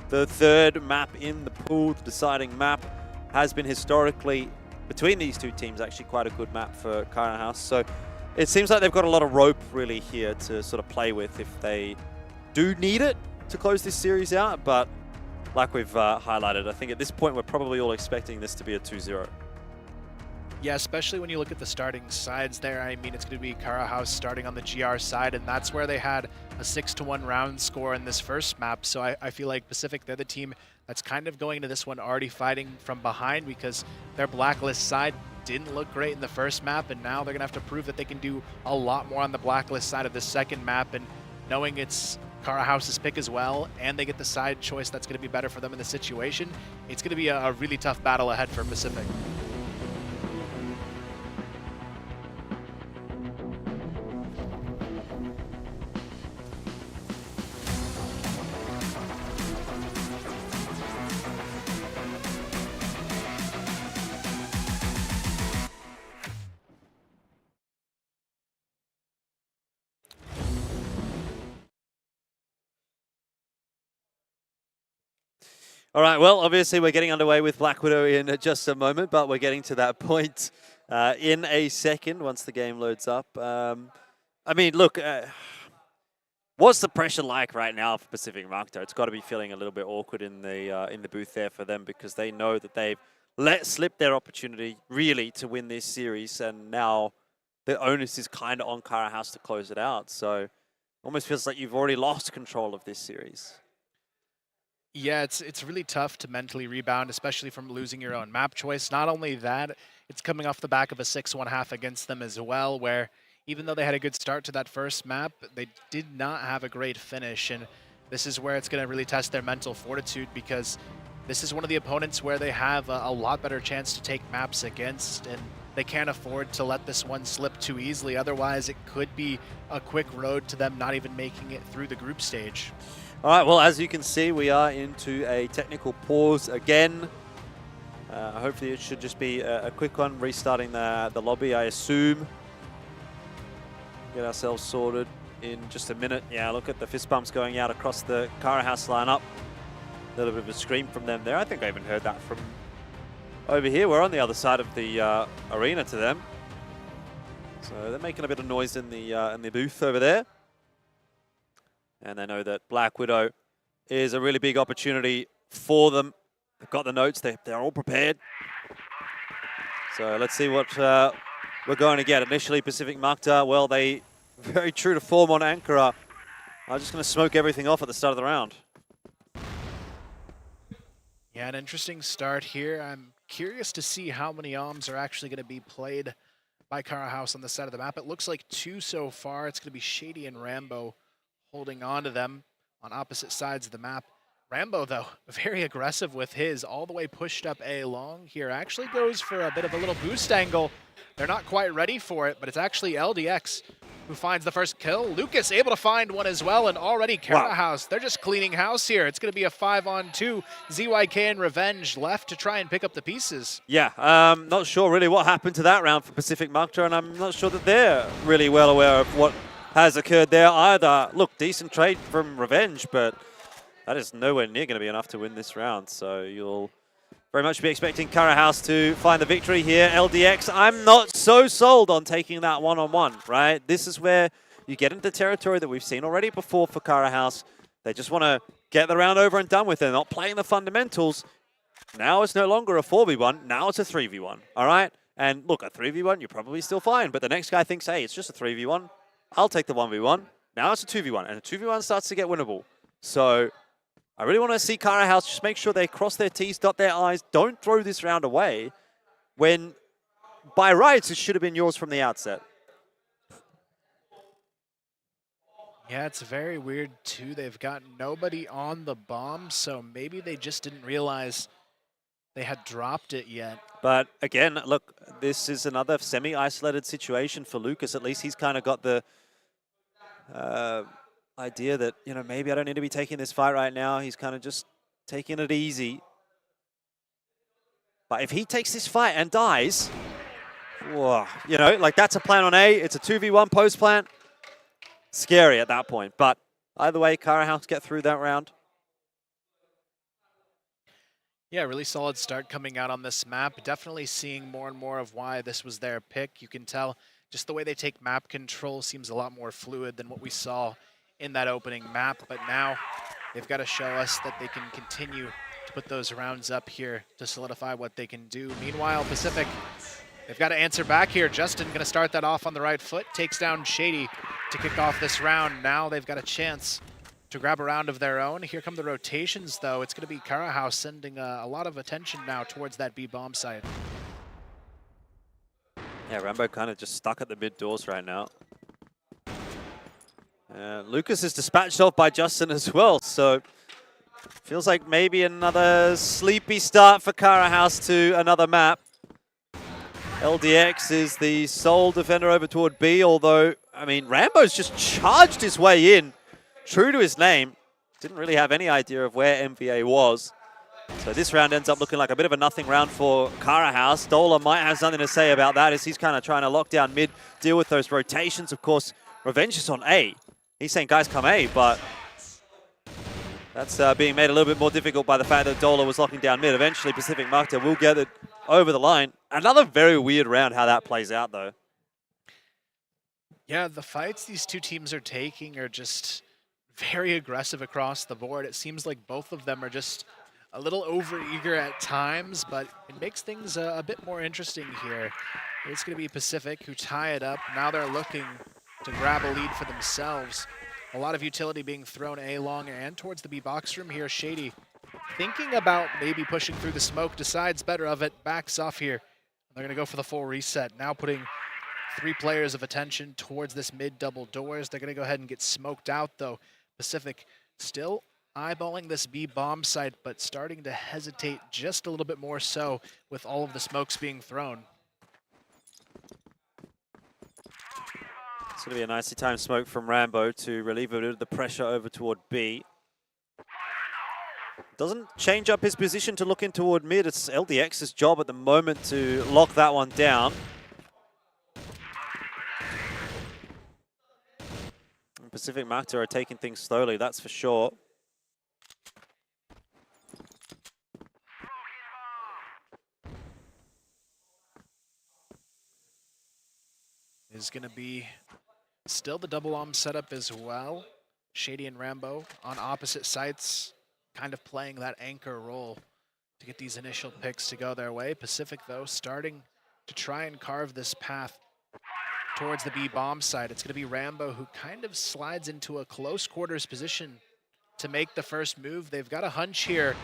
the third map in the pool, the deciding map. Has been historically, between these two teams, actually quite a good map for Cara House. So it seems like they've got a lot of rope really here to sort of play with if they do need it to close this series out. But like we've highlighted, I think at this point we're probably all expecting this to be a 2-0. Yeah, especially when you look at the starting sides there. I mean, it's going to be Cara House starting on the GR side, and that's where they had a 6-1 round score in this first map. So I feel like Pacific, they're the team that's kind of going into this one already fighting from behind because their Blacklist side didn't look great in the first map, and now they're going to have to prove that they can do a lot more on the Blacklist side of the second map. And knowing it's Cara House's pick as well, and they get the side choice that's going to be better for them in the situation, it's going to be a really tough battle ahead for Pacific. All right, well, obviously we're getting underway with Black Widow in just a moment, but we're getting to that point in a second once the game loads up. I mean, look, what's the pressure like right now for Pacific Macta? It's got to be feeling a little bit awkward in the booth there for them because they know that they've let slip their opportunity really to win this series, and now the onus is kind of on Cara House to close it out. So it almost feels like you've already lost control of this series. Yeah, it's really tough to mentally rebound, especially from losing your own map choice. Not only that, it's coming off the back of a 6-1 half against them as well, where even though they had a good start to that first map, they did not have a great finish. And this is where it's going to really test their mental fortitude because this is one of the opponents where they have a lot better chance to take maps against, and they can't afford to let this one slip too easily. Otherwise, it could be a quick road to them not even making it through the group stage. All right, well, as you can see, we are into a technical pause again. Hopefully it should just be a quick one, restarting the lobby, I assume. Get ourselves sorted in just a minute. Yeah, look at the fist bumps going out across the Cara House lineup. A little bit of a scream from them there. I think I even heard that from over here. We're on the other side of the arena to them. So they're making a bit of noise in the booth over there. And they know that Black Widow is a really big opportunity for them. They've got the notes. They're all prepared. So let's see what we're going to get. Initially, Pacific Macta, well, they very true to form on Ankara. I'm just going to smoke everything off at the start of the round. Yeah, an interesting start here. I'm curious to see how many OMs are actually going to be played by Cara House on the side of the map. It looks like 2 so far. It's going to be Shady and Rambo holding on to them on opposite sides of the map. Rambo, though, very aggressive with his, all the way pushed up A long here. Actually goes for a bit of a little boost angle. They're not quite ready for it, but it's actually LDX who finds the first kill. Lucas able to find one as well, and already Cara House, they're just cleaning house here. It's going to be a 5-on-2. ZYK and Revenge left to try and pick up the pieces. Yeah, not sure really what happened to that round for Pacific Macta, and I'm not sure that they're really well aware of what has occurred there either. Look, decent trade from Revenge, but that is nowhere near going to be enough to win this round. So you'll very much be expecting Cara House to find the victory here. LDX, I'm not so sold on taking that one-on-one, right? This is where you get into territory that we've seen already before for Cara House. They just want to get the round over and done with. They're not playing the fundamentals. Now it's no longer a 4v1. Now it's a 3v1. All right? And look, a 3v1, you're probably still fine. But the next guy thinks, hey, it's just a 3v1. I'll take the 1v1. Now it's a 2v1. And a 2v1 starts to get winnable. So I really want to see Cara House just make sure they cross their T's, dot their I's. Don't throw this round away when, by rights, it should have been yours from the outset. Yeah, it's very weird, too. They've got nobody on the bomb, so maybe they just didn't realize they had dropped it yet. But again, look, this is another semi-isolated situation for Lucas. At least he's kind of got the idea that, you know, maybe I don't need to be taking this fight right now. He's kind of just taking it easy. But if he takes this fight and dies, whoa, you know, like that's a plan on A. It's a 2v1 post plant. Scary at that point. But either way, Cara House get through that round. Yeah, really solid start coming out on this map. Definitely seeing more and more of why this was their pick. You can tell just the way they take map control seems a lot more fluid than what we saw in that opening map. But now they've got to show us that they can continue to put those rounds up here to solidify what they can do. Meanwhile, Pacific, they've got to answer back here. Justin going to start that off on the right foot, takes down Shady to kick off this round. Now they've got a chance to grab a round of their own. Here come the rotations, though. It's going to be Cara House sending a lot of attention now towards that B bomb site. Yeah, Rambo kind of just stuck at the mid doors right now. Lucas is dispatched off by Justin as well, so feels like maybe another sleepy start for Cara House to another map. LDX is the sole defender over toward B, although, I mean, Rambo's just charged his way in. True to his name, didn't really have any idea of where MVA was. So this round ends up looking like a bit of a nothing round for Cara House. Dola might have something to say about that as he's kind of trying to lock down mid, deal with those rotations. Of course, Revenge is on A. He's saying, guys, come A, but that's being made a little bit more difficult by the fact that Dola was locking down mid. Eventually, Pacific Macta will get it over the line. Another very weird round how that plays out, though. Yeah, the fights these two teams are taking are just very aggressive across the board. It seems like both of them are just a little overeager at times, but it makes things a bit more interesting here. It's going to be Pacific who tie it up. Now they're looking to grab a lead for themselves. A lot of utility being thrown A long and towards the B box room here. Shady thinking about maybe pushing through the smoke, decides better of it, backs off here. They're going to go for the full reset. Now putting 3 players of attention towards this mid double doors. They're going to go ahead and get smoked out, though. Pacific still eyeballing this B bomb site, but starting to hesitate just a little bit more so with all of the smokes being thrown. It's going to be a nicely timed smoke from Rambo to relieve a bit of the pressure over toward B. Doesn't change up his position to look in toward mid. It's LDX's job at the moment to lock that one down. Pacific Macta are taking things slowly, that's for sure. Is going to be still the double arm setup as well. Shady and Rambo on opposite sites, kind of playing that anchor role to get these initial picks to go their way. Pacific, though, starting to try and carve this path towards the B bomb side. It's going to be Rambo who kind of slides into a close quarters position to make the first move. They've got a hunch here.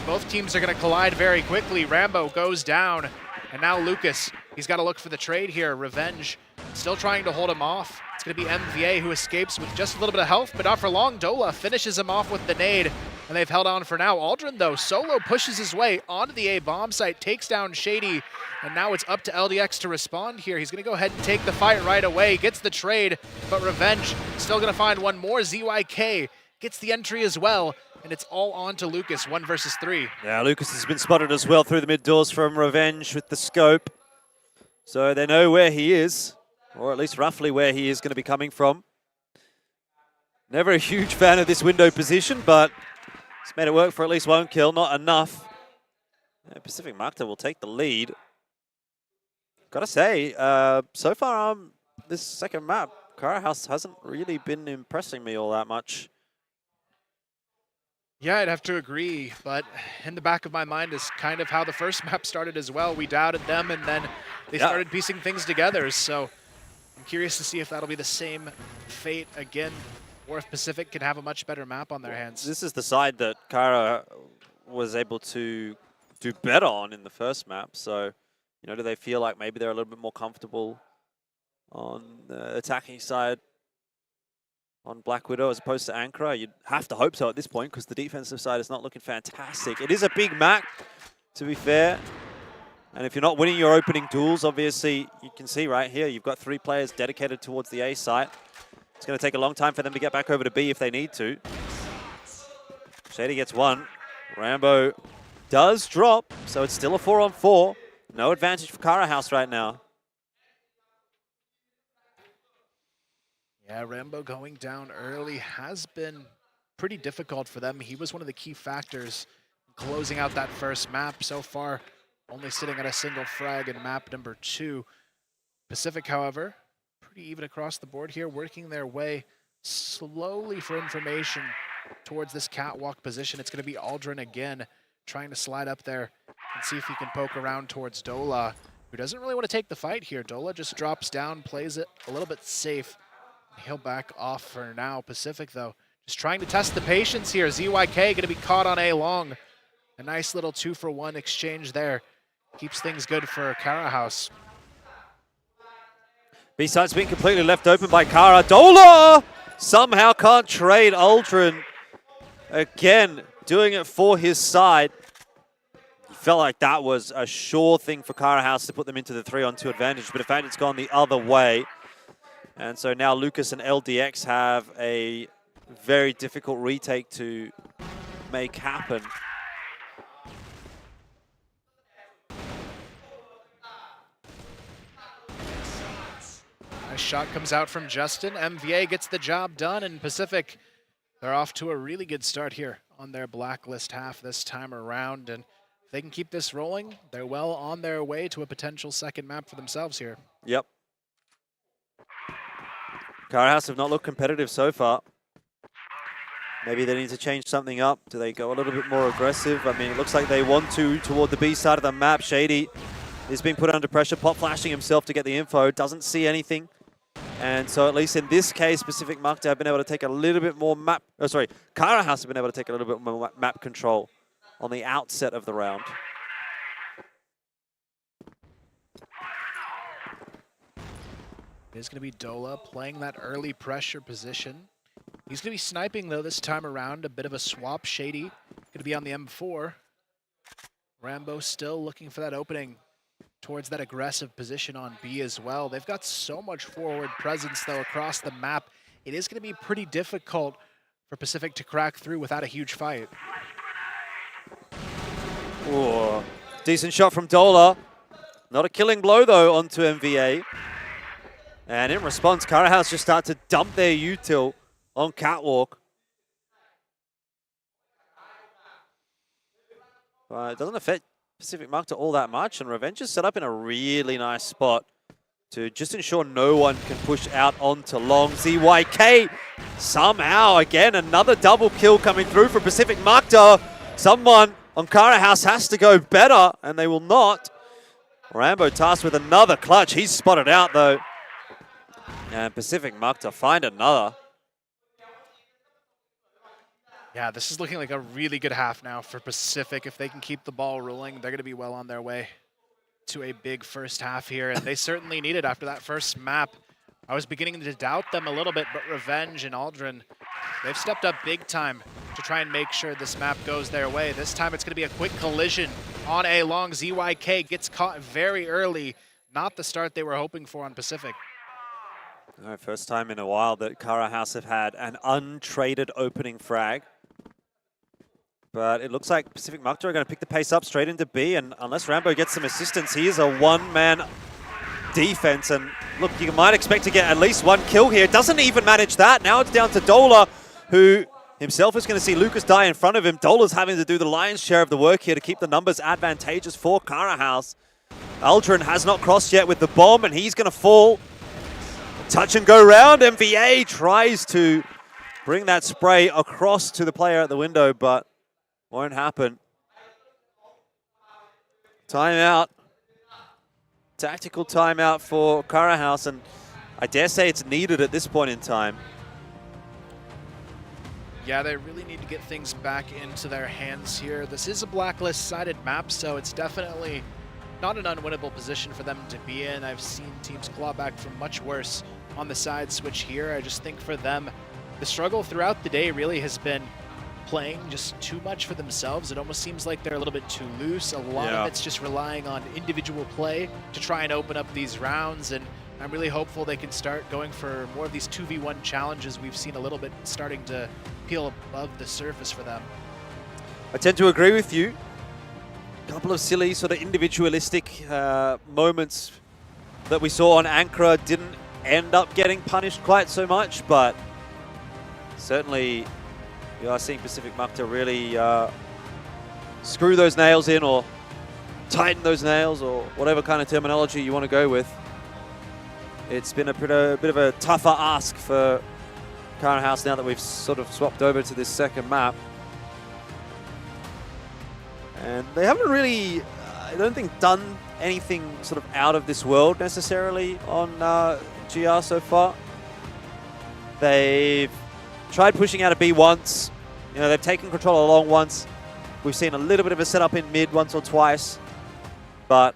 Both teams are going to collide very quickly. Rambo goes down, and now Lucas, he's got to look for the trade here. Revenge still trying to hold him off. It's going to be MVA who escapes with just a little bit of health, but not for long. Dola finishes him off with the nade, and they've held on for now. Aldrin, though, solo pushes his way onto the A bomb site, takes down Shady, and now it's up to LDX to respond here. He's going to go ahead and take the fight right away, gets the trade, but Revenge still going to find one more. ZYK gets the entry as well, and it's all on to Lucas, 1 versus 3. Yeah, Lucas has been spotted as well through the mid doors from Revenge with the scope. So they know where he is, or at least roughly where he is going to be coming from. Never a huge fan of this window position, but it's made it work for at least 1 kill, not enough. Yeah, Pacific Macta will take the lead. Gotta say, so far on this second map, Cara House hasn't really been impressing me all that much. Yeah, I'd have to agree, but in the back of my mind is kind of how the first map started as well. We doubted them, and then they started piecing things together, so I'm curious to see if that'll be the same fate again, or if Pacific can have a much better map on their hands. This is the side that Kara was able to do better on in the first map, so, you know, do they feel like maybe they're a little bit more comfortable on the attacking side on Black Widow as opposed to Ankara? You'd have to hope so at this point because the defensive side is not looking fantastic. It is a big map, to be fair. And if you're not winning your opening duels, obviously, you can see right here, you've got 3 players dedicated towards the A site. It's going to take a long time for them to get back over to B if they need to. Shady gets 1. Rambo does drop, so it's still a 4-on-4. No advantage for Kara House right now. Yeah, Rambo going down early has been pretty difficult for them. He was one of the key factors closing out that first map. So far, only sitting at a single frag in map number 2. Pacific, however, pretty even across the board here, working their way slowly for information towards this catwalk position. It's going to be Aldrin again, trying to slide up there and see if he can poke around towards Dola, who doesn't really want to take the fight here. Dola just drops down, plays it a little bit safe. He'll back off for now. Pacific, though, just trying to test the patience here. ZYK going to be caught on A long. A nice little 2-for-1 exchange there. Keeps things good for Kara House. B-side's been completely left open by Kara. Dola somehow can't trade Aldrin. Again, doing it for his side. He felt like that was a sure thing for Kara House to put them into the 3-on-2 advantage, but in fact it's gone the other way. And so now Lucas and LDX have a very difficult retake to make happen. Nice shot comes out from Justin. MVA gets the job done, and Pacific, they're off to a really good start here on their blacklist half this time around. And if they can keep this rolling, they're well on their way to a potential second map for themselves here. Yep. Kara House have not looked competitive so far. Maybe they need to change something up. Do they go a little bit more aggressive? I mean, it looks like they want to toward the B side of the map. Shady is being put under pressure, pop flashing himself to get the info, doesn't see anything. And so at least in this case, Pacific Macta have been able to take a little bit more map, Kara House have been able to take a little bit more map control on the outset of the round. It's going to be Dola playing that early pressure position. He's going to be sniping, though, this time around. A bit of a swap. Shady going to be on the M4. Rambo still looking for that opening towards that aggressive position on B as well. They've got so much forward presence, though, across the map. It is going to be pretty difficult for Pacific to crack through without a huge fight. Ooh, decent shot from Dola. Not a killing blow, though, onto MVA. And in response, Kara House just start to dump their util on Catwalk. It doesn't affect Pacific Macta all that much, and Revenge is set up in a really nice spot to just ensure no one can push out onto long. ZYK somehow, again, another double kill coming through for Pacific Macta. Someone on Kara House has to go better, and they will not. Rambo tasked with another clutch. He's spotted out, though. And Pacific Macta find another. Yeah, this is looking like a really good half now for Pacific. If they can keep the ball rolling, they're going to be well on their way to a big first half here. And they certainly need it after that first map. I was beginning to doubt them a little bit, but Revenge and Aldrin, they've stepped up big time to try and make sure this map goes their way. This time it's going to be a quick collision on A long. ZYK gets caught very early. Not the start they were hoping for on Pacific. All right, first time in a while that Kara House have had an untraded opening frag. But it looks like Pacific Macta are going to pick the pace up straight into B, and unless Rambo gets some assistance, he is a one-man defense. And look, you might expect to get at least one kill here. Doesn't even manage that. Now it's down to Dola, who himself is going to see Lucas die in front of him. Dola's having to do the lion's share of the work here to keep the numbers advantageous for Kara House. Aldrin has not crossed yet with the bomb, and he's going to fall. Touch and go round. MVA tries to bring that spray across to the player at the window, but Won't happen. Timeout. Tactical timeout for Karahaus, and I dare say it's needed at this point in time. Yeah, they really need to get things back into their hands here. This is a blacklist-sided map, so it's definitely not an unwinnable position for them to be in. I've seen teams claw back from much worse on the side switch here. I just think for them, the struggle throughout the day really has been playing just too much for themselves. It almost seems like they're a little bit too loose. A lot of it's just relying on individual play to try and open up these rounds, and I'm really hopeful they can start going for more of these 2v1 challenges we've seen a little bit starting to peel above the surface for them. I tend to agree with you. A couple of silly sort of individualistic moments that we saw on Ankara didn't end up getting punished quite so much, but certainly you are seeing Pacific Macta really screw those nails in, or tighten those nails, or whatever kind of terminology you want to go with. It's been a bit of a tougher ask for Karahaus now that we've sort of swapped over to this second map. And they haven't really, I don't think, done anything sort of out of this world necessarily on GR so far. They've tried pushing out a B once. You know, they've taken control along once. We've seen a little bit of a setup in mid once or twice. But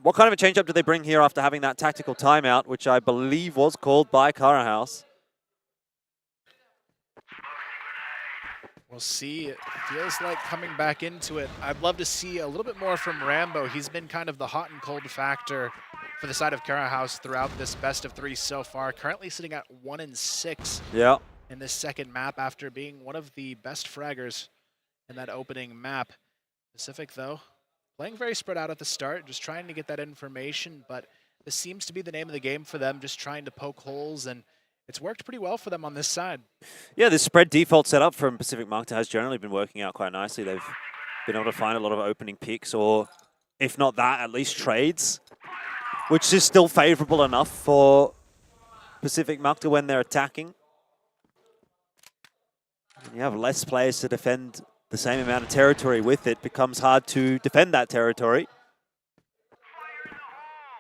what kind of a change-up did they bring here after having that tactical timeout, which I believe was called by Karahaus? We'll see. It feels like coming back into it. I'd love to see a little bit more from Rambo. He's been kind of the hot and cold factor for the side of Karahaus throughout this best of three so far. Currently sitting at 1-6 in this second map after being one of the best fraggers in that opening map. Pacific, though, playing very spread out at the start, just trying to get that information, but this seems to be the name of the game for them, just trying to poke holes, and it's worked pretty well for them on this side. Yeah, this spread default setup from Pacific Macta has generally been working out quite nicely. They've been able to find a lot of opening picks, or if not that, at least trades, which is still favorable enough for Pacific Macta when they're attacking. When you have less players to defend the same amount of territory with, it becomes hard to defend that territory.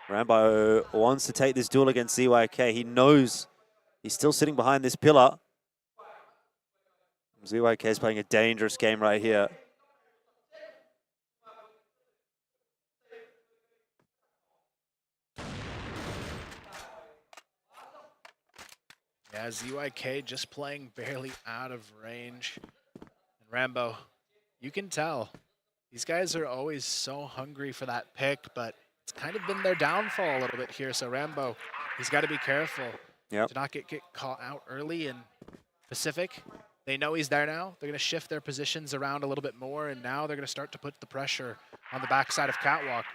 Rambo wants to take this duel against ZYK. He knows he's still sitting behind this pillar. ZYK is playing a dangerous game right here. Yeah, ZYK just playing barely out of range. And Rambo, you can tell, these guys are always so hungry for that pick, but it's kind of been their downfall a little bit here. So Rambo, he's got to be careful to not get caught out early. And Pacific, they know he's there now. They're going to shift their positions around a little bit more, and now they're going to start to put the pressure on the backside of Catwalk.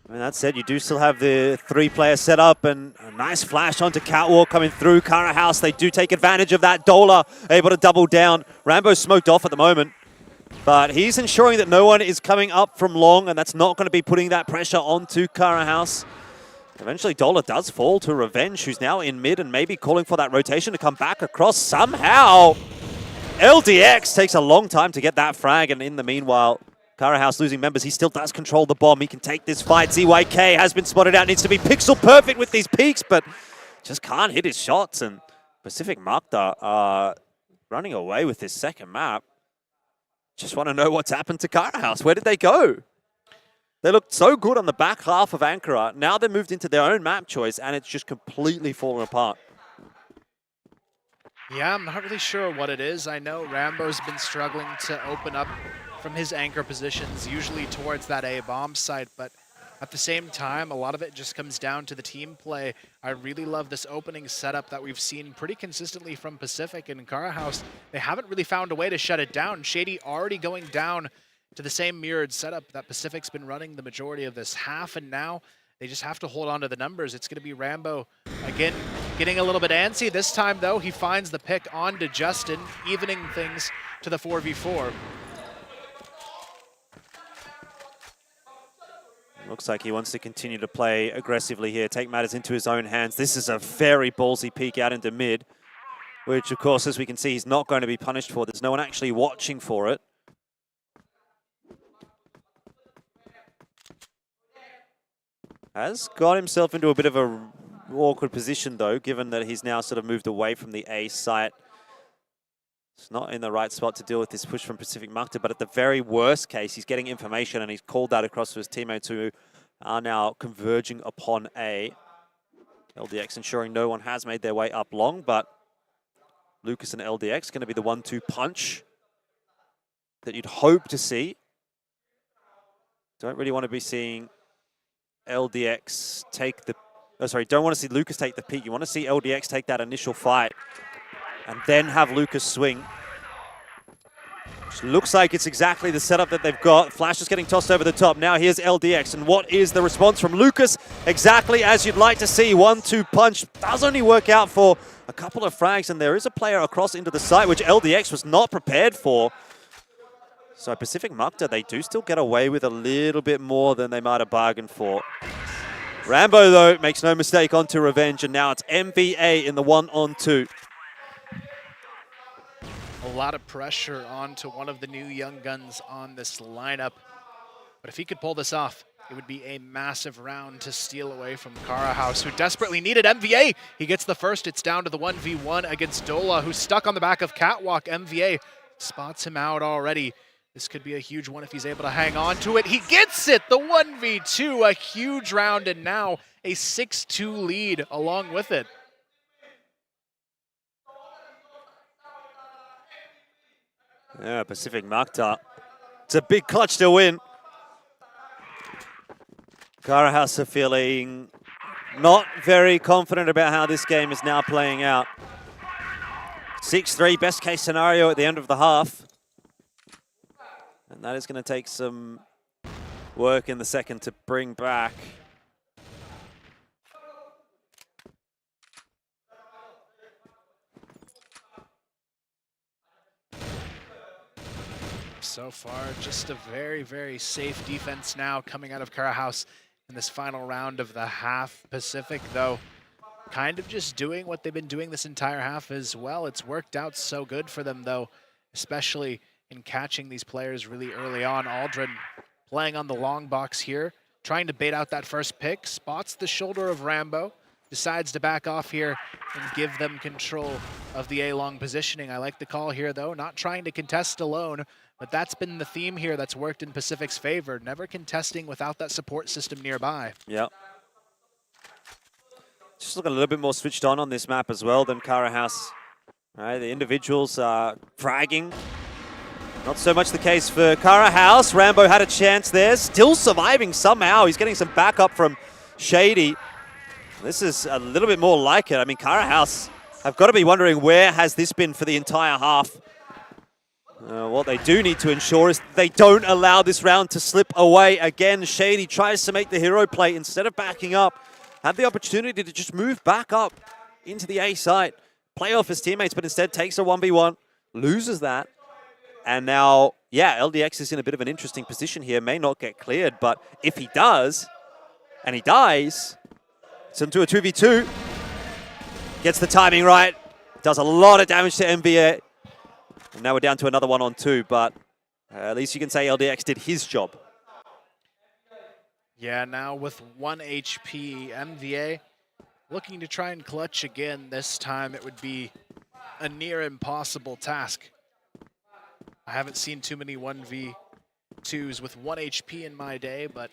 I mean, that said, you do still have the three-player setup, and a nice flash onto Catwalk coming through. Karahaus, they do take advantage of that. Dola able to double down. Rambo's smoked off at the moment, but he's ensuring that no one is coming up from long, and that's not going to be putting that pressure onto Karahaus. Eventually, Dola does fall to Revenge, who's now in mid and maybe calling for that rotation to come back across somehow. LDX takes a long time to get that frag, and in the meanwhile, Karahaus losing members. He still does control the bomb. He can take this fight. ZYK has been spotted out. Needs to be pixel perfect with these peaks, but just can't hit his shots. And Pacific Macta are running away with this second map. Just want to know what's happened to Karahaus. Where did they go? They looked so good on the back half of Ankara. Now they're moved into their own map choice, and it's just completely fallen apart. Yeah, I'm not really sure what it is. I know Rambo's been struggling to open up from his anchor positions, usually towards that A bomb site, but at the same time, a lot of it just comes down to the team play. I really love this opening setup that we've seen pretty consistently from Pacific and Karahaus. They haven't really found a way to shut it down. Shady already going down to the same mirrored setup that Pacific's been running the majority of this half, and now they just have to hold on to the numbers. It's going to be Rambo again getting a little bit antsy. This time, though, he finds the pick onto Justin, evening things to the 4v4. Looks like he wants to continue to play aggressively here, take matters into his own hands. This is a very ballsy peek out into mid. which of course, as we can see, he's not going to be punished for. There's no one actually watching for it. Has got himself into a bit of a awkward position though, given that he's now sort of moved away from the A site. It's not in the right spot to deal with this push from Pacific Macta, but at the very worst case, he's getting information and he's called that across to his teammates who are now converging upon A. LDX ensuring no one has made their way up long, but Lucas and LDX going to be the 1-2 punch that you'd hope to see. Don't really want to be seeing LDX take the... Oh, sorry, don't want to see Lucas take the peak. You want to see LDX take that initial fight and then have Lucas swing. Which looks like it's exactly the setup that they've got. Flash is getting tossed over the top. Now here's LDX, and what is the response from Lucas? Exactly as you'd like to see. 1-2 punch does only work out for a couple of frags, and there is a player across into the site, which LDX was not prepared for. So Pacific Macta, they do still get away with a little bit more than they might have bargained for. Rambo, though, makes no mistake onto revenge, and now it's MVA in the 1-on-2. A lot of pressure onto one of the new young guns on this lineup. But if he could pull this off, it would be a massive round to steal away from Kara House, who desperately needed MVA. He gets the first. It's down to the 1v1 against Dola, who's stuck on the back of Catwalk. MVA spots him out already. This could be a huge one if he's able to hang on to it. He gets it, the 1v2, a huge round, and now a 6-2 lead along with it. Yeah, Pacific Macta. It's a big clutch to win. Kara House are feeling not very confident about how this game is now playing out. 6-3, best case scenario at the end of the half. And that is going to take some work in the second to bring back. So far, just a very, very safe defense now coming out of Kara House in this final round of the half. Pacific, though, kind of just doing what they've been doing this entire half as well. It's worked out so good for them, though, especially in catching these players really early on. Aldrin playing on the long box here, trying to bait out that first pick, spots the shoulder of Rambo, decides to back off here and give them control of the A-long positioning. I like the call here, though, not trying to contest alone, but that's been the theme here that's worked in Pacific's favor, never contesting without that support system nearby. Yeah. Just looking a little bit more switched on this map as well than Kara House. All right, the individuals are fragging. Not so much the case for Kara House. Rambo had a chance there, still surviving somehow. He's getting some backup from Shady. This is a little bit more like it. I mean, Kara House have got to be wondering where has this been for the entire half. What they do need to ensure is they don't allow this round to slip away. Again, Shady tries to make the hero play instead of backing up. Had the opportunity to just move back up into the A site, play off his teammates, but instead takes a 1v1, loses that. And now, yeah, LDX is in a bit of an interesting position here. May not get cleared, but if he does, and he dies, it's into a 2v2. Gets the timing right. Does a lot of damage to MVA. And now we're down to another 1-on-2, but at least you can say LDX did his job. Yeah, now with 1 HP, MVA looking to try and clutch again. This time it would be a near impossible task. I haven't seen too many 1v2s with 1 HP in my day, but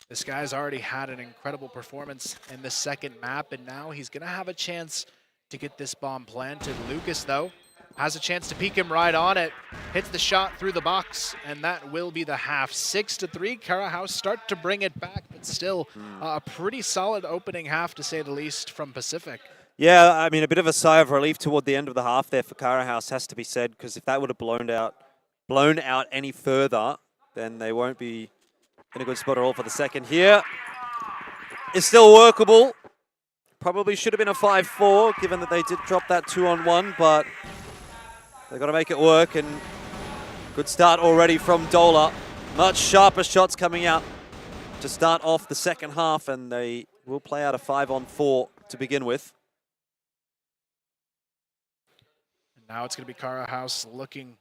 this guy's already had an incredible performance in the second map, and now he's going to have a chance to get this bomb planted. Lucas, though, has a chance to peek him right on it. Hits the shot through the box, and that will be the half. 6-3, Kara House start to bring it back, but still a pretty solid opening half, to say the least, from Pacific. Yeah, I mean, a bit of a sigh of relief toward the end of the half there for Kara House has to be said, because if that would have blown out any further, then they won't be in a good spot at all for the second. Here is still workable. Probably should have been a 5-4, given that they did drop that 2-on-1, but they've got to make it work, and good start already from Dola. Much sharper shots coming out to start off the second half, and they will play out a 5-on-4 to begin with. Now it's going to be Kara House looking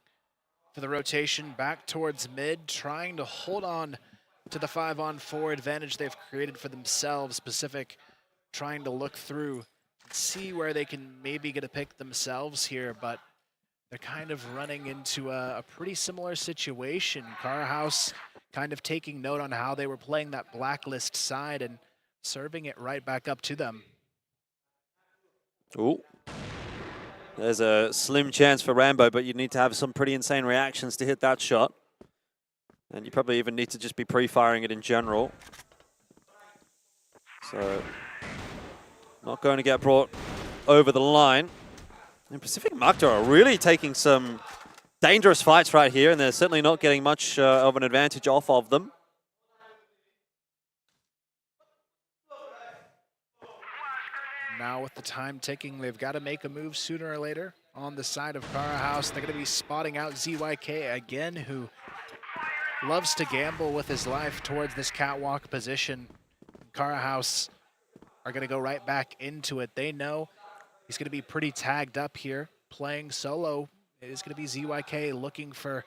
for the rotation back towards mid, trying to hold on to the 5-on-4 advantage they've created for themselves. Pacific trying to look through and see where they can maybe get a pick themselves here, but they're kind of running into a pretty similar situation. Kara House kind of taking note on how they were playing that blacklist side and serving it right back up to them. Ooh. There's a slim chance for Rambo, but you need to have some pretty insane reactions to hit that shot. And you probably even need to just be pre-firing it in general. So, not going to get brought over the line. And Pacific Macta are really taking some dangerous fights right here, and they're certainly not getting much of an advantage off of them. Now with the time ticking, they've got to make a move sooner or later on the side of Kara House. They're going to be spotting out ZYK again, who loves to gamble with his life towards this catwalk position. Kara House are going to go right back into it. They know he's going to be pretty tagged up here, playing solo. It is going to be ZYK looking for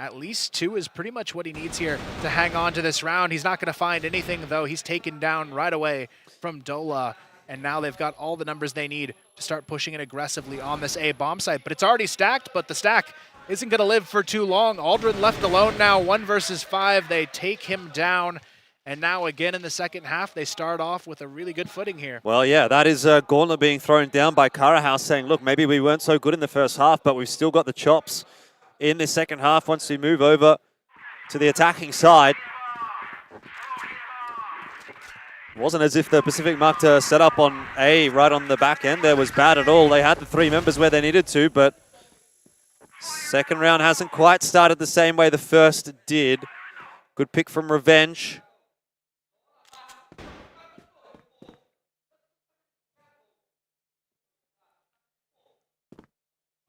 at least 2 is pretty much what he needs here to hang on to this round. He's not going to find anything, though. He's taken down right away from Dola. And now they've got all the numbers they need to start pushing it aggressively on this A bomb site. But it's already stacked, but the stack isn't going to live for too long. Aldrin left alone now, 1 versus 5. They take him down. And now again in the second half, they start off with a really good footing here. Well, yeah, that is a gauntlet being thrown down by Kara House, saying, look, maybe we weren't so good in the first half, but we've still got the chops in the second half once we move over to the attacking side. Wasn't as if the Pacific Macta set up on A right on the back end there was bad at all. They had the 3 members where they needed to, but second round hasn't quite started the same way the first did. Good pick from Revenge.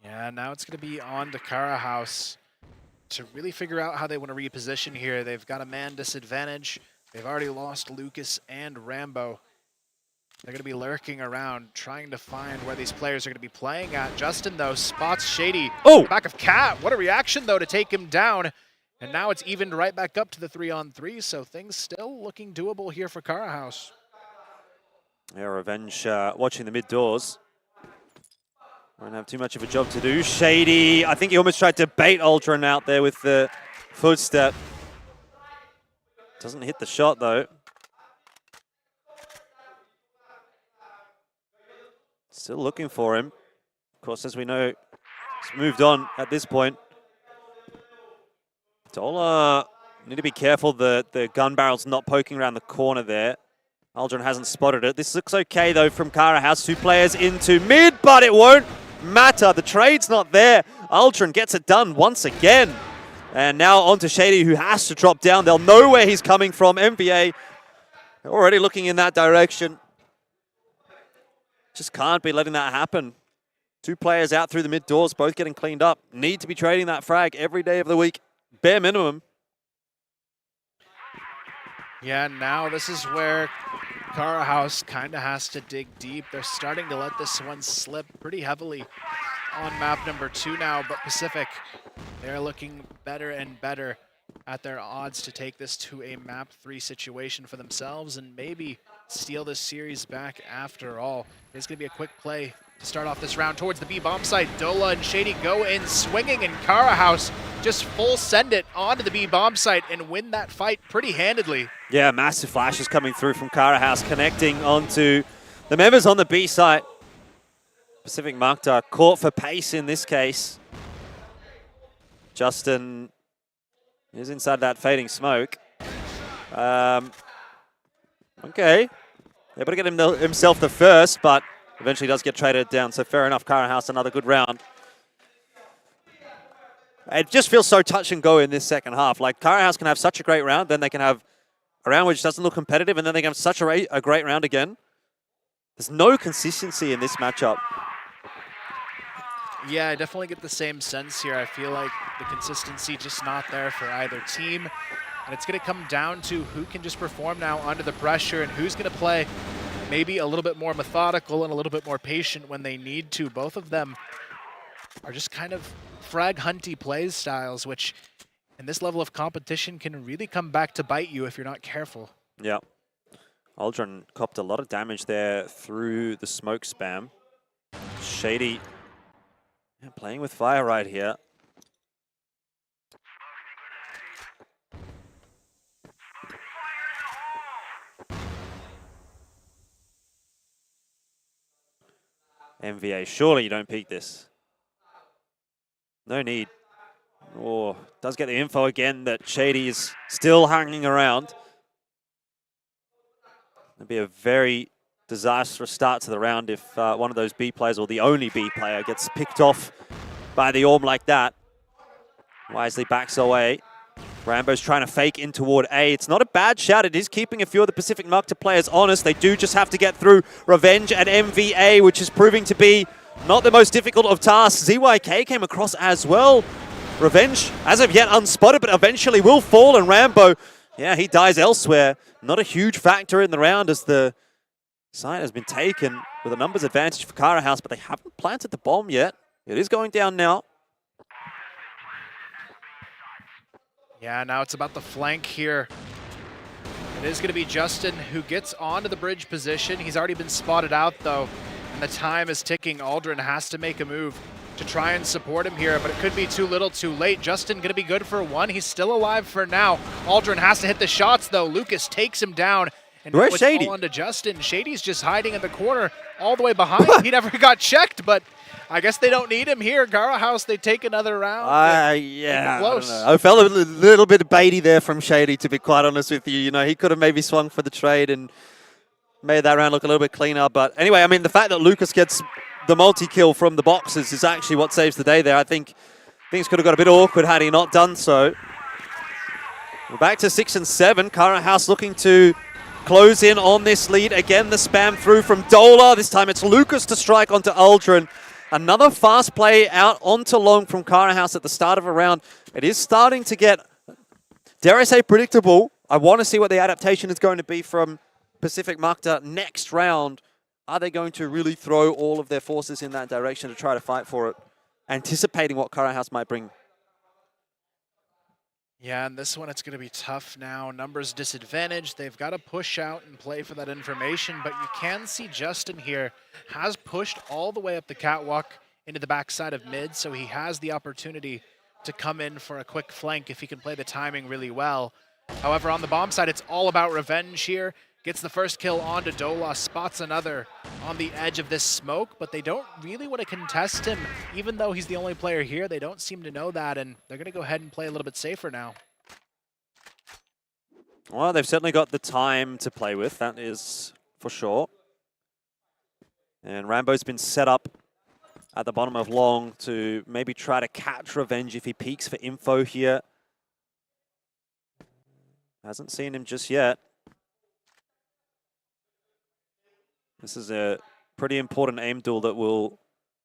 Yeah, now it's going to be on to Kara House to really figure out how they want to reposition here. They've got a man disadvantage. They've already lost Lucas and Rambo. They're going to be lurking around, trying to find where these players are going to be playing at. Justin, though, spots Shady. Oh! Back of Cat. What a reaction, though, to take him down. And now it's evened right back up to the 3-on-3, so things still looking doable here for Kara House. Yeah, Revenge watching the mid doors. Won't have too much of a job to do. Shady, I think he almost tried to bait Aldrin out there with the footstep. Doesn't hit the shot, though. Still looking for him. Of course, as we know, he's moved on at this point. Dola, need to be careful the gun barrel's not poking around the corner there. Aldrin hasn't spotted it. This looks okay, though, from Kara House. 2 players into mid, but it won't matter. The trade's not there. Aldrin gets it done once again. And now on to Shady, who has to drop down. They'll know where he's coming from. MVA already looking in that direction. Just can't be letting that happen. 2 players out through the mid doors, both getting cleaned up. Need to be trading that frag every day of the week. Bare minimum. Yeah, now this is where Kara House kind of has to dig deep. They're starting to let this one slip pretty heavily on map number 2 now, but Pacific, they're looking better and better at their odds to take this to a map 3 situation for themselves and maybe steal this series back after all. It's going to be a quick play to start off this round towards the B bomb site. Dola and Shady go in swinging, and Kara House just full send it onto the B bomb site and win that fight pretty handedly. Yeah, massive flashes coming through from Kara House, connecting onto the members on the B site. Pacific Macta caught for pace in this case. Justin is inside that fading smoke. Okay. Able to get himself the first, but eventually does get traded down. So fair enough, Kara House, another good round. It just feels so touch and go in this second half. Like, Kara House can have such a great round, then they can have a round which doesn't look competitive, and then they can have such a great round again. There's no consistency in this matchup. Yeah, I definitely get the same sense here. I feel like the consistency just not there for either team. And it's going to come down to who can just perform now under the pressure and who's going to play maybe a little bit more methodical and a little bit more patient when they need to. Both of them are just kind of frag hunty play styles, which in this level of competition can really come back to bite you if you're not careful. Yeah. Aldrin copped a lot of damage there through the smoke spam. Shady playing with fire right here. MVA, surely you don't peek this. No need. Oh, does get the info again that Shady is still hanging around. It'd be a very disastrous start to the round if one of those B players, or the only B player, gets picked off by the Orm like that. Wisely backs away. Rambo's trying to fake in toward A. It's not a bad shot. It is keeping a few of the Pacific Macta players honest. They do just have to get through Revenge and MVA, which is proving to be not the most difficult of tasks. ZYK came across as well. Revenge, as of yet, unspotted, but eventually will fall. And Rambo, yeah, he dies elsewhere. Not a huge factor in the round as the site has been taken with a numbers advantage for Cara House, but they haven't planted the bomb yet. It is going down now. Yeah, now it's about the flank here. It is going to be Justin who gets onto the bridge position. He's already been spotted out, though, and the time is ticking. Aldrin has to make a move to try and support him here, but it could be too little too late. Justin going to be good for one. He's still alive for now. Aldrin has to hit the shots, though. Lucas takes him down. And where's Shady? On to Justin. Shady's just hiding in the corner all the way behind. He never got checked, but I guess they don't need him here. Cara House, they take another round. Yeah, close. I don't know. I felt a little bit baity there from Shady, to be quite honest with you. You know, he could have maybe swung for the trade and made that round look a little bit cleaner. But anyway, I mean, the fact that Lucas gets the multi-kill from the boxes is actually what saves the day there. I think things could have got a bit awkward had he not done so. We're back to 6 and 7. Cara House looking to close in on this lead. Again, the spam through from Dola. This time it's Lucas to strike onto Aldrin. Another fast play out onto long from Cara House at the start of a round. It is starting to get, dare I say, predictable. I want to see what the adaptation is going to be from Pacific Macta next round. Are they going to really throw all of their forces in that direction to try to fight for it, anticipating what Cara House might bring? Yeah, and this one it's going to be tough now. Numbers disadvantage. They've got to push out and play for that information, but you can see Justin here has pushed all the way up the catwalk into the backside of mid, so he has the opportunity to come in for a quick flank if he can play the timing really well. However, on the bomb side, it's all about revenge here. Gets the first kill onto Dola, spots another on the edge of this smoke, but they don't really want to contest him. Even though he's the only player here, they don't seem to know that, and they're going to go ahead and play a little bit safer now. Well, they've certainly got the time to play with, that is for sure. And Rambo's been set up at the bottom of long to maybe try to catch Revenge if he peeks for info here. Hasn't seen him just yet. This is a pretty important aim duel that will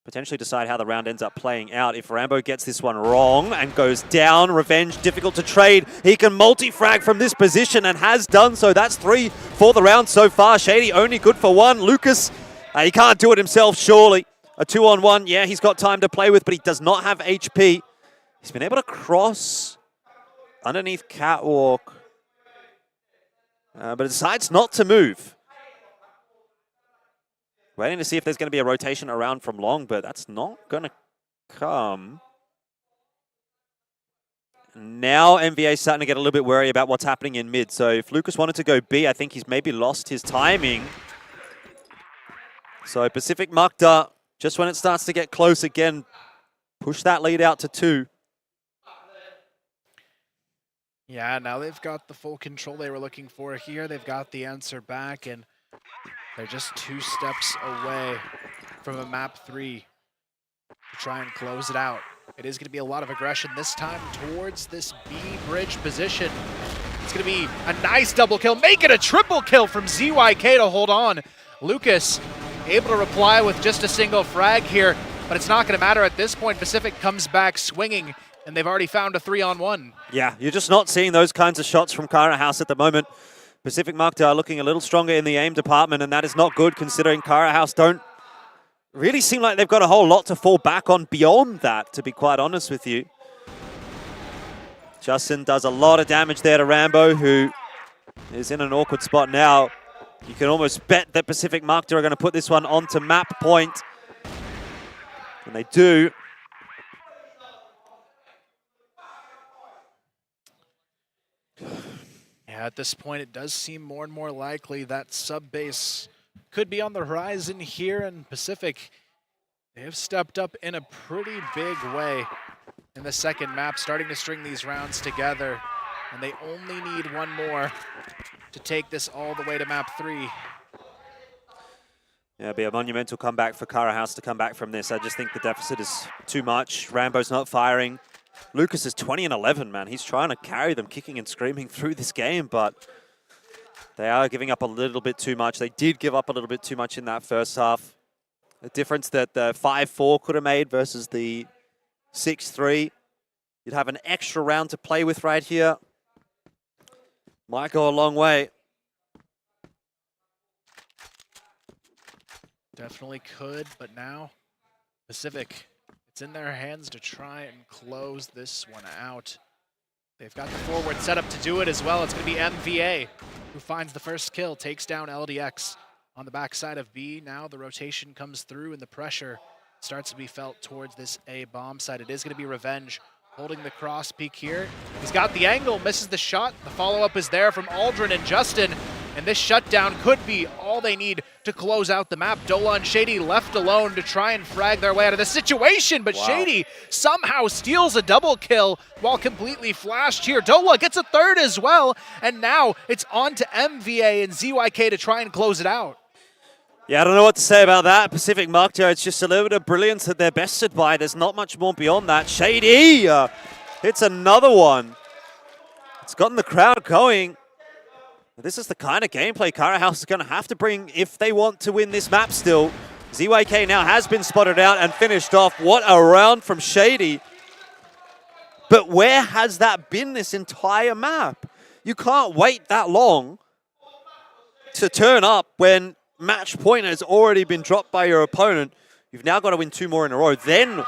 potentially decide how the round ends up playing out. If Rambo gets this one wrong and goes down, Revenge difficult to trade. He can multi-frag from this position and has done so. That's 3 for the round so far. Shady only good for 1. Lucas, he can't do it himself, surely. A 2-on-1, yeah, he's got time to play with, but he does not have HP. He's been able to cross underneath catwalk, but decides not to move. Waiting to see if there's going to be a rotation around from long, but that's not going to come. Now MVA's starting to get a little bit worried about what's happening in mid. So if Lucas wanted to go B, I think he's maybe lost his timing. So Pacific Macta, just when it starts to get close again, push that lead out to 2. Yeah, now they've got the full control they were looking for here. They've got the answer back, and they're just 2 steps away from a map 3 to try and close it out. It is going to be a lot of aggression this time towards this B bridge position. It's going to be a nice double kill. Make it a triple kill from ZYK to hold on. Lucas able to reply with just a single frag here, but it's not going to matter at this point. Pacific comes back swinging, and they've already found a 3-on-1. Yeah, you're just not seeing those kinds of shots from Cara House at the moment. Pacific Macta are looking a little stronger in the aim department, and that is not good considering Cara House don't really seem like they've got a whole lot to fall back on beyond that, to be quite honest with you. Justin does a lot of damage there to Rambo, who is in an awkward spot now. You can almost bet that Pacific Macta are going to put this one onto map point. And they do. Yeah, at this point, it does seem more and more likely that sub-base could be on the horizon here, and Pacific, they have stepped up in a pretty big way in the second map, starting to string these rounds together. And they only need one more to take this all the way to map 3. Yeah, it'll be a monumental comeback for Cara House to come back from this. I just think the deficit is too much. Rambo's not firing. Lucas is 20 and 11, man. He's trying to carry them kicking and screaming through this game, but they are giving up a little bit too much. They did give up a little bit too much in that first half. The difference that the 5-4 could have made versus the 6-3. You'd have an extra round to play with right here. Might go a long way. Definitely could, but now Pacific, it's in their hands to try and close this one out. They've got the forward set up to do it as well. It's going to be MVA who finds the first kill, takes down LDX on the backside of B. Now the rotation comes through and the pressure starts to be felt towards this A bomb side. It is going to be Revenge holding the cross peak here. He's got the angle, misses the shot. The follow-up is there from Aldrin and Justin, and this shutdown could be all they need to close out the map. Dola and Shady left alone to try and frag their way out of the situation, but wow. Shady somehow steals a double kill while completely flashed here. Dola gets a third as well, and now it's on to MVA and ZYK to try and close it out. Yeah, I don't know what to say about that. Pacific Macta, it's just a little bit of brilliance that they're bested by. There's not much more beyond that. Shady hits another one. It's gotten the crowd going. This is the kind of gameplay Cara House is going to have to bring if they want to win this map still. ZYK now has been spotted out and finished off. What a round from Shady. But where has that been this entire map? You can't wait that long to turn up when match point has already been dropped by your opponent. You've now got to win 2 more in a row, then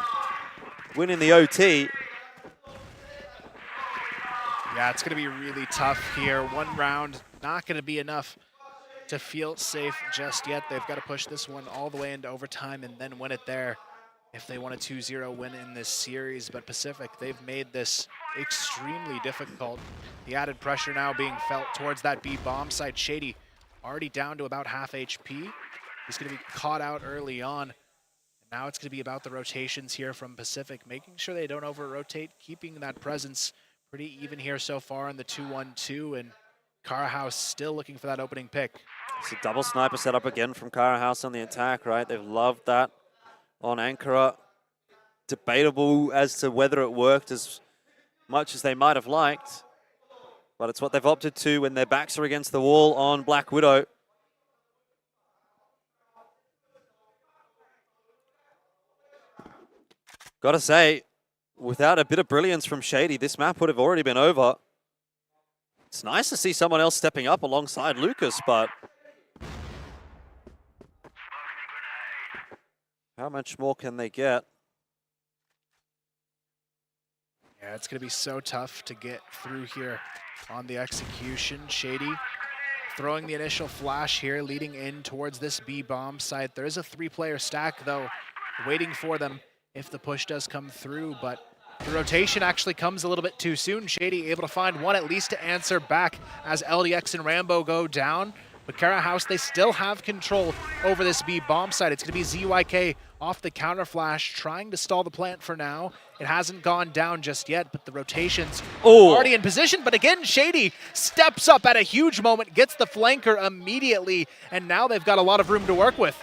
win in the OT. Yeah, it's going to be really tough here. One round, not going to be enough to feel safe just yet. They've got to push this one all the way into overtime and then win it there if they want a 2-0 win in this series. But Pacific, they've made this extremely difficult. The added pressure now being felt towards that B bomb side. Shady already down to about half HP. He's going to be caught out early on. Now it's going to be about the rotations here from Pacific, making sure they don't over-rotate, keeping that presence pretty even here so far in the 2-1-2, and Cara House still looking for that opening pick. It's a double sniper set up again from Cara House on the attack, right? They've loved that on Ankara. Debatable as to whether it worked as much as they might have liked, but it's what they've opted to when their backs are against the wall on Black Widow. Gotta say, without a bit of brilliance from Shady, this map would have already been over. It's nice to see someone else stepping up alongside Lucas, but how much more can they get? Yeah, it's going to be so tough to get through here on the execution. Shady throwing the initial flash here, leading in towards this B bomb site. There is a 3-player stack, though, waiting for them if the push does come through, but the rotation actually comes a little bit too soon. Shady able to find one at least to answer back as LDX and Rambo go down. But Cara House, they still have control over this B bomb site. It's going to be ZYK off the counter flash, trying to stall the plant for now. It hasn't gone down just yet, but the rotations already in position. But again, Shady steps up at a huge moment, gets the flanker immediately, and now they've got a lot of room to work with.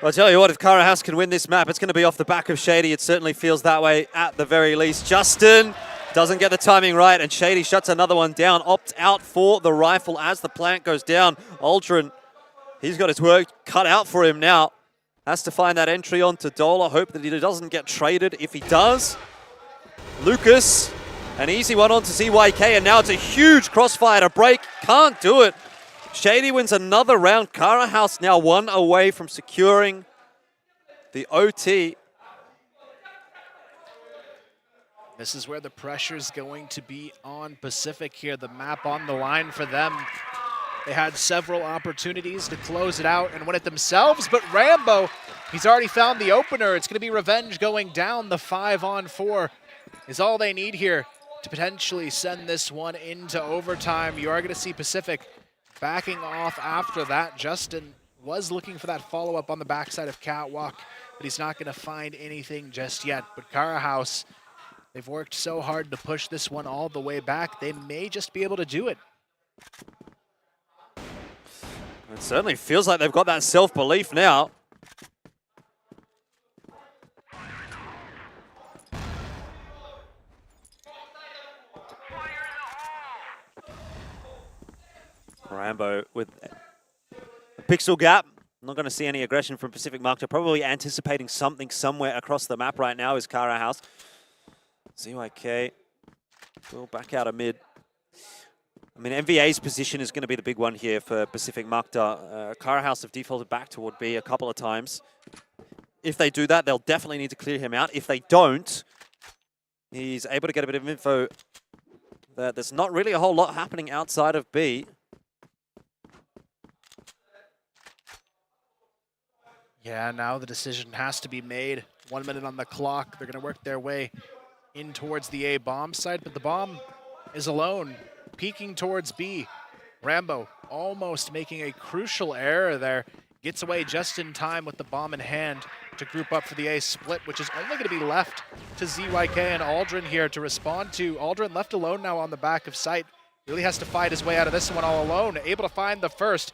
Well, I'll tell you what, if Cara House can win this map, it's going to be off the back of Shady. It certainly feels that way at the very least. Justin doesn't get the timing right, and Shady shuts another one down. Opts out for the rifle as the plant goes down. Aldrin, he's got his work cut out for him now. Has to find that entry onto Dola. Hope that he doesn't get traded. If he does, Lucas, an easy one onto ZYK, and now it's a huge crossfire to break. Can't do it. Shady wins another round. Cara House now 1 away from securing The OT. This is where the pressure is going to be on Pacific here. The map on the line for them. They had several opportunities to close it out and win it themselves, but Rambo, he's already found the opener. It's going to be revenge going down. The 5-on-4 is all they need here to potentially send this one into overtime. You are going to see Pacific backing off after that. Justin was looking for that follow-up on the backside of Catwalk, but he's not going to find anything just yet. But Cara House, they've worked so hard to push this one all the way back. They may just be able to do it. It certainly feels like they've got that self-belief now. Rambo with a pixel gap. Not going to see any aggression from Pacific Macta. Probably anticipating something somewhere across the map right now is Cara House. ZYK will back out of mid. I mean, MVA's position is going to be the big one here for Pacific Macta. Cara House have defaulted back toward B a couple of times. If they do that, they'll definitely need to clear him out. If they don't, he's able to get a bit of info that there's not really a whole lot happening outside of B. Yeah, now the decision has to be made. 1 minute on the clock. They're going to work their way in towards the A bomb site, but the bomb is alone, peeking towards B. Rambo almost making a crucial error there. Gets away just in time with the bomb in hand to group up for the A split, which is only going to be left to ZYK and Aldrin here to respond to. Aldrin left alone now on the back of site. Really has to fight his way out of this one all alone. Able to find the first.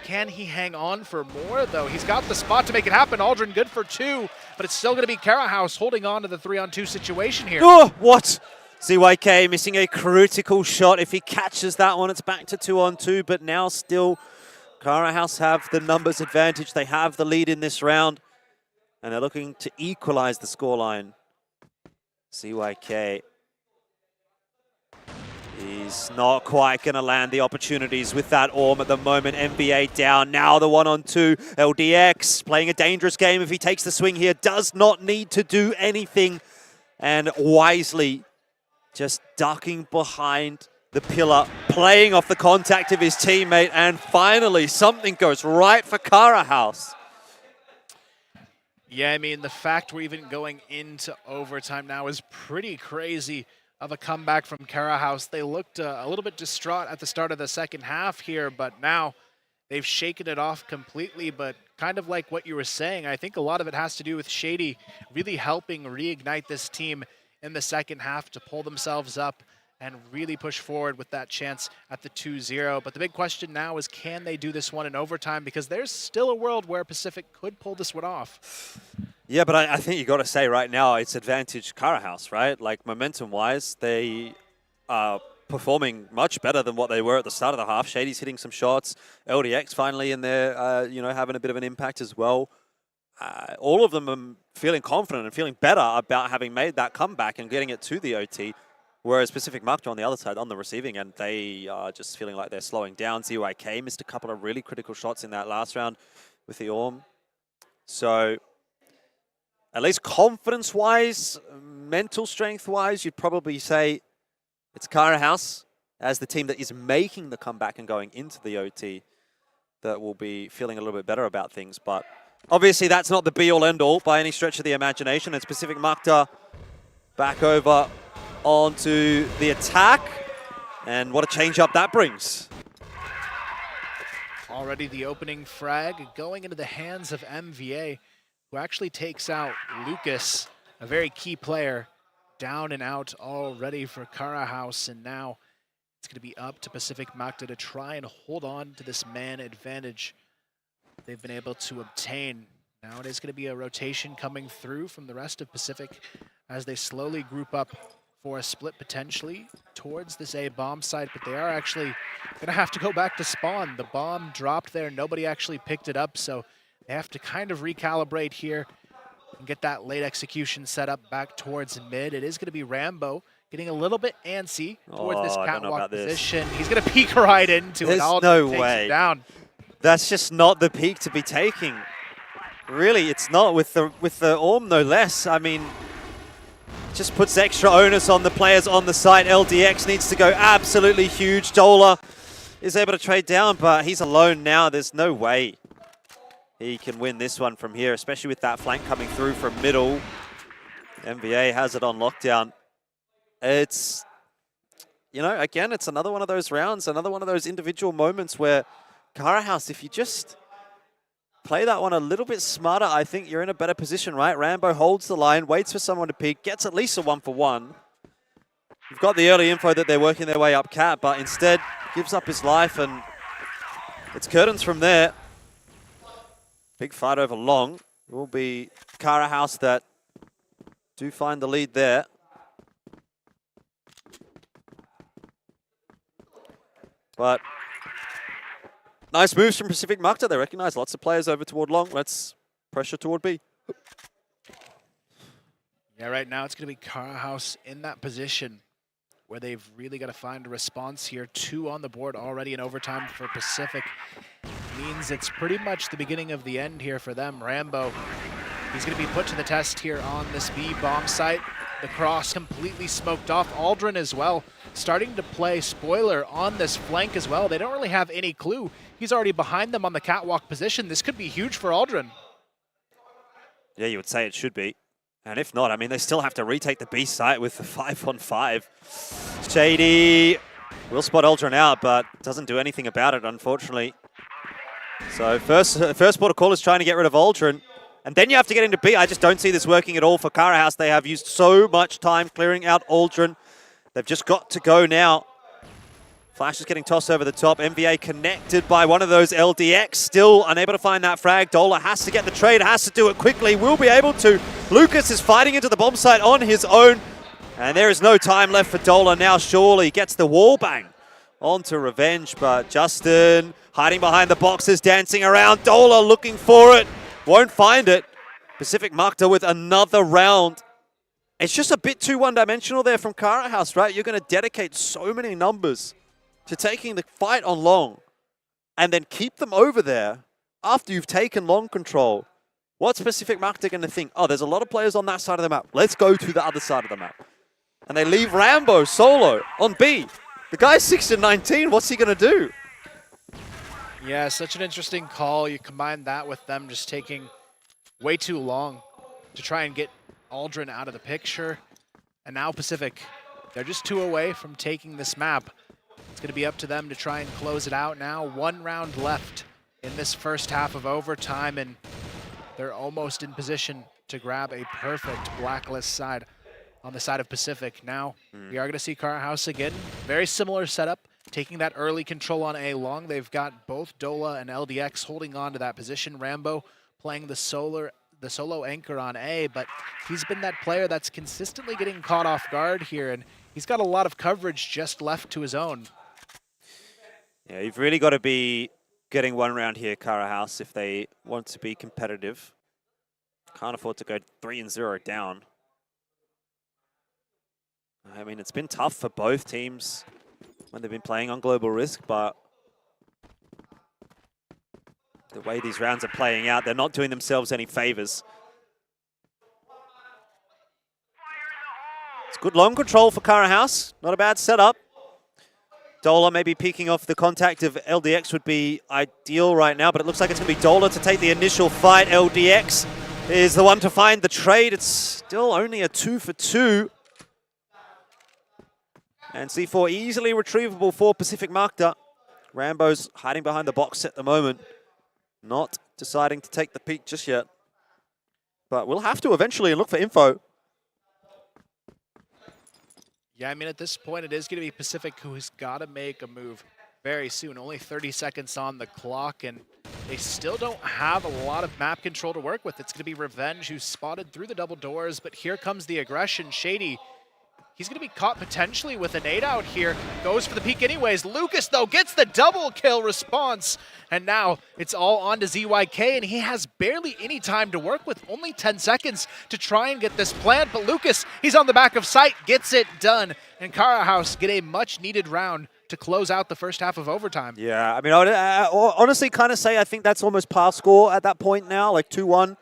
Can he hang on for more, though? He's got the spot to make it happen. Aldrin good for 2, but it's still going to be Cara House holding on to the 3-on-2 situation here. Oh, what? ZYK missing a critical shot. If he catches that one, it's back to 2-on-2, but now still Cara House have the numbers advantage. They have the lead in this round, and they're looking to equalize the scoreline. ZYK. He's not quite going to land the opportunities with that Orm at the moment. NBA down, now the 1-on-2. LDX playing a dangerous game if he takes the swing here. Does not need to do anything. And wisely just ducking behind the pillar, playing off the contact of his teammate. And finally, something goes right for Cara House. Yeah, I mean, the fact we're even going into overtime now is pretty crazy of a comeback from Cara House. They looked a little bit distraught at the start of the second half here, but now they've shaken it off completely. But kind of like what you were saying, I think a lot of it has to do with Shady really helping reignite this team in the second half to pull themselves up and really push forward with that chance at the 2-0. But the big question now is, can they do this one in overtime? Because there's still a world where Pacific could pull this one off. Yeah, but I think you got to say right now it's advantage Cara House, right? Like momentum-wise, they are performing much better than what they were at the start of the half. Shady's hitting some shots. LDX finally in there, you know, having a bit of an impact as well. All of them are feeling confident and feeling better about having made that comeback and getting it to the OT. Whereas Pacific Macta on the other side, on the receiving end, they are just feeling like they're slowing down. ZYK missed a couple of really critical shots in that last round with the Orm. So at least confidence-wise, mental strength-wise, you'd probably say it's Cara House as the team that is making the comeback and going into the OT that will be feeling a little bit better about things. But obviously that's not the be-all, end-all by any stretch of the imagination. It's Pacific Macta back over onto the attack. And what a change-up that brings. Already the opening frag going into the hands of MVA, who actually takes out Lucas, a very key player, down and out already for Cara House. And now it's going to be up to Pacific Macta to try and hold on to this man advantage they've been able to obtain. Now it is going to be a rotation coming through from the rest of Pacific as they slowly group up for a split potentially towards this A bomb site, but they are actually going to have to go back to spawn. The bomb dropped there, nobody actually picked it up, so they have to kind of recalibrate here and get that late execution set up back towards mid. It is going to be Rambo getting a little bit antsy towards this catwalk position. He's going to peek right into it. There's no way. Down. That's just not the peak to be taking. Really, it's not with the Orm, no less. I mean, just puts extra onus on the players on the site. LDX needs to go absolutely huge. Dola is able to trade down, but he's alone now. There's no way he can win this one from here, especially with that flank coming through from middle. MVA has it on lockdown. It's, you know, again, it's another one of those rounds, another one of those individual moments where Cara House, if you just play that one a little bit smarter, I think you're in a better position, right? Rambo holds the line, waits for someone to peek, gets at least a 1-for-1. You've got the early info that they're working their way up cat, but instead gives up his life, and it's curtains from there. Big fight over long. It will be Cara House that do find the lead there. But nice moves from Pacific Macta. They recognize lots of players over toward long. Let's pressure toward B. Yeah, right now it's going to be Cara House in that position where they've really got to find a response here. 2 on the board already in overtime for Pacific. Means it's pretty much the beginning of the end here for them. Rambo, he's going to be put to the test here on this B bomb site. The cross completely smoked off. Aldrin as well, starting to play spoiler on this flank as well. They don't really have any clue. He's already behind them on the catwalk position. This could be huge for Aldrin. Yeah, you would say it should be. And if not, I mean, they still have to retake the B site with the 5-on-5. Shady will spot Aldrin out, but doesn't do anything about it, unfortunately. So first port of call is trying to get rid of Aldrin. And then you have to get into B. I just don't see this working at all for Cara House. They have used so much time clearing out Aldrin. They've just got to go now. Flash is getting tossed over the top. MVA connected by one of those LDX. Still unable to find that frag. Dola has to get the trade, has to do it quickly. Will be able to. Lucas is fighting into the bomb site on his own. And there is no time left for Dola now. Surely gets the wall bang onto Revenge. But Justin hiding behind the boxes, dancing around. Dola looking for it. Won't find it. Pacific Macta with another round. It's just a bit too one-dimensional there from Cara House, right? You're going to dedicate so many numbers to taking the fight on long and then keep them over there after you've taken long control. What's Pacific Macta going to think? Oh, there's a lot of players on that side of the map. Let's go to the other side of the map. And they leave Rambo solo on B. The guy's 6-19. What's he going to do? Yeah, such an interesting call. You combine that with them just taking way too long to try and get Aldrin out of the picture. And now Pacific, they're just 2 away from taking this map. It's going to be up to them to try and close it out now. 1 round left in this first half of overtime, and they're almost in position to grab a perfect blacklist side on the side of Pacific. Now we are going to see Cara House again. Very similar setup. Taking that early control on A long. They've got both Dola and LDX holding on to that position. Rambo playing the solo anchor on A, but he's been that player that's consistently getting caught off guard here, and he's got a lot of coverage just left to his own. Yeah, you've really got to be getting 1 round here, Cara House, if they want to be competitive. Can't afford to go 3-0 down. I mean, it's been tough for both teams when they've been playing on Global Risk, but the way these rounds are playing out, they're not doing themselves any favors. It's good long control for Cara House. Not a bad setup. Dola maybe peeking off the contact of LDX would be ideal right now, but it looks like it's going to be Dola to take the initial fight. LDX is the one to find the trade. It's still only a 2-for-2. And C4 easily retrievable for Pacific Macta. Rambo's hiding behind the box at the moment. Not deciding to take the peek just yet. But we'll have to eventually look for info. Yeah, I mean, at this point, it is going to be Pacific who has got to make a move very soon. Only 30 seconds on the clock, and they still don't have a lot of map control to work with. It's going to be Revenge who's spotted through the double doors, but here comes the aggression. Shady, he's going to be caught potentially with a nade out here. Goes for the peek anyways. Lucas, though, gets the double kill response. And now it's all on to ZYK, and he has barely any time to work with. Only 10 seconds to try and get this plant. But Lucas, he's on the back of site, gets it done. And Cara House get a much-needed round to close out the first half of overtime. Yeah, I mean, I would honestly kind of say I think that's almost par score at that point now, like 2-1.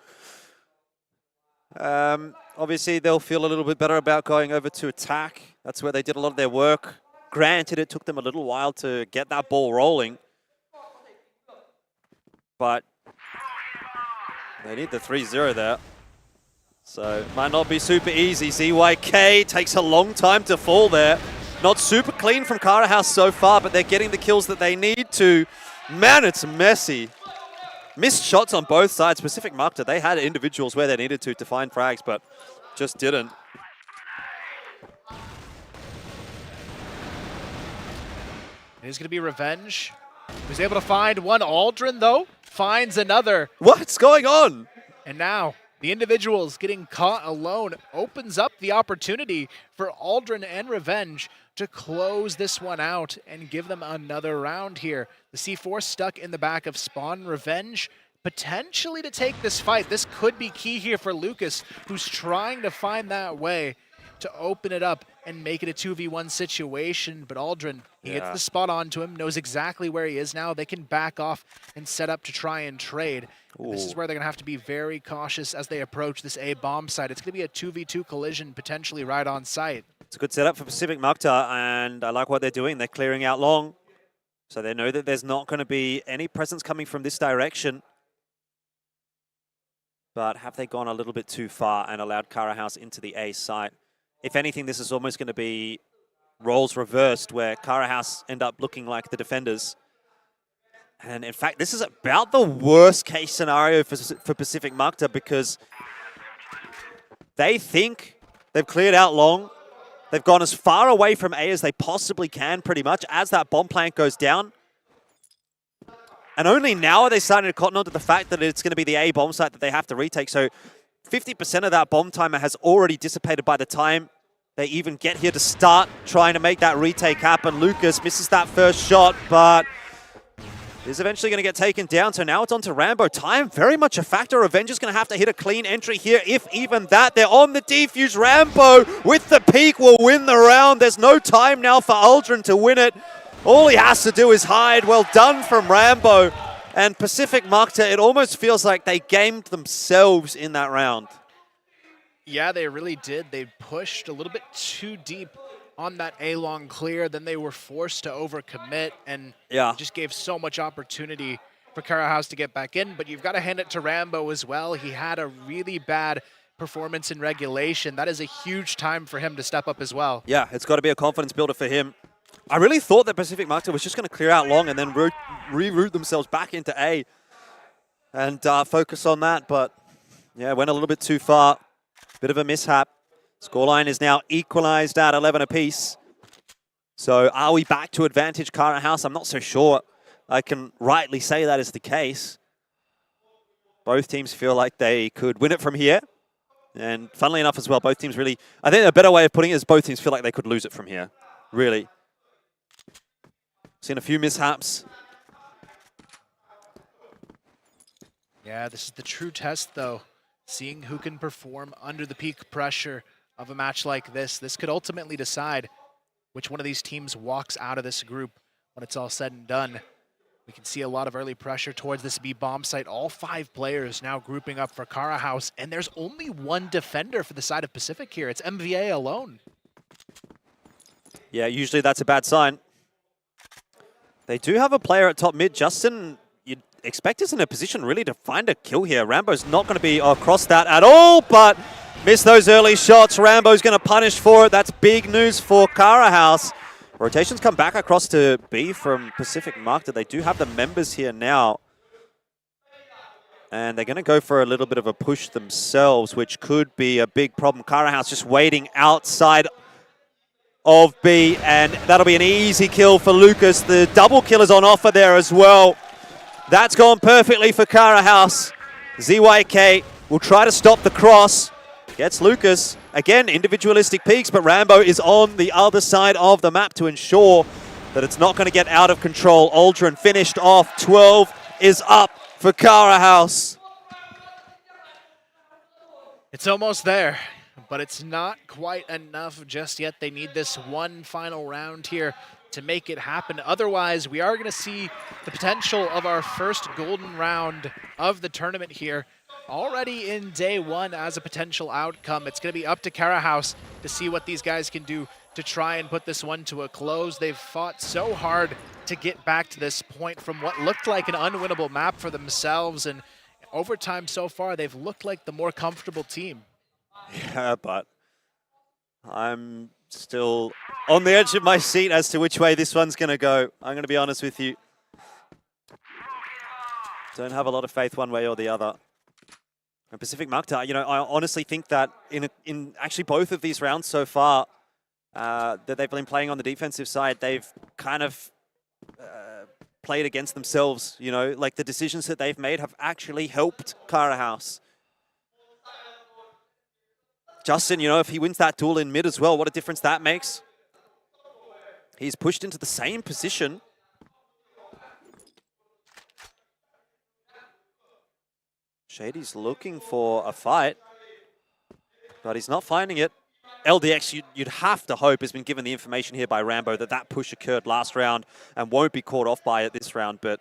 Obviously, they'll feel a little bit better about going over to attack. That's where they did a lot of their work. Granted, it took them a little while to get that ball rolling. But they need the 3-0 there. So it might not be super easy. ZYK takes a long time to fall there. Not super clean from Cara House so far, but they're getting the kills that they need to. Man, it's messy. Missed shots on both sides. Pacific Macta, they had individuals where they needed to find frags, but just didn't. It is going to be Revenge. Who's able to find one. Aldrin, though, finds another. What's going on? And now, the individuals getting caught alone opens up the opportunity for Aldrin and Revenge to close this one out and give them another round here. The C4 stuck in the back of Spawn. Revenge potentially to take this fight. This could be key here for Lucas, who's trying to find that way to open it up and make it a 2v1 situation. But Aldrin, he gets the spot onto him, knows exactly where he is now. They can back off and set up to try and trade. And this is where they're going to have to be very cautious as they approach this A bomb site. It's going to be a 2v2 collision potentially right on site. It's a good setup for Pacific Macta, and I like what they're doing. They're clearing out long, so they know that there's not going to be any presence coming from this direction. But have they gone a little bit too far and allowed Cara House into the A site? If anything, this is almost going to be roles reversed, where Cara House end up looking like the defenders. And in fact, this is about the worst case scenario for Pacific Macta, because they think they've cleared out long. They've gone as far away from A as they possibly can, pretty much, as that bomb plant goes down. And only now are they starting to cotton on to the fact that it's going to be the A bomb site that they have to retake. So 50% of that bomb timer has already dissipated by the time they even get here to start trying to make that retake happen. Lucas misses that first shot, but is eventually going to get taken down. So now it's on to Rambo. Time very much a factor. Revenge is going to have to hit a clean entry here, if even that. They're on the defuse. Rambo with the peak will win the round. There's no time now for Aldrin to win it. All he has to do is hide. Well done from Rambo. And Pacific Macta, it almost feels like they gamed themselves in that round. Yeah, they really did. They pushed a little bit too deep on that A-long clear. Then they were forced to overcommit and just gave so much opportunity for Cara House to get back in. But you've got to hand it to Rambo as well. He had a really bad performance in regulation. That is a huge time for him to step up as well. Yeah, it's got to be a confidence builder for him. I really thought that Pacific Macta was just going to clear out long and then reroute themselves back into A and focus on that. But yeah, went a little bit too far. Bit of a mishap. Scoreline is now equalized at 11 apiece. So are we back to advantage Cara House? I'm not so sure I can rightly say that is the case. Both teams feel like they could win it from here. And funnily enough as well, both teams really, I think a better way of putting it is both teams feel like they could lose it from here. Really. Seen a few mishaps. Yeah, this is the true test, though. Seeing who can perform under the peak pressure of a match like this. This could ultimately decide which one of these teams walks out of this group when it's all said and done. We can see a lot of early pressure towards this B bomb site. All 5 players now grouping up for Cara House, and there's only one defender for the side of Pacific here. It's MVA alone. Yeah, usually that's a bad sign. They do have a player at top mid. Justin, you'd expect us in a position really to find a kill here. Rambo's not going to be across that at all, but missed those early shots. Rambo's going to punish for it. That's big news for Cara House. Rotations come back across to B from Pacific Macta. They do have the members here now. And they're going to go for a little bit of a push themselves, which could be a big problem. Cara House just waiting outside of B, and that'll be an easy kill for Lucas. The double kill is on offer there as well. That's gone perfectly for Cara House. ZYK will try to stop the cross. Gets Lucas. Again, individualistic peaks, but Rambo is on the other side of the map to ensure that it's not going to get out of control. Aldrin finished off. 12 is up for Cara House. It's almost there, but it's not quite enough just yet. They need this one final round here to make it happen. Otherwise, we are going to see the potential of our first golden round of the tournament here already in day one as a potential outcome. It's going to be up to Karahouse to see what these guys can do to try and put this one to a close. They've fought so hard to get back to this point from what looked like an unwinnable map for themselves, and over time so far, they've looked like the more comfortable team. Yeah, but I'm still on the edge of my seat as to which way this one's going to go. I'm going to be honest with you. Don't have a lot of faith one way or the other. And Pacific Macta, you know, I honestly think that in actually both of these rounds so far that they've been playing on the defensive side, they've kind of played against themselves, you know, like the decisions that they've made have actually helped Karahouse. Justin, you know, if he wins that duel in mid as well, what a difference that makes. He's pushed into the same position. Shady's looking for a fight, but he's not finding it. LDX, you'd have to hope, has been given the information here by Rambo that that push occurred last round and won't be caught off by it this round, but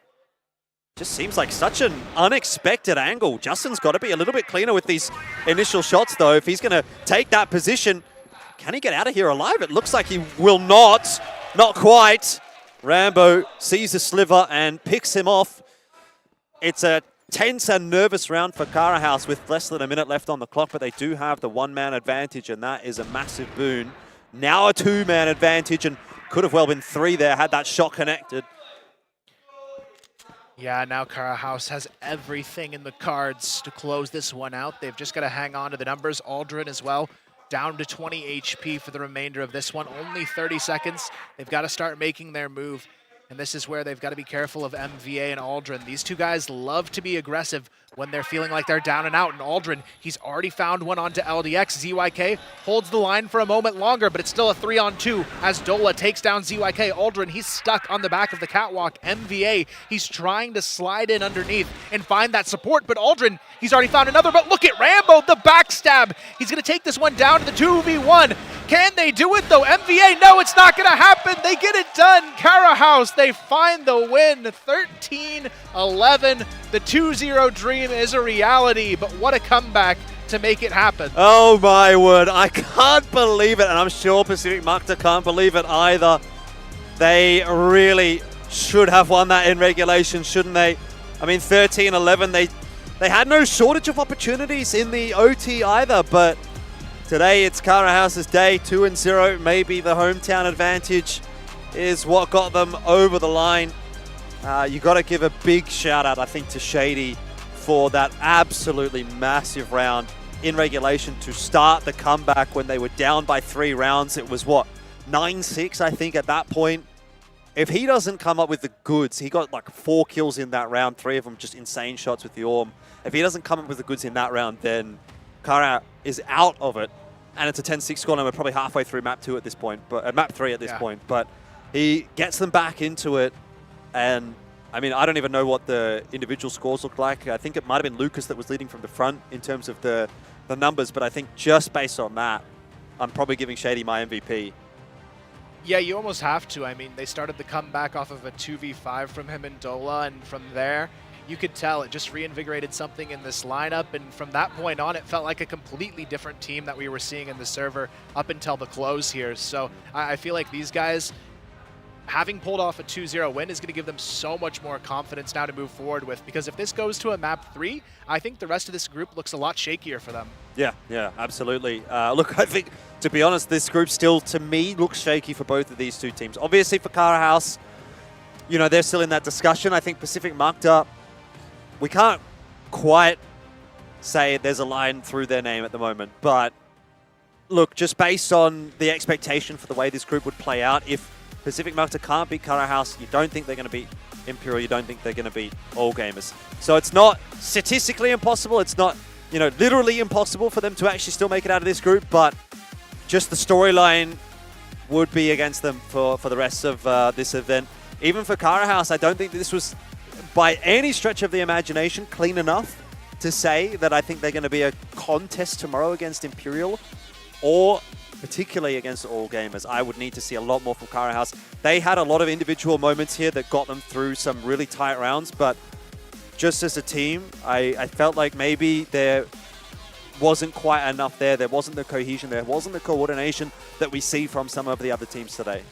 just seems like such an unexpected angle. Justin's got to be a little bit cleaner with these initial shots, though. If he's going to take that position, can he get out of here alive? It looks like he will not. Not quite. Rambo sees a sliver and picks him off. It's a tense and nervous round for Karahouse with less than a minute left on the clock, but they do have the one-man advantage, and that is a massive boon. Now a two-man advantage, and could have well been three there had that shot connected. Yeah, now Karahouse has everything in the cards to close this one out. They've just got to hang on to the numbers. Aldrin as well, down to 20 HP for the remainder of this one. Only 30 seconds. They've got to start making their move. And this is where they've got to be careful of MVA and Aldrin. These two guys love to be aggressive when they're feeling like they're down and out. And Aldrin, he's already found one onto LDX. ZYK holds the line for a moment longer, but it's still a 3-on-2 as Dola takes down ZYK. Aldrin, he's stuck on the back of the catwalk. MVA, he's trying to slide in underneath and find that support, but Aldrin, he's already found another. But look at Rambo, the backstab. He's going to take this one down to the 2v1. Can they do it, though? MVA, no, it's not going to happen. They get it done. Karahouse, they find the win, 13-11. The 2-0 dream is a reality, but what a comeback to make it happen. Oh my word, I can't believe it, and I'm sure Pacific Macta can't believe it either. They really should have won that in regulation, shouldn't they? I mean, 13-11, they had no shortage of opportunities in the OT either, but today it's Karahouse's day, 2-0. Maybe the hometown advantage is what got them over the line. You got to give a big shout out, I think, to Shady for that absolutely massive round in regulation to start the comeback when they were down by 3 rounds. It was, what, 9-6, I think, at that point. If he doesn't come up with the goods, he got like 4 kills in that round, 3 of them just insane shots with the Orm. If he doesn't come up with the goods in that round, then Kara is out of it. And it's a 10-6 score, and we're probably halfway through map 2 at this point, but map 3 at this point. But he gets them back into it. And, I mean, I don't even know what the individual scores look like. I think it might have been Lucas that was leading from the front in terms of the numbers, but I think just based on that, I'm probably giving Shady my MVP. Yeah, you almost have to. I mean, they started the comeback off of a 2v5 from him and Dola, and from there, you could tell it just reinvigorated something in this lineup, and from that point on, it felt like a completely different team that we were seeing in the server up until the close here. So I feel like these guys, having pulled off a 2-0 win, is going to give them so much more confidence now to move forward with, because if this goes to a map 3, I think the rest of this group looks a lot shakier for them. Yeah, absolutely. Look, I think, to be honest, this group still, to me, looks shaky for both of these two teams. Obviously, for Karahouse, you know, they're still in that discussion. I think Pacific Macta, we can't quite say there's a line through their name at the moment, but look, just based on the expectation for the way this group would play out, if Pacific Macta can't beat Karahouse, you don't think they're going to beat Imperial, you don't think they're going to beat All Gamers. So it's not statistically impossible, it's not, you know, literally impossible for them to actually still make it out of this group, but just the storyline would be against them for the rest of this event. Even for Karahouse, I don't think that this was, by any stretch of the imagination, clean enough to say that I think they're going to be a contest tomorrow against Imperial, or particularly against All Gamers. I would need to see a lot more from Cara House. They had a lot of individual moments here that got them through some really tight rounds, but just as a team, I felt like maybe there wasn't quite enough there. There wasn't the cohesion, there wasn't the coordination that we see from some of the other teams today.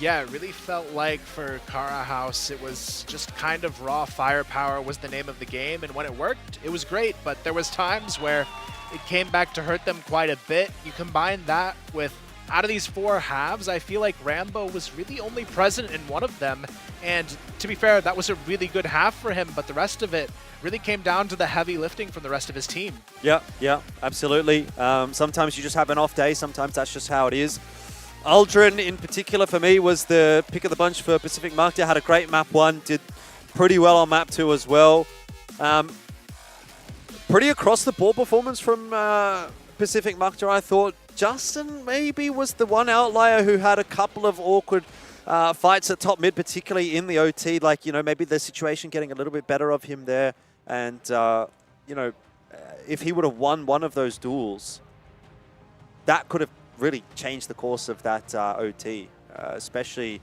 Yeah, it really felt like for Cara House, it was just kind of raw firepower was the name of the game, and when it worked, it was great, but there was times where it came back to hurt them quite a bit. You combine that with, out of these 4 halves, I feel like Rambo was really only present in one of them, and to be fair, that was a really good half for him, but the rest of it really came down to the heavy lifting from the rest of his team. Yeah, absolutely. Sometimes you just have an off day, sometimes that's just how it is. Aldrin, in particular, for me, was the pick of the bunch for Pacific Macta. Had a great map 1, did pretty well on map 2 as well. Pretty across-the-board performance from Pacific Macta, I thought. Justin maybe was the one outlier who had a couple of awkward fights at top mid, particularly in the OT. Like, maybe the situation getting a little bit better of him there. And, if he would have won one of those duels, that could have really changed the course of that OT, especially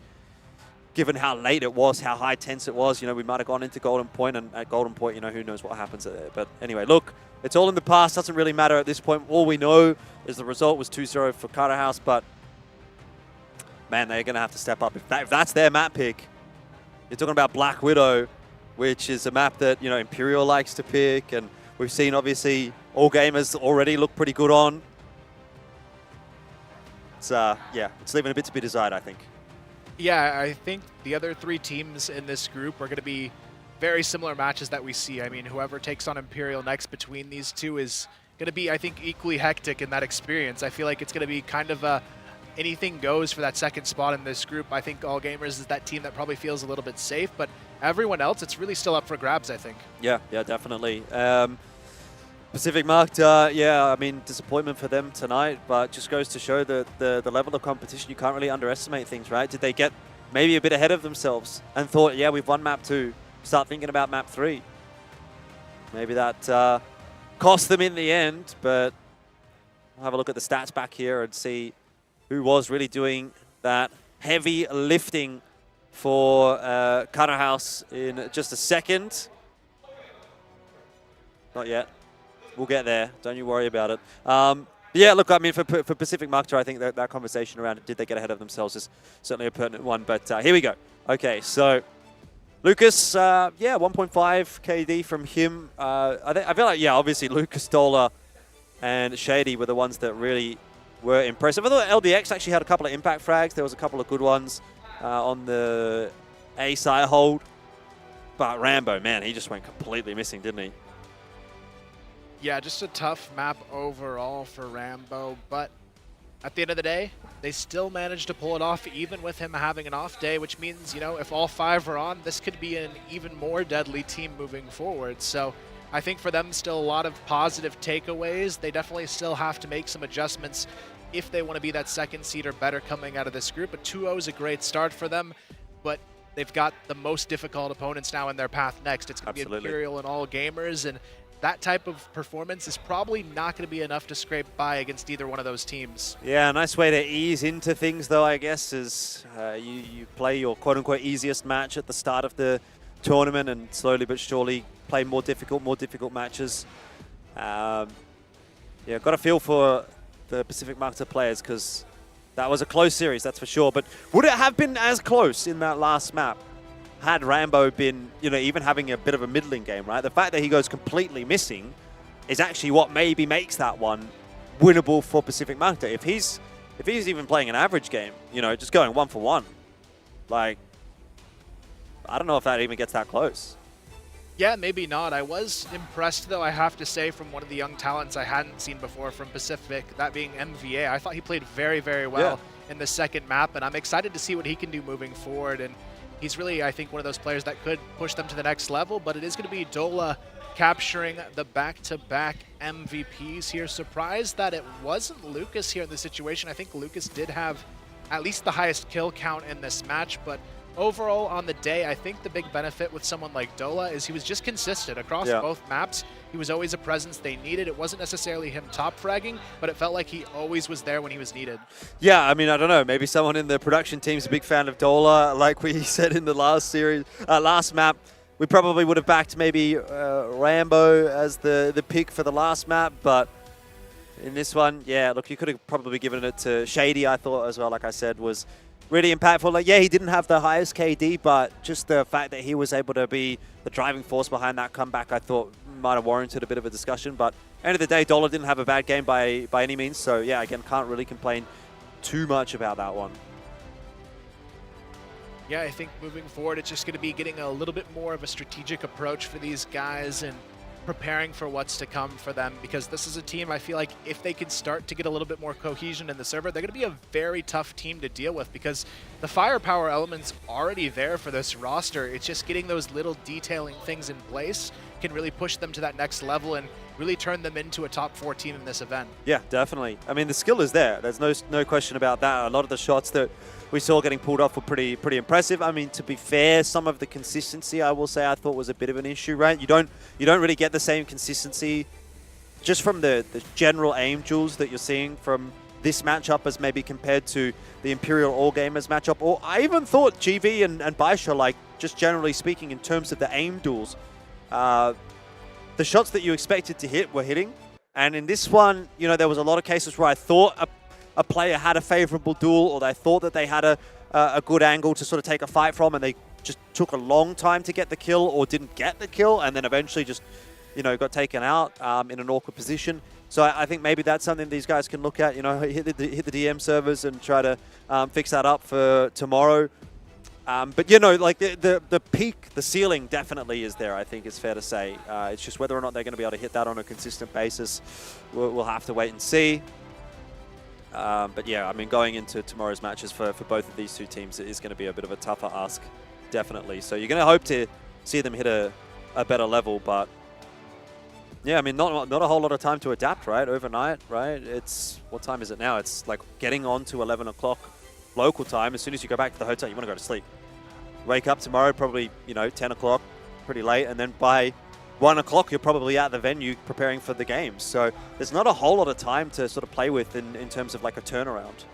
given how late it was, how high tense it was. We might have gone into Golden Point, and at Golden Point, who knows what happens there. But anyway, look, it's all in the past. Doesn't really matter at this point. All we know is the result was 2-0 for Cara House, but man, they're going to have to step up. If that's their map pick, you're talking about Black Widow, which is a map that, Imperial likes to pick, and we've seen, obviously, All Gamers already look pretty good on. It's, it's leaving a bit to be desired, I think. Yeah, I think the other 3 teams in this group are going to be very similar matches that we see. I mean, whoever takes on Imperial next between these two is going to be, I think, equally hectic in that experience. I feel like it's going to be kind of anything goes for that second spot in this group. I think All Gamers is that team that probably feels a little bit safe, but everyone else, it's really still up for grabs, I think. Yeah, definitely. Pacific Macta, I mean, disappointment for them tonight, but just goes to show that the level of competition, you can't really underestimate things, right? Did they get maybe a bit ahead of themselves and thought, we've won map 2, start thinking about map 3? Maybe that cost them in the end, but we'll have a look at the stats back here and see who was really doing that heavy lifting for Cara House in just a second. Not yet. We'll get there. Don't you worry about it. Yeah, look, I mean, for Pacific Macta, I think that conversation around it, did they get ahead of themselves, is certainly a pertinent one. But here we go. Okay, so Lucas, 1.5 KD from him. I feel like, obviously Lucas, Dola, and Shady were the ones that really were impressive. I thought LDX actually had a couple of impact frags. There was a couple of good ones on the A side hold. But Rambo, man, he just went completely missing, didn't he? Yeah, just a tough map overall for Rambo, but at the end of the day, they still managed to pull it off even with him having an off day, which means, if all 5 are on, this could be an even more deadly team moving forward. So I think for them, still a lot of positive takeaways. They definitely still have to make some adjustments if they want to be that second seed or better coming out of this group. But 2-0 is a great start for them, but they've got the most difficult opponents now in their path next. It's going to be Imperial and All Gamers, and that type of performance is probably not going to be enough to scrape by against either one of those teams. Yeah, a nice way to ease into things, though, I guess, is you play your quote-unquote easiest match at the start of the tournament and slowly but surely play more difficult matches. Got a feel for the Pacific Macta players because that was a close series, that's for sure. But would it have been as close in that last map had Rambo been, even having a bit of a middling game, right? The fact that he goes completely missing is actually what maybe makes that one winnable for Pacific Macta. If he's even playing an average game, just going 1 for 1, like, I don't know if that even gets that close. Yeah, maybe not. I was impressed, though, I have to say, from one of the young talents I hadn't seen before from Pacific, that being MVA. I thought he played very, very well in the second map, and I'm excited to see what he can do moving forward. And he's really, I think, one of those players that could push them to the next level, but it is going to be Dola capturing the back-to-back MVPs here. Surprised that it wasn't Lucas here in the situation. I think Lucas did have at least the highest kill count in this match, but overall on the day, I think the big benefit with someone like Dola is he was just consistent across both maps. He was always a presence they needed. It wasn't necessarily him top fragging, but it felt like he always was there when he was needed. Yeah, I mean, I don't know. Maybe someone in the production team's a big fan of Dola. Like we said in the last map, we probably would have backed maybe Rambo as the pick for the last map, but in this one, yeah, look, you could have probably given it to Shady, I thought, as well, like I said, was really impactful. Like, yeah, he didn't have the highest KD, but just the fact that he was able to be the driving force behind that comeback, I thought might have warranted a bit of a discussion. But end of the day, Dola didn't have a bad game by any means. So, yeah, again, can't really complain too much about that one. Yeah, I think moving forward, it's just going to be getting a little bit more of a strategic approach for these guys and preparing for what's to come for them, because this is a team I feel like if they can start to get a little bit more cohesion in the server, they're going to be a very tough team to deal with because the firepower element's already there for this roster. It's just getting those little detailing things in place can really push them to that next level and really turn them into a top 4 team in this event. Yeah, definitely. I mean, the skill is there. There's no question about that. A lot of the shots that we saw getting pulled off were pretty impressive. I mean, to be fair, some of the consistency, I will say, I thought was a bit of an issue, right? You don't really get the same consistency just from the general aim duels that you're seeing from this matchup as maybe compared to the Imperial All Gamers matchup. Or I even thought GV and BaiSha, like, just generally speaking, in terms of the aim duels, the shots that you expected to hit were hitting. And in this one, you know, there was a lot of cases where I thought a player had a favorable duel, or they thought that they had a good angle to sort of take a fight from, and they just took a long time to get the kill or didn't get the kill, and then eventually just, you know, got taken out in an awkward position. So I think maybe that's something these guys can look at, you know, hit the DM servers and try to fix that up for tomorrow. But, you know, like the peak, the ceiling definitely is there, I think it's fair to say. It's just whether or not they're going to be able to hit that on a consistent basis, we'll have to wait and see. But yeah, I mean, going into tomorrow's matches for both of these two teams, it is going to be a bit of a tougher ask, definitely. So you're going to hope to see them hit a better level, but yeah, I mean, not a whole lot of time to adapt, right? Overnight, right? It's, what time is it now? It's like getting on to 11 o'clock local time. As soon as you go back to the hotel, you want to go to sleep. Wake up tomorrow, probably, you know, 10 o'clock, pretty late, and then by 1 o'clock, you're probably at the venue preparing for the games. So there's not a whole lot of time to sort of play with in terms of like a turnaround.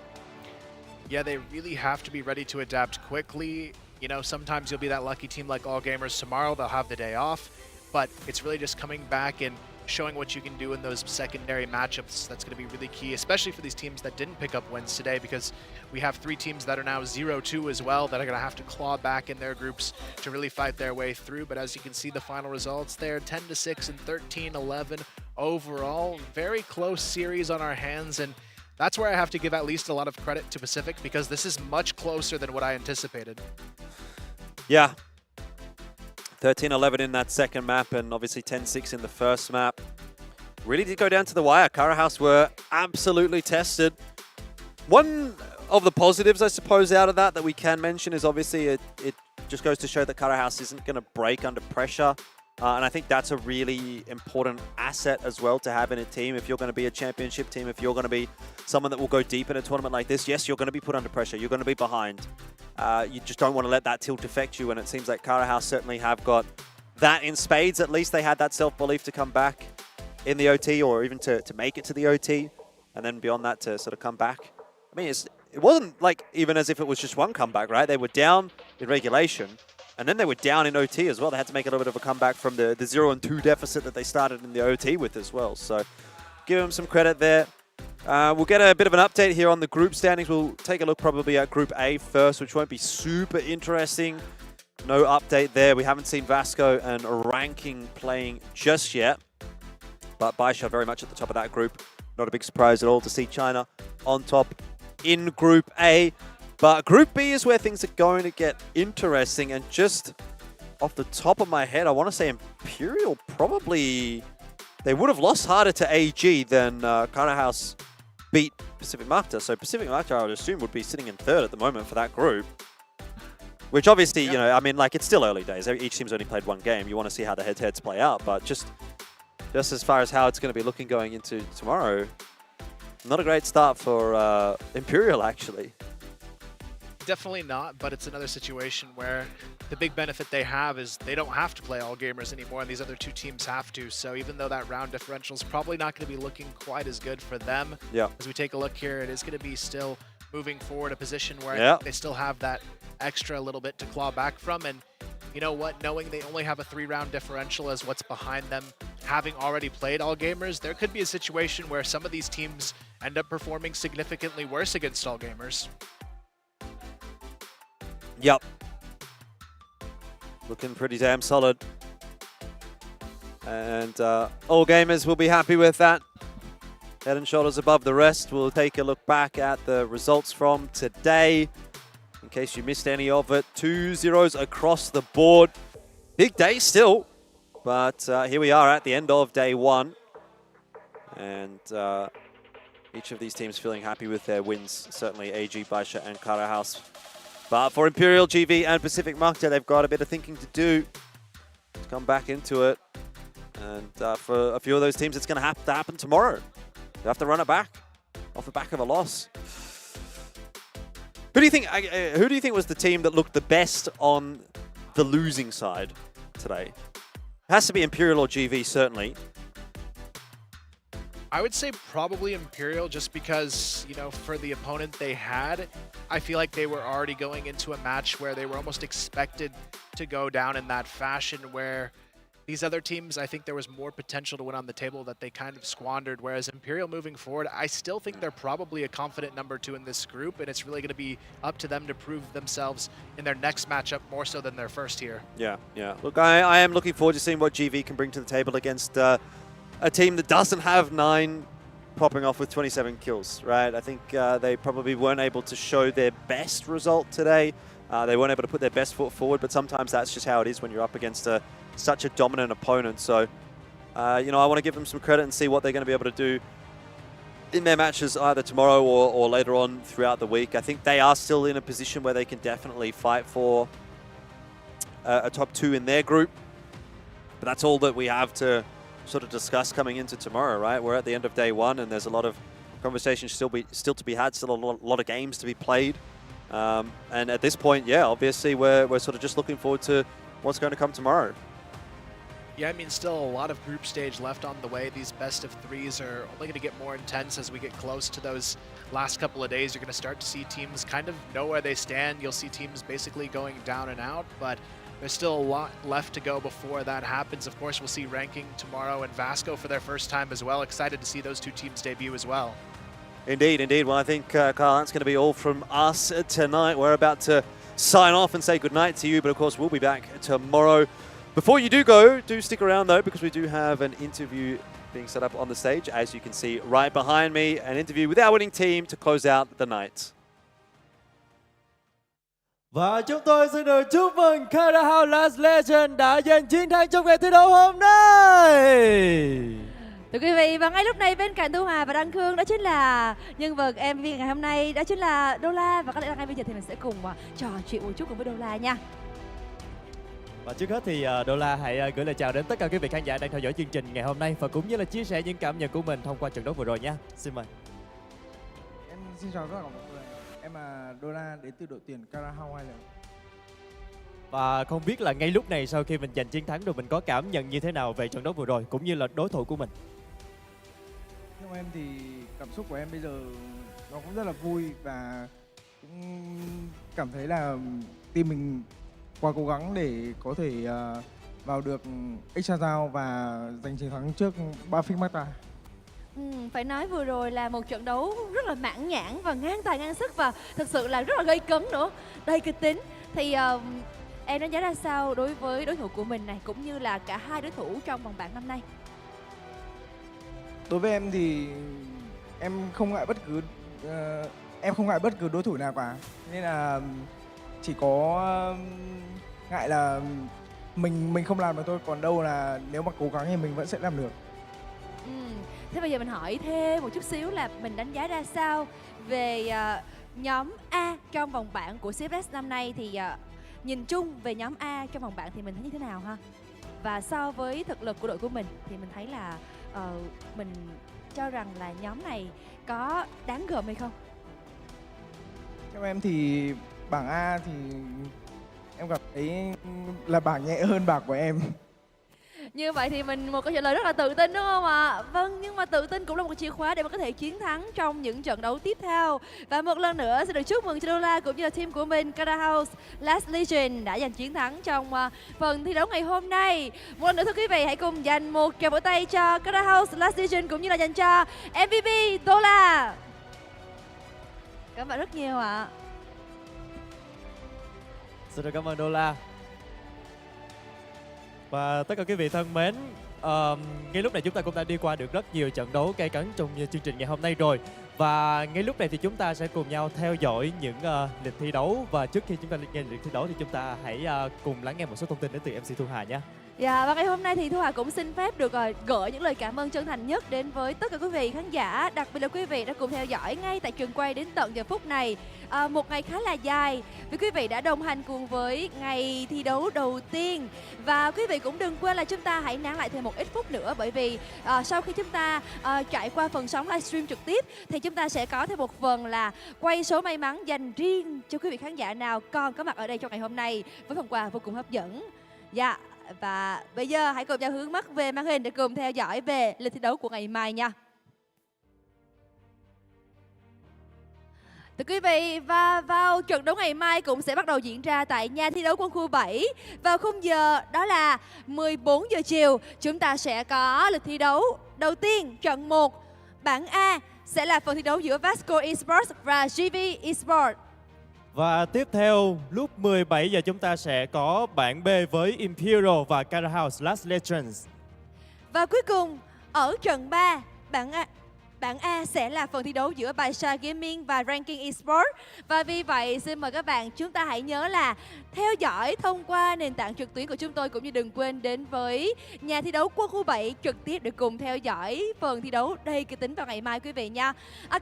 Yeah, they really have to be ready to adapt quickly. You know, sometimes you'll be that lucky team like All Gamers tomorrow. They'll have the day off, but it's really just coming back and showing what you can do in those secondary matchups. That's going to be really key, especially for these teams that didn't pick up wins today, because we have 3 teams that are now 0-2 as well that are going to have to claw back in their groups to really fight their way through. But as you can see, the final results there, 10-6 and 13-11 overall. Very close series on our hands, and that's where I have to give at least a lot of credit to Pacific, because this is much closer than what I anticipated. Yeah. 13-11 in that second map, and obviously 10-6 in the first map. Really did go down to the wire. Cara House were absolutely tested. One of the positives, I suppose, out of that we can mention is obviously it just goes to show that Cara House isn't going to break under pressure. And I think that's a really important asset as well to have in a team. If you're going to be a championship team, if you're going to be someone that will go deep in a tournament like this, yes, you're going to be put under pressure. You're going to be behind. You just don't want to let that tilt affect you. And it seems like Cara House certainly have got that in spades. At least they had that self-belief to come back in the OT, or even to make it to the OT. And then beyond that to sort of come back. I mean, it wasn't like even as if it was just one comeback, right? They were down in regulation. And then they were down in OT as well. They had to make a little bit of a comeback from the 0-2 deficit that they started in the OT with as well. So give them some credit there. We'll get a bit of an update here on the group standings. We'll take a look probably at Group A first, which won't be super interesting. No update there. We haven't seen Vasco and Ranking playing just yet. But BaiSha very much at the top of that group. Not a big surprise at all to see China on top in Group A. But Group B is where things are going to get interesting. And just off the top of my head, I want to say Imperial probably... They would have lost harder to AG than Cara House beat Pacific Macta. So Pacific Macta, I would assume, would be sitting in third at the moment for that group. Which obviously, you know, I mean, like, it's still early days. Each team's only played one game. You want to see how the head-to-heads play out. But just as far as how it's going to be looking going into tomorrow, not a great start for Imperial, actually. definitely not, but it's another situation where the big benefit they have is they don't have to play all gamers anymore, and these other two teams have to. So even though that round differential is probably not going to be looking quite as good for them, as we take a look here, it is going to be still moving forward a position where they still have that extra little bit to claw back from. And you know what, knowing they only have a 3-round differential as what's behind them, having already played all gamers, there could be a situation where some of these teams end up performing significantly worse against all gamers. Yep. Looking pretty damn solid. And all gamers will be happy with that. Head and shoulders above the rest. We'll take a look back at the results from today. In case you missed any of it, 2-0s across the board. Big day still, but here we are at the end of day 1. And each of these teams feeling happy with their wins. Certainly AG, BaiSha and Karahaus. But for Imperial, GV and Pacific Macta, they've got a bit of thinking to do to come back into it. And for a few of those teams, it's going to have to happen tomorrow. They have to run it back off the back of a loss. Who do you think was the team that looked the best on the losing side today? It has to be Imperial or GV, certainly. I would say probably Imperial, just because, you know, for the opponent they had, I feel like they were already going into a match where they were almost expected to go down in that fashion, where these other teams, I think there was more potential to win on the table that they kind of squandered, whereas Imperial moving forward, I still think they're probably a confident number 2 in this group, and it's really going to be up to them to prove themselves in their next matchup more so than their first here. Yeah. Look, I am looking forward to seeing what GV can bring to the table against a team that doesn't have 9 popping off with 27 kills, right? I think they probably weren't able to show their best result today. They weren't able to put their best foot forward, but sometimes that's just how it is when you're up against such a dominant opponent. So, you know, I want to give them some credit and see what they're going to be able to do in their matches either tomorrow or later on throughout the week. I think they are still in a position where they can definitely fight for a top 2 in their group. But that's all that we have to sort of discuss coming into tomorrow, right? We're at the end of day 1, and there's a lot of conversations still to be had, still a lot of games to be played. And at this point, yeah, obviously we're sort of just looking forward to what's going to come tomorrow. Yeah, I mean, still a lot of group stage left on the way. These best of 3s are only going to get more intense as we get close to those last couple of days. You're going to start to see teams kind of know where they stand. You'll see teams basically going down and out, but there's still a lot left to go before that happens. Of course, we'll see ranking tomorrow and Vasco for their first time as well. Excited to see those two teams debut as well. Indeed. Well, I think, Carl, that's going to be all from us tonight. We're about to sign off and say goodnight to you, but of course, we'll be back tomorrow. Before you do go, do stick around though, because we do have an interview being set up on the stage. As you can see right behind me, an interview with our winning team to close out the night. Và chúng tôi xin được chúc mừng CROSSFIRE Last Legend đã giành chiến thắng trong ngày thi đấu hôm nay. Thưa quý vị, và ngay lúc này bên cạnh Thu Hà và Đăng Khương đó chính là nhân vật MV ngày hôm nay, đó chính là Đô La. Và có lẽ là ngay bây giờ thì mình sẽ cùng trò chuyện một chút cùng với Đô La nha. Và trước hết thì Đô La hãy gửi lời chào đến tất cả quý vị khán giả đang theo dõi chương trình ngày hôm nay và cũng như là chia sẻ những cảm nhận của mình thông qua trận đấu vừa rồi nha. Xin mời. Em xin chào tất cả mọi người. Em là Đô La đến từ đội tuyển CROSSFIRE. Và không biết là ngay lúc này sau khi mình giành chiến thắng rồi mình có cảm nhận như thế nào về trận đấu vừa rồi cũng như là đối thủ của mình? Theo em thì cảm xúc của em bây giờ nó cũng rất là vui và cũng cảm thấy là team mình quá cố gắng để có thể vào được extra round và giành chiến thắng trước Pacific Macta. Phải nói vừa rồi là một trận đấu rất là mãn nhãn và ngang tài ngang sức và thực sự là rất là gây cấn nữa, đầy kịch tính. Thì em đánh giá ra sao đối với đối thủ của mình này cũng như là cả hai đối thủ trong vòng bảng năm nay? Đối với em thì em không ngại bất cứ đối thủ nào cả, nên là chỉ có ngại là mình không làm được thôi, còn đâu là nếu mà cố gắng thì mình vẫn sẽ làm được. Thế bây giờ mình hỏi thêm một chút xíu là mình đánh giá ra sao về nhóm A trong vòng bảng của CFS năm nay, thì nhìn chung về nhóm A trong vòng bảng thì mình thấy như thế nào ha? Và so với thực lực của đội của mình thì mình thấy là mình cho rằng là nhóm này có đáng gờm hay không? Theo em thì bảng A thì em cảm thấy là bảng nhẹ hơn bảng của em. Như vậy thì mình một câu trả lời rất là tự tin đúng không ạ? Vâng, nhưng mà tự tin cũng là một chìa khóa để mà có thể chiến thắng trong những trận đấu tiếp theo. Và một lần nữa xin được chúc mừng cho Lola cũng như là team của mình, Cara House Last Legion đã giành chiến thắng trong phần thi đấu ngày hôm nay. Một lần nữa thưa quý vị, hãy cùng dành một tràng vỗ tay cho Cara House Last Legion cũng như là dành cho MVP Lola. Cảm ơn rất nhiều ạ. Xin được cảm ơn Lola. Và tất cả quý vị thân mến, ngay lúc này chúng ta cũng đã đi qua được rất nhiều trận đấu cay cấn trong chương trình ngày hôm nay rồi. Và ngay lúc này thì chúng ta sẽ cùng nhau theo dõi những lịch thi đấu. Và trước khi chúng ta nghe lịch thi đấu thì chúng ta hãy cùng lắng nghe một số thông tin đến từ MC Thu Hà nhé. Dạ, và ngày hôm nay thì Thu Hà cũng xin phép được gửi những lời cảm ơn chân thành nhất đến với tất cả quý vị khán giả, đặc biệt là quý vị đã cùng theo dõi ngay tại trường quay đến tận giờ phút này. Một ngày khá là dài vì quý vị đã đồng hành cùng với ngày thi đấu đầu tiên. Và quý vị cũng đừng quên là chúng ta hãy nán lại thêm một ít phút nữa, bởi vì sau khi chúng ta trải qua phần sóng livestream trực tiếp thì chúng ta sẽ có thêm một phần là quay số may mắn dành riêng cho quý vị khán giả nào còn có mặt ở đây trong ngày hôm nay với phần quà vô cùng hấp dẫn. Dạ. Và bây giờ hãy cùng nhau hướng mắt về màn hình để cùng theo dõi về lịch thi đấu của ngày mai nha. Thưa quý vị, và vào trận đấu ngày mai cũng sẽ bắt đầu diễn ra tại nhà thi đấu quân khu 7. Vào khung giờ đó là 14 giờ chiều, chúng ta sẽ có lịch thi đấu. Đầu tiên, trận 1, bảng A sẽ là phần thi đấu giữa Vasco ESPORTS và GV ESPORTS. Và tiếp theo, lúc 17 giờ chúng ta sẽ có bảng B với Imperial và Cara House Last Legends. Và cuối cùng, ở trận 3, bảng A sẽ là phần thi đấu giữa BaiSha Gaming và Ranking Esports. Và vì vậy, xin mời các bạn chúng ta hãy nhớ là theo dõi thông qua nền tảng trực tuyến của chúng tôi, cũng như đừng quên đến với nhà thi đấu quân khu 7 trực tiếp để cùng theo dõi phần thi đấu đầy kịch tính vào ngày mai quý vị nha.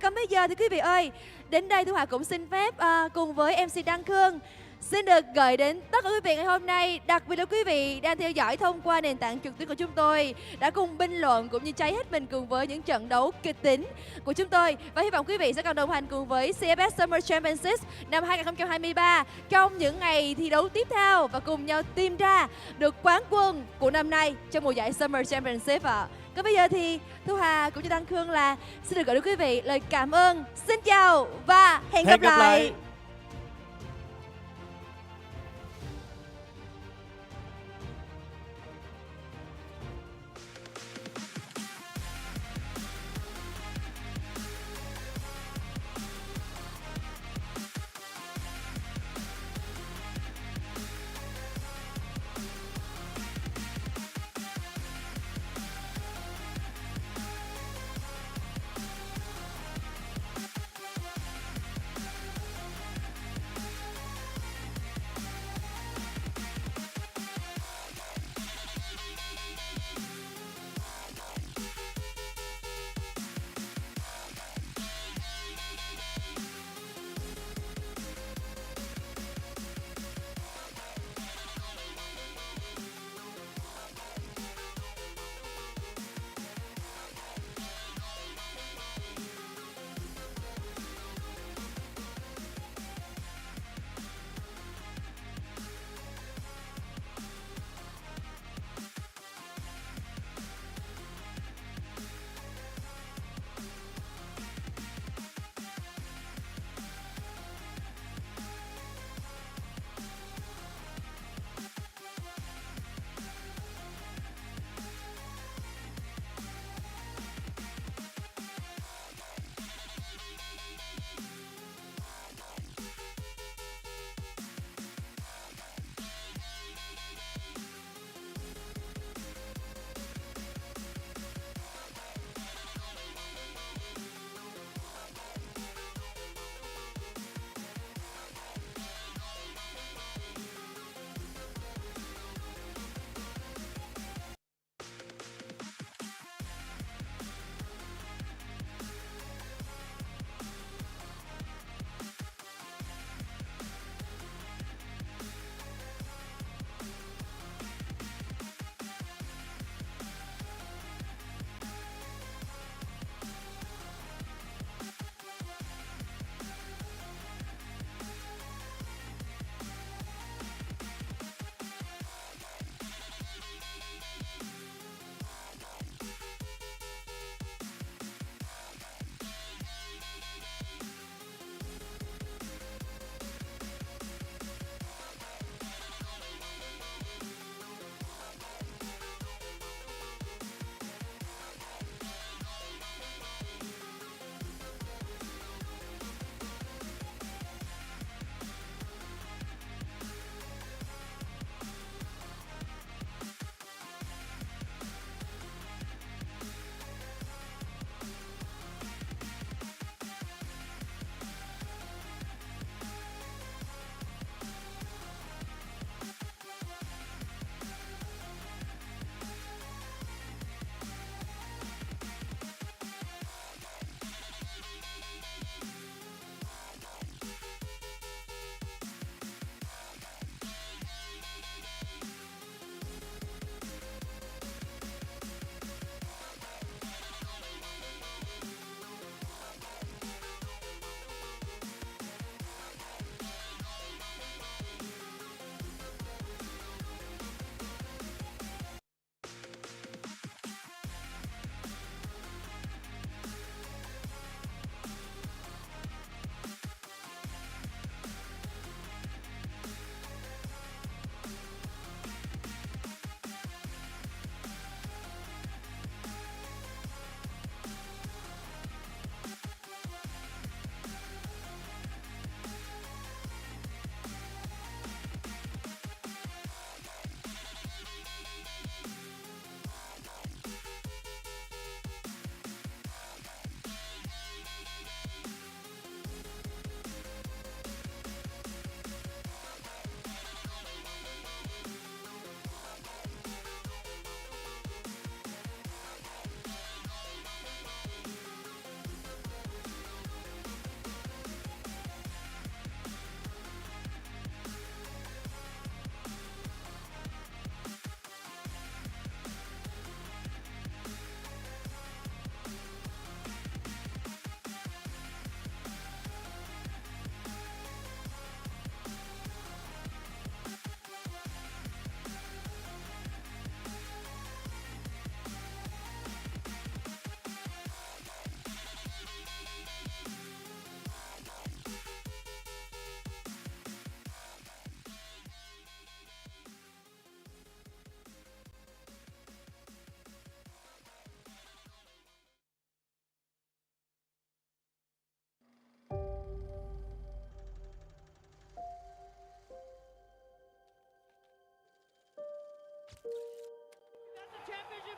Còn bây giờ thì quý vị ơi, đến đây Thu Hà cũng xin phép cùng với MC Đăng Khương xin được gửi đến tất cả quý vị ngày hôm nay, đặc biệt là quý vị đang theo dõi thông qua nền tảng trực tuyến của chúng tôi, đã cùng bình luận cũng như cháy hết mình cùng với những trận đấu kịch tính của chúng tôi. Và hy vọng quý vị sẽ còn đồng hành cùng với CFS Summer Championship năm 2023 trong những ngày thi đấu tiếp theo và cùng nhau tìm ra được quán quân của năm nay trong mùa giải Summer Championship ạ. Còn bây giờ thì Thu Hà cũng như Đăng Khương là xin được gửi đến quý vị lời cảm ơn, xin chào và hẹn gặp lại.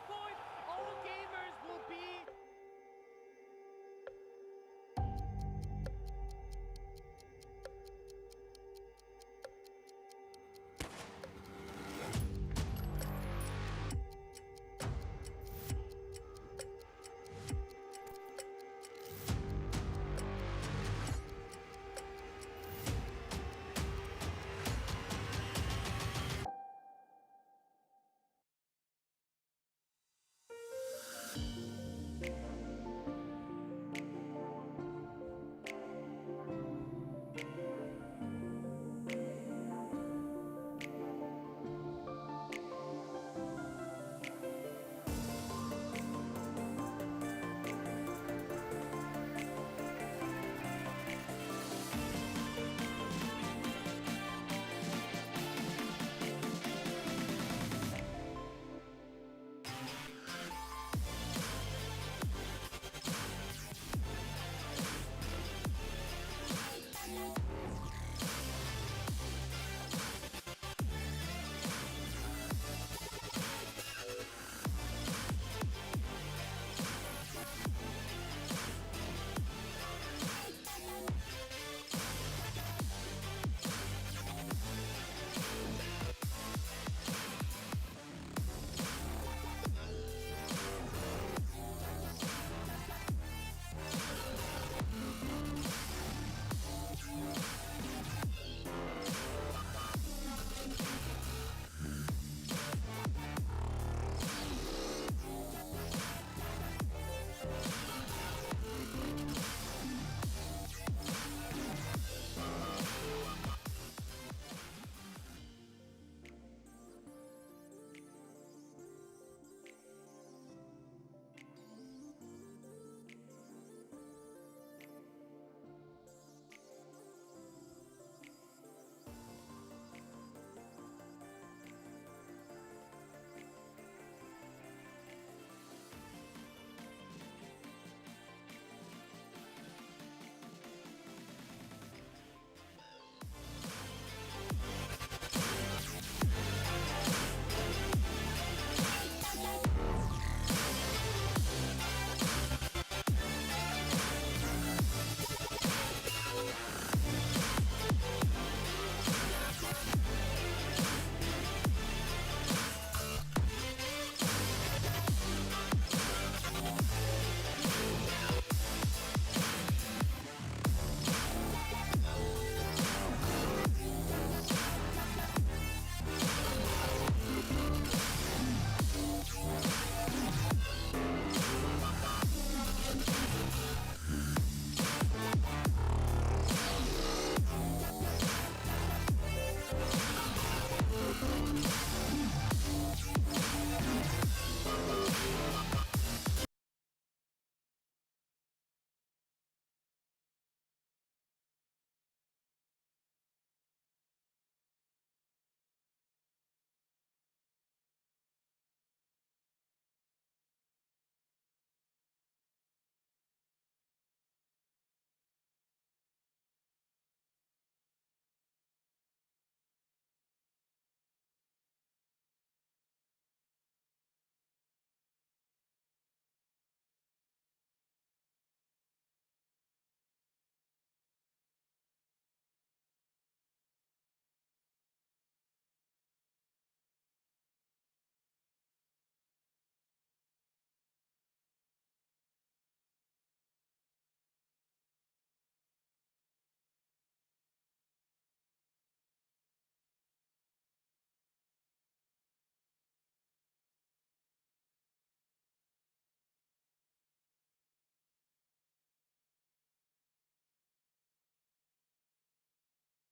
point.